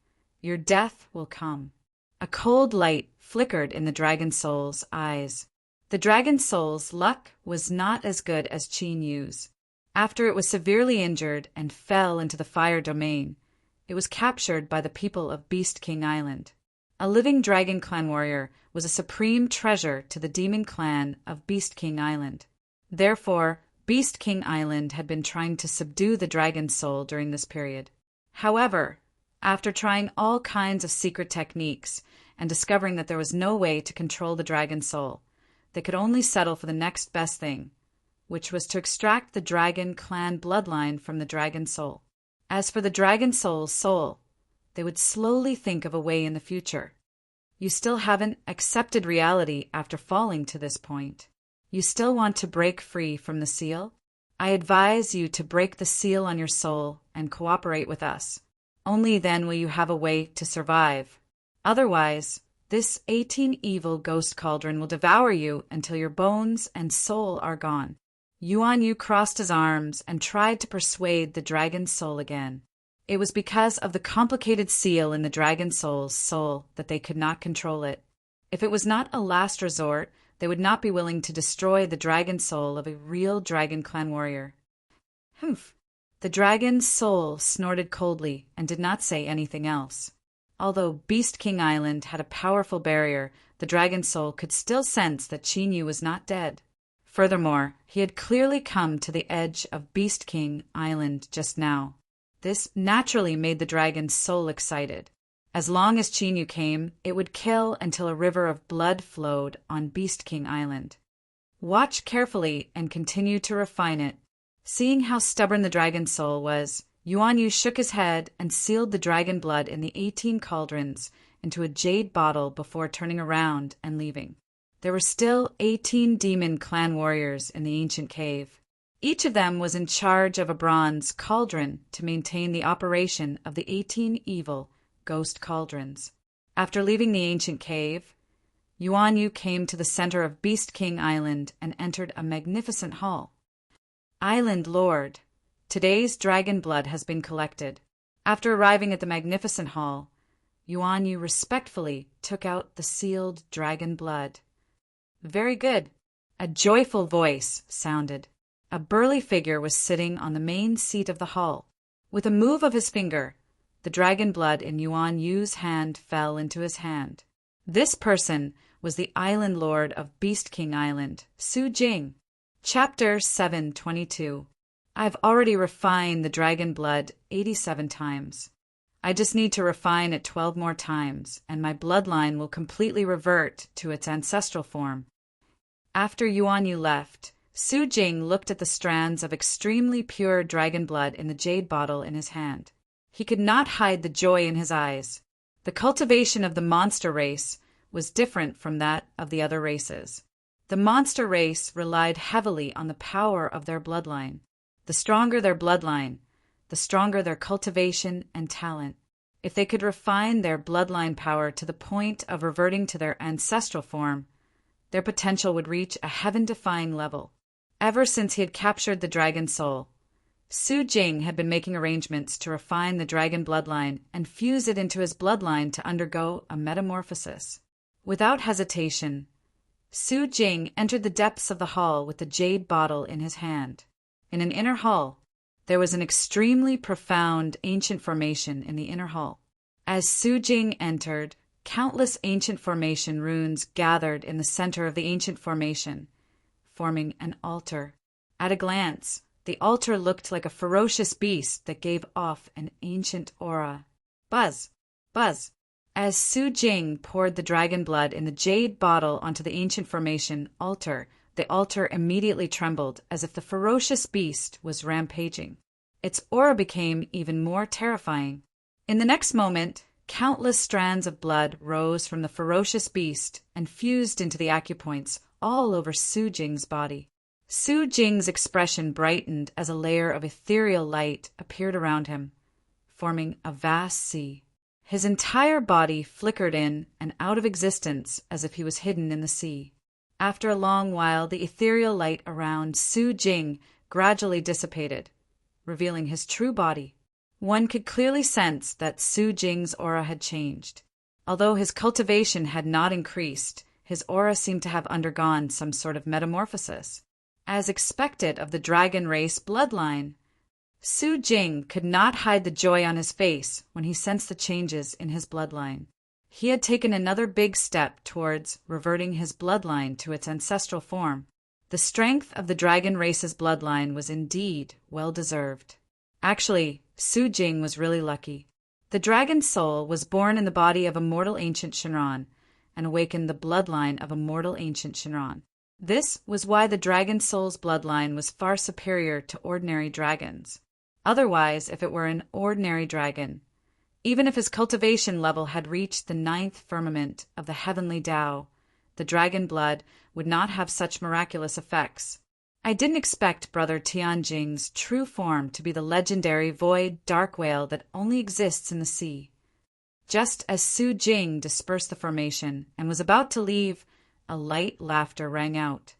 your death will come. A cold light flickered in the dragon soul's eyes. The dragon soul's luck was not as good as Yu's. After it was severely injured and fell into the fire domain, it was captured by the people of Beast King Island. A living dragon clan warrior was a supreme treasure to the demon clan of Beast King Island. Therefore, Beast King Island had been trying to subdue the dragon soul during this period. However, after trying all kinds of secret techniques and discovering that there was no way to control the dragon soul, they could only settle for the next best thing, which was to extract the dragon clan bloodline from the dragon soul. As for the dragon soul's soul, they would slowly think of a way in the future. You still haven't accepted reality after falling to this point. You still want to break free from the seal? I advise you to break the seal on your soul and cooperate with us. Only then will you have a way to survive. Otherwise, this 18 evil ghost cauldron will devour you until your bones and soul are gone. Yuan Yu crossed his arms and tried to persuade the dragon soul again. It was because of the complicated seal in the dragon soul's soul that they could not control it. If it was not a last resort, they would not be willing to destroy the dragon soul of a real Dragon Clan warrior. Humph! The dragon's soul snorted coldly and did not say anything else. Although Beast King Island had a powerful barrier, the dragon soul could still sense that Chinyu was not dead. Furthermore, he had clearly come to the edge of Beast King Island just now. This naturally made the dragon's soul excited. As long as Chinyu came, it would kill until a river of blood flowed on Beast King Island. Watch carefully and continue to refine it. Seeing how stubborn the dragon's soul was, Yuan Yu shook his head and sealed the dragon blood in the 18 cauldrons into a jade bottle before turning around and leaving. There were still 18 demon clan warriors in the ancient cave. Each of them was in charge of a bronze cauldron to maintain the operation of the 18 evil ghost cauldrons. After leaving the ancient cave, Yuan Yu came to the center of Beast King Island and entered a magnificent hall. Island Lord, today's dragon blood has been collected. After arriving at the magnificent hall, Yuan Yu respectfully took out the sealed dragon blood. Very good. A joyful voice sounded. A burly figure was sitting on the main seat of the hall. With a move of his finger, the dragon blood in Yuan Yu's hand fell into his hand. This person was the Island Lord of Beast King Island, Su Jing. Chapter 722. I've already refined the dragon blood 87 times. I just need to refine it 12 more times, and my bloodline will completely revert to its ancestral form. After Yuan Yu left, Su Jing looked at the strands of extremely pure dragon blood in the jade bottle in his hand. He could not hide the joy in his eyes. The cultivation of the monster race was different from that of the other races. The monster race relied heavily on the power of their bloodline. The stronger their bloodline, the stronger their cultivation and talent. If they could refine their bloodline power to the point of reverting to their ancestral form, their potential would reach a heaven-defying level. Ever since he had captured the dragon soul, Su Jing had been making arrangements to refine the dragon bloodline and fuse it into his bloodline to undergo a metamorphosis. Without hesitation, Su Jing entered the depths of the hall with the jade bottle in his hand. In an inner hall, there was an extremely profound ancient formation in the inner hall. As Su Jing entered, countless ancient formation runes gathered in the center of the ancient formation, forming an altar. At a glance, the altar looked like a ferocious beast that gave off an ancient aura. Buzz! Buzz! As Su Jing poured the dragon blood in the jade bottle onto the ancient formation altar, the altar immediately trembled as if the ferocious beast was rampaging. Its aura became even more terrifying. In the next moment, countless strands of blood rose from the ferocious beast and fused into the acupoints all over Su Jing's body. Su Jing's expression brightened as a layer of ethereal light appeared around him, forming a vast sea. His entire body flickered in and out of existence as if he was hidden in the sea. After a long while, the ethereal light around Su Jing gradually dissipated, revealing his true body. One could clearly sense that Su Jing's aura had changed. Although his cultivation had not increased, his aura seemed to have undergone some sort of metamorphosis. As expected of the dragon race bloodline, Su Jing could not hide the joy on his face when he sensed the changes in his bloodline. He had taken another big step towards reverting his bloodline to its ancestral form. The strength of the dragon race's bloodline was indeed well-deserved. Actually, Su Jing was really lucky. The dragon soul was born in the body of a mortal ancient Shinran and awakened the bloodline of a mortal ancient Shinran. This was why the dragon soul's bloodline was far superior to ordinary dragons. Otherwise, if it were an ordinary dragon, even if his cultivation level had reached the 9th firmament of the heavenly Tao, the dragon blood would not have such miraculous effects. I didn't expect Brother Tianjing's true form to be the legendary void dark whale that only exists in the sea. Just as Su Jing dispersed the formation and was about to leave, a light laughter rang out.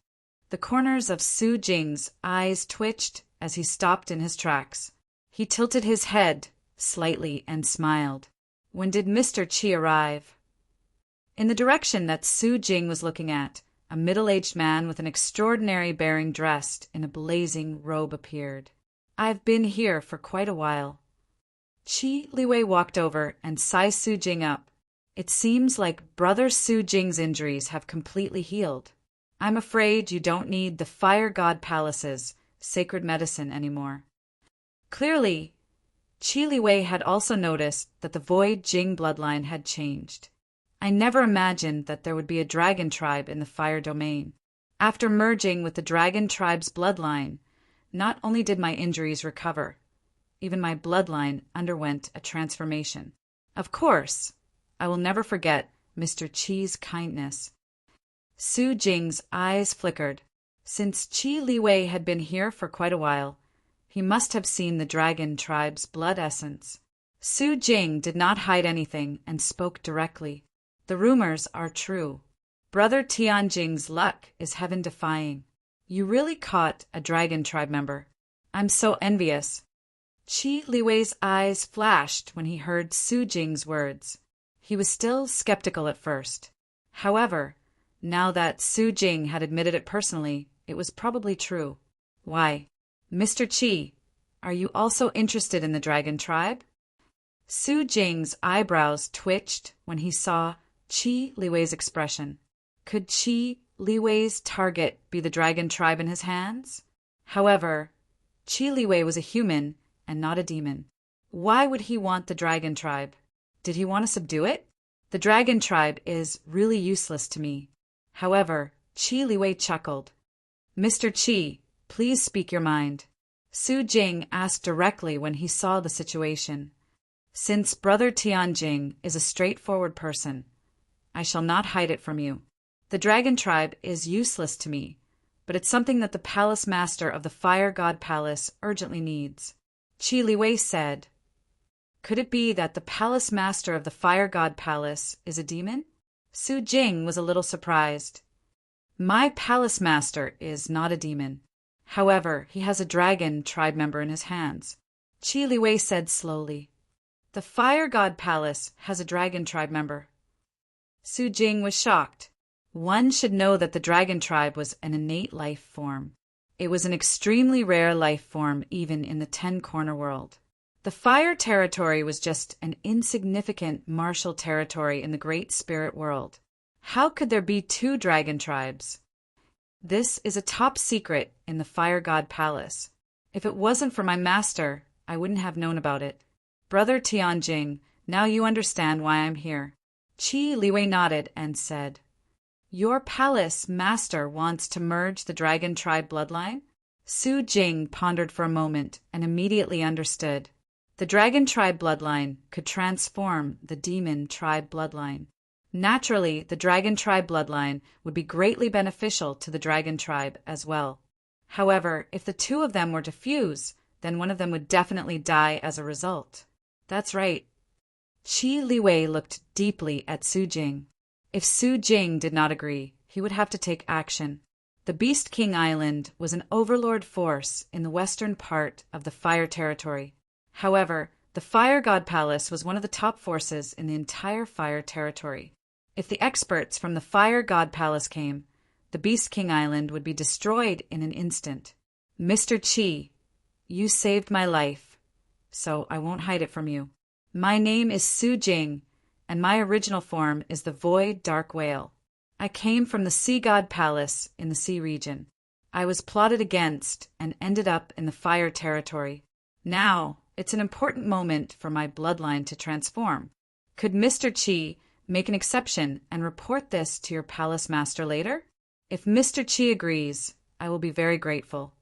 The corners of Su Jing's eyes twitched as he stopped in his tracks. He tilted his head slightly and smiled. When did Mr. Qi arrive? in the direction that Su Jing was looking at. A middle-aged man with an extraordinary bearing dressed in a blazing robe appeared. "I've been here for quite a while." Qi Liwei walked over and sized Su Jing up. "It seems like Brother Su Jing's injuries have completely healed. I'm afraid you don't need the Fire God Palace's sacred medicine anymore." Clearly, Qi Liwei had also noticed that the Void Jing bloodline had changed. "I never imagined that there would be a dragon tribe in the fire domain. After merging with the dragon tribe's bloodline, not only did my injuries recover, even my bloodline underwent a transformation. Of course, I will never forget Mr. Qi's kindness." Su Jing's eyes flickered. Since Qi Liwei had been here for quite a while, he must have seen the dragon tribe's blood essence. Su Jing did not hide anything and spoke directly. "The rumors are true. Brother Tianjing's luck is heaven-defying. You really caught a dragon tribe member. I'm so envious." Qi Liwei's eyes flashed when he heard Su Jing's words. He was still skeptical at first. However, now that Su Jing had admitted it personally, it was probably true. "Why, Mr. Qi, are you also interested in the dragon tribe?" Su Jing's eyebrows twitched when he saw Qi Liwei's expression. Could Qi Liwei's target be the dragon tribe in his hands? However, Qi Liwei was a human and not a demon. Why would he want the dragon tribe? Did he want to subdue it? "The dragon tribe is really useless to me." However, Qi Liwei chuckled. "Mr. Qi, please speak your mind." Su Jing asked directly when he saw the situation. "Since Brother Tianjing is a straightforward person, I shall not hide it from you. The dragon tribe is useless to me, but it's something that the palace master of the Fire God Palace urgently needs." Qi Liwei said, "Could it be that the palace master of the Fire God Palace is a demon?" Su Jing was a little surprised. "My palace master is not a demon. However, he has a dragon tribe member in his hands," Qi Liwei said slowly. "The Fire God Palace has a dragon tribe member." Su Jing was shocked. One should know that the dragon tribe was an innate life form. It was an extremely rare life form even in the Ten-Corner world. The Fire Territory was just an insignificant martial territory in the Great Spirit world. How could there be two dragon tribes? This is a top secret in the Fire God Palace. If it wasn't for my master, I wouldn't have known about it. Brother Tianjing, now you understand why I'm here." Qi Liwei nodded and said, "Your palace master wants to merge the dragon tribe bloodline?" Su Jing pondered for a moment and immediately understood. The dragon tribe bloodline could transform the demon tribe bloodline. Naturally, the dragon tribe bloodline would be greatly beneficial to the dragon tribe as well. However, if the two of them were to fuse, then one of them would definitely die as a result. That's right. Qi Liwei looked deeply at Su Jing. If Su Jing did not agree, he would have to take action. The Beast King Island was an overlord force in the western part of the Fire Territory. However, the Fire God Palace was one of the top forces in the entire Fire Territory. If the experts from the Fire God Palace came, the Beast King Island would be destroyed in an instant. "Mr. Qi, you saved my life, so I won't hide it from you. My name is Su Jing, and my original form is the Void Dark Whale. I came from the Sea God Palace in the Sea region. I was plotted against and ended up in the Fire Territory. Now, it's an important moment for my bloodline to transform. Could Mr. Qi make an exception and report this to your palace master later? If Mr. Qi agrees, I will be very grateful."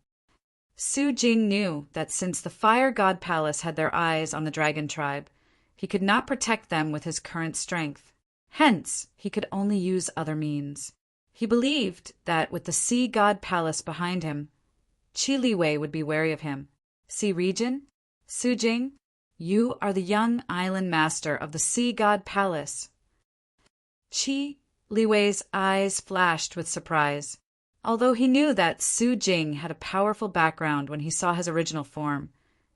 Su Jing knew that since the Fire God Palace had their eyes on the dragon tribe, he could not protect them with his current strength. Hence, he could only use other means. He believed that with the Sea God Palace behind him, Qi Liwei would be wary of him. "Sea region? Su Jing, you are the young island master of the Sea God Palace." Qi Liwei's eyes flashed with surprise. Although he knew that Su Jing had a powerful background when he saw his original form,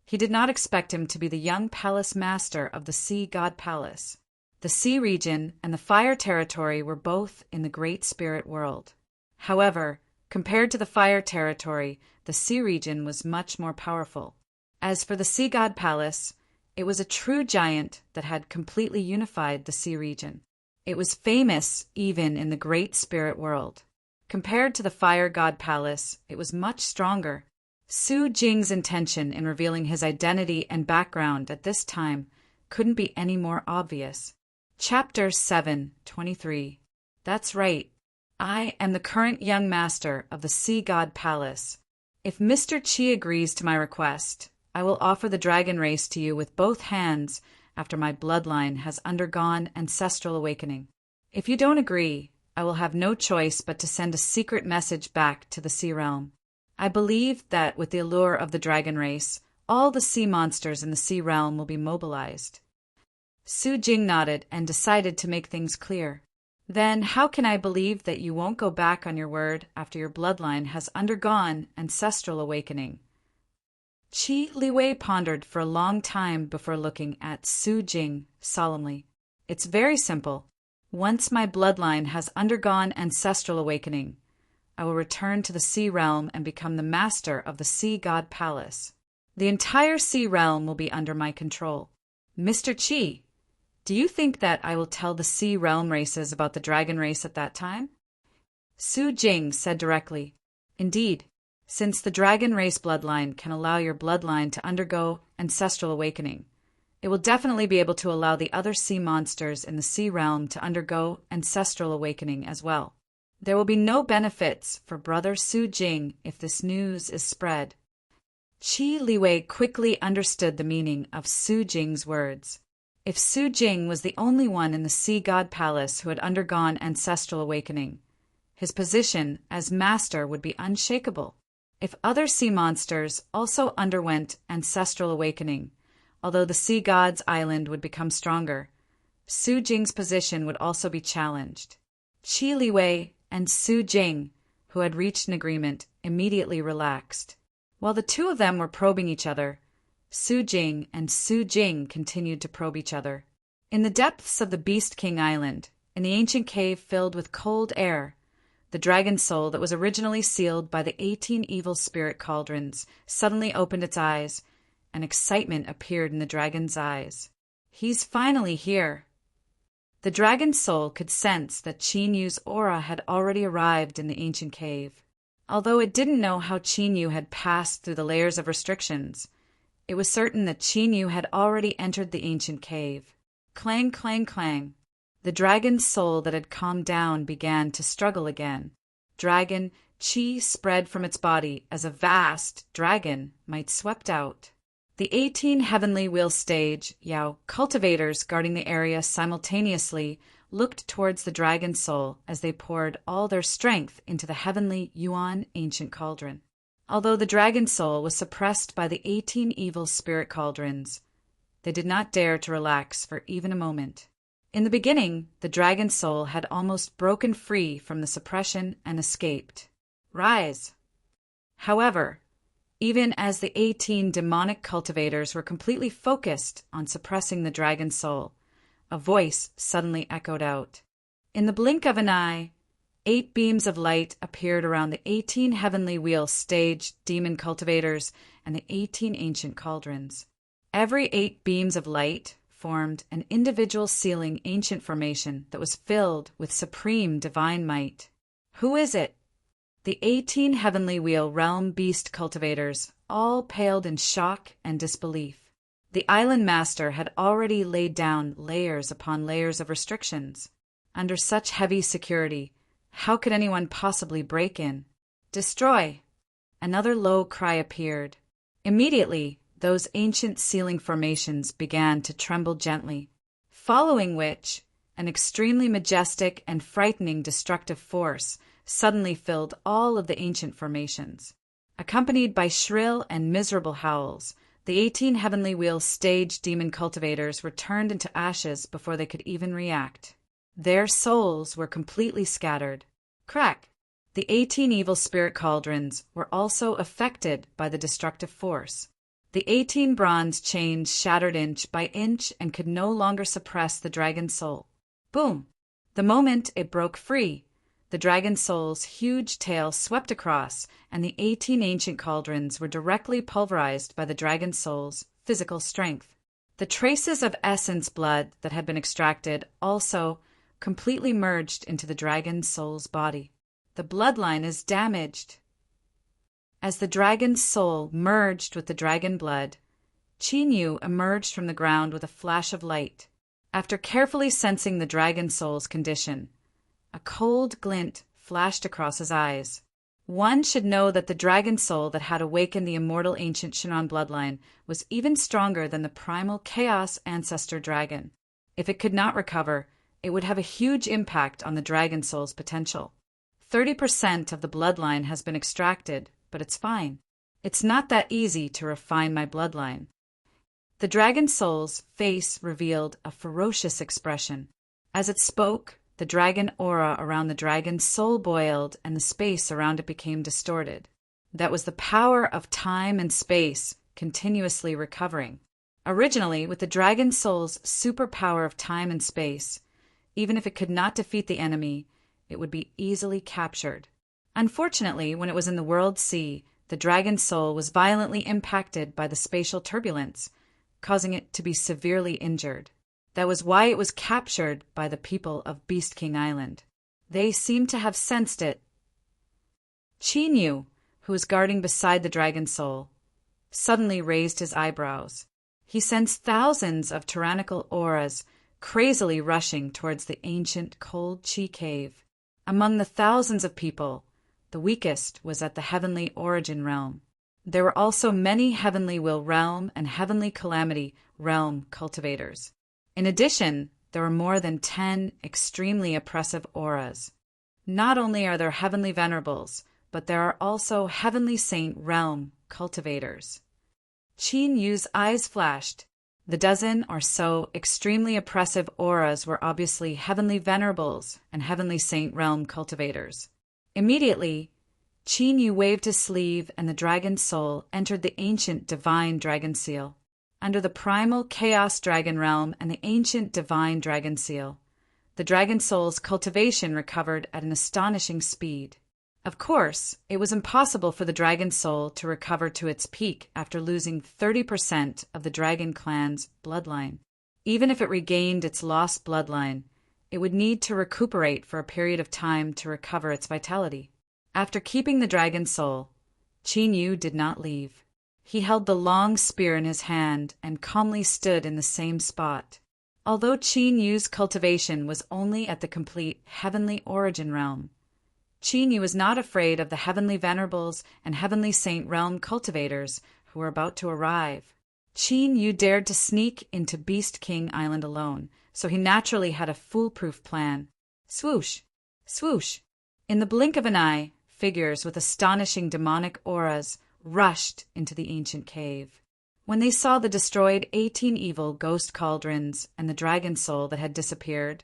he did not expect him to be the young palace master of the Sea God Palace. The sea region and the fire territory were both in the Great Spirit world. However, compared to the fire territory, the sea region was much more powerful. As for the sea god palace, it was a true giant that had completely unified the sea region. It was famous even in the Great Spirit world. Compared to the fire god palace, it was much stronger. Su Jing's intention in revealing his identity and background at this time couldn't be any more obvious. Chapter 7:23. That's right. I am the current young master of the Sea God Palace. If Mr. Qi agrees to my request, I will offer the dragon race to you with both hands after my bloodline has undergone ancestral awakening. If you don't agree, I will have no choice but to send a secret message back to the sea realm. I believe that with the allure of the dragon race, all the sea monsters in the sea realm will be mobilized. Su Jing nodded and decided to make things clear. Then how can I believe that you won't go back on your word after your bloodline has undergone ancestral awakening? Qi Liwei pondered for a long time before looking at Su Jing solemnly. It's very simple. Once my bloodline has undergone ancestral awakening, I will return to the sea realm and become the master of the Sea God Palace. The entire sea realm will be under my control. Mr. Qi, do you think that I will tell the sea realm races about the dragon race at that time? Su Jing said directly, Indeed, since the dragon race bloodline can allow your bloodline to undergo ancestral awakening, it will definitely be able to allow the other sea monsters in the sea realm to undergo ancestral awakening as well. There will be no benefits for Brother Su Jing if this news is spread. Qi Liwei quickly understood the meaning of Su Jing's words. If Su Jing was the only one in the Sea God Palace who had undergone ancestral awakening, his position as master would be unshakable. If other sea monsters also underwent ancestral awakening, although the sea god's island would become stronger, Su Jing's position would also be challenged. Qi Liwei and Su Jing, who had reached an agreement, immediately relaxed. While the two of them were probing each other, Su Jing and Su Jing continued to probe each other. In the depths of the Beast King Island, in the ancient cave filled with cold air, the dragon soul that was originally sealed by the 18 evil spirit cauldrons suddenly opened its eyes, and excitement appeared in the dragon's eyes. He's finally here. The dragon soul could sense that Qin Yu's aura had already arrived in the ancient cave. Although it didn't know how Qin Yu had passed through the layers of restrictions, it was certain that Qin Yu had already entered the ancient cave. Clang, clang, clang. The dragon's soul that had calmed down began to struggle again. Dragon Qi spread from its body as a vast dragon might swept out. The 18 heavenly wheel stage, Yao, cultivators guarding the area simultaneously looked towards the dragon soul as they poured all their strength into the heavenly Yuan ancient cauldron. Although the dragon soul was suppressed by the 18 evil spirit cauldrons, they did not dare to relax for even a moment. In the beginning, the dragon soul had almost broken free from the suppression and escaped. Rise! However, even as the 18 demonic cultivators were completely focused on suppressing the dragon soul, a voice suddenly echoed out. In the blink of an eye, 8 beams of light appeared around the 18 heavenly wheel stage demon cultivators and the 18 ancient cauldrons. Every 8 beams of light formed an individual sealing ancient formation that was filled with supreme divine might. Who is it? The 18 heavenly wheel realm beast cultivators all paled in shock and disbelief. The island master had already laid down layers upon layers of restrictions. Under such heavy security, how could anyone possibly break in? Destroy! Another low cry appeared. Immediately, those ancient sealing formations began to tremble gently, following which, an extremely majestic and frightening destructive force suddenly filled all of the ancient formations. Accompanied by shrill and miserable howls, the 18 heavenly wheel stage demon cultivators were turned into ashes before they could even react. Their souls were completely scattered. Crack! The 18 evil spirit cauldrons were also affected by the destructive force. The 18 bronze chains shattered inch by inch and could no longer suppress the dragon's soul. Boom! The moment it broke free, the dragon soul's huge tail swept across, and the 18 ancient cauldrons were directly pulverized by the dragon soul's physical strength. The traces of essence blood that had been extracted also completely merged into the dragon soul's body. The bloodline is damaged. As the dragon's soul merged with the dragon blood, Qinyu emerged from the ground with a flash of light. After carefully sensing the dragon soul's condition, a cold glint flashed across his eyes. One should know that the dragon soul that had awakened the immortal ancient Shinran bloodline was even stronger than the primal chaos ancestor dragon. If it could not recover, it would have a huge impact on the dragon soul's potential. 30% of the bloodline has been extracted, but it's fine. It's not that easy to refine my bloodline. The dragon soul's face revealed a ferocious expression. As it spoke, the dragon aura around the dragon's soul boiled and the space around it became distorted. That was the power of time and space continuously recovering. Originally, with the dragon soul's superpower of time and space, even if it could not defeat the enemy, it would be easily captured. Unfortunately, when it was in the world sea, the dragon soul was violently impacted by the spatial turbulence, causing it to be severely injured. That was why it was captured by the people of Beast King Island. They seemed to have sensed it. Qinyu, who was guarding beside the dragon soul, suddenly raised his eyebrows. He sensed thousands of tyrannical auras crazily rushing towards the ancient cold Qi cave. Among the thousands of people, the weakest was at the heavenly origin realm. There were also many heavenly will realm and heavenly calamity realm cultivators. In addition, there were more than 10 extremely oppressive auras. Not only are there heavenly venerables, but there are also heavenly saint realm cultivators. Qin Yu's eyes flashed. The dozen or so extremely oppressive auras were obviously heavenly venerables and heavenly saint realm cultivators. Immediately, Qin Yu waved his sleeve and the dragon soul entered the ancient divine dragon seal. Under the primal chaos dragon realm and the ancient divine dragon seal, the dragon soul's cultivation recovered at an astonishing speed. Of course, it was impossible for the dragon soul to recover to its peak after losing 30% of the dragon clan's bloodline. Even if it regained its lost bloodline, it would need to recuperate for a period of time to recover its vitality. After keeping the dragon soul, Qin Yu did not leave. He held the long spear in his hand and calmly stood in the same spot. Although Qin Yu's cultivation was only at the complete heavenly origin realm, Qin Yu was not afraid of the heavenly venerables and heavenly saint realm cultivators who were about to arrive. Qin Yu dared to sneak into Beast King Island alone, so he naturally had a foolproof plan. Swoosh! Swoosh! In the blink of an eye, figures with astonishing demonic auras rushed into the ancient cave. When they saw the destroyed 18 evil ghost cauldrons and the dragon soul that had disappeared,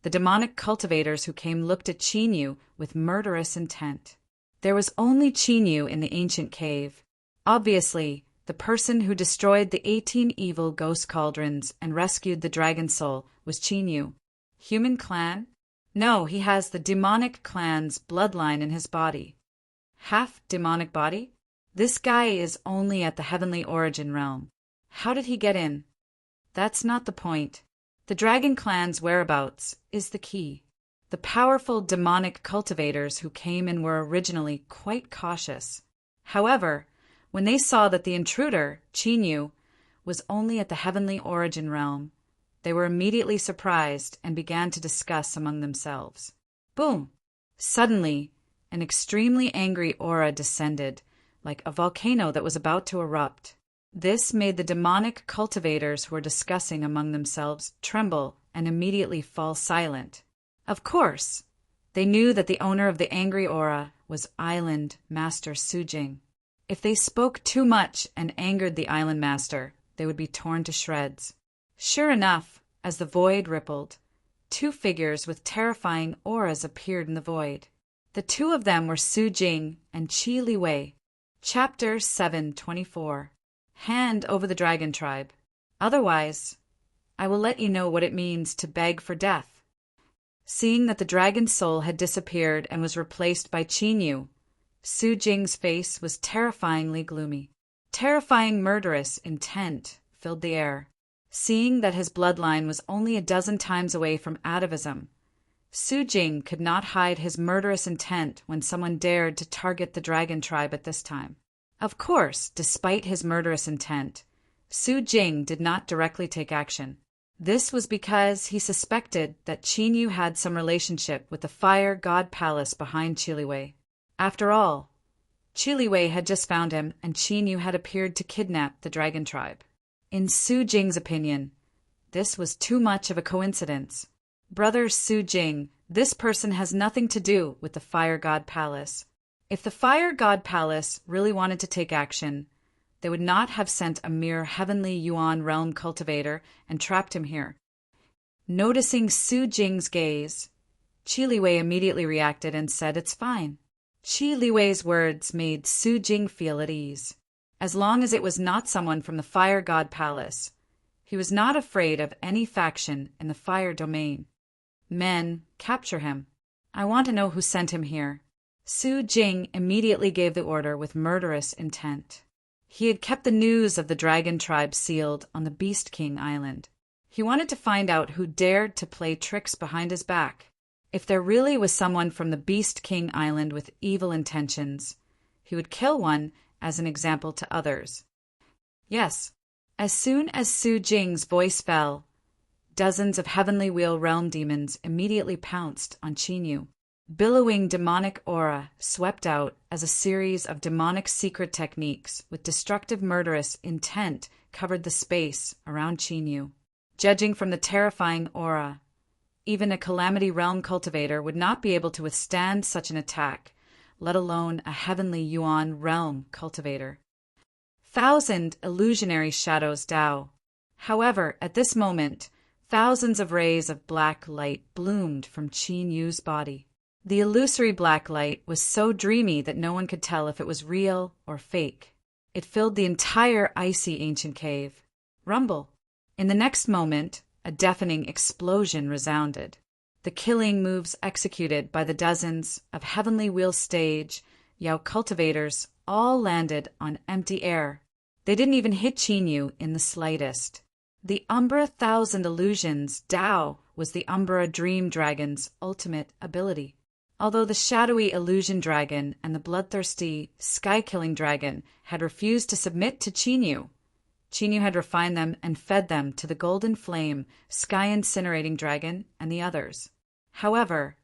the demonic cultivators who came looked at Qin Yu with murderous intent. There was only Qin Yu in the ancient cave. Obviously, the person who destroyed the 18 evil ghost cauldrons and rescued the dragon soul was Qin Yu. Human clan? No, he has the demonic clan's bloodline in his body. Half demonic body? This guy is only at the heavenly origin realm. How did he get in? That's not the point. The dragon clan's whereabouts is the key. The powerful demonic cultivators who came in were originally quite cautious. However, when they saw that the intruder, Qin Yu, was only at the heavenly origin realm, they were immediately surprised and began to discuss among themselves. Boom! Suddenly, an extremely angry aura descended, like a volcano that was about to erupt. This made the demonic cultivators who were discussing among themselves tremble and immediately fall silent. Of course, they knew that the owner of the angry aura was Island Master Sujing. If they spoke too much and angered the Island Master, they would be torn to shreds. Sure enough, as the void rippled, 2 figures with terrifying auras appeared in the void. The 2 of them were Su Jing and Qi Liwei. Chapter 724. Hand over the dragon tribe. Otherwise, I will let you know what it means to beg for death." Seeing that the dragon's soul had disappeared and was replaced by Qinyu, Su Jing's face was terrifyingly gloomy. Terrifying murderous intent filled the air. Seeing that his bloodline was only a dozen times away from atavism, Su Jing could not hide his murderous intent when someone dared to target the dragon tribe at this time. Of course, despite his murderous intent, Su Jing did not directly take action. This was because he suspected that Qinyu had some relationship with the fire god palace behind Qiliwei. After all, Qiliwei had just found him and Qinyu had appeared to kidnap the dragon tribe. In Su Jing's opinion, this was too much of a coincidence. "Brother Su Jing, this person has nothing to do with the fire god palace. If the fire god palace really wanted to take action, they would not have sent a mere heavenly yuan realm cultivator and trapped him here." Noticing Su Jing's gaze, Qiliwei immediately reacted and said, "It's fine." Qiliwei's words made Su Jing feel at ease. As long as it was not someone from the fire god palace, he was not afraid of any faction in the fire domain. "Men, capture him. I want to know who sent him here." Su Jing immediately gave the order with murderous intent. He had kept the news of the dragon tribe sealed on the Beast King Island. He wanted to find out who dared to play tricks behind his back. If there really was someone from the Beast King Island with evil intentions, he would kill one as an example to others. Yes, as soon as Su Jing's voice fell, dozens of Heavenly Wheel realm demons immediately pounced on Qinyu. Billowing demonic aura swept out as a series of demonic secret techniques with destructive murderous intent covered the space around Qinyu. Judging from the terrifying aura, even a Calamity Realm cultivator would not be able to withstand such an attack, let alone a Heavenly Yuan Realm cultivator. Thousand illusionary shadows Dao. However, at this moment, thousands of rays of black light bloomed from Qinyu's body. The illusory black light was so dreamy that no one could tell if it was real or fake. It filled the entire icy ancient cave. Rumble. In the next moment, a deafening explosion resounded. The killing moves executed by the dozens of Heavenly Wheel stage Yao cultivators all landed on empty air. They didn't even hit Qinyu in the slightest. The Umbra Thousand Illusions Dao was the Umbra Dream Dragon's ultimate ability. Although the shadowy illusion dragon and the bloodthirsty sky-killing dragon had refused to submit to Qinyu, Qinyu had refined them and fed them to the golden flame, sky-incinerating dragon, and the others. However,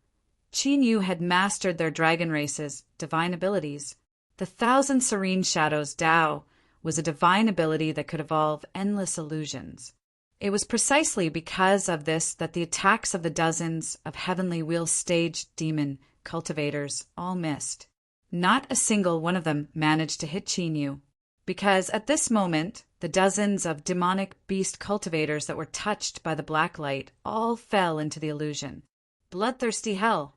Qinyu had mastered their dragon race's divine abilities. The Thousand Serene Shadows Dao was a divine ability that could evolve endless illusions. It was precisely because of this that the attacks of the dozens of Heavenly Wheel stage demon cultivators all missed. Not a single one of them managed to hit Qinyu, because at this moment, the dozens of demonic beast cultivators that were touched by the black light all fell into the illusion. Bloodthirsty hell.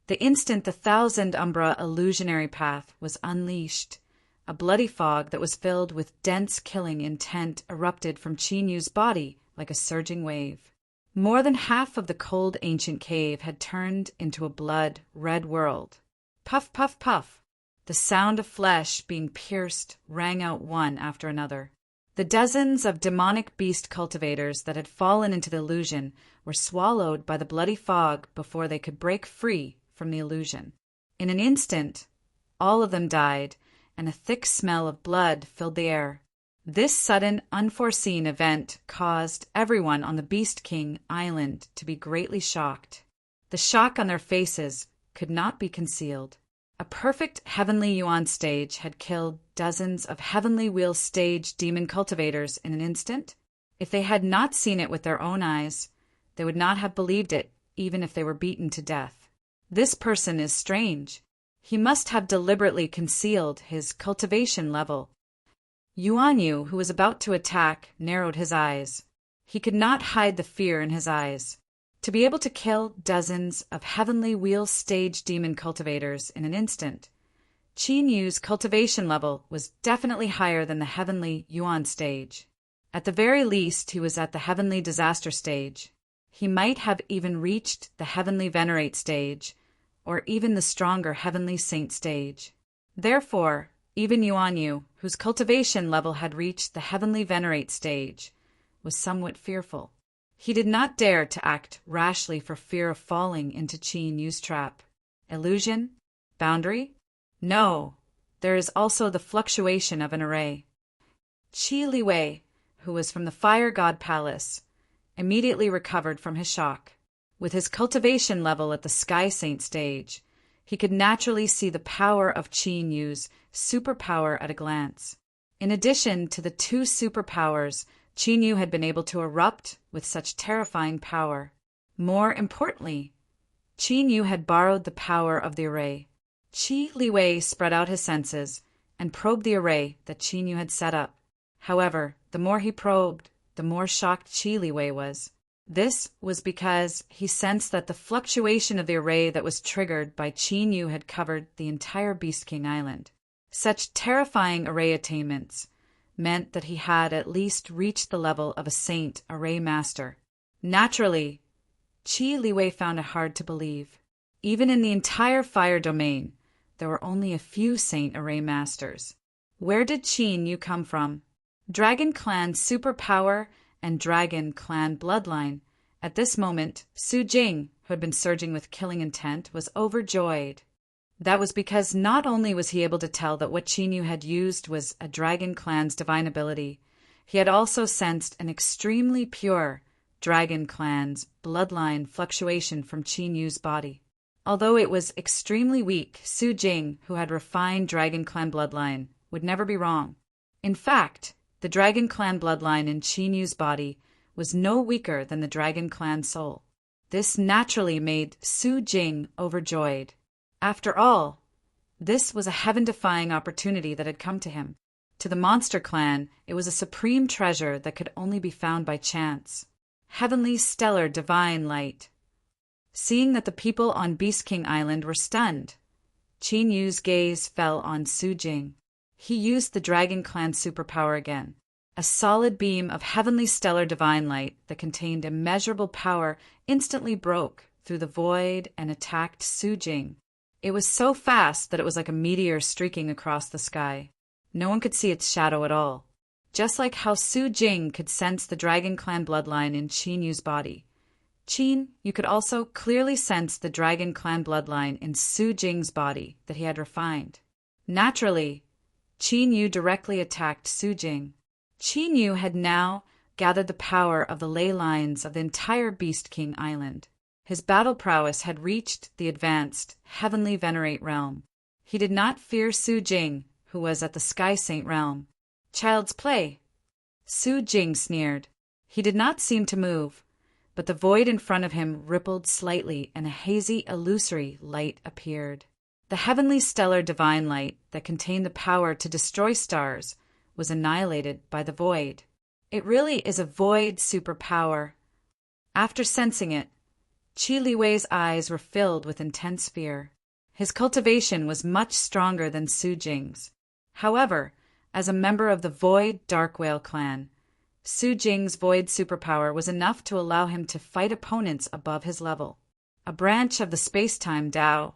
The instant the Thousand Umbra illusionary path was unleashed, a bloody fog that was filled with dense killing intent erupted from Qinyu's body like a surging wave. More than half of the cold ancient cave had turned into a blood-red world. Puff, puff, puff. The sound of flesh being pierced rang out one after another. The dozens of demonic beast cultivators that had fallen into the illusion were swallowed by the bloody fog before they could break free from the illusion. In an instant, all of them died, and a thick smell of blood filled the air. This sudden, unforeseen event caused everyone on the Beast King Island to be greatly shocked. The shock on their faces could not be concealed. A perfect Heavenly Yuan stage had killed dozens of Heavenly Wheel stage demon cultivators in an instant. If they had not seen it with their own eyes, they would not have believed it, even if they were beaten to death. This person is strange. He must have deliberately concealed his cultivation level. Yuanyu, who was about to attack, narrowed his eyes. He could not hide the fear in his eyes. To be able to kill dozens of Heavenly Wheel stage demon cultivators in an instant, Qin Yu's cultivation level was definitely higher than the heavenly Yuan stage. At the very least, he was at the heavenly disaster stage. He might have even reached the heavenly venerate stage, or even the stronger heavenly saint stage. Therefore, even Yuan Yu, whose cultivation level had reached the heavenly venerate stage, was somewhat fearful. He did not dare to act rashly for fear of falling into Qin Yu's trap. Illusion? Boundary? No, there is also the fluctuation of an array. Qi Liwei, who was from the Fire God Palace, immediately recovered from his shock. With his cultivation level at the Sky Saint stage, he could naturally see the power of Qin Yu's superpower at a glance. In addition to the two superpowers, Qin Yu had been able to erupt with such terrifying power. More importantly, Qin Yu had borrowed the power of the array. Qi Liwei spread out his senses and probed the array that Qin Yu had set up. However, the more he probed, the more shocked Qi Liwei was. This was because he sensed that the fluctuation of the array that was triggered by Qin Yu had covered the entire Beast King Island. Such terrifying array attainments meant that he had at least reached the level of a saint array master. Naturally, Qi Liwei found it hard to believe. Even in the entire fire domain, there were only a few saint array masters. Where did Qin Yu come from? Dragon Clan superpower and Dragon Clan bloodline. At this moment, Su Jing, who had been surging with killing intent, was overjoyed. That was because not only was he able to tell that what Qin Yu had used was a Dragon Clan's divine ability, he had also sensed an extremely pure Dragon Clan's bloodline fluctuation from Qin Yu's body. Although it was extremely weak, Su Jing, who had refined Dragon Clan bloodline, would never be wrong. In fact, the Dragon Clan bloodline in Qin Yu's body was no weaker than the Dragon Clan soul. This naturally made Su Jing overjoyed. After all, this was a heaven-defying opportunity that had come to him. To the Monster Clan, it was a supreme treasure that could only be found by chance. Heavenly stellar divine light. Seeing that the people on Beast King Island were stunned, Qin Yu's gaze fell on Su Jing. He used the Dragon Clan superpower again. A solid beam of heavenly stellar divine light that contained immeasurable power instantly broke through the void and attacked Su Jing. It was so fast that it was like a meteor streaking across the sky. No one could see its shadow at all. Just like how Su Jing could sense the Dragon Clan bloodline in Qin Yu's body, Qin Yu could also clearly sense the Dragon Clan bloodline in Su Jing's body that he had refined. Naturally, Qin Yu directly attacked Su Jing. Qin Yu had now gathered the power of the ley lines of the entire Beast King Island. His battle prowess had reached the advanced, heavenly venerate realm. He did not fear Su Jing, who was at the Sky Saint realm. Child's play. Su Jing sneered. He did not seem to move, but the void in front of him rippled slightly and a hazy, illusory light appeared. The heavenly stellar divine light that contained the power to destroy stars was annihilated by the void. It really is a void superpower. After sensing it, Qi Liwei's eyes were filled with intense fear. His cultivation was much stronger than Su Jing's. However, as a member of the Void Dark Whale clan, Su Jing's void superpower was enough to allow him to fight opponents above his level. A branch of the space-time Tao.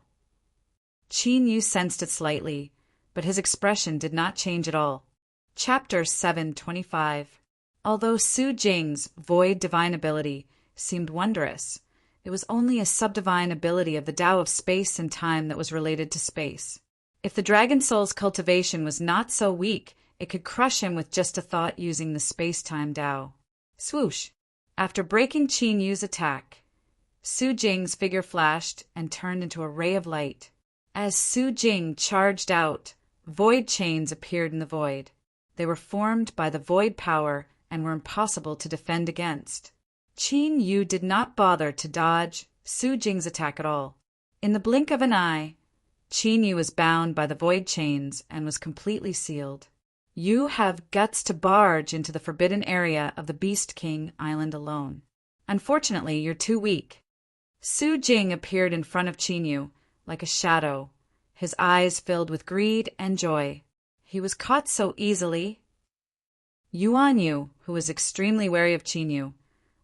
Qin Yu sensed it slightly, but his expression did not change at all. Chapter 725. Although Su Jing's void divine ability seemed wondrous, it was only a subdivine ability of the Tao of space and time that was related to space. If the Dragon Soul's cultivation was not so weak, it could crush him with just a thought using the space-time Tao. Swoosh! After breaking Qin Yu's attack, Su Jing's figure flashed and turned into a ray of light. As Su Jing charged out, void chains appeared in the void. They were formed by the void power and were impossible to defend against. Qin Yu did not bother to dodge Su Jing's attack at all. In the blink of an eye, Qin Yu was bound by the void chains and was completely sealed. You have guts to barge into the forbidden area of the Beast King Island alone. Unfortunately, you're too weak. Su Jing appeared in front of Qin Yu like a shadow, his eyes filled with greed and joy. He was caught so easily. Yuan Yu, who was extremely wary of Qin Yu,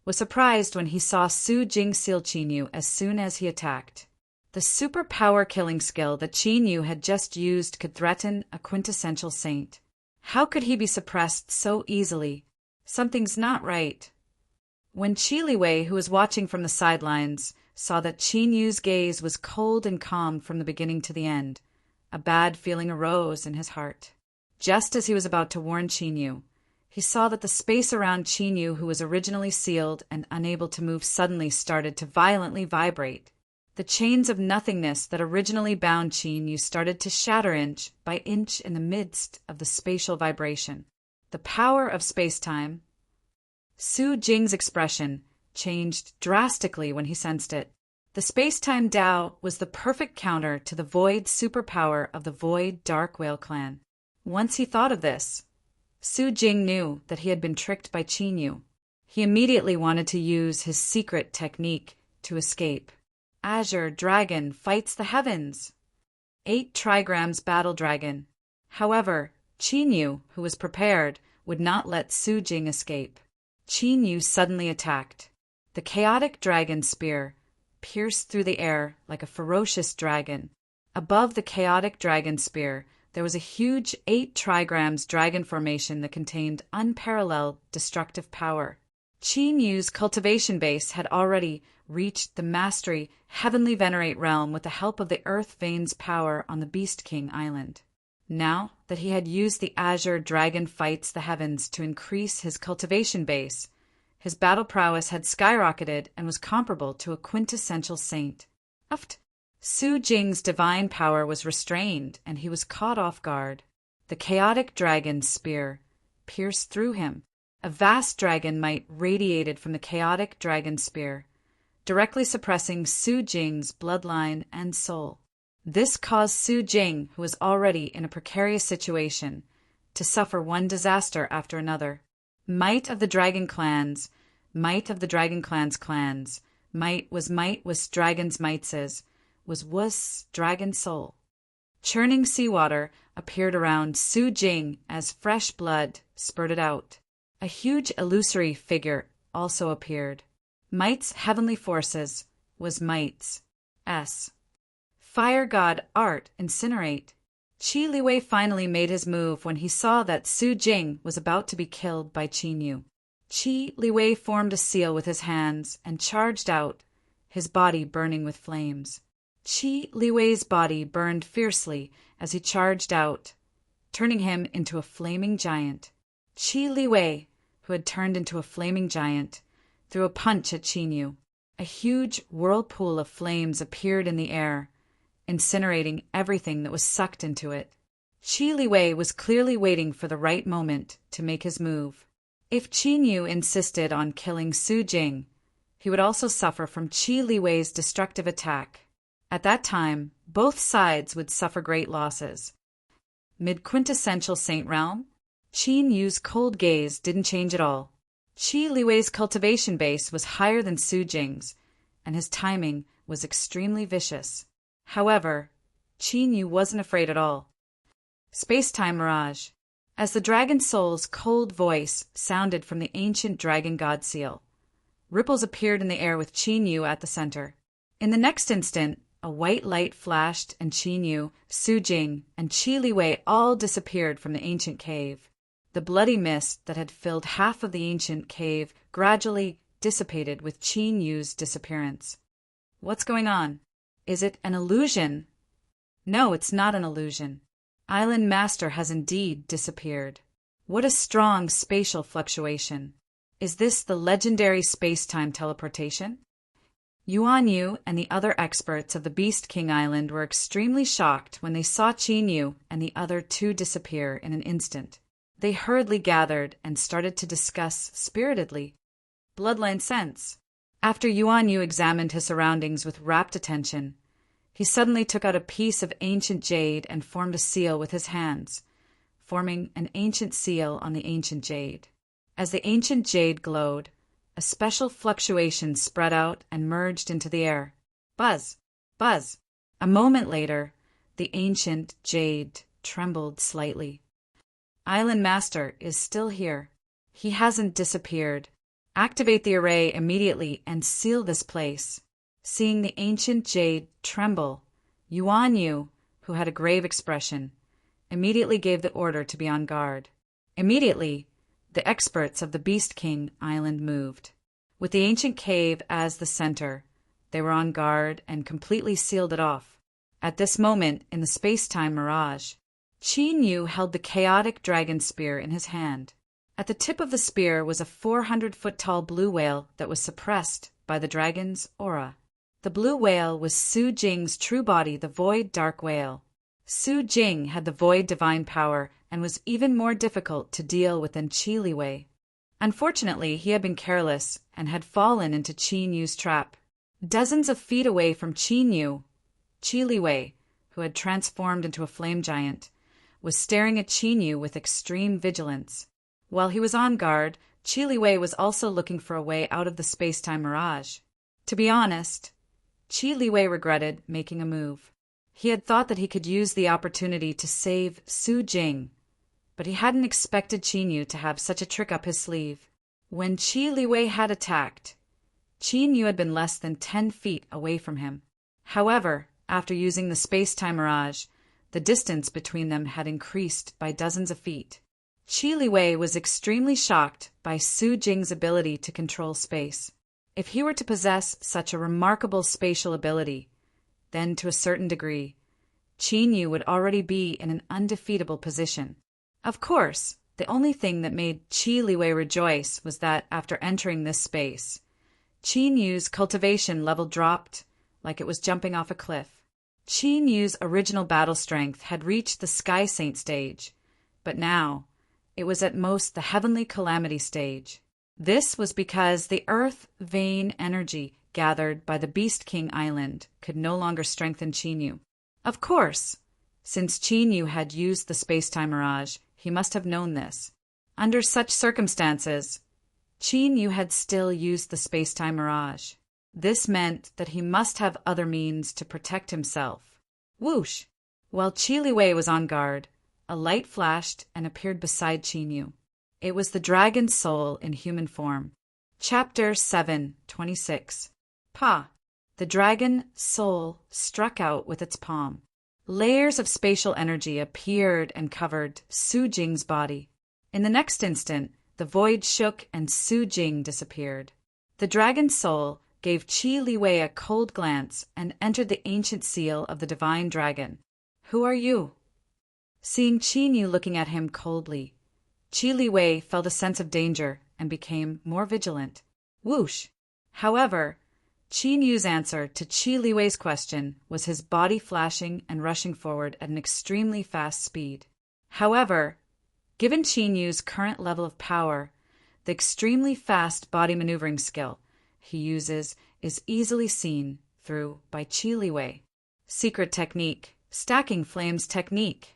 was surprised when he saw Su Jing seal Qin Yu as soon as he attacked. The superpower killing skill that Qin Yu had just used could threaten a quintessential saint. How could he be suppressed so easily? Something's not right. When Qi Liwei, who was watching from the sidelines, saw that Qin Yu's gaze was cold and calm from the beginning to the end, a bad feeling arose in his heart. Just as he was about to warn Qin Yu, he saw that the space around Qin Yu, who was originally sealed and unable to move, suddenly started to violently vibrate. The chains of nothingness that originally bound Qin Yu started to shatter inch by inch in the midst of the spatial vibration. The power of space-time. Su Jing's expression changed drastically when he sensed it. The space-time Tao was the perfect counter to the void superpower of the void Dark Whale clan. Once he thought of this, Su Jing knew that he had been tricked by Qin Yu. He immediately wanted to use his secret technique to escape. Azure Dragon fights the heavens. 8 trigrams battle dragon. However, Qin Yu, who was prepared, would not let Su Jing escape. Qin Yu suddenly attacked. The chaotic dragon spear pierced through the air like a ferocious dragon. Above the chaotic dragon spear, there was a huge 8 trigrams dragon formation that contained unparalleled destructive power. Qin Yu's cultivation base had already reached the mastery heavenly venerate realm with the help of the Earth Veins power on the Beast King Island. Now that he had used the Azure Dragon fights the heavens to increase his cultivation base, his battle prowess had skyrocketed and was comparable to a quintessential saint. Su Jing's divine power was restrained and he was caught off guard. The chaotic dragon's spear pierced through him. A vast dragon might radiated from the chaotic dragon spear, directly suppressing Su Jing's bloodline and soul. This caused Su Jing, who was already in a precarious situation, to suffer one disaster after another. Might of the dragon clans, might of the dragon clans, might was dragon's mightses, was dragon soul. Churning seawater appeared around Su Jing as fresh blood spurted out. A huge illusory figure also appeared. Might's heavenly forces was Might's. Fire god Art incinerate. Qi Liwei finally made his move when he saw that Su Jing was about to be killed by Qin Yu. Qi Liwei formed a seal with his hands and charged out, his body burning with flames. Qi Liwei's body burned fiercely as he charged out, turning him into a flaming giant. Qi Liwei, who had turned into a flaming giant, threw a punch at Qin Yu. A huge whirlpool of flames appeared in the air, incinerating everything that was sucked into it. Qi Liwei was clearly waiting for the right moment to make his move. If Qin Yu insisted on killing Su Jing, he would also suffer from Qi Liwei's destructive attack. At that time, both sides would suffer great losses. Mid-quintessential Saint Realm? Qin Yu's cold gaze didn't change at all. Qi Liwei's cultivation base was higher than Su Jing's, and his timing was extremely vicious. However, Qin Yu wasn't afraid at all. Space-time mirage. As the dragon soul's cold voice sounded from the ancient dragon god seal, ripples appeared in the air with Qin Yu at the center. In the next instant, a white light flashed and Qin Yu, Su Jing, and Qi Liwei all disappeared from the ancient cave. The bloody mist that had filled half of the ancient cave gradually dissipated with Qin Yu's disappearance. What's going on? Is it an illusion? No, it's not an illusion. Island Master has indeed disappeared. What a strong spatial fluctuation. Is this the legendary space-time teleportation? Yuan Yu and the other experts of the Beast King Island were extremely shocked when they saw Qin Yu and the other two disappear in an instant. They hurriedly gathered and started to discuss spiritedly. Bloodline sense. After Yuan Yu examined his surroundings with rapt attention, he suddenly took out a piece of ancient jade and formed a seal with his hands, forming an ancient seal on the ancient jade. As the ancient jade glowed, a special fluctuation spread out and merged into the air. Buzz! Buzz! A moment later, The ancient jade trembled slightly. Island Master is still here. He hasn't disappeared. Activate the array immediately and seal this place. Seeing the ancient jade tremble, Yuan Yu, who had a grave expression, immediately gave the order to be on guard. Immediately, the experts of the Beast King Island moved. With the ancient cave as the center, they were on guard and completely sealed it off. At this moment in the space-time mirage, Qin Yu held the chaotic dragon spear in his hand. At the tip of the spear was a 400-foot-tall blue whale that was suppressed by the dragon's aura. The blue whale was Su Jing's true body, the Void Dark Whale. Su Jing had the Void Divine Power and was even more difficult to deal with than Qi Liwei. Unfortunately, he had been careless and had fallen into Qin Yu's trap. Dozens of feet away from Qin Yu, Qi Liwei, who had transformed into a flame giant, was staring at Qin Yu with extreme vigilance. While he was on guard, Qi Liwei was also looking for a way out of the space-time mirage. To be honest, Qi Liwei regretted making a move. He had thought that he could use the opportunity to save Su Jing, but he hadn't expected Qin Yu to have such a trick up his sleeve. When Qi Liwei had attacked, Qin Yu had been less than 10 feet away from him. However, after using the space-time mirage, the distance between them had increased by dozens of feet. Qi Liwei was extremely shocked by Su Jing's ability to control space. If he were to possess such a remarkable spatial ability, then to a certain degree, Qin Yu would already be in an undefeatable position. Of course, the only thing that made Qi Liwei rejoice was that after entering this space, Qin Yu's cultivation level dropped like it was jumping off a cliff. Qin Yu's original battle strength had reached the Sky Saint stage, but now it was at most the Heavenly Calamity stage. This was because the Earth Vein energy gathered by the Beast King Island could no longer strengthen Qin Yu. Of course, since Qin Yu had used the space-time mirage, he must have known this. Under such circumstances, Qin Yu had still used the space-time mirage. This meant that he must have other means to protect himself. Whoosh! While Qi Liwei was on guard, a light flashed and appeared beside Qin Yu. It was the dragon's soul in human form. Chapter 7:26. Pa. The dragon soul struck out with its palm. Layers of spatial energy appeared and covered Su Jing's body. In the next instant, the void shook and Su Jing disappeared. The dragon's soul gave Qi Liwei a cold glance and entered the ancient seal of the divine dragon. Who are you? Seeing Qin Yu looking at him coldly, Qi Liwei felt a sense of danger and became more vigilant. Whoosh! However, Qin Yu's answer to Qi Liwei's question was his body flashing and rushing forward at an extremely fast speed. However, given Qin Yu's current level of power, the extremely fast body maneuvering skill he uses is easily seen through by Qi Liwei. Secret technique, stacking flames technique.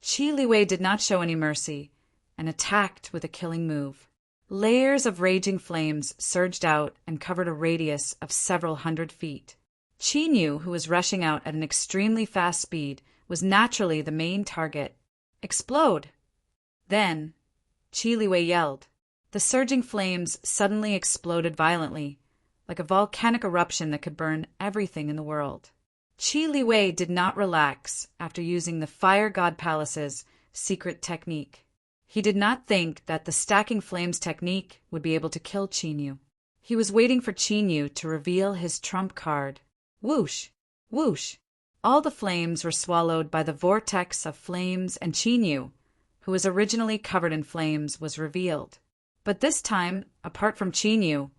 Qi Liwei did not show any mercy and attacked with a killing move. Layers of raging flames surged out and covered a radius of several hundred feet. Qin Yu, who was rushing out at an extremely fast speed, was naturally the main target. Explode! Then, Qi Liwei yelled. The surging flames suddenly exploded violently, like a volcanic eruption that could burn everything in the world. Qi Liwei did not relax after using the Fire God Palace's secret technique. He did not think that the stacking flames technique would be able to kill Qin Yu. He was waiting for Qin Yu to reveal his trump card. Whoosh! Whoosh! All the flames were swallowed by the vortex of flames, and Qin Yu, who was originally covered in flames, was revealed. But this time, apart from Qin Yu,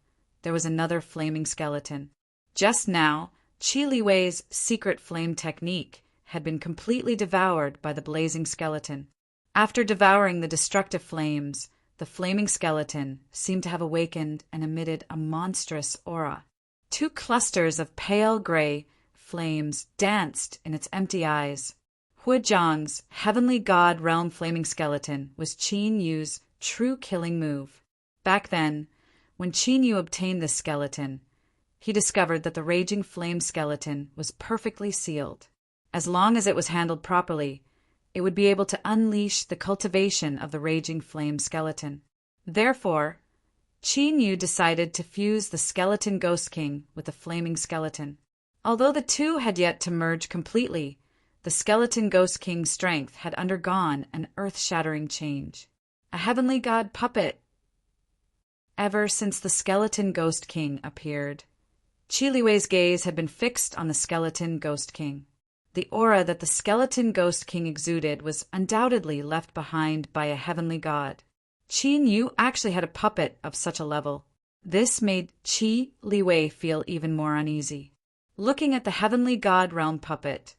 there was another flaming skeleton. Just now, Qi Liwei's secret flame technique had been completely devoured by the blazing skeleton. After devouring the destructive flames, the flaming skeleton seemed to have awakened and emitted a monstrous aura. 2 clusters of pale gray flames danced in its empty eyes. Huizhang's heavenly god realm flaming skeleton was Qin Yu's true killing move. Back then, when Qin Yu obtained this skeleton, he discovered that the raging flame skeleton was perfectly sealed. As long as it was handled properly, it would be able to unleash the cultivation of the raging flame skeleton. Therefore, Qin Yu decided to fuse the skeleton Ghost King with the flaming skeleton. Although the two had yet to merge completely, the skeleton Ghost King's strength had undergone an earth-shattering change. A heavenly god puppet. Ever since the skeleton Ghost King appeared, Qi Liwei's gaze had been fixed on the skeleton Ghost King. The aura that the skeleton Ghost King exuded was undoubtedly left behind by a heavenly god. Qin Yu actually had a puppet of such a level. This made Qi Liwei feel even more uneasy. Looking at the heavenly god realm puppet,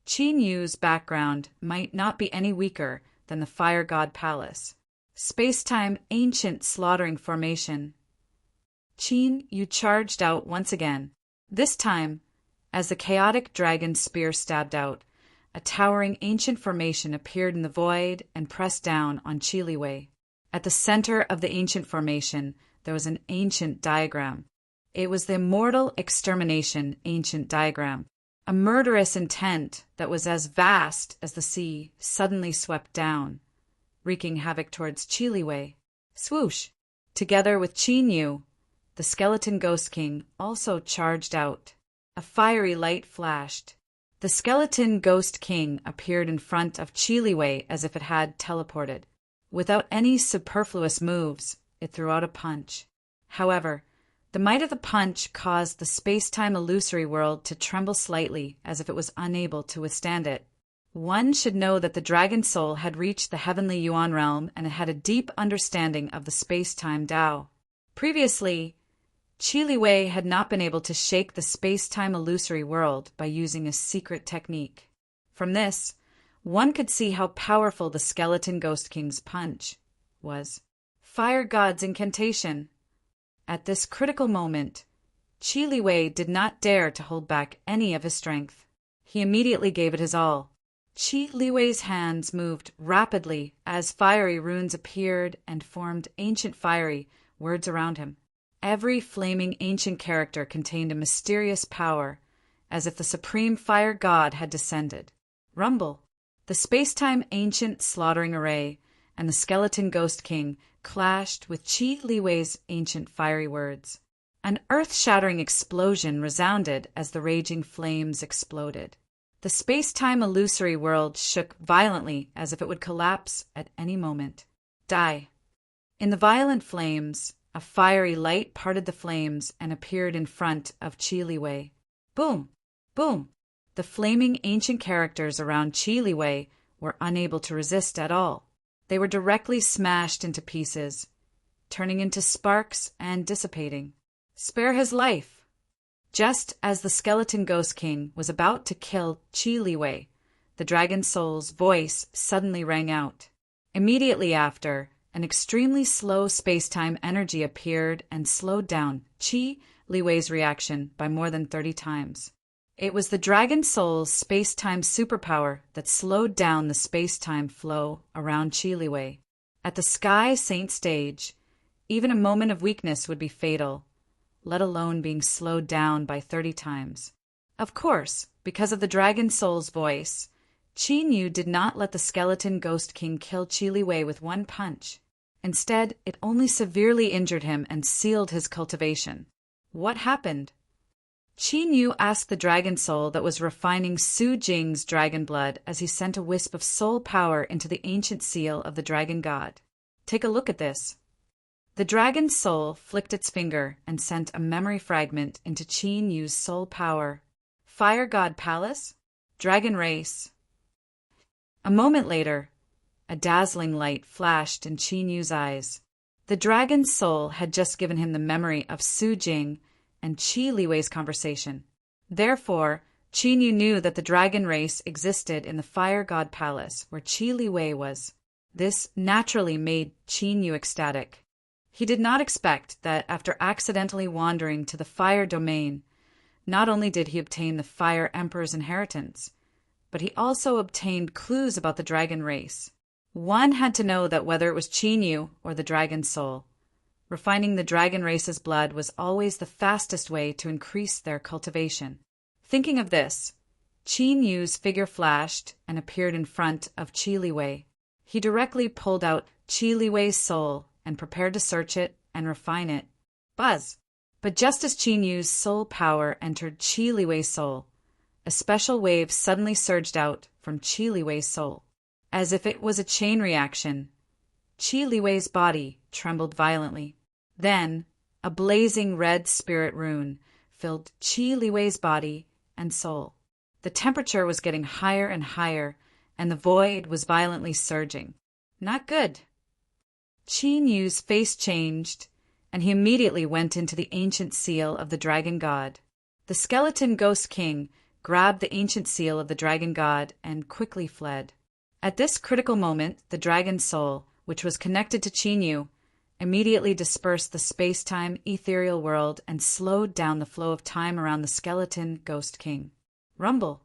Qin Yu's background might not be any weaker than the fire god palace. Space-time ancient slaughtering formation. Qin Yu charged out once again. This time, as the chaotic dragon spear stabbed out, a towering ancient formation appeared in the void and pressed down on Qi Liwei. At the center of the ancient formation, there was an ancient diagram. It was the immortal extermination ancient diagram. A murderous intent that was as vast as the sea suddenly swept down, wreaking havoc towards Qi Liwei. Swoosh! Together with Qin Yu, the skeleton Ghost King also charged out. A fiery light flashed. The skeleton Ghost King appeared in front of Qi Liwei as if it had teleported. Without any superfluous moves, it threw out a punch. However, the might of the punch caused the space-time illusory world to tremble slightly as if it was unable to withstand it. One should know that the dragon soul had reached the heavenly Yuan realm and it had a deep understanding of the space-time Tao. Previously, Qi Liwei had not been able to shake the space-time illusory world by using a secret technique. From this, one could see how powerful the skeleton Ghost King's punch was. Fire God's incantation. At this critical moment, Qi Liwei did not dare to hold back any of his strength. He immediately gave it his all. Qi Liwei's hands moved rapidly as fiery runes appeared and formed ancient fiery words around him. Every flaming ancient character contained a mysterious power, as if the supreme fire god had descended. Rumble! The space-time ancient slaughtering array and the skeleton Ghost King clashed with Qi Liwei's ancient fiery words. An earth-shattering explosion resounded as the raging flames exploded. The space-time illusory world shook violently as if it would collapse at any moment. Die! In the violent flames, a fiery light parted the flames and appeared in front of Qi Liwei. Boom! Boom! The flaming ancient characters around Qi Liwei were unable to resist at all. They were directly smashed into pieces, turning into sparks and dissipating. Spare his life! Just as the skeleton Ghost King was about to kill Qi Liwei, the dragon soul's voice suddenly rang out. Immediately after, an extremely slow space-time energy appeared and slowed down Qi Liwei's reaction by more than 30 times. It was the dragon soul's space-time superpower that slowed down the space-time flow around Qi Liwei. At the Sky Saint stage, even a moment of weakness would be fatal, let alone being slowed down by 30 times. Of course, because of the dragon soul's voice, Qin Yu did not let the skeleton Ghost King kill Qi Liwei with one punch. Instead, it only severely injured him and sealed his cultivation. What happened? Qin Yu asked the dragon soul that was refining Su Jing's dragon blood as he sent a wisp of soul power into the ancient seal of the dragon god. Take a look at this. The dragon soul flicked its finger and sent a memory fragment into Qin Yu's soul power. Fire god palace? Dragon race. A moment later, a dazzling light flashed in Qin Yu's eyes. The dragon soul had just given him the memory of Su Jing and Qi Liwei's conversation. Therefore, Qin Yu knew that the dragon race existed in the fire god palace where Qi Liwei was. This naturally made Qin Yu ecstatic. He did not expect that after accidentally wandering to the fire domain, not only did he obtain the Fire Emperor's inheritance, but he also obtained clues about the dragon race. One had to know that whether it was Qin Yu or the dragon soul, refining the dragon race's blood was always the fastest way to increase their cultivation. Thinking of this, Qin Yu's figure flashed and appeared in front of Qi Liwei. He directly pulled out Qi Liwei's soul and prepared to search it and refine it. Buzz! But just as Qin Yu's soul power entered Qi Liwei's soul, a special wave suddenly surged out from Qi Liwei's soul. As if it was a chain reaction, Qi Liwei's body trembled violently. Then, a blazing red spirit rune filled Qi Liwei's body and soul. The temperature was getting higher and higher, and the void was violently surging. Not good. Qin Yu's face changed, and he immediately went into the ancient seal of the dragon god. The skeleton ghost king grabbed the ancient seal of the dragon god and quickly fled. At this critical moment, the dragon soul, which was connected to Qin Yu, immediately dispersed the space-time ethereal world and slowed down the flow of time around the skeleton ghost king. Rumble.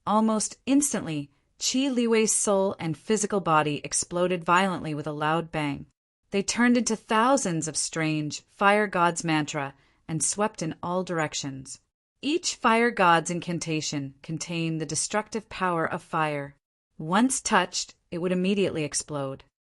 Almost instantly, Qi Liwei's soul and physical body exploded violently with a loud bang. They turned into thousands of strange fire god's mantra and swept in all directions. Each fire god's incantation contained the destructive power of fire. Once touched, it would immediately explode.